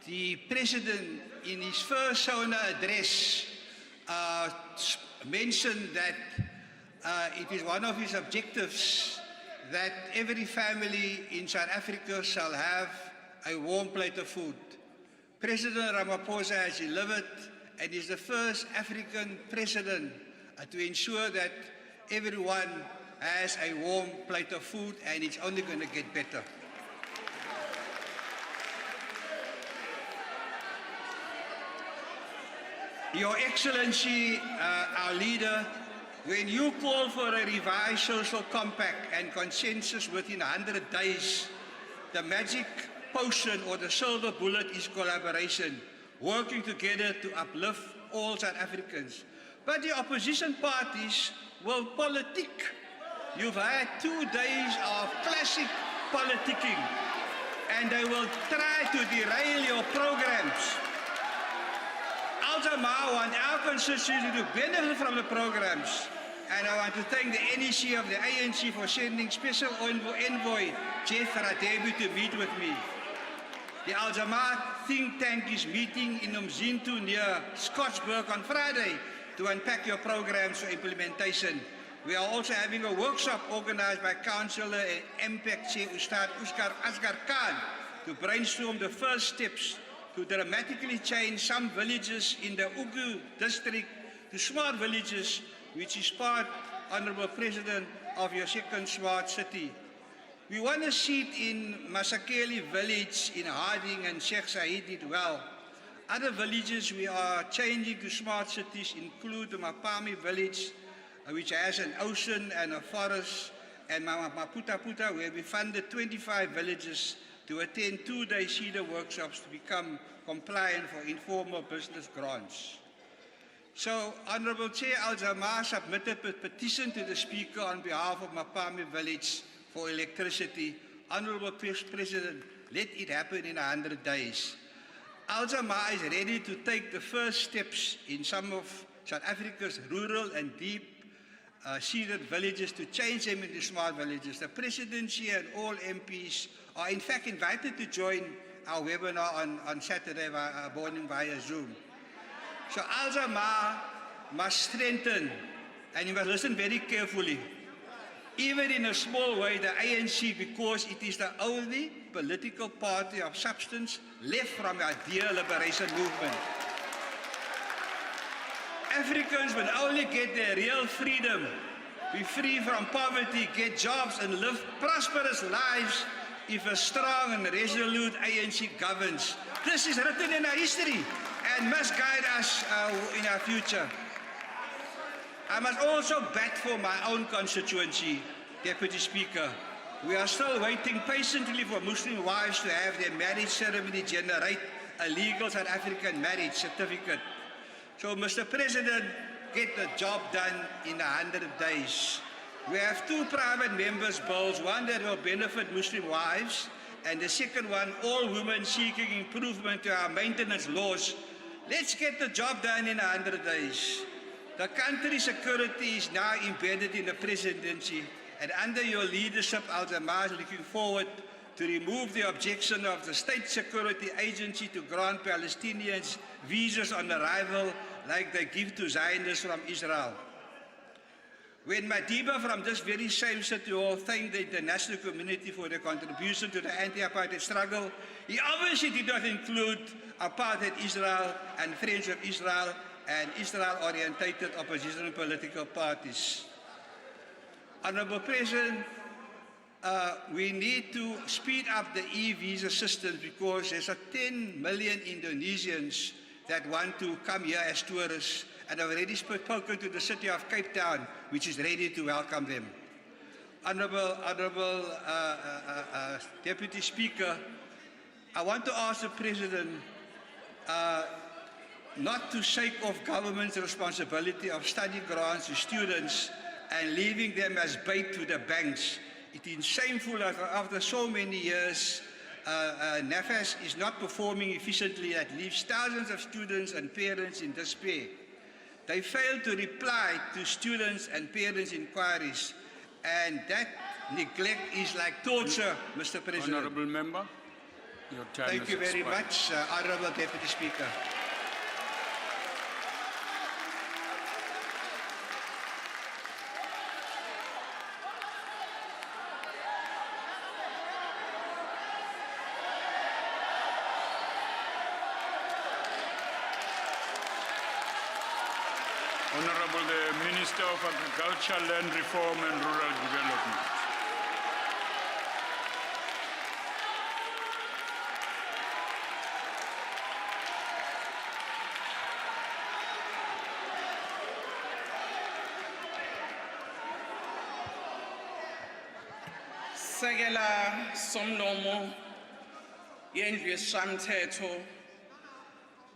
the President in his first SONA address mentioned that it is one of his objectives that every family in South Africa shall have a warm plate of food. President Ramaphosa has delivered and is the first African president to ensure that everyone has a warm plate of food, and it's only going to get better. Your Excellency, our leader, when you call for a revised social compact and consensus within 100 days, the magic potion or the silver bullet is collaboration, working together to uplift all South Africans. But the opposition parties will politic. You've had 2 days of classic politicking, and they will try to derail your programs. Al-Jamaa want our constituency to benefit from the programs. And I want to thank the NEC of the ANC for sending special envoy Jeff Radebe to meet with me. The Al-Jamaa think tank is meeting in Umzinto near Scottsburg on Friday to unpack your programs for implementation. We are also having a workshop organized by Councillor and MPAC Chair Ustad Asghar Khan to brainstorm the first steps to dramatically change some villages in the Ugu district to smart villages, which is part, Honourable President, of your second smart city. We won a seat in Masakeli village in Harding, and Sheikh Said did well. Other villages we are changing to smart cities include the Mapami village, which has an ocean and a forest, and Maputa, where we funded 25 villages to attend 2-day CEDA workshops to become compliant for informal business grants. So, Honourable Chair, Al-Jamaa submitted a petition to the Speaker on behalf of Mapami village for electricity. Honourable President, let it happen in 100 days. Al-Jamaa is ready to take the first steps in some of South Africa's rural and deep seeded villages to change them into smart villages. The Presidency and all MPs are in fact invited to join our webinar on Saturday morning via Zoom. So Al-Jamaa must strengthen, and you must listen very carefully, even in a small way, the ANC, because it is the only political party of substance left from our dear liberation movement. Africans will only get their real freedom, be free from poverty, get jobs and live prosperous lives if a strong and resolute ANC governs. This is written in our history and must guide us in our future. I must also bat for my own constituency, Deputy Speaker. We are still waiting patiently for Muslim wives to have their marriage ceremony generate a legal South African marriage certificate. So, Mr. President, get the job done in 100 days. We have 2 private members' bills, one that will benefit Muslim wives, and the second one, all women seeking improvement to our maintenance laws. Let's get the job done in 100 days. The country's security is now embedded in the presidency, and under your leadership, Al-Jamaa is looking forward to remove the objection of the State Security Agency to grant Palestinians visas on arrival like they give to Zionists from Israel. When Madiba from this very same city hall thanked the international community for their contribution to the anti-apartheid struggle, he obviously did not include apartheid Israel and Friends of Israel and Israel-orientated opposition political parties. Honourable President, we need to speed up the e-visa system because there's 10 million Indonesians that want to come here as tourists, and I've already spoken to the city of Cape Town, which is ready to welcome them. Honourable Deputy Speaker, I want to ask the President not to shake off government's responsibility of study grants to students and leaving them as bait to the banks. It is shameful that after so many years, NAFAS is not performing efficiently. That leaves thousands of students and parents in despair. They fail to reply to students and parents' inquiries, and that neglect is like torture, Mr. President. Honourable Member, your time Thank you very much, Honourable Deputy Speaker. Minister of Agriculture, Land Reform and Rural Development. Sekela somlomo yendlu yesishayamthetho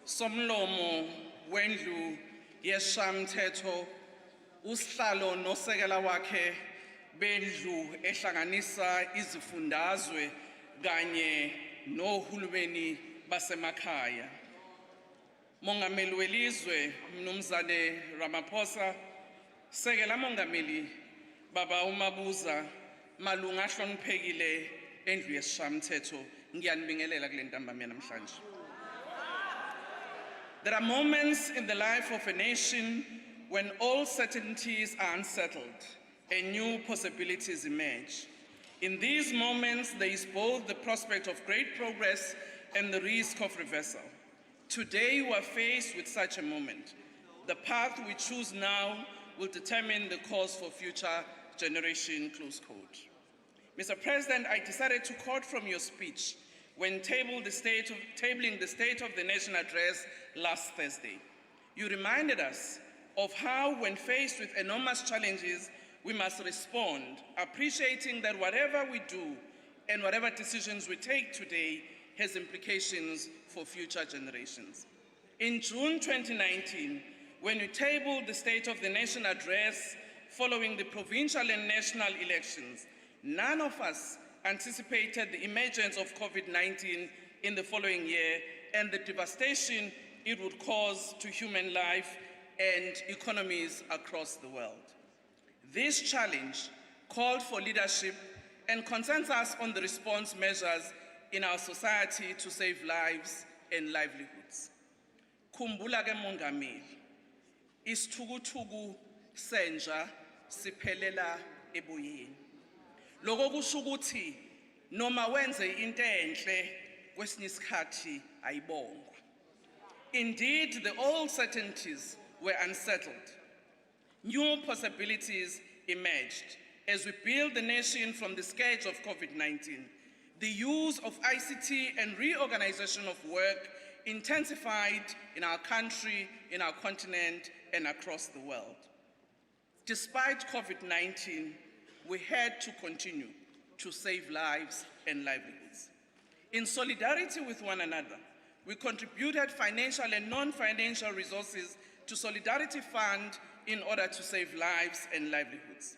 somlomo wendlu yesishayamthetho usihlalo nosekela wakhe bendlu ehlanganisa izifundazwe kanye nohulumeni basemakhaya. Mongameli welizwe Mnumzane Ramaphosa, sekela mongameli Baba uMabuza, malunga ahloniphekile endlu yesishayamthetho, ngiyanibingelela kule ntambama namhlanje. There are moments in the life of a nation when all certainties are unsettled and new possibilities emerge. In these moments, there is both the prospect of great progress and the risk of reversal. Today, we are faced with such a moment. The path we choose now will determine the course for future generation, close quote. Mr. President, I decided to quote from your speech when tabling the State of the Nation address last Thursday. You reminded us of how, when faced with enormous challenges, we must respond, appreciating that whatever we do and whatever decisions we take today has implications for future generations. In June 2019, when we tabled the State of the Nation address following the provincial and national elections, none of us anticipated the emergence of COVID-19 in the following year and the devastation it would cause to human life and economies across the world. This challenge called for leadership and consensus on the response measures in our society to save lives and livelihoods. Khumbula ke mongameli, isithukuthunku senja siphelela eboyeni. Lokho kusho ukuthi noma wenze into enhle kwesinye isikhathi ayibongwa. Indeed, the old certainties were unsettled. New possibilities emerged as we build the nation from the scourge of COVID-19. The use of ICT and reorganization of work intensified in our country, in our continent, and across the world. Despite COVID-19, we had to continue to save lives and livelihoods. In solidarity with one another, we contributed financial and non-financial resources to Solidarity Fund in order to save lives and livelihoods.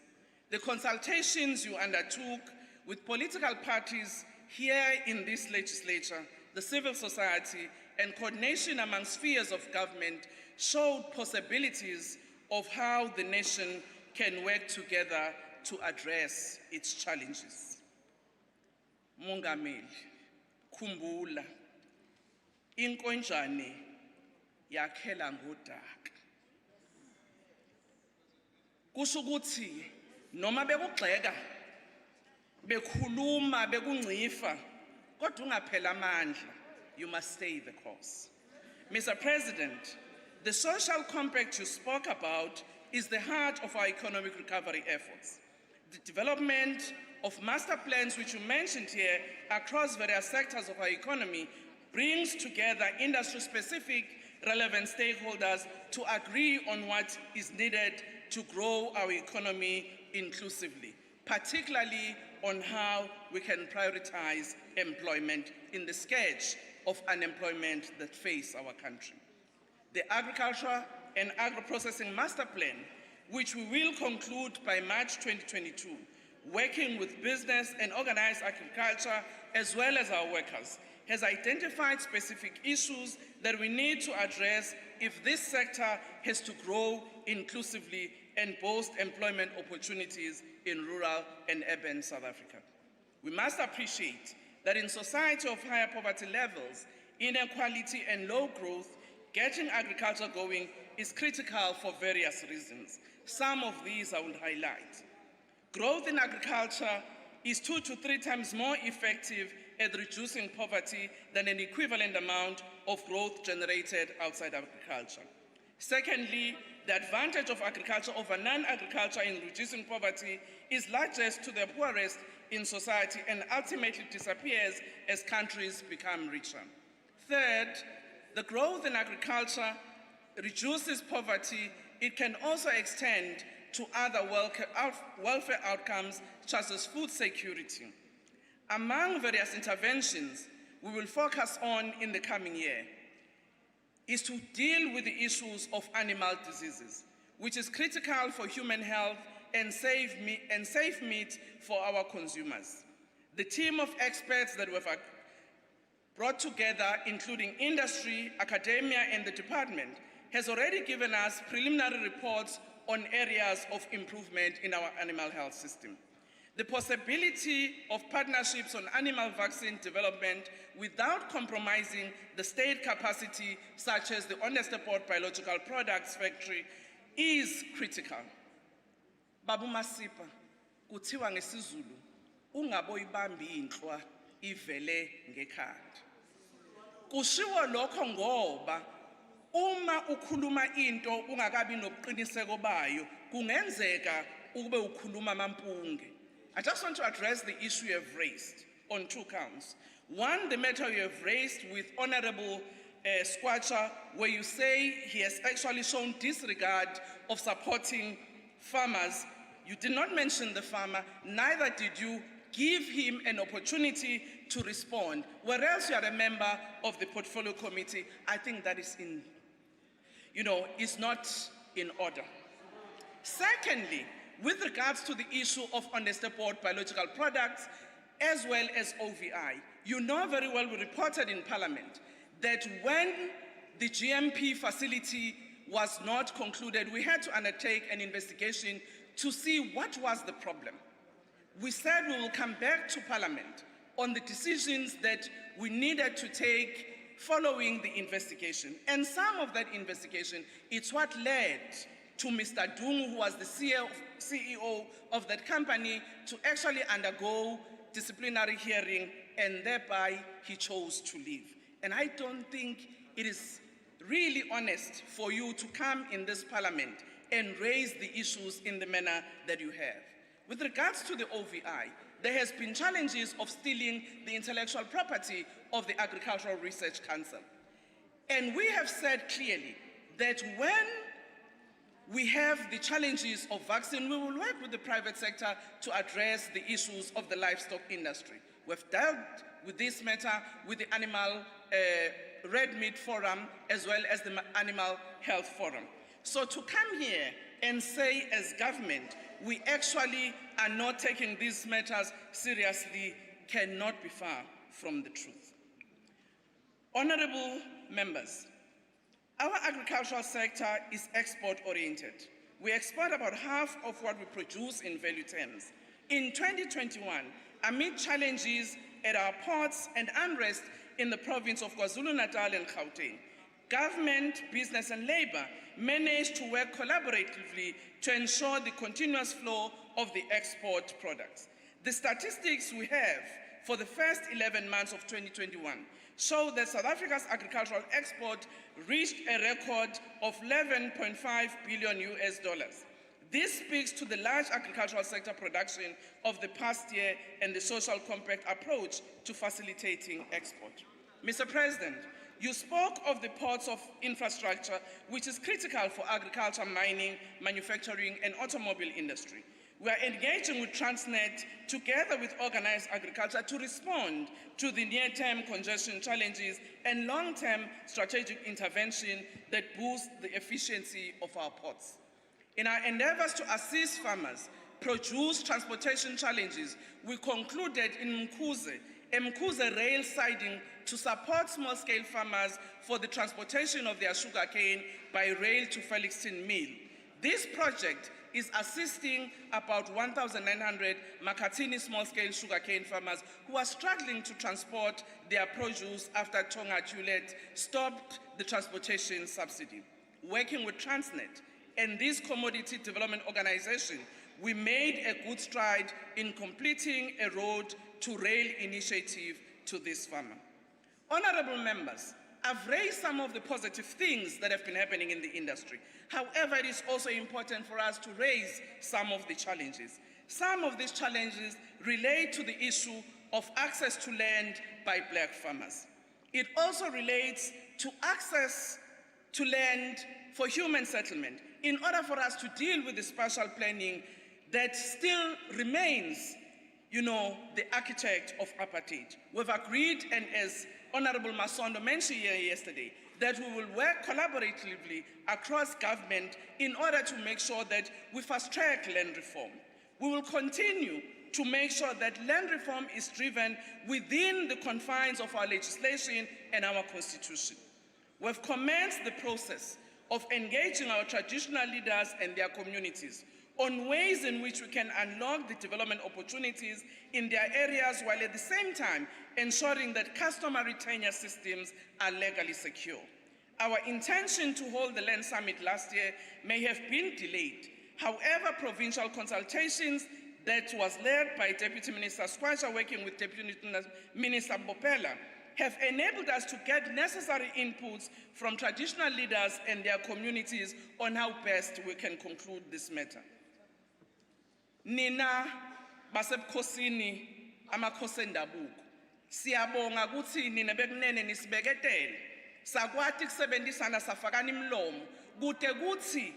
The consultations you undertook with political parties here in this legislature, the civil society, and coordination among spheres of government showed possibilities of how the nation can work together to address its challenges. Mongameli, khumbula, inkonjane yakhela ngodaka. Kusho ukuthi noma bekugxeka, bekhuluma, bekungcifa, kodwa ungaphela amandla, you must stay the course. Mr. President, the social compact you spoke about is the heart of our economic recovery efforts. The development of master plans, which you mentioned here, across various sectors of our economy, brings together industry-specific relevant stakeholders to agree on what is needed to grow our economy inclusively, particularly on how we can prioritize employment in the scourge of unemployment that face our country. The Agriculture and Agro-Processing Master Plan, which we will conclude by March 2022, working with business and organized agriculture as well as our workers, has identified specific issues that we need to address if this sector has to grow inclusively and boast employment opportunities in rural and urban South Africa. We must appreciate that in society of higher poverty levels, inequality and low growth, getting agriculture going is critical for various reasons. Some of these I will highlight. Growth in agriculture is 2 to 3 times more effective at reducing poverty than an equivalent amount of growth generated outside agriculture. Secondly, The advantage of agriculture over non-agriculture in reducing poverty is largest to the poorest in society and ultimately disappears as countries become richer. Third, the growth in agriculture reduces poverty. It can also extend to other welfare outcomes such as food security. Among various interventions we will focus on in the coming year is to deal with the issues of animal diseases, which is critical for human health and safe meat for our consumers. The team of experts that we've brought together, including industry, academia, and the department, has already given us preliminary reports on areas of improvement in our animal health system. The possibility of partnerships on animal vaccine development without compromising the state capacity, such as the Onderstpoort Biological Products Factory, is critical. Babu Masipa, kuthiwa ngesizulu, ungaboyibambi inhlwa ivele ngekhanda. Kushiwo lokho ngoba uma ukhuluma into ungakabi nobuqiniseko bayo, kungenzeka ube ukhuluma mampunge. I just want to address the issue you have raised on two counts. One, the matter you have raised with Honorable Squatcher, where you say he has actually shown disregard of supporting farmers. You did not mention the farmer, neither did you give him an opportunity to respond. Whereas you are a member of the portfolio committee, I think that is is not in order. Secondly, with regards to the issue of Onderstpoort biological products, as well as OVI, you know very well, we reported in Parliament that when the GMP facility was not concluded, we had to undertake an investigation to see what was the problem. We said we will come back to Parliament on the decisions that we needed to take following the investigation. And some of that investigation, it's what led to Mr. Dung, who was the CEO of that company, to actually undergo disciplinary hearing, and thereby he chose to leave. And I don't think it is really honest for you to come in this Parliament and raise the issues in the manner that you have. With regards to the OVI, there has been challenges of stealing the intellectual property of the Agricultural Research Council. And we have said clearly that when we have the challenges of vaccine, we will work with the private sector to address the issues of the livestock industry. We've dealt with this matter with the Animal Red Meat Forum as well as the Animal Health Forum. So to come here and say as government, we actually are not taking these matters seriously cannot be far from the truth. Honorable members, our agricultural sector is export-oriented. We export about half of what we produce in value terms. In 2021, amid challenges at our ports and unrest in the province of KwaZulu-Natal and Gauteng, government, business, and labor managed to work collaboratively to ensure the continuous flow of the export products. The statistics we have for the first 11 months of 2021 show that South Africa's agricultural export reached a record of $11.5 billion. This speaks to the large agricultural sector production of the past year and the social compact approach to facilitating export. Mr. President, you spoke of the ports of infrastructure, which is critical for agriculture, mining, manufacturing, and automobile industry. We are engaging with Transnet together with organized agriculture to respond to the near-term congestion challenges and long-term strategic intervention that boost the efficiency of our ports. In our endeavors to assist farmers produce transportation challenges, we concluded in Mkuze rail siding to support small-scale farmers for the transportation of their sugarcane by rail to Felixton Mill. This project is assisting about 1,900 Makhathini small-scale sugarcane farmers who are struggling to transport their produce after Tonga Juliet stopped the transportation subsidy. Working with Transnet and this commodity development organization, we made a good stride in completing a road to rail initiative to this farmer. Honorable members, I've raised some of the positive things that have been happening in the industry. However, it is also important for us to raise some of the challenges. Some of these challenges relate to the issue of access to land by black farmers. It also relates to access to land for human settlement in order for us to deal with the spatial planning that still remains, the architect of apartheid. We've agreed, and as Honorable Masondo mentioned here yesterday, that we will work collaboratively across government in order to make sure that we fast-track land reform. We will continue to make sure that land reform is driven within the confines of our legislation and our constitution. We've commenced the process of engaging our traditional leaders and their communities on ways in which we can unlock the development opportunities in their areas while at the same time ensuring that customary tenure systems are legally secure. Our intention to hold the Land Summit last year may have been delayed. However, provincial consultations that was led by Deputy Minister Squacha working with Deputy Minister Bopela have enabled us to get necessary inputs from traditional leaders and their communities on how best we can conclude this matter. Nina basebukhosini amakhosi endabuko siyabonga ukuthi nina bekunene nisibeketele sakwati kusebenzisana safakana imlomo kude kuthi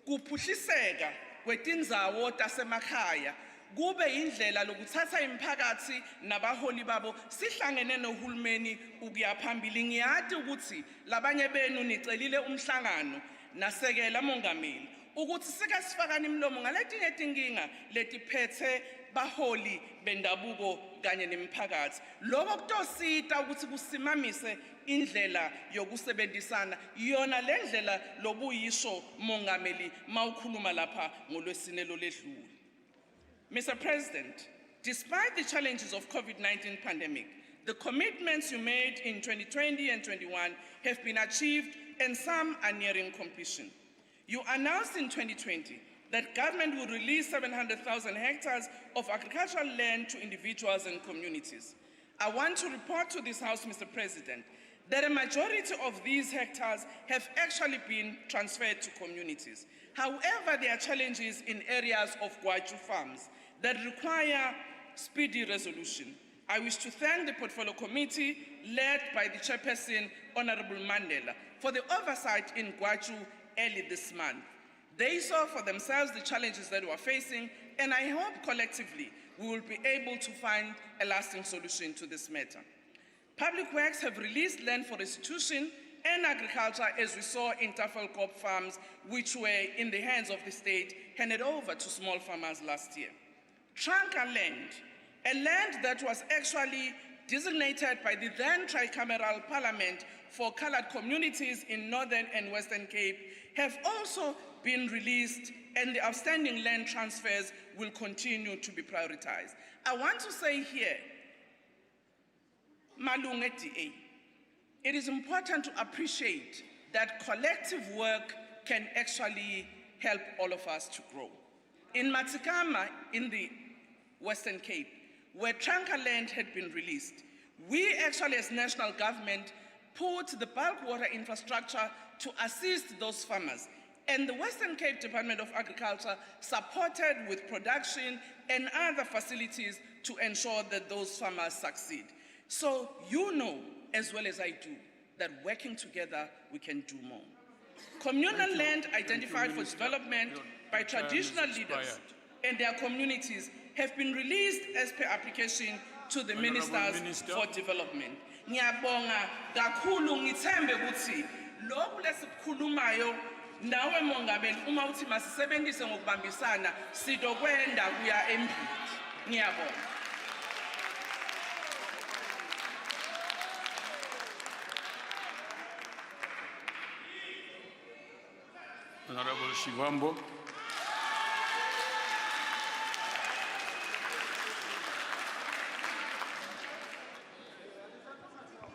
kuphuhliseka kwetindzawo tasemakhaya kube indlela lokuthatha imiphakathi nabaholi babo sihlangene nohulumeni ukuya phambili. Ngiyati ukuthi labanye benu nicelile umhlangano nasekela mongameli ukuthi sike sifakane imlomo ngaletinye inkinga letiphethe baholi bendabuko kanye nemiphakathi. Lokho kutosita ukuthi kusimamise indlela yokusebenzisana yona lendlela lobuyisho mongameli mawukhuluma lapha ngolwesine loledlule. Mr. President, despite the challenges of COVID-19 pandemic, the commitments you made in 2020 and 21 have been achieved and some are nearing completion. You announced in 2020 that government will release 700,000 hectares of agricultural land to individuals and communities. I want to report to this House, Mr. President, that a majority of these hectares have actually been transferred to communities. However, there are challenges in areas of Guachu farms that require speedy resolution. I wish to thank the Portfolio Committee, led by the Chairperson, Honorable Mandela, for the oversight in Guachu early this month. They saw for themselves the challenges that we are facing, and I hope collectively we will be able to find a lasting solution to this matter. Public Works have released land for restitution and agriculture, as we saw in Tafelkop farms, which were in the hands of the state, handed over to small farmers last year. Trunka land, a land that was actually designated by the then tricameral parliament for colored communities in Northern and Western Cape, have also been released, and the outstanding land transfers will continue to be prioritized. I want to say here, Malunga DA, it is important to appreciate that collective work can actually help all of us to grow. In Matikama, in the Western Cape, where Trunka land had been released, we actually as national government put the bulk water infrastructure to assist those farmers. And the Western Cape Department of Agriculture supported with production and other facilities to ensure that those farmers succeed. So you know, as well as I do, that working together, we can do more. Communal land identified for development by traditional leaders and their communities have been released as per application to the Ministers for Development. Ngiyabonga kakhulu ngithembe ukuthi lokhu lesikukhulumayo nawe mongameli uma uthi masisebenzise ngokubambisana sidokwenda kuya embili. Ngiyabonga. Honorable Shivambo.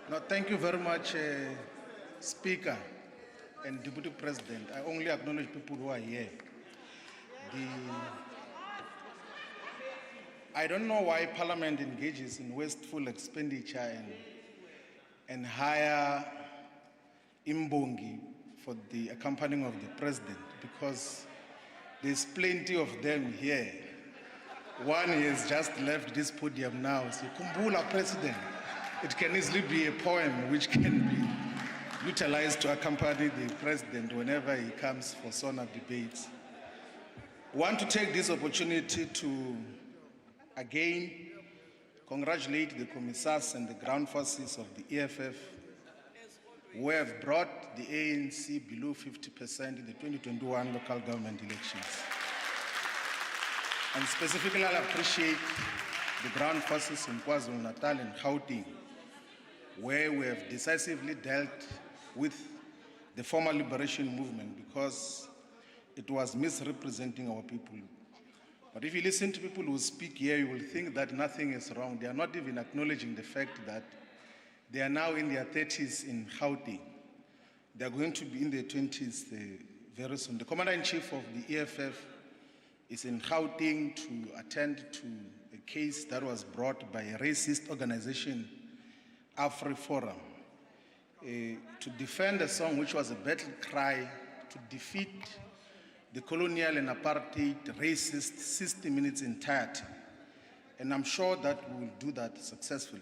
No, thank you very much, Speaker and Deputy President. I only acknowledge people who are here. I don't know why Parliament engages in wasteful expenditure and hire imbongi for the accompanying of the president, because there's plenty of them here. One has just left this podium now. So, Kumbula President. It can easily be a poem which can be utilized to accompany the president whenever he comes for SONA debates. I want to take this opportunity to again congratulate the commissars and the ground forces of the EFF who have brought the ANC below 50% in the 2021 local government elections. And specifically, I appreciate the ground forces in KwaZulu-Natal and Gauteng, where we have decisively dealt with the former liberation movement because it was misrepresenting our people. But if you listen to people who speak here, you will think that nothing is wrong. They are not even acknowledging the fact that they are now in their 30s in Gauteng. They are going to be in their 20s very soon. The Commander-in-Chief of the EFF is in Gauteng to attend to a case that was brought by a racist organization, AfriForum, to defend a song which was a battle cry to defeat the colonial and apartheid racist system in its entirety. And I'm sure that we will do that successfully.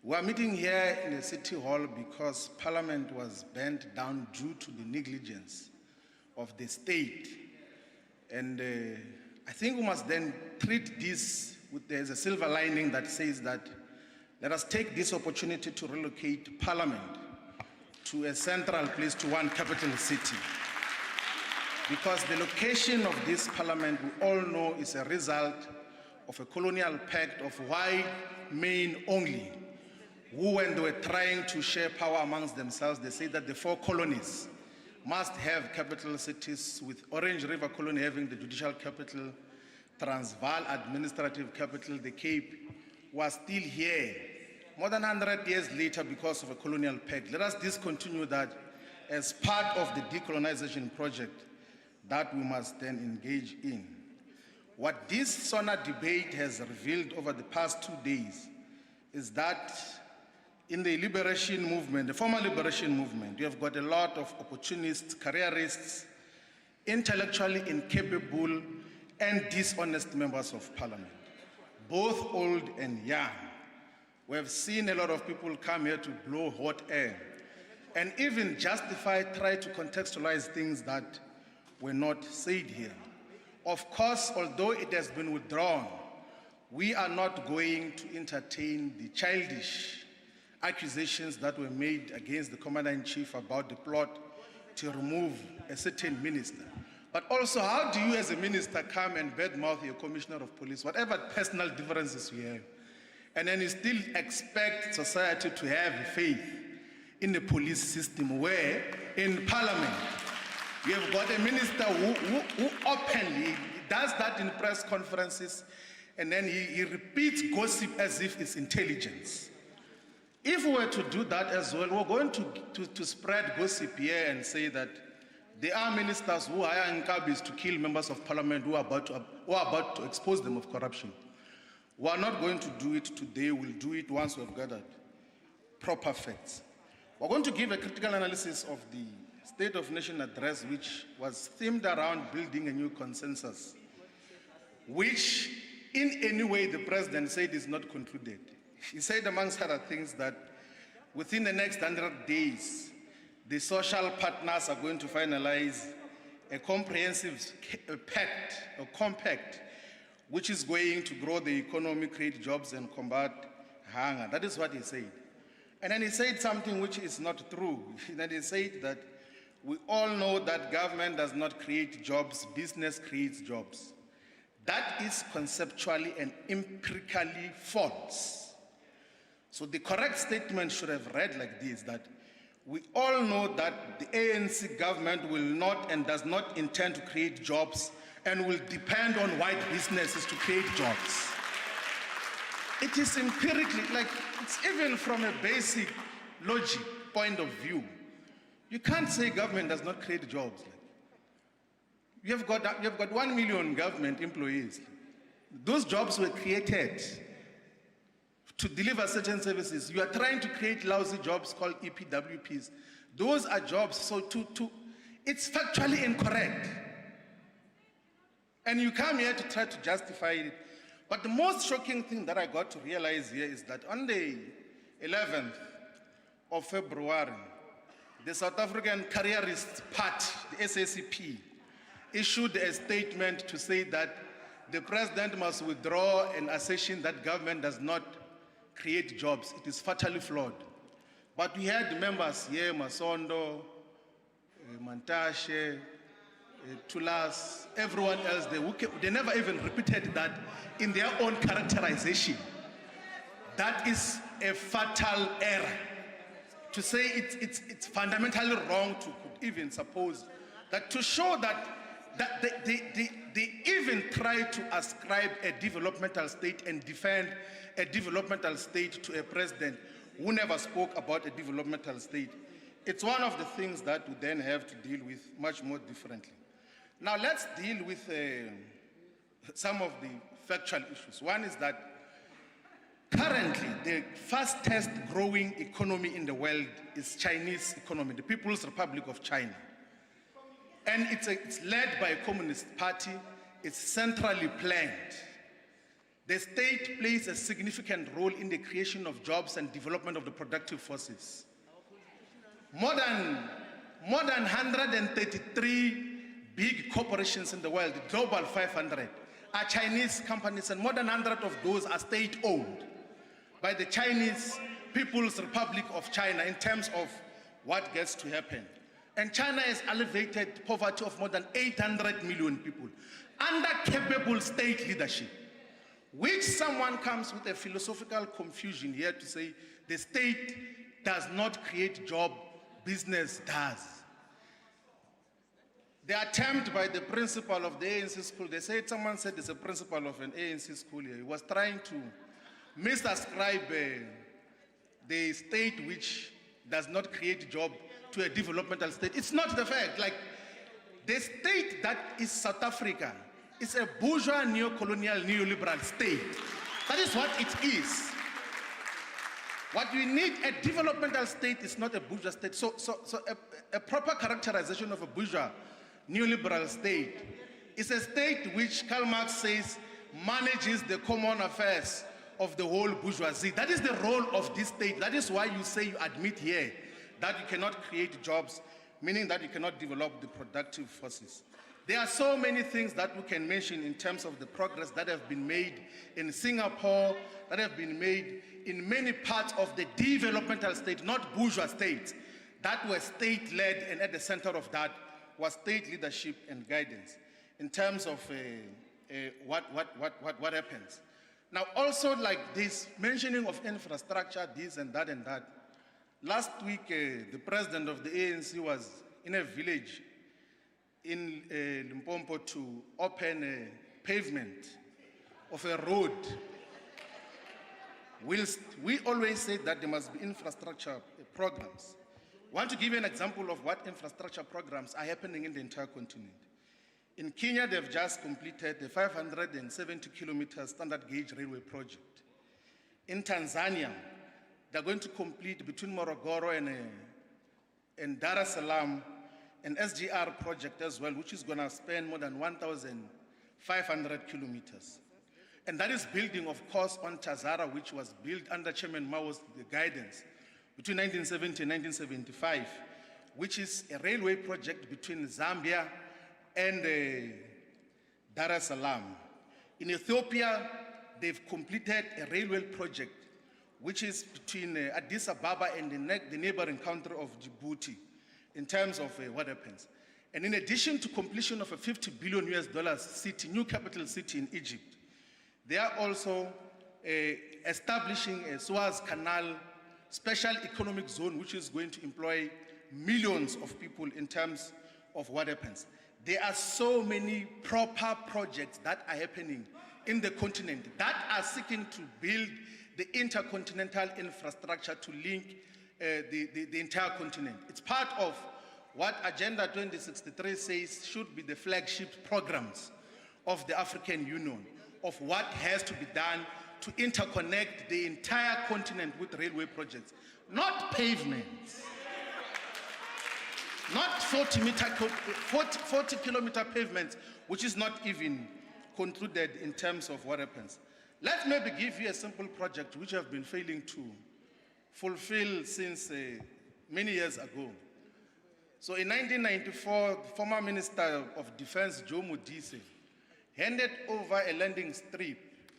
We are meeting here in the City Hall because Parliament was bent down due to the negligence of the state. And I think we must then treat this there's a silver lining that says that let us take this opportunity to relocate Parliament to a central place, to one capital city. Because the location of this Parliament, we all know, is a result of a colonial pact of white men only, who, when they were trying to share power amongst themselves, they said that the 4 colonies must have capital cities, with Orange River Colony having the judicial capital, Transvaal administrative capital. The Cape was still here more than 100 years later because of a colonial pact. Let us discontinue that as part of the decolonization project that we must then engage in. What this SONA debate has revealed over the past 2 days is that in the liberation movement, the former liberation movement, you have got a lot of opportunists, careerists, intellectually incapable and dishonest members of Parliament, both old and young. We have seen a lot of people come here to blow hot air and even try to contextualize things that were not said here. Of course, although it has been withdrawn, we are not going to entertain the childish accusations that were made against the Commander-in-Chief about the plot to remove a certain minister. But also, how do you as a minister come and badmouth your commissioner of police, whatever personal differences you have, and then you still expect society to have faith in the police system, where in Parliament you have got a minister who openly does that in press conferences, and then he repeats gossip as if it's intelligence. If we were to do that as well, we're going to spread gossip here and say that there are ministers who hire Nkabis to kill members of Parliament who are about to expose them of corruption. We are not going to do it today. We'll do it once we've gathered proper facts. We're going to give a critical analysis of the State of Nation address, which was themed around building a new consensus, which in any way the president said is not concluded. He said, amongst other things, that within the next 100 days, the social partners are going to finalize a comprehensive compact, which is going to grow the economy, create jobs, and combat hunger. That is what he said. And then he said something which is not true. Then he said that we all know that government does not create jobs, business creates jobs. That is conceptually and empirically false. So the correct statement should have read like this, that we all know that the ANC government will not and does not intend to create jobs and will depend on white businesses to create jobs. It is empirically, like, it's even from a basic logic point of view. You can't say government does not create jobs. You've got 1 million government employees. Those jobs were created to deliver certain services. You are trying to create lousy jobs called EPWPs. Those are jobs, so it's factually incorrect. And you come here to try to justify it. But the most shocking thing that I got to realize here is that on the 11th of February, the South African Careerists Party, the SACP, issued a statement to say that the president must withdraw an assertion that government does not create jobs. It is fatally flawed. But we had members here, Masondo, Mantashe, Tulas, everyone else, they never even repeated that in their own characterization. That is a fatal error. To say it's fundamentally wrong to even suppose that, to show that they even try to ascribe a developmental state and defend a developmental state to a president who never spoke about a developmental state. It's one of the things that we then have to deal with much more differently. Now let's deal with some of the factual issues. One is that currently the fastest growing economy in the world is Chinese economy, the People's Republic of China. And it's led by a communist party, it's centrally planned. The state plays a significant role in the creation of jobs and development of the productive forces. More than 133 big corporations in the world, the Global 500, are Chinese companies, and more than 100 of those are state-owned by the Chinese People's Republic of China in terms of what gets to happen. And China has elevated poverty of more than 800 million people under capable state leadership, which someone comes with a philosophical confusion here to say the state does not create job, business does. The attempt by the principal of the ANC school, someone said there's a principal of an ANC school here. He was trying to misascribe the state which does not create job to a developmental state. It's not the fact. Like, the state that is South Africa is a bourgeois, neo-colonial, neoliberal state. That is what it is. What we need, a developmental state is not a bourgeois state. So a proper characterization of a bourgeois, neoliberal state is a state which Karl Marx says manages the common affairs of the whole bourgeoisie. That is the role of this state. That is why you say, you admit here that you cannot create jobs, meaning that you cannot develop the productive forces. There are so many things that we can mention in terms of the progress that have been made in Singapore, that have been made in many parts of the developmental state, not bourgeois states, that were state-led, and at the center of that was state leadership and guidance in terms of what happens. Now, also, like this mentioning of infrastructure, this and that and that. Last week, the president of the ANC was in a village in Limpopo to open a pavement of a road. We always say that there must be infrastructure programs. I want to give you an example of what infrastructure programs are happening in the entire continent. In Kenya, they've just completed the 570-kilometer standard gauge railway project. In Tanzania, they're going to complete between Morogoro and Dar es Salaam an SGR project as well, which is going to span more than 1,500 kilometers. And that is building, of course, on Tazara, which was built under Chairman Mao's guidance between 1970 and 1975, which is a railway project between Zambia and Dar es Salaam. In Ethiopia, they've completed a railway project which is between Addis Ababa and the neighboring country of Djibouti in terms of what happens. And in addition to completion of a $50 billion city, new capital city in Egypt, they are also establishing a Suez Canal special economic zone, which is going to employ millions of people in terms of what happens. There are so many proper projects that are happening in the continent that are seeking to build the intercontinental infrastructure to link the entire continent. It's part of what Agenda 2063 says should be the flagship programs of the African Union, of what has to be done to interconnect the entire continent with railway projects, not pavements. not 40 kilometer pavements, which is not even concluded in terms of what happens. Let's maybe give you a simple project which have been failing to fulfill since many years ago. So in 1994, the former Minister of Defense, Joe Modise, handed over a landing strip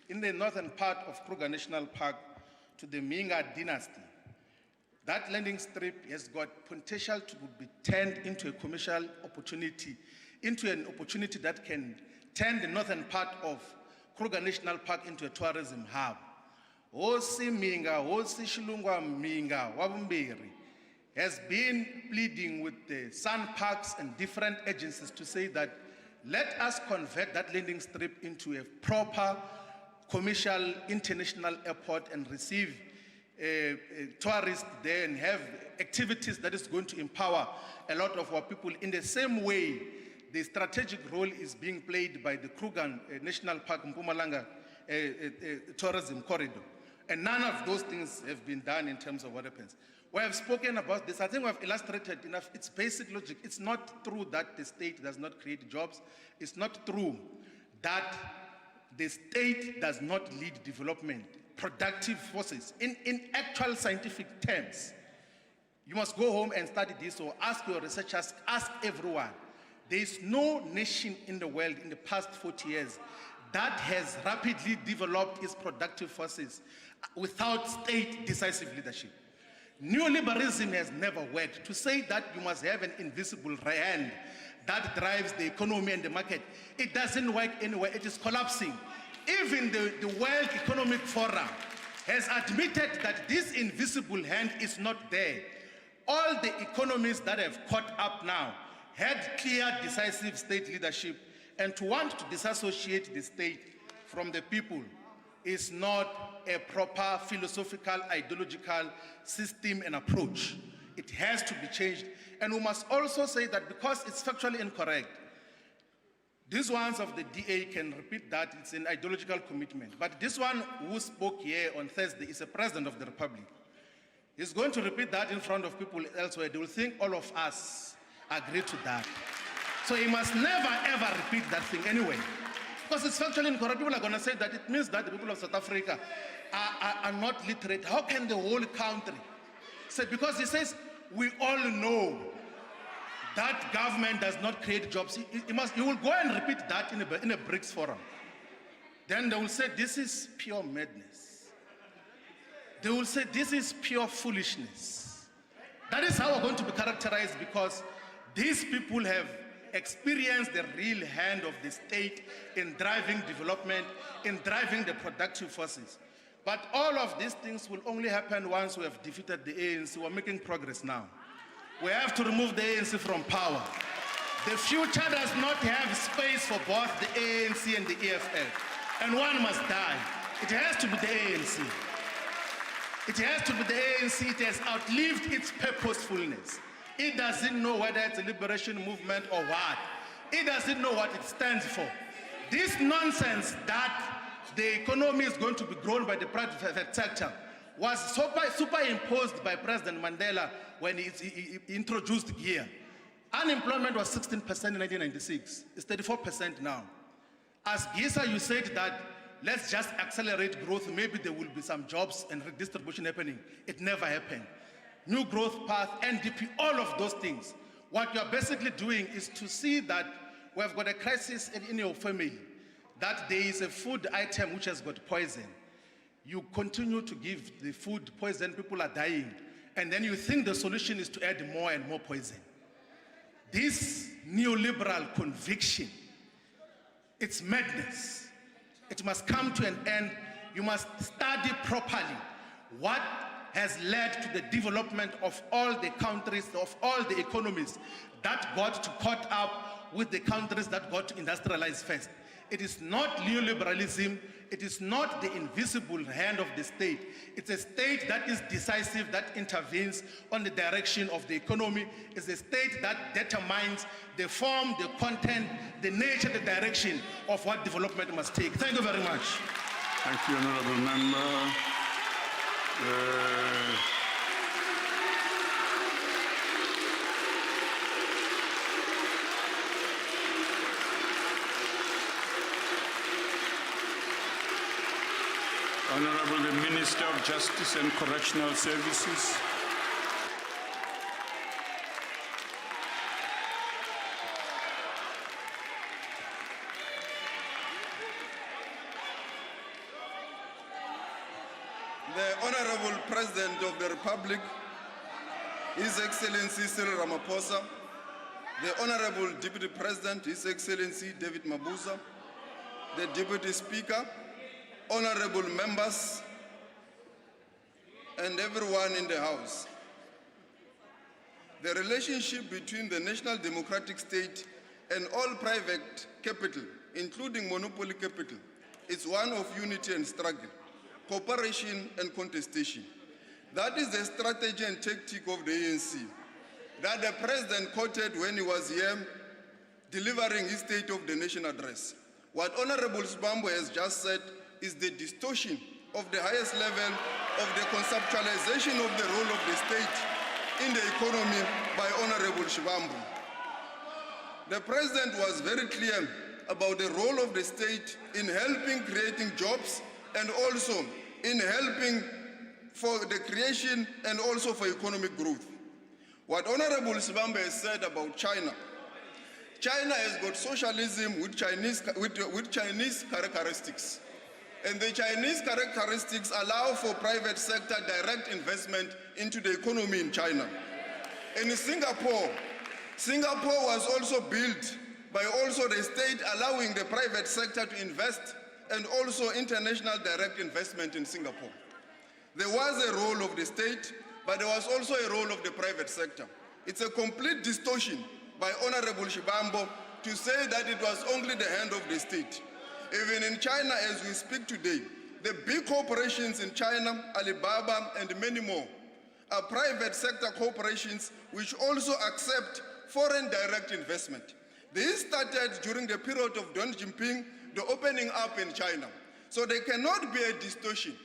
in the northern part of Kruger National Park to the Minga dynasty. That landing strip has got potential to be turned into a commercial opportunity, into an opportunity that can turn the northern part of Kruger National Park into a tourism hub. Hosi Minga, Hosi Shilungwa Minga, Wabumbiri, has been pleading with the Sun Parks and different agencies to say that let us convert that landing strip into a proper commercial international airport and receive tourists there and have activities that is going to empower a lot of our people. In the same way, the strategic role is being played by the Kruger National Park Mpumalanga tourism corridor. And none of those things have been done in terms of what happens. We have spoken about this. I think we have illustrated enough. It's basic logic. It's not true that the state does not create jobs. It's not true that the state does not lead development, productive forces. In actual scientific terms, you must go home and study this or ask your researchers, ask everyone. There is no nation in the world in the past 40 years that has rapidly developed its productive forces without state decisive leadership. Neoliberalism has never worked. To say that you must have an invisible hand that drives the economy and the market, it doesn't work anywhere. It is collapsing. Even the World Economic Forum has admitted that this invisible hand is not there. All the economies that have caught up now had clear, decisive state leadership, and to want to disassociate the state from the people is not a proper philosophical, ideological system and approach. It has to be changed. And we must also say that because it's factually incorrect, these ones of the DA can repeat that it's an ideological commitment. But this one who spoke here on Thursday is a president of the Republic. He's going to repeat that in front of people elsewhere. They will think all of us agree to that. So he must never ever repeat that thing anyway. Because it's factually incorrect. People are going to say that it means that the people of South Africa are not literate. How can the whole country say? Because he says, we all know that government does not create jobs. He will go and repeat that in a BRICS forum. Then they will say, this is pure madness. They will say, this is pure foolishness. That is how we're going to be characterized, because these people have experienced the real hand of the state in driving development, in driving the productive forces. But all of these things will only happen once we have defeated the ANC. We're making progress now. We have to remove the ANC from power. The future does not have space for both the ANC and the EFF. And one must die. It has to be the ANC. It has to be the ANC. It has outlived its purposefulness. It doesn't know whether it's a liberation movement or what. It doesn't know what it stands for. This nonsense that the economy is going to be grown by the private sector was superimposed by President Mandela when he introduced GEAR. Unemployment was 16% in 1996. It's 34% now. As GISA, you said that let's just accelerate growth. Maybe there will be some jobs and redistribution happening. It never happened. New growth path, NDP, all of those things. What you're basically doing is to see that we have got a crisis in your family, that there is a food item which has got poison. You continue to give the food poison, people are dying, and then you think the solution is to add more and more poison. This neoliberal conviction, it's madness. It must come to an end. You must study properly what has led to the development of all the countries, of all the economies that got to caught up with the countries that got to industrialize first. It is not neoliberalism. It is not the invisible hand of the state. It's a state that is decisive, that intervenes on the direction of the economy. It's a state that determines the form, the content, the nature, the direction of what development must take. Thank you very much. Thank you, Honorable Member. Honorable the Minister of Justice and Correctional Services. The Honorable President of the Republic, His Excellency Cyril Ramaphosa, the Honorable Deputy President, His Excellency David Mabuza, the Deputy Speaker, honorable members, and everyone in the House. The relationship between the National Democratic State and all private capital, including monopoly capital, is one of unity and struggle, cooperation and contestation. That is the strategy and tactic of the ANC that the President quoted when he was here delivering his State of the Nation address. What Honorable Sibambo has just said is the distortion of the highest level of the conceptualization of the role of the state in the economy by Honorable Sibambo. The President was very clear about the role of the state in helping creating jobs and also in helping for the creation and also for economic growth. What Honorable Sibambo has said about China, China has got socialism with Chinese characteristics. And the Chinese characteristics allow for private sector direct investment into the economy in China. In Singapore was also built by also the state allowing the private sector to invest and also international direct investment in Singapore. There was a role of the state, but there was also a role of the private sector. It's a complete distortion by Honorable Sibambo to say that it was only the hand of the state. Even in China, as we speak today, the big corporations in China, Alibaba and many more, are private sector corporations which also accept foreign direct investment. This started during the period of Deng Xiaoping, the opening up in China. So there cannot be a distortion,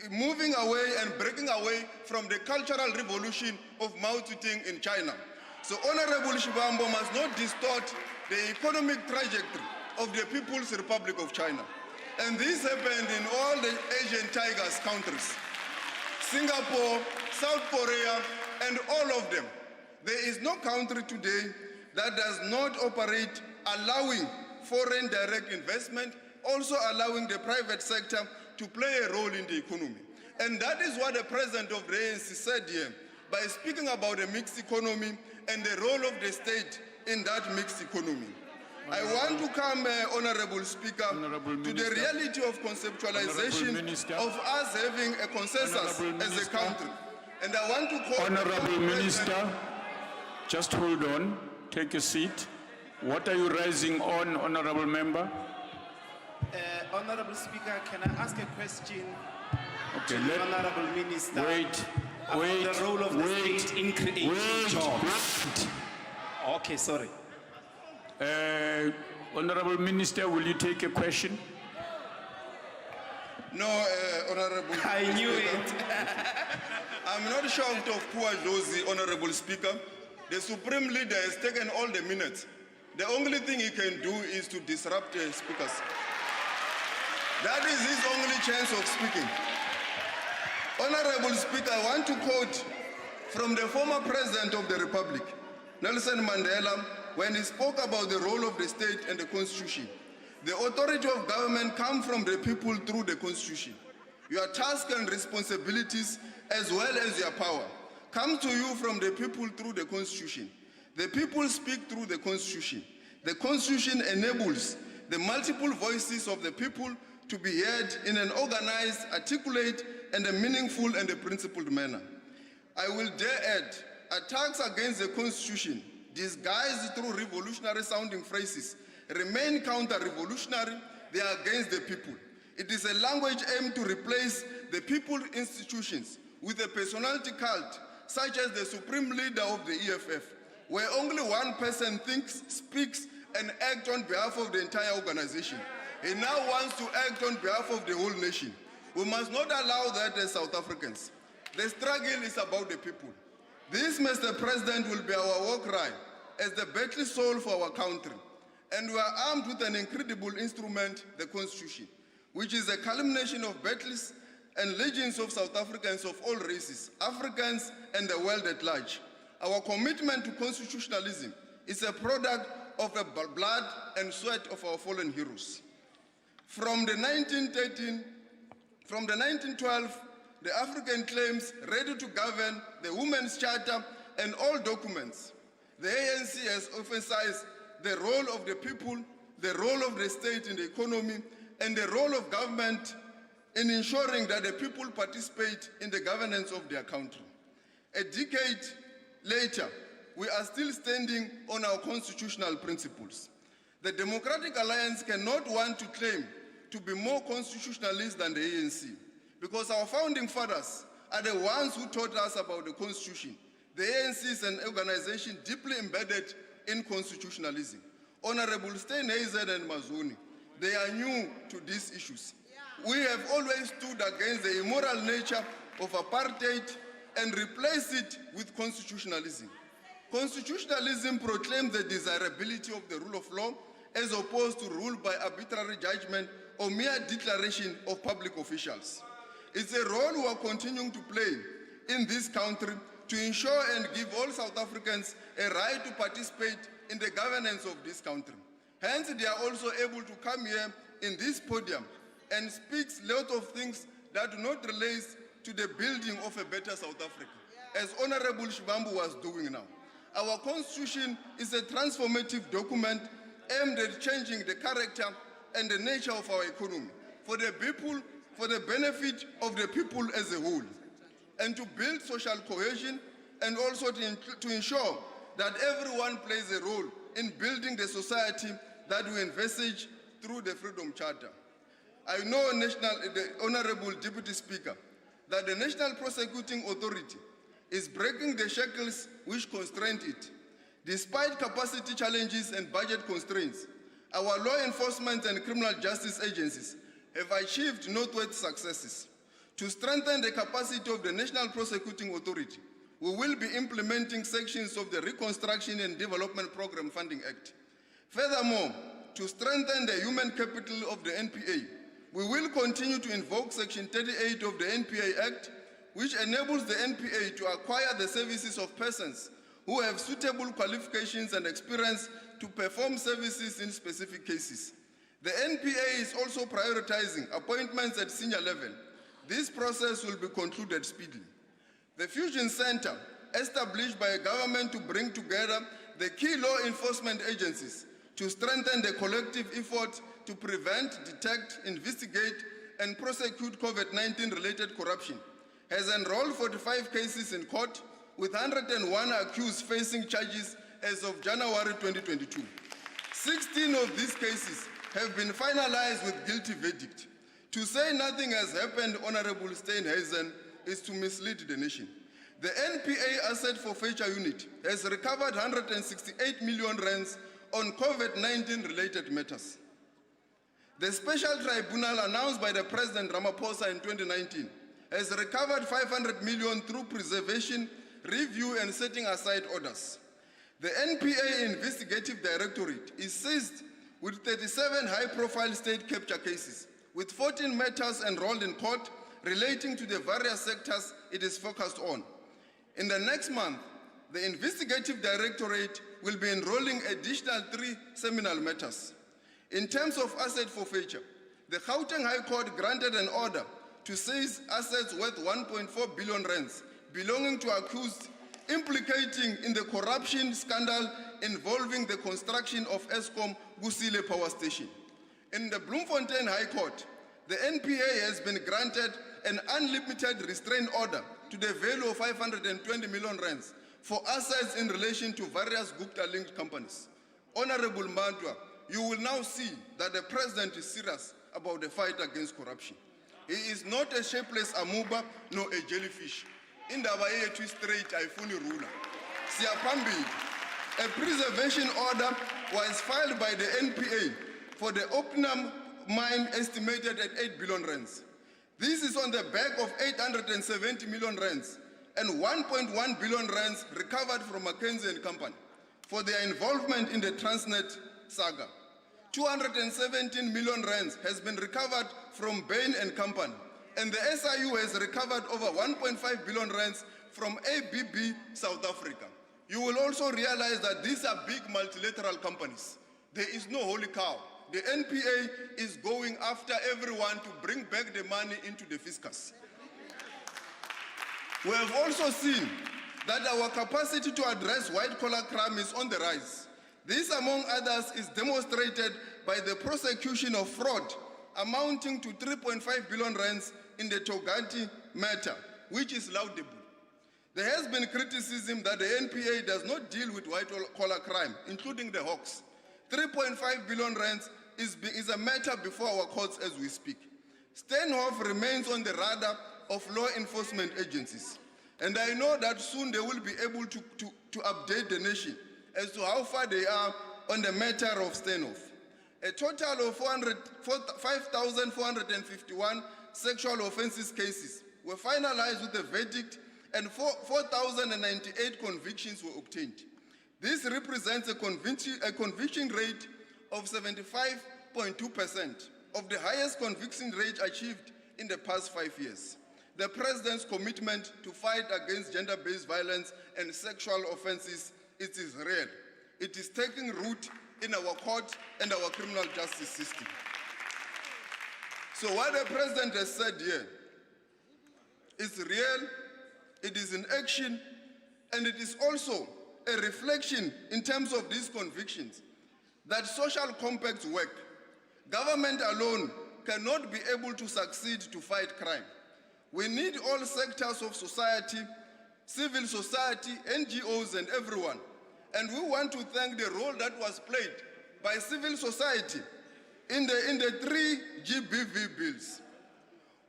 moving away and breaking away from the cultural revolution of Mao Zedong in China. So Honorable Sibambo must not distort the economic trajectory of the People's Republic of China. And this happened in all the Asian Tigers countries. Singapore, South Korea, and all of them. There is no country today that does not operate allowing foreign direct investment, also allowing the private sector to play a role in the economy. And that is what the President of the ANC said here by speaking about a mixed economy and the role of the state in that mixed economy. I want to come, Honorable Speaker, to the reality of conceptualization of us having a consensus as a country. And I want to call... Honorable Minister, just hold on, take a seat. What are you raising on, Honorable Member? Honorable Speaker, can I ask a question to the Honorable Minister about the role of the state in creating jobs? Okay, sorry. Honorable Minister, will you take a question? No, Honorable I knew Speaker. I'm not shocked of poor Josie, Honorable Speaker. The Supreme Leader has taken all the minutes. The only thing he can do is to disrupt the speakers. That is his only chance of speaking. Honorable Speaker, I want to quote from the former President of the Republic, Nelson Mandela, when he spoke about the role of the state and the Constitution. The authority of government comes from the people through the Constitution. Your tasks and responsibilities, as well as your power, come to you from the people through the Constitution. The people speak through the Constitution. The Constitution enables the multiple voices of the people to be heard in an organized, articulate, and a meaningful and a principled manner. I will dare add, attacks against the Constitution, disguised through revolutionary sounding phrases, remain counter-revolutionary. They are against the people. It is a language aimed to replace the people institutions with a personality cult, such as the Supreme Leader of the EFF, where only one person thinks, speaks, and acts on behalf of the entire organization. He now wants to act on behalf of the whole nation. We must not allow that as South Africans. The struggle is about the people. This, Mr. President, will be our war cry as the battle soul for our country. And we are armed with an incredible instrument, the Constitution, which is a culmination of battles and legions of South Africans of all races, Africans and the world at large. Our commitment to constitutionalism is a product of the blood and sweat of our fallen heroes. From the 1912, the African claims ready to govern, the Women's Charter, and all documents, the ANC has emphasized the role of the people, the role of the state in the economy, and the role of government in ensuring that the people participate in the governance of their country. A decade later, we are still standing on our constitutional principles. The Democratic Alliance cannot want to claim to be more constitutionalist than the ANC, because our founding fathers are the ones who taught us about the Constitution. The ANC is an organization deeply embedded in constitutionalism. Honorable Steenhuisen and Mazuni, they are new to these issues. We have always stood against the immoral nature of apartheid and replaced it with constitutionalism. Constitutionalism proclaims the desirability of the rule of law as opposed to rule by arbitrary judgment or mere declaration of public officials. It's a role we are continuing to play in this country to ensure and give all South Africans a right to participate in the governance of this country. Hence, they are also able to come here in this podium and speak a lot of things that do not relate to the building of a better South Africa, as Honorable Shivambu was doing now. Our Constitution is a transformative document aimed at changing the character and the nature of our economy for the people, for the benefit of the people as a whole, and to build social cohesion, and also to ensure that everyone plays a role in building the society that we envisage through the Freedom Charter. I know, the Honorable Deputy Speaker, that the National Prosecuting Authority is breaking the shackles which constrain it. Despite capacity challenges and budget constraints, our law enforcement and criminal justice agencies have achieved noteworthy successes. To strengthen the capacity of the National Prosecuting Authority, we will be implementing sections of the Reconstruction and Development Program Funding Act. Furthermore, to strengthen the human capital of the NPA, we will continue to invoke Section 38 of the NPA Act, which enables the NPA to acquire the services of persons who have suitable qualifications and experience to perform services in specific cases. The NPA is also prioritizing appointments at senior level. This process will be concluded speedily. The Fusion Center, established by a government to bring together the key law enforcement agencies to strengthen the collective effort to prevent, detect, investigate, and prosecute COVID-19 related corruption, has enrolled 45 cases in court, with 101 accused facing charges as of January 2022. 16 of these cases have been finalized with guilty verdict. To say nothing has happened, Honorable Steenhuisen, is to mislead the nation. The NPA Asset Forfeiture Unit has recovered 168 million rands on COVID-19 related matters. The special tribunal announced by the President Ramaphosa in 2019 has recovered 500 million through preservation, review, and setting aside orders. The NPA Investigative Directorate is seized with 37 high-profile state capture cases, with 14 matters enrolled in court relating to the various sectors it is focused on. In the next month, the Investigative Directorate will be enrolling additional 3 seminal matters. In terms of asset forfeiture, the Gauteng High Court granted an order to seize assets worth 1.4 billion rands belonging to accused implicating in the corruption scandal involving the construction of Eskom Kusile Power Station. In the Bloemfontein High Court, the NPA has been granted an unlimited restraint order to the value of 520 million rands for assets in relation to various Gupta-linked companies. Honorable Mandwa, you will now see that the President is serious about the fight against corruption. He is not a shapeless amoeba nor a jellyfish. Indaba yethu straight ayifuni ruler. Siyaphambi. A preservation order was filed by the NPA for the Optimum mine estimated at 8 billion rands. This is on the back of 870 million rands and 1.1 billion rands recovered from Mackenzie and Company for their involvement in the Transnet saga. 217 million rands has been recovered from Bain and Company and the SIU has recovered over 1.5 billion rands from ABB South Africa. You will also realize that these are big multilateral companies. There is no holy cow. The NPA is going after everyone to bring back the money into the fiscus. We have also seen that our capacity to address white-collar crime is on the rise. This, among others, is demonstrated by the prosecution of fraud amounting to 3.5 billion rands in the Toganti matter, which is laudable. There has been criticism that the NPA does not deal with white-collar crime, including the hawks. 3.5 billion rands is a matter before our courts as we speak. Steenhoff remains on the radar of law enforcement agencies. And I know that soon they will be able to update the nation as to how far they are on the matter of Steenhoff. A total of 5,451 sexual offenses cases were finalized with a verdict and 4,098 convictions were obtained. This represents a conviction rate of 75.2%, of the highest conviction rate achieved in the past 5 years. The President's commitment to fight against gender-based violence and sexual offenses, it is real. It is taking root in our court and our criminal justice system. So what the President has said here is real, it is in action, and it is also a reflection in terms of these convictions that social compacts work. Government alone cannot be able to succeed to fight crime. We need all sectors of society, civil society, NGOs, and everyone. And we want to thank the role that was played by civil society in the 3 GBV bills.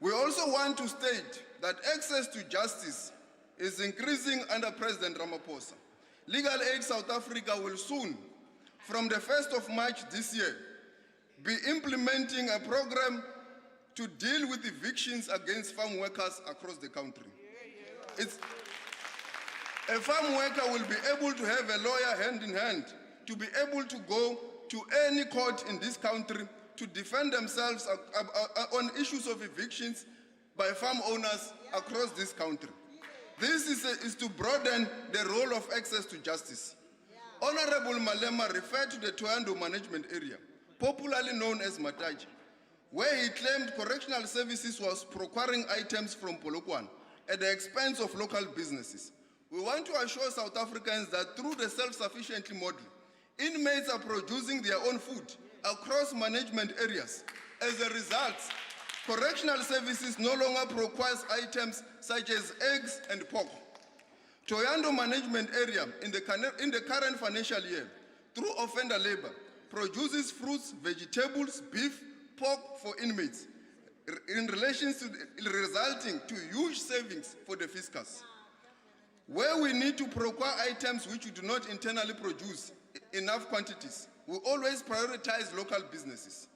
We also want to state that access to justice is increasing under President Ramaphosa. Legal Aid South Africa will soon, from the 1st of March this year, be implementing a program to deal with evictions against farm workers across the country. A farm worker will be able to have a lawyer hand in hand to be able to go to any court in this country to defend themselves on issues of evictions by farm owners across this country. This is to broaden the role of access to justice. Honorable Malema referred to the Toyando management area, popularly known as Mataji, where he claimed correctional services was procuring items from Polokwane at the expense of local businesses. We want to assure South Africans that through the self-sufficiency model, inmates are producing their own food across management areas. As a result, correctional services no longer procures items such as eggs and pork. Toyando management area in the current financial year, through offender labor, produces fruits, vegetables, beef, pork for inmates, in relation to resulting to huge savings for the fiscus. Where we need to procure items which we do not internally produce enough quantities, we always prioritize local businesses.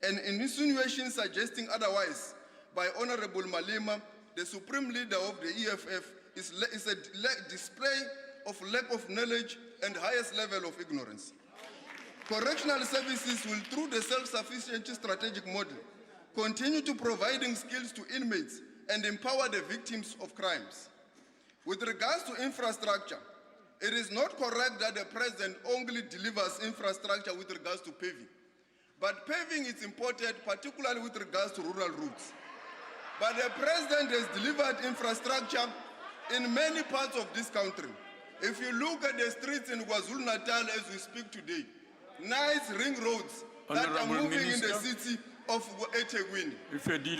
And insinuations suggesting otherwise by Honorable Malema, the Supreme Leader of the EFF, is a display of lack of knowledge and highest level of ignorance. Correctional services will, through the self-sufficient strategic model, continue to providing skills to inmates and empower the victims of crimes. With regards to infrastructure, it is not correct that the President only delivers infrastructure with regards to paving. But paving is important, particularly with regards to rural routes. But the President has delivered infrastructure in many parts of this country. If you look at the streets in KwaZulu-Natal as we speak today, nice ring roads that are moving in the city of eThekwini. This has been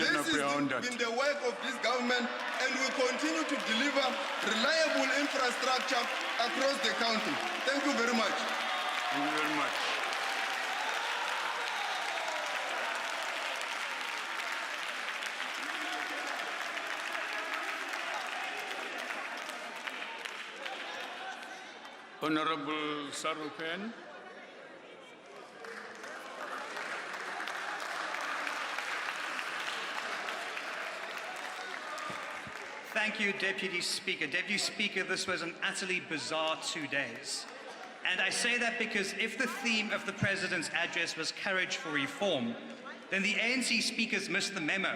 the work of this government, and we continue to deliver reliable infrastructure across the country. Thank you very much. Thank you very much. Honorable Sarupen. Thank you, Deputy Speaker. Deputy Speaker, this was an utterly bizarre 2 days. And I say that because if the theme of the President's address was courage for reform, then the ANC speakers missed the memo,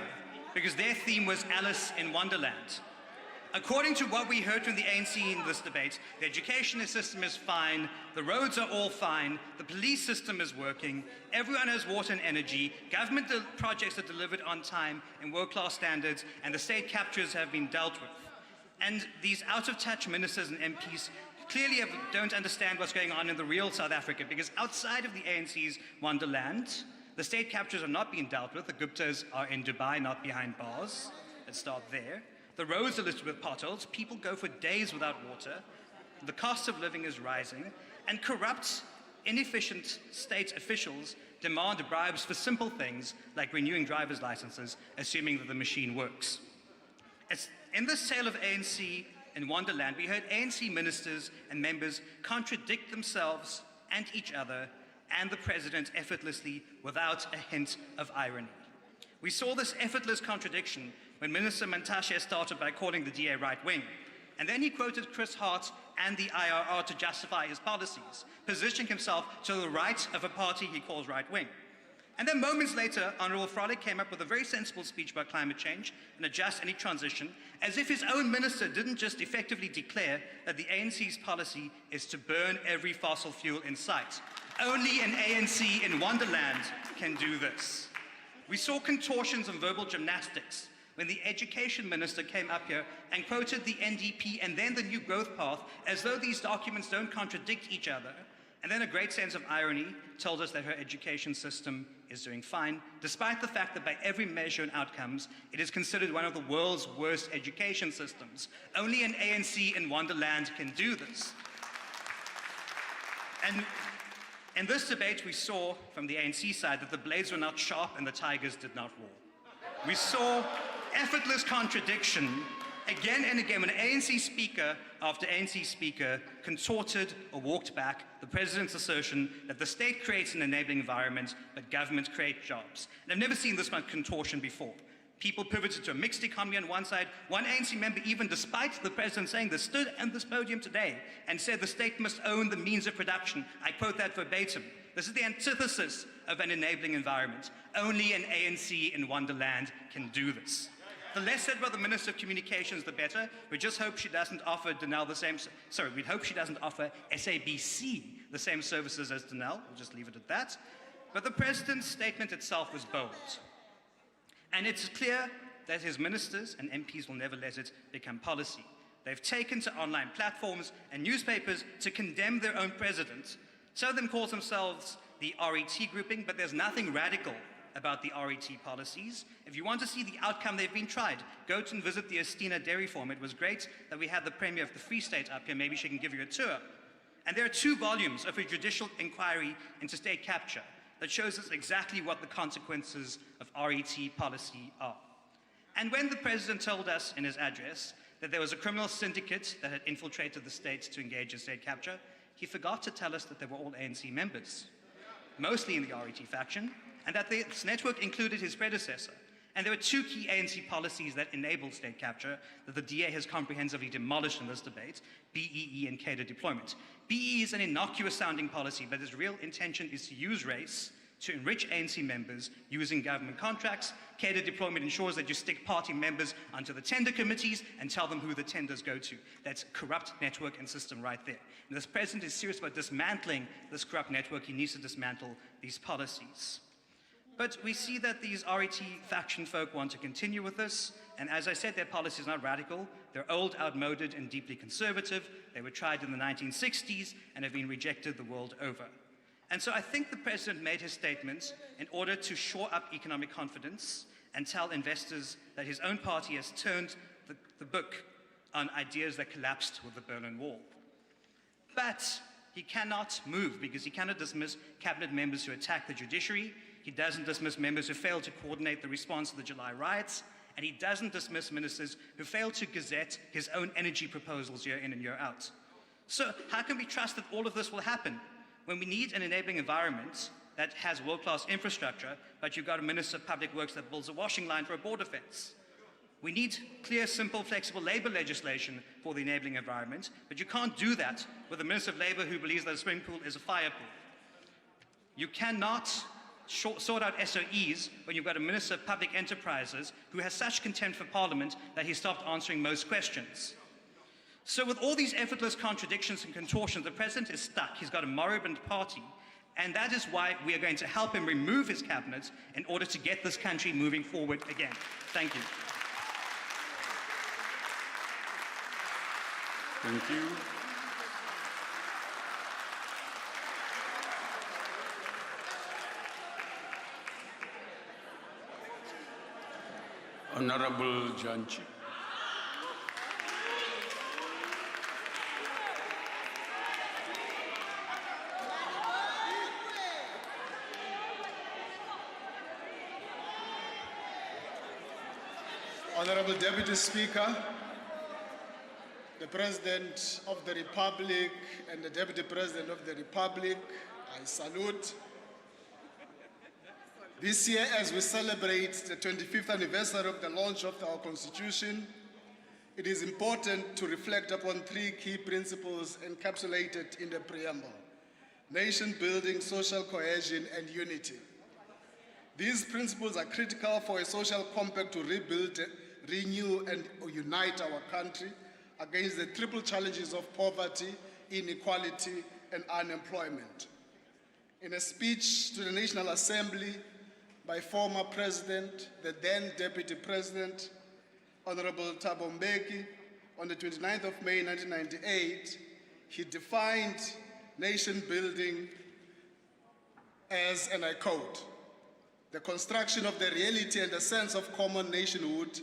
because their theme was Alice in Wonderland. According to what we heard from the ANC in this debate, the education system is fine, the roads are all fine, the police system is working, everyone has water and energy, government projects are delivered on time in world-class standards, and the state captures have been dealt with. And these out-of-touch ministers and MPs clearly don't understand what's going on in the real South Africa, because outside of the ANC's wonderland, the state captures are not being dealt with. The Guptas are in Dubai, not behind bars. Let's start there. The roads are littered with potholes. People go for days without water. The cost of living is rising. And corrupt, inefficient state officials demand bribes for simple things like renewing driver's licenses, assuming that the machine works. In this tale of ANC in Wonderland, we heard ANC ministers and members contradict themselves and each other and the president effortlessly without a hint of irony. We saw this effortless contradiction when Minister Mantashe started by calling the DA right-wing, and then he quoted Chris Hart and the IRR to justify his policies, positioning himself to the right of a party he calls right-wing. And then moments later, Honourable Frolic came up with a very sensible speech about climate change and a just and transition, as if his own minister didn't just effectively declare that the ANC's policy is to burn every fossil fuel in sight. Only an ANC in Wonderland can do this. We saw contortions and verbal gymnastics when the education minister came up here and quoted the NDP and then the New Growth Path as though these documents don't contradict each other, and then a great sense of irony told us that her education system is doing fine, despite the fact that by every measure and outcomes, it is considered one of the world's worst education systems. Only an ANC in Wonderland can do this. And in this debate, we saw from the ANC side that the blades were not sharp and the tigers did not roar. We saw effortless contradiction again and again when ANC speaker after ANC speaker contorted or walked back the president's assertion that the state creates an enabling environment, but government creates jobs. And I've never seen this much contortion before. People pivoted to a mixed economy on one side. One ANC member, even despite the president saying this, stood at this podium today and said the state must own the means of production. I quote that verbatim. This is the antithesis of an enabling environment. Only an ANC in Wonderland can do this. The less said about the Minister of Communications, the better. We just hope she doesn't offer Denel the same, we'd hope she doesn't offer SABC the same services as Denel. We'll just leave it at that. But the president's statement itself was bold. And it's clear that his ministers and MPs will never let it become policy. They've taken to online platforms and newspapers to condemn their own president. Some of them call themselves the RET grouping, but there's nothing radical about the RET policies. If you want to see the outcome, they've been tried. Go and visit the Estina Dairy Farm. It was great that we had the Premier of the Free State up here. Maybe she can give you a tour. And there are 2 volumes of a judicial inquiry into state capture that shows us exactly what the consequences of RET policy are. And when the president told us in his address that there was a criminal syndicate that had infiltrated the state to engage in state capture, he forgot to tell us that they were all ANC members, mostly in the RET faction, and that this network included his predecessor. And there were 2 key ANC policies that enabled state capture that the DA has comprehensively demolished in this debate: BEE and cadre deployment. BEE is an innocuous-sounding policy, but its real intention is to use race to enrich ANC members using government contracts. Cadre deployment ensures that you stick party members onto the tender committees and tell them who the tenders go to. That's corrupt network and system right there. And this president is serious about dismantling this corrupt network. He needs to dismantle these policies. But we see that these RET faction folk want to continue with this, and as I said, their policy is not radical. They're old, outmoded, and deeply conservative. They were tried in the 1960s and have been rejected the world over. And so I think the president made his statements in order to shore up economic confidence and tell investors that his own party has turned the book on ideas that collapsed with the Berlin Wall. But he cannot move because he cannot dismiss cabinet members who attack the judiciary. He doesn't dismiss members who failed to coordinate the response to the July riots, and he doesn't dismiss ministers who failed to gazette his own energy proposals year in and year out. So how can we trust that all of this will happen when we need an enabling environment that has world-class infrastructure, but you've got a Minister of Public Works that builds a washing line for a border fence? We need clear, simple, flexible labor legislation for the enabling environment, but you can't do that with a Minister of Labor who believes that a swimming pool is a fire pool. You cannot sort out SOEs when you've got a Minister of Public Enterprises who has such contempt for Parliament that he stopped answering most questions. So with all these effortless contradictions and contortions, the President is stuck. He's got a moribund party, and that is why we are going to help him remove his cabinet in order to get this country moving forward again. Thank you. Thank you. Honorable Janchi. Honorable Deputy Speaker, the President of the Republic and the Deputy President of the Republic, I salute. This year, as we celebrate the 25th anniversary of the launch of our Constitution, it is important to reflect upon three key principles encapsulated in the preamble: nation building, social cohesion, and unity. These principles are critical for a social compact to rebuild, renew, and unite our country against the triple challenges of poverty, inequality, and unemployment. In a speech to the National Assembly by former President, the then Deputy President, Honorable Thabo Mbeki, on the 29th of May 1998, he defined nation building as, and I quote, "the construction of the reality and a sense of common nationhood,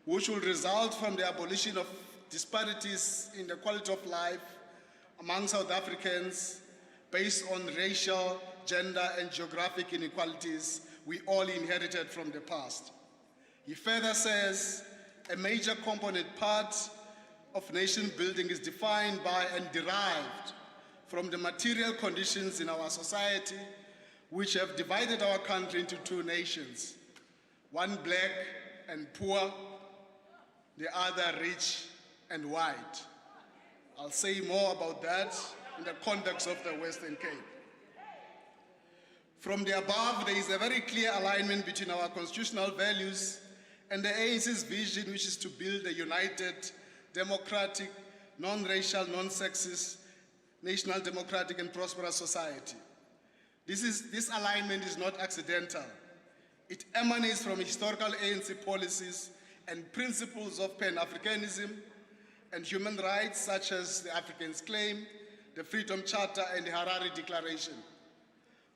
which will result from the abolition of disparities in the quality of life among South Africans based on racial, gender, and geographic inequalities we all inherited from the past." He further says, "A major component part of nation building is defined by and derived from the material conditions in our society which have divided our country into two nations, one black and poor, the other rich and white." I'll say more about that in the context of the Western Cape. From the above, there is a very clear alignment between our constitutional values and the ANC's vision, which is to build a united, democratic, non-racial, non-sexist, national, democratic, and prosperous society. This alignment is not accidental. It emanates from historical ANC policies and principles of Pan-Africanism and human rights, such as the Africans' Claim, the Freedom Charter, and the Harare Declaration.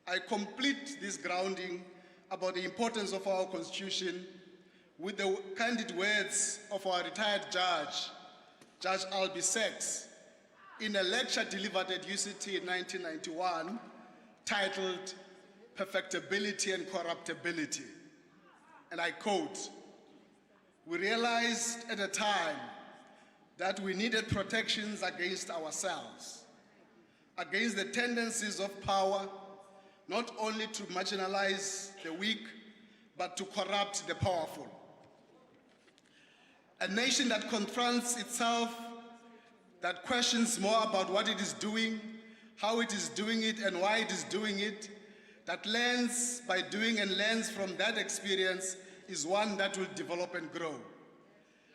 I complete this grounding about the importance of our Constitution with the candid words of our retired judge, Judge Albie Sachs, in a lecture delivered at UCT in 1991, titled "Perfectibility and Corruptibility." And I quote, "We realized at the time that we needed protections against ourselves, against the tendencies of power, not only to marginalize the weak, but to corrupt the powerful. A nation that confronts itself, that questions more about what it is doing, how it is doing it, and why it is doing it, that learns by doing and learns from that experience, is one that will develop and grow."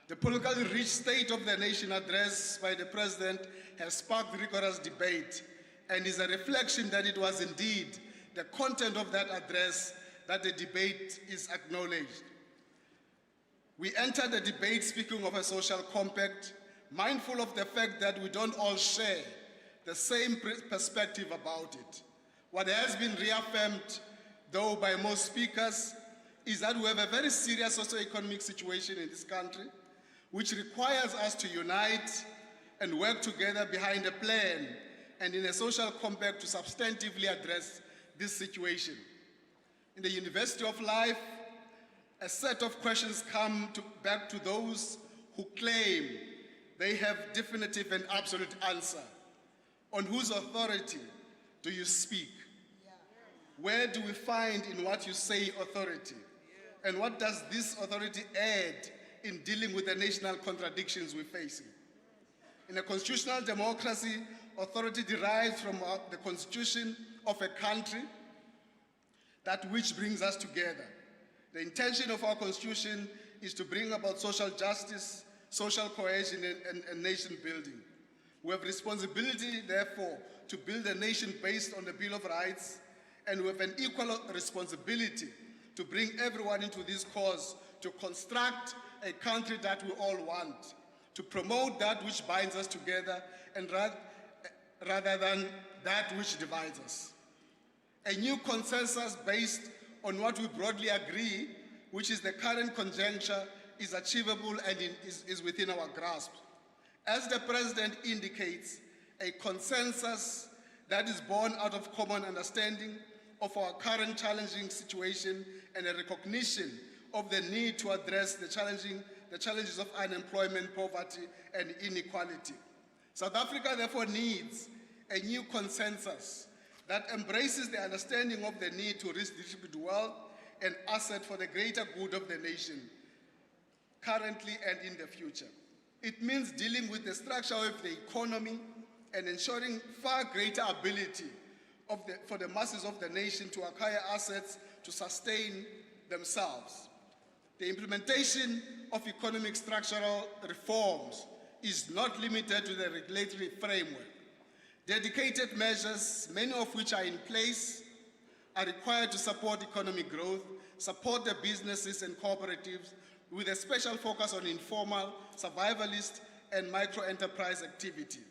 The politically rich State of the Nation address by the President has sparked rigorous debate and is a reflection that it was indeed the content of that address that the debate is acknowledged. We entered the debate speaking of a social compact, mindful of the fact that we don't all share the same perspective about it. What has been reaffirmed, though, by most speakers is that we have a very serious socio-economic situation in this country, which requires us to unite and work together behind a plan and in a social compact to substantively address this situation. In the University of Life, a set of questions come back to those who claim they have definitive and absolute answer. On whose authority do you speak? Where do we find in what you say authority? And what does this authority add in dealing with the national contradictions we're facing? In a constitutional democracy, authority derives from the constitution of a country that which brings us together. The intention of our constitution is to bring about social justice, social cohesion, and nation building. We have responsibility, therefore, to build a nation based on the Bill of Rights, and we have an equal responsibility to bring everyone into this cause, to construct a country that we all want, to promote that which binds us together and rather than that which divides us. A new consensus based on what we broadly agree, which is the current conjuncture, is achievable and is within our grasp. As the President indicates, a consensus that is born out of common understanding of our current challenging situation and a recognition of the need to address the challenges of unemployment, poverty, and inequality. South Africa therefore needs a new consensus that embraces the understanding of the need to redistribute wealth and assets for the greater good of the nation, currently and in the future. It means dealing with the structure of the economy and ensuring far greater ability for the masses of the nation to acquire assets to sustain themselves. The implementation of economic structural reforms is not limited to the regulatory framework. Dedicated measures, many of which are in place, are required to support economic growth, support the businesses and cooperatives, with a special focus on informal, survivalist, and micro-enterprise activity.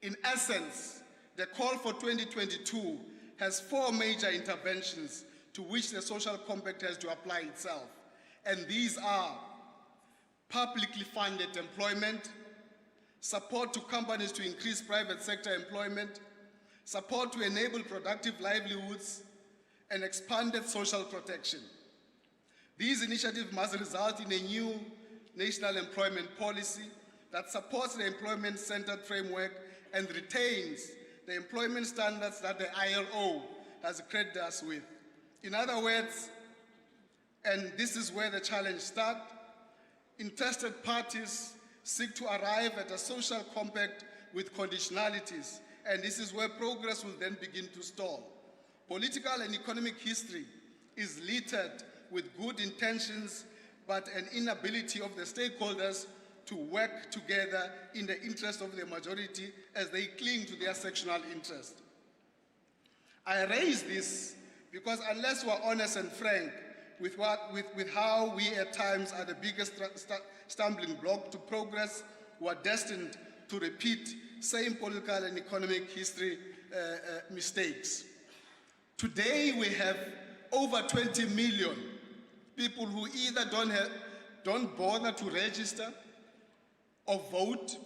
In essence, the call for 2022 has 4 major interventions to which the social compact has to apply itself. And these are publicly funded employment, support to companies to increase private sector employment, support to enable productive livelihoods, and expanded social protection. These initiatives must result in a new national employment policy that supports the employment-centered framework and retains the employment standards that the ILO has credited us with. In other words, and this is where the challenge starts, interested parties seek to arrive at a social compact with conditionalities, and this is where progress will then begin to stall. Political and economic history is littered with good intentions, but an inability of the stakeholders to work together in the interest of the majority as they cling to their sectional interest. I raise this because unless we're honest and frank with how we at times are the biggest stumbling block to progress, we're destined to repeat same political and economic history mistakes. Today we have over 20 million people who either don't bother to register or vote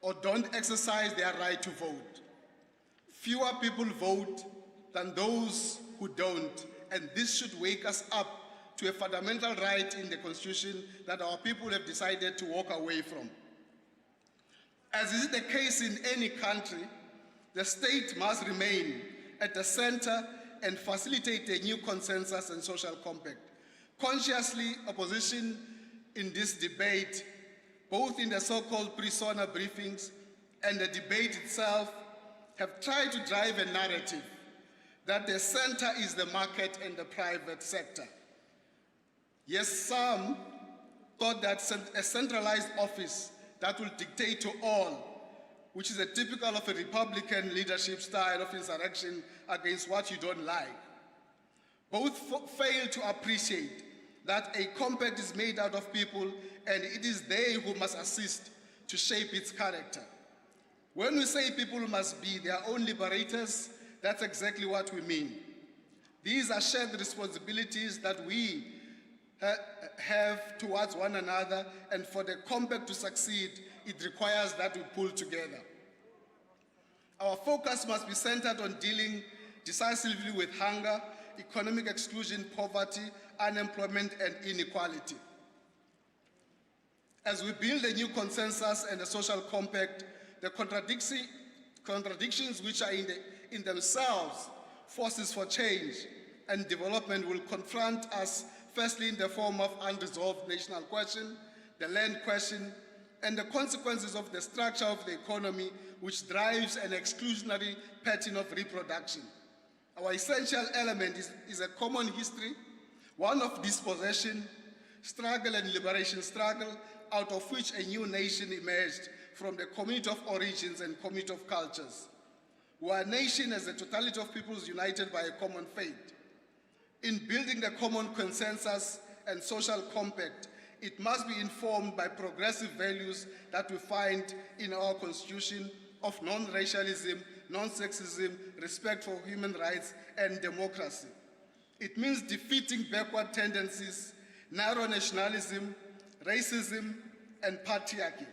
or don't exercise their right to vote. Fewer people vote than those who don't, and this should wake us up to a fundamental right in the Constitution that our people have decided to walk away from. As is the case in any country, the state must remain at the center and facilitate a new consensus and social compact. Consciously, opposition in this debate, both in the so-called pre-SONA briefings and the debate itself, have tried to drive a narrative that the center is the market and the private sector. Yes, some thought that a centralized office that will dictate to all, which is a typical of a Republican leadership style of insurrection against what you don't like. Both fail to appreciate that a compact is made out of people and it is they who must assist to shape its character. When we say people must be their own liberators, that's exactly what we mean. These are shared responsibilities that we have towards one another, and for the compact to succeed, it requires that we pull together. Our focus must be centered on dealing decisively with hunger, economic exclusion, poverty, unemployment, and inequality. As we build a new consensus and a social compact, the contradictions which are in themselves forces for change and development will confront us, firstly in the form of unresolved national question, the land question, and the consequences of the structure of the economy which drives an exclusionary pattern of reproduction. Our essential element is a common history, one of dispossession, struggle and liberation struggle, out of which a new nation emerged from the community of origins and community of cultures. We are a nation as a totality of peoples united by a common fate. In building the common consensus and social compact, it must be informed by progressive values that we find in our constitution of non-racialism, non-sexism, respect for human rights, and democracy. It means defeating backward tendencies, narrow nationalism, racism, and patriarchy.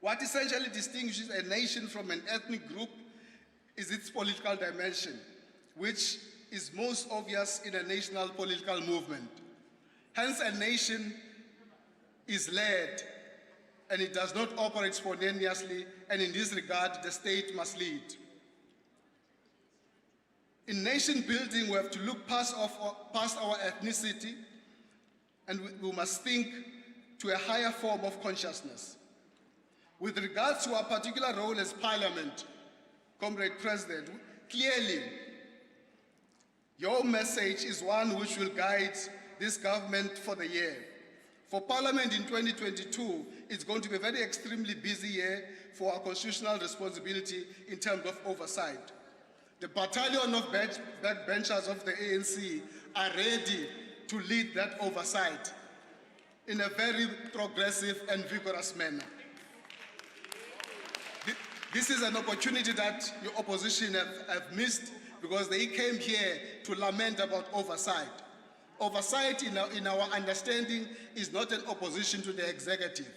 What essentially distinguishes a nation from an ethnic group is its political dimension, which is most obvious in a national political movement. Hence, a nation is led, and it does not operate spontaneously, and in this regard, the state must lead. In nation building, we have to look past our ethnicity, and we must think to a higher form of consciousness. With regards to our particular role as Parliament, Comrade President, clearly, your message is one which will guide this government for the year. For Parliament in 2022, it's going to be a very extremely busy year for our constitutional responsibility in terms of oversight. The battalion of backbenchers of the ANC are ready to lead that oversight in a very progressive and vigorous manner. This is an opportunity that your opposition have missed because they came here to lament about oversight. Oversight, in our understanding, is not an opposition to the executive.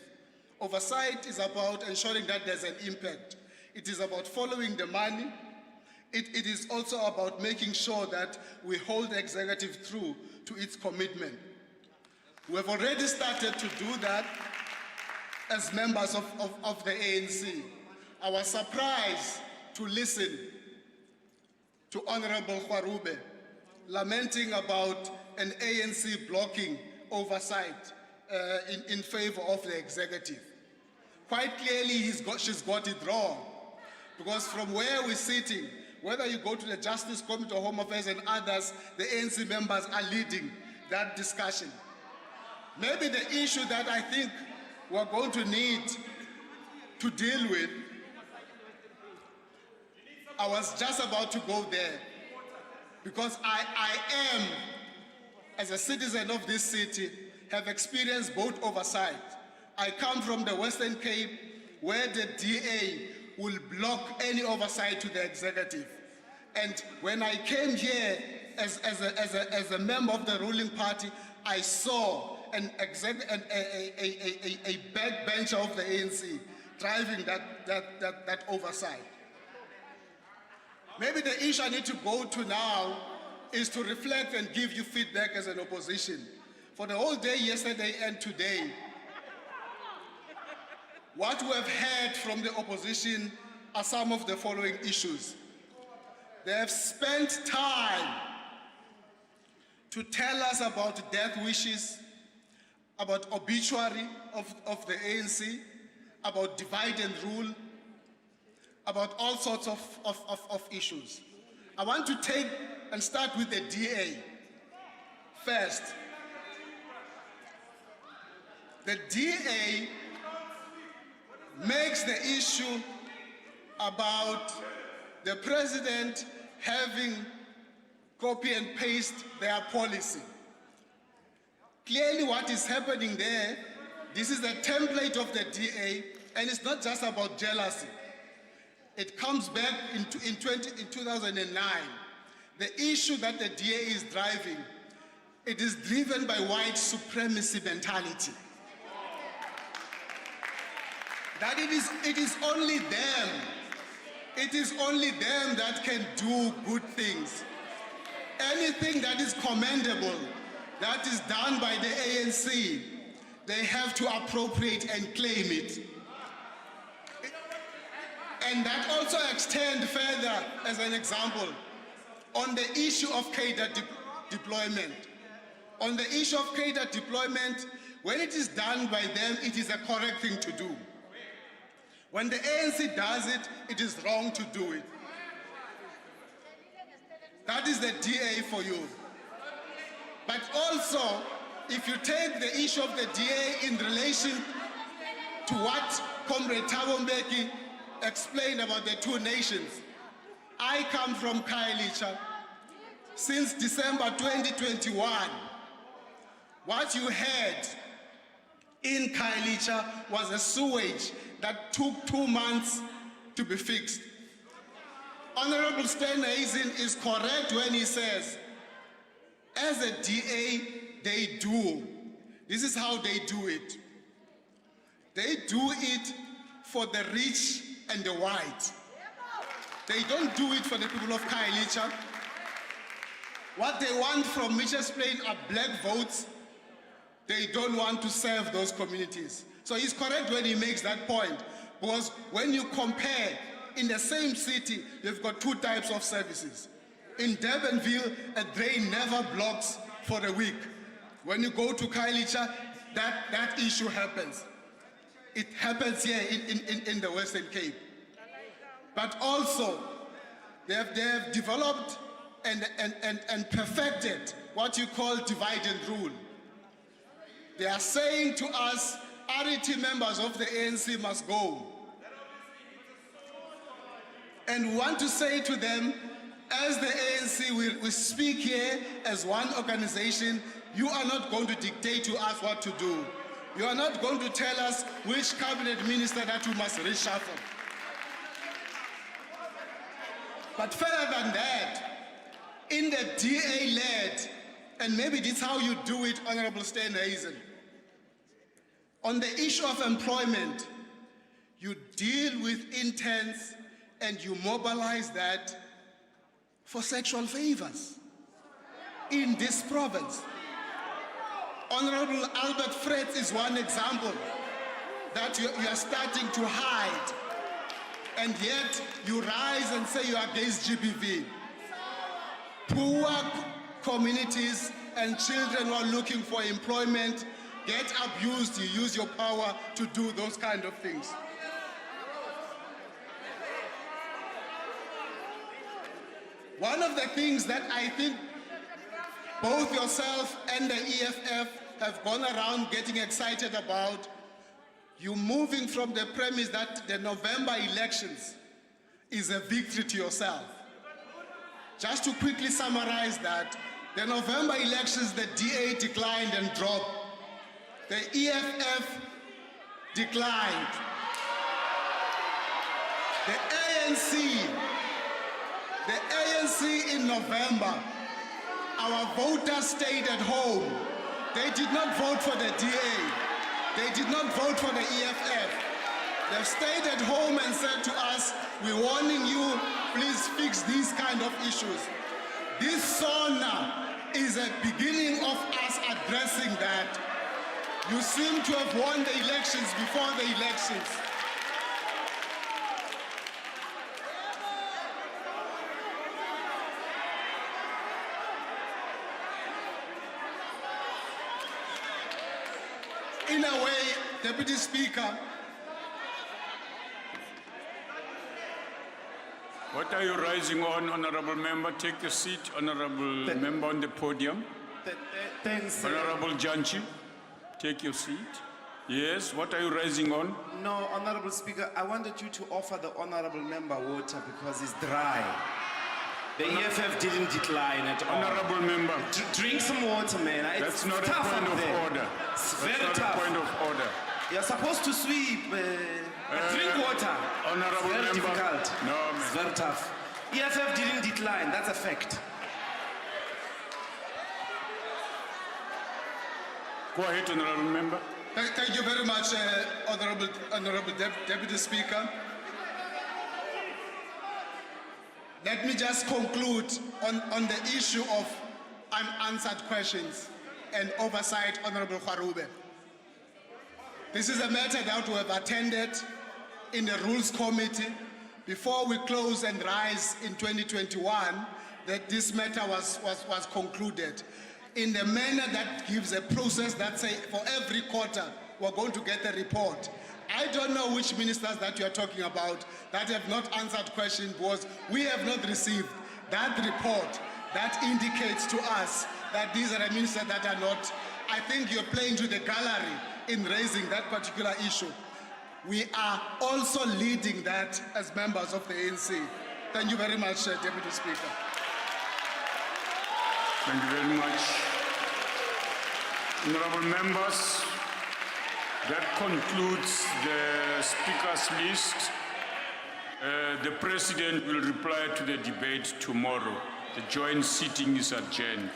Oversight is about ensuring that there's an impact. It is about following the money. It is also about making sure that we hold the executive through to its commitment. We have already started to do that as members of the ANC. I was surprised to listen to Honorable Khwarube lamenting about an ANC blocking oversight in favor of the executive. Quite clearly, she's got it wrong, because from where we're sitting, whether you go to the Justice Committee or Home Affairs and others, the ANC members are leading that discussion. Maybe the issue that I think we're going to need to deal with, I was just about to go there, because I am, as a citizen of this city, have experienced both oversight. I come from the Western Cape, where the DA will block any oversight to the executive. And when I came here as a member of the ruling party, I saw a backbencher of the ANC driving that oversight. Maybe the issue I need to go to now is to reflect and give you feedback as an opposition. For the whole day yesterday and today, what we have heard from the opposition are some of the following issues. They have spent time to tell us about death wishes, about obituary of the ANC, about divide and rule, about all sorts of issues. I want to take and start with the DA first. The DA makes the issue about the president having copy and paste their policy. Clearly what is happening there, this is the template of the DA, and it's not just about jealousy. It comes back in 2009. The issue that the DA is driving, it is driven by white supremacy mentality. That it is only them. It is only them that can do good things. Anything that is commendable, that is done by the ANC, they have to appropriate and claim it. And that also extends further, as an example, on the issue of cadre deployment. On the issue of cadre deployment, when it is done by them, it is a correct thing to do. When the ANC does it, it is wrong to do it. That is the DA for you. But also, if you take the issue of the DA in relation to what Comrade Thabo Mbeki explained about the two nations, I come from Khayelitsha. Since December 2021, what you had in Khayelitsha was a sewage that took 2 months to be fixed. Honorable Steenhuisen is correct when he says, as a DA, they do. This is how they do it. They do it for the rich and the white. They don't do it for the people of Khayelitsha. What they want from Mitchell's Plain are black votes. They don't want to serve those communities. So he's correct when he makes that point, because when you compare, in the same city, you've got two types of services. In Durbanville, a drain never blocks for a week. When you go to Khayelitsha, that issue happens. It happens here in the Western Cape. But also, they have developed and perfected what you call divide and rule. They are saying to us, RET members of the ANC must go. And we want to say to them, as the ANC, we speak here as one organization. You are not going to dictate to us what to do. You are not going to tell us which cabinet minister that we must reshuffle. But further than that, in the DA-led, and maybe this is how you do it, Honorable Steenhuisen, on the issue of employment, you deal with intents and you mobilize that for sexual favors in this province. Honorable Albert Fritz is one example that you are starting to hide, and yet you rise and say you are against GBV. Poor communities and children who are looking for employment get abused. You use your power to do those kind of things. One of the things that I think both yourself and the EFF have gone around getting excited about, you moving from the premise that the November elections is a victory to yourself. Just to quickly summarize that, the November elections, the DA declined and dropped. The EFF declined. The ANC in November, our voters stayed at home. They did not vote for the DA. They did not vote for the EFF. They've stayed at home and said to us, we're warning you, please fix these kind of issues. This SONA is a beginning of us addressing that. You seem to have won the elections before the elections. In a way, Deputy Speaker, what are you rising on, Honorable Member? Take your seat, Honorable Member on the podium. Thanks. Honorable Janchi, take your seat. Yes, what are you rising on? No, Honorable Speaker, I wanted you to offer the Honorable Member water because it's dry. The EFF didn't decline at all. Honorable Member. Drink some water, man. That's not a point of order. It's That's very not tough. a point of order. You're supposed to sweep. Drink water. Honorable It's very Member. difficult. No, It's very tough. EFF didn't decline. That's a fact. Go ahead, Honorable Member. Thank you very much, Honorable Deputy Speaker. Let me just conclude on the issue of unanswered questions and oversight, Honorable Kharube. This is a matter that we have attended in the Rules Committee before we close and rise in 2021, that this matter was concluded in the manner that gives a process that say for every quarter we're going to get a report. I don't know which ministers that you are talking about that have not answered questions, because we have not received that report. that indicates to us that these are ministers that are not. I think you're playing to the gallery in raising that particular issue. We are also leading that as members of the ANC. Thank you very much, Deputy Speaker. Thank you very much. Honorable members, that concludes the speakers list. The President will reply to the debate tomorrow. The joint sitting is adjourned.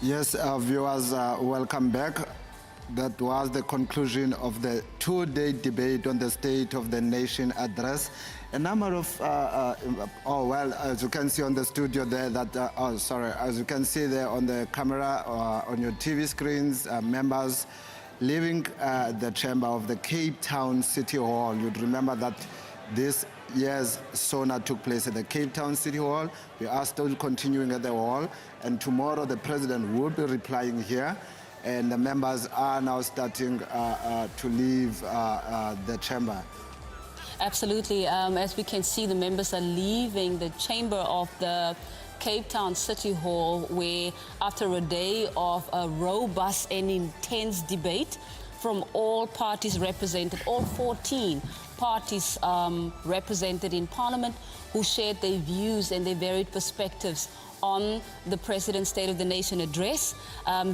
Yes, viewers, welcome back. That was the conclusion of the two-day debate on the State of the Nation address. A number of, as you can see on the studio there, as you can see there on the camera, on your TV screens, members leaving the chamber of the Cape Town City Hall. You'd remember that this year's SONA took place at the Cape Town City Hall. We are still continuing at the hall, and tomorrow the President will be replying here, and the members are now starting to leave the chamber. Absolutely. As we can see, the members are leaving the chamber of the Cape Town City Hall, where after a day of a robust and intense debate from all parties represented, all 14 parties represented in Parliament, who shared their views and their varied perspectives on the President's State of the Nation address,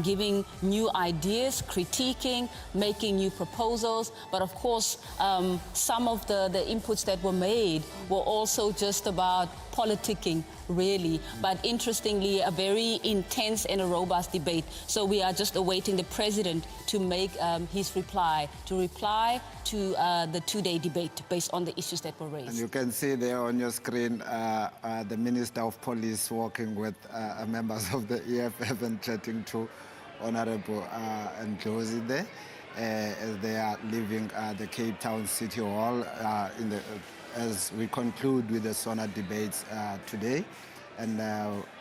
giving new ideas, critiquing, making new proposals. But of course, some of the inputs that were made were also just about politicking, really. But interestingly, a very intense and a robust debate. So we are just awaiting the President to make his reply to the two-day debate based on the issues that were raised. And you can see there on your screen the Minister of Police walking with members of the EFF and chatting to Honorable Ndlozi there as they are leaving the Cape Town City Hall as we conclude with the SONA debates today, and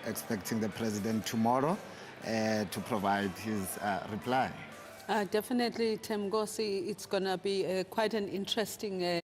expecting the President tomorrow to provide his reply. Definitely, Temgosi, it's going to be quite an interesting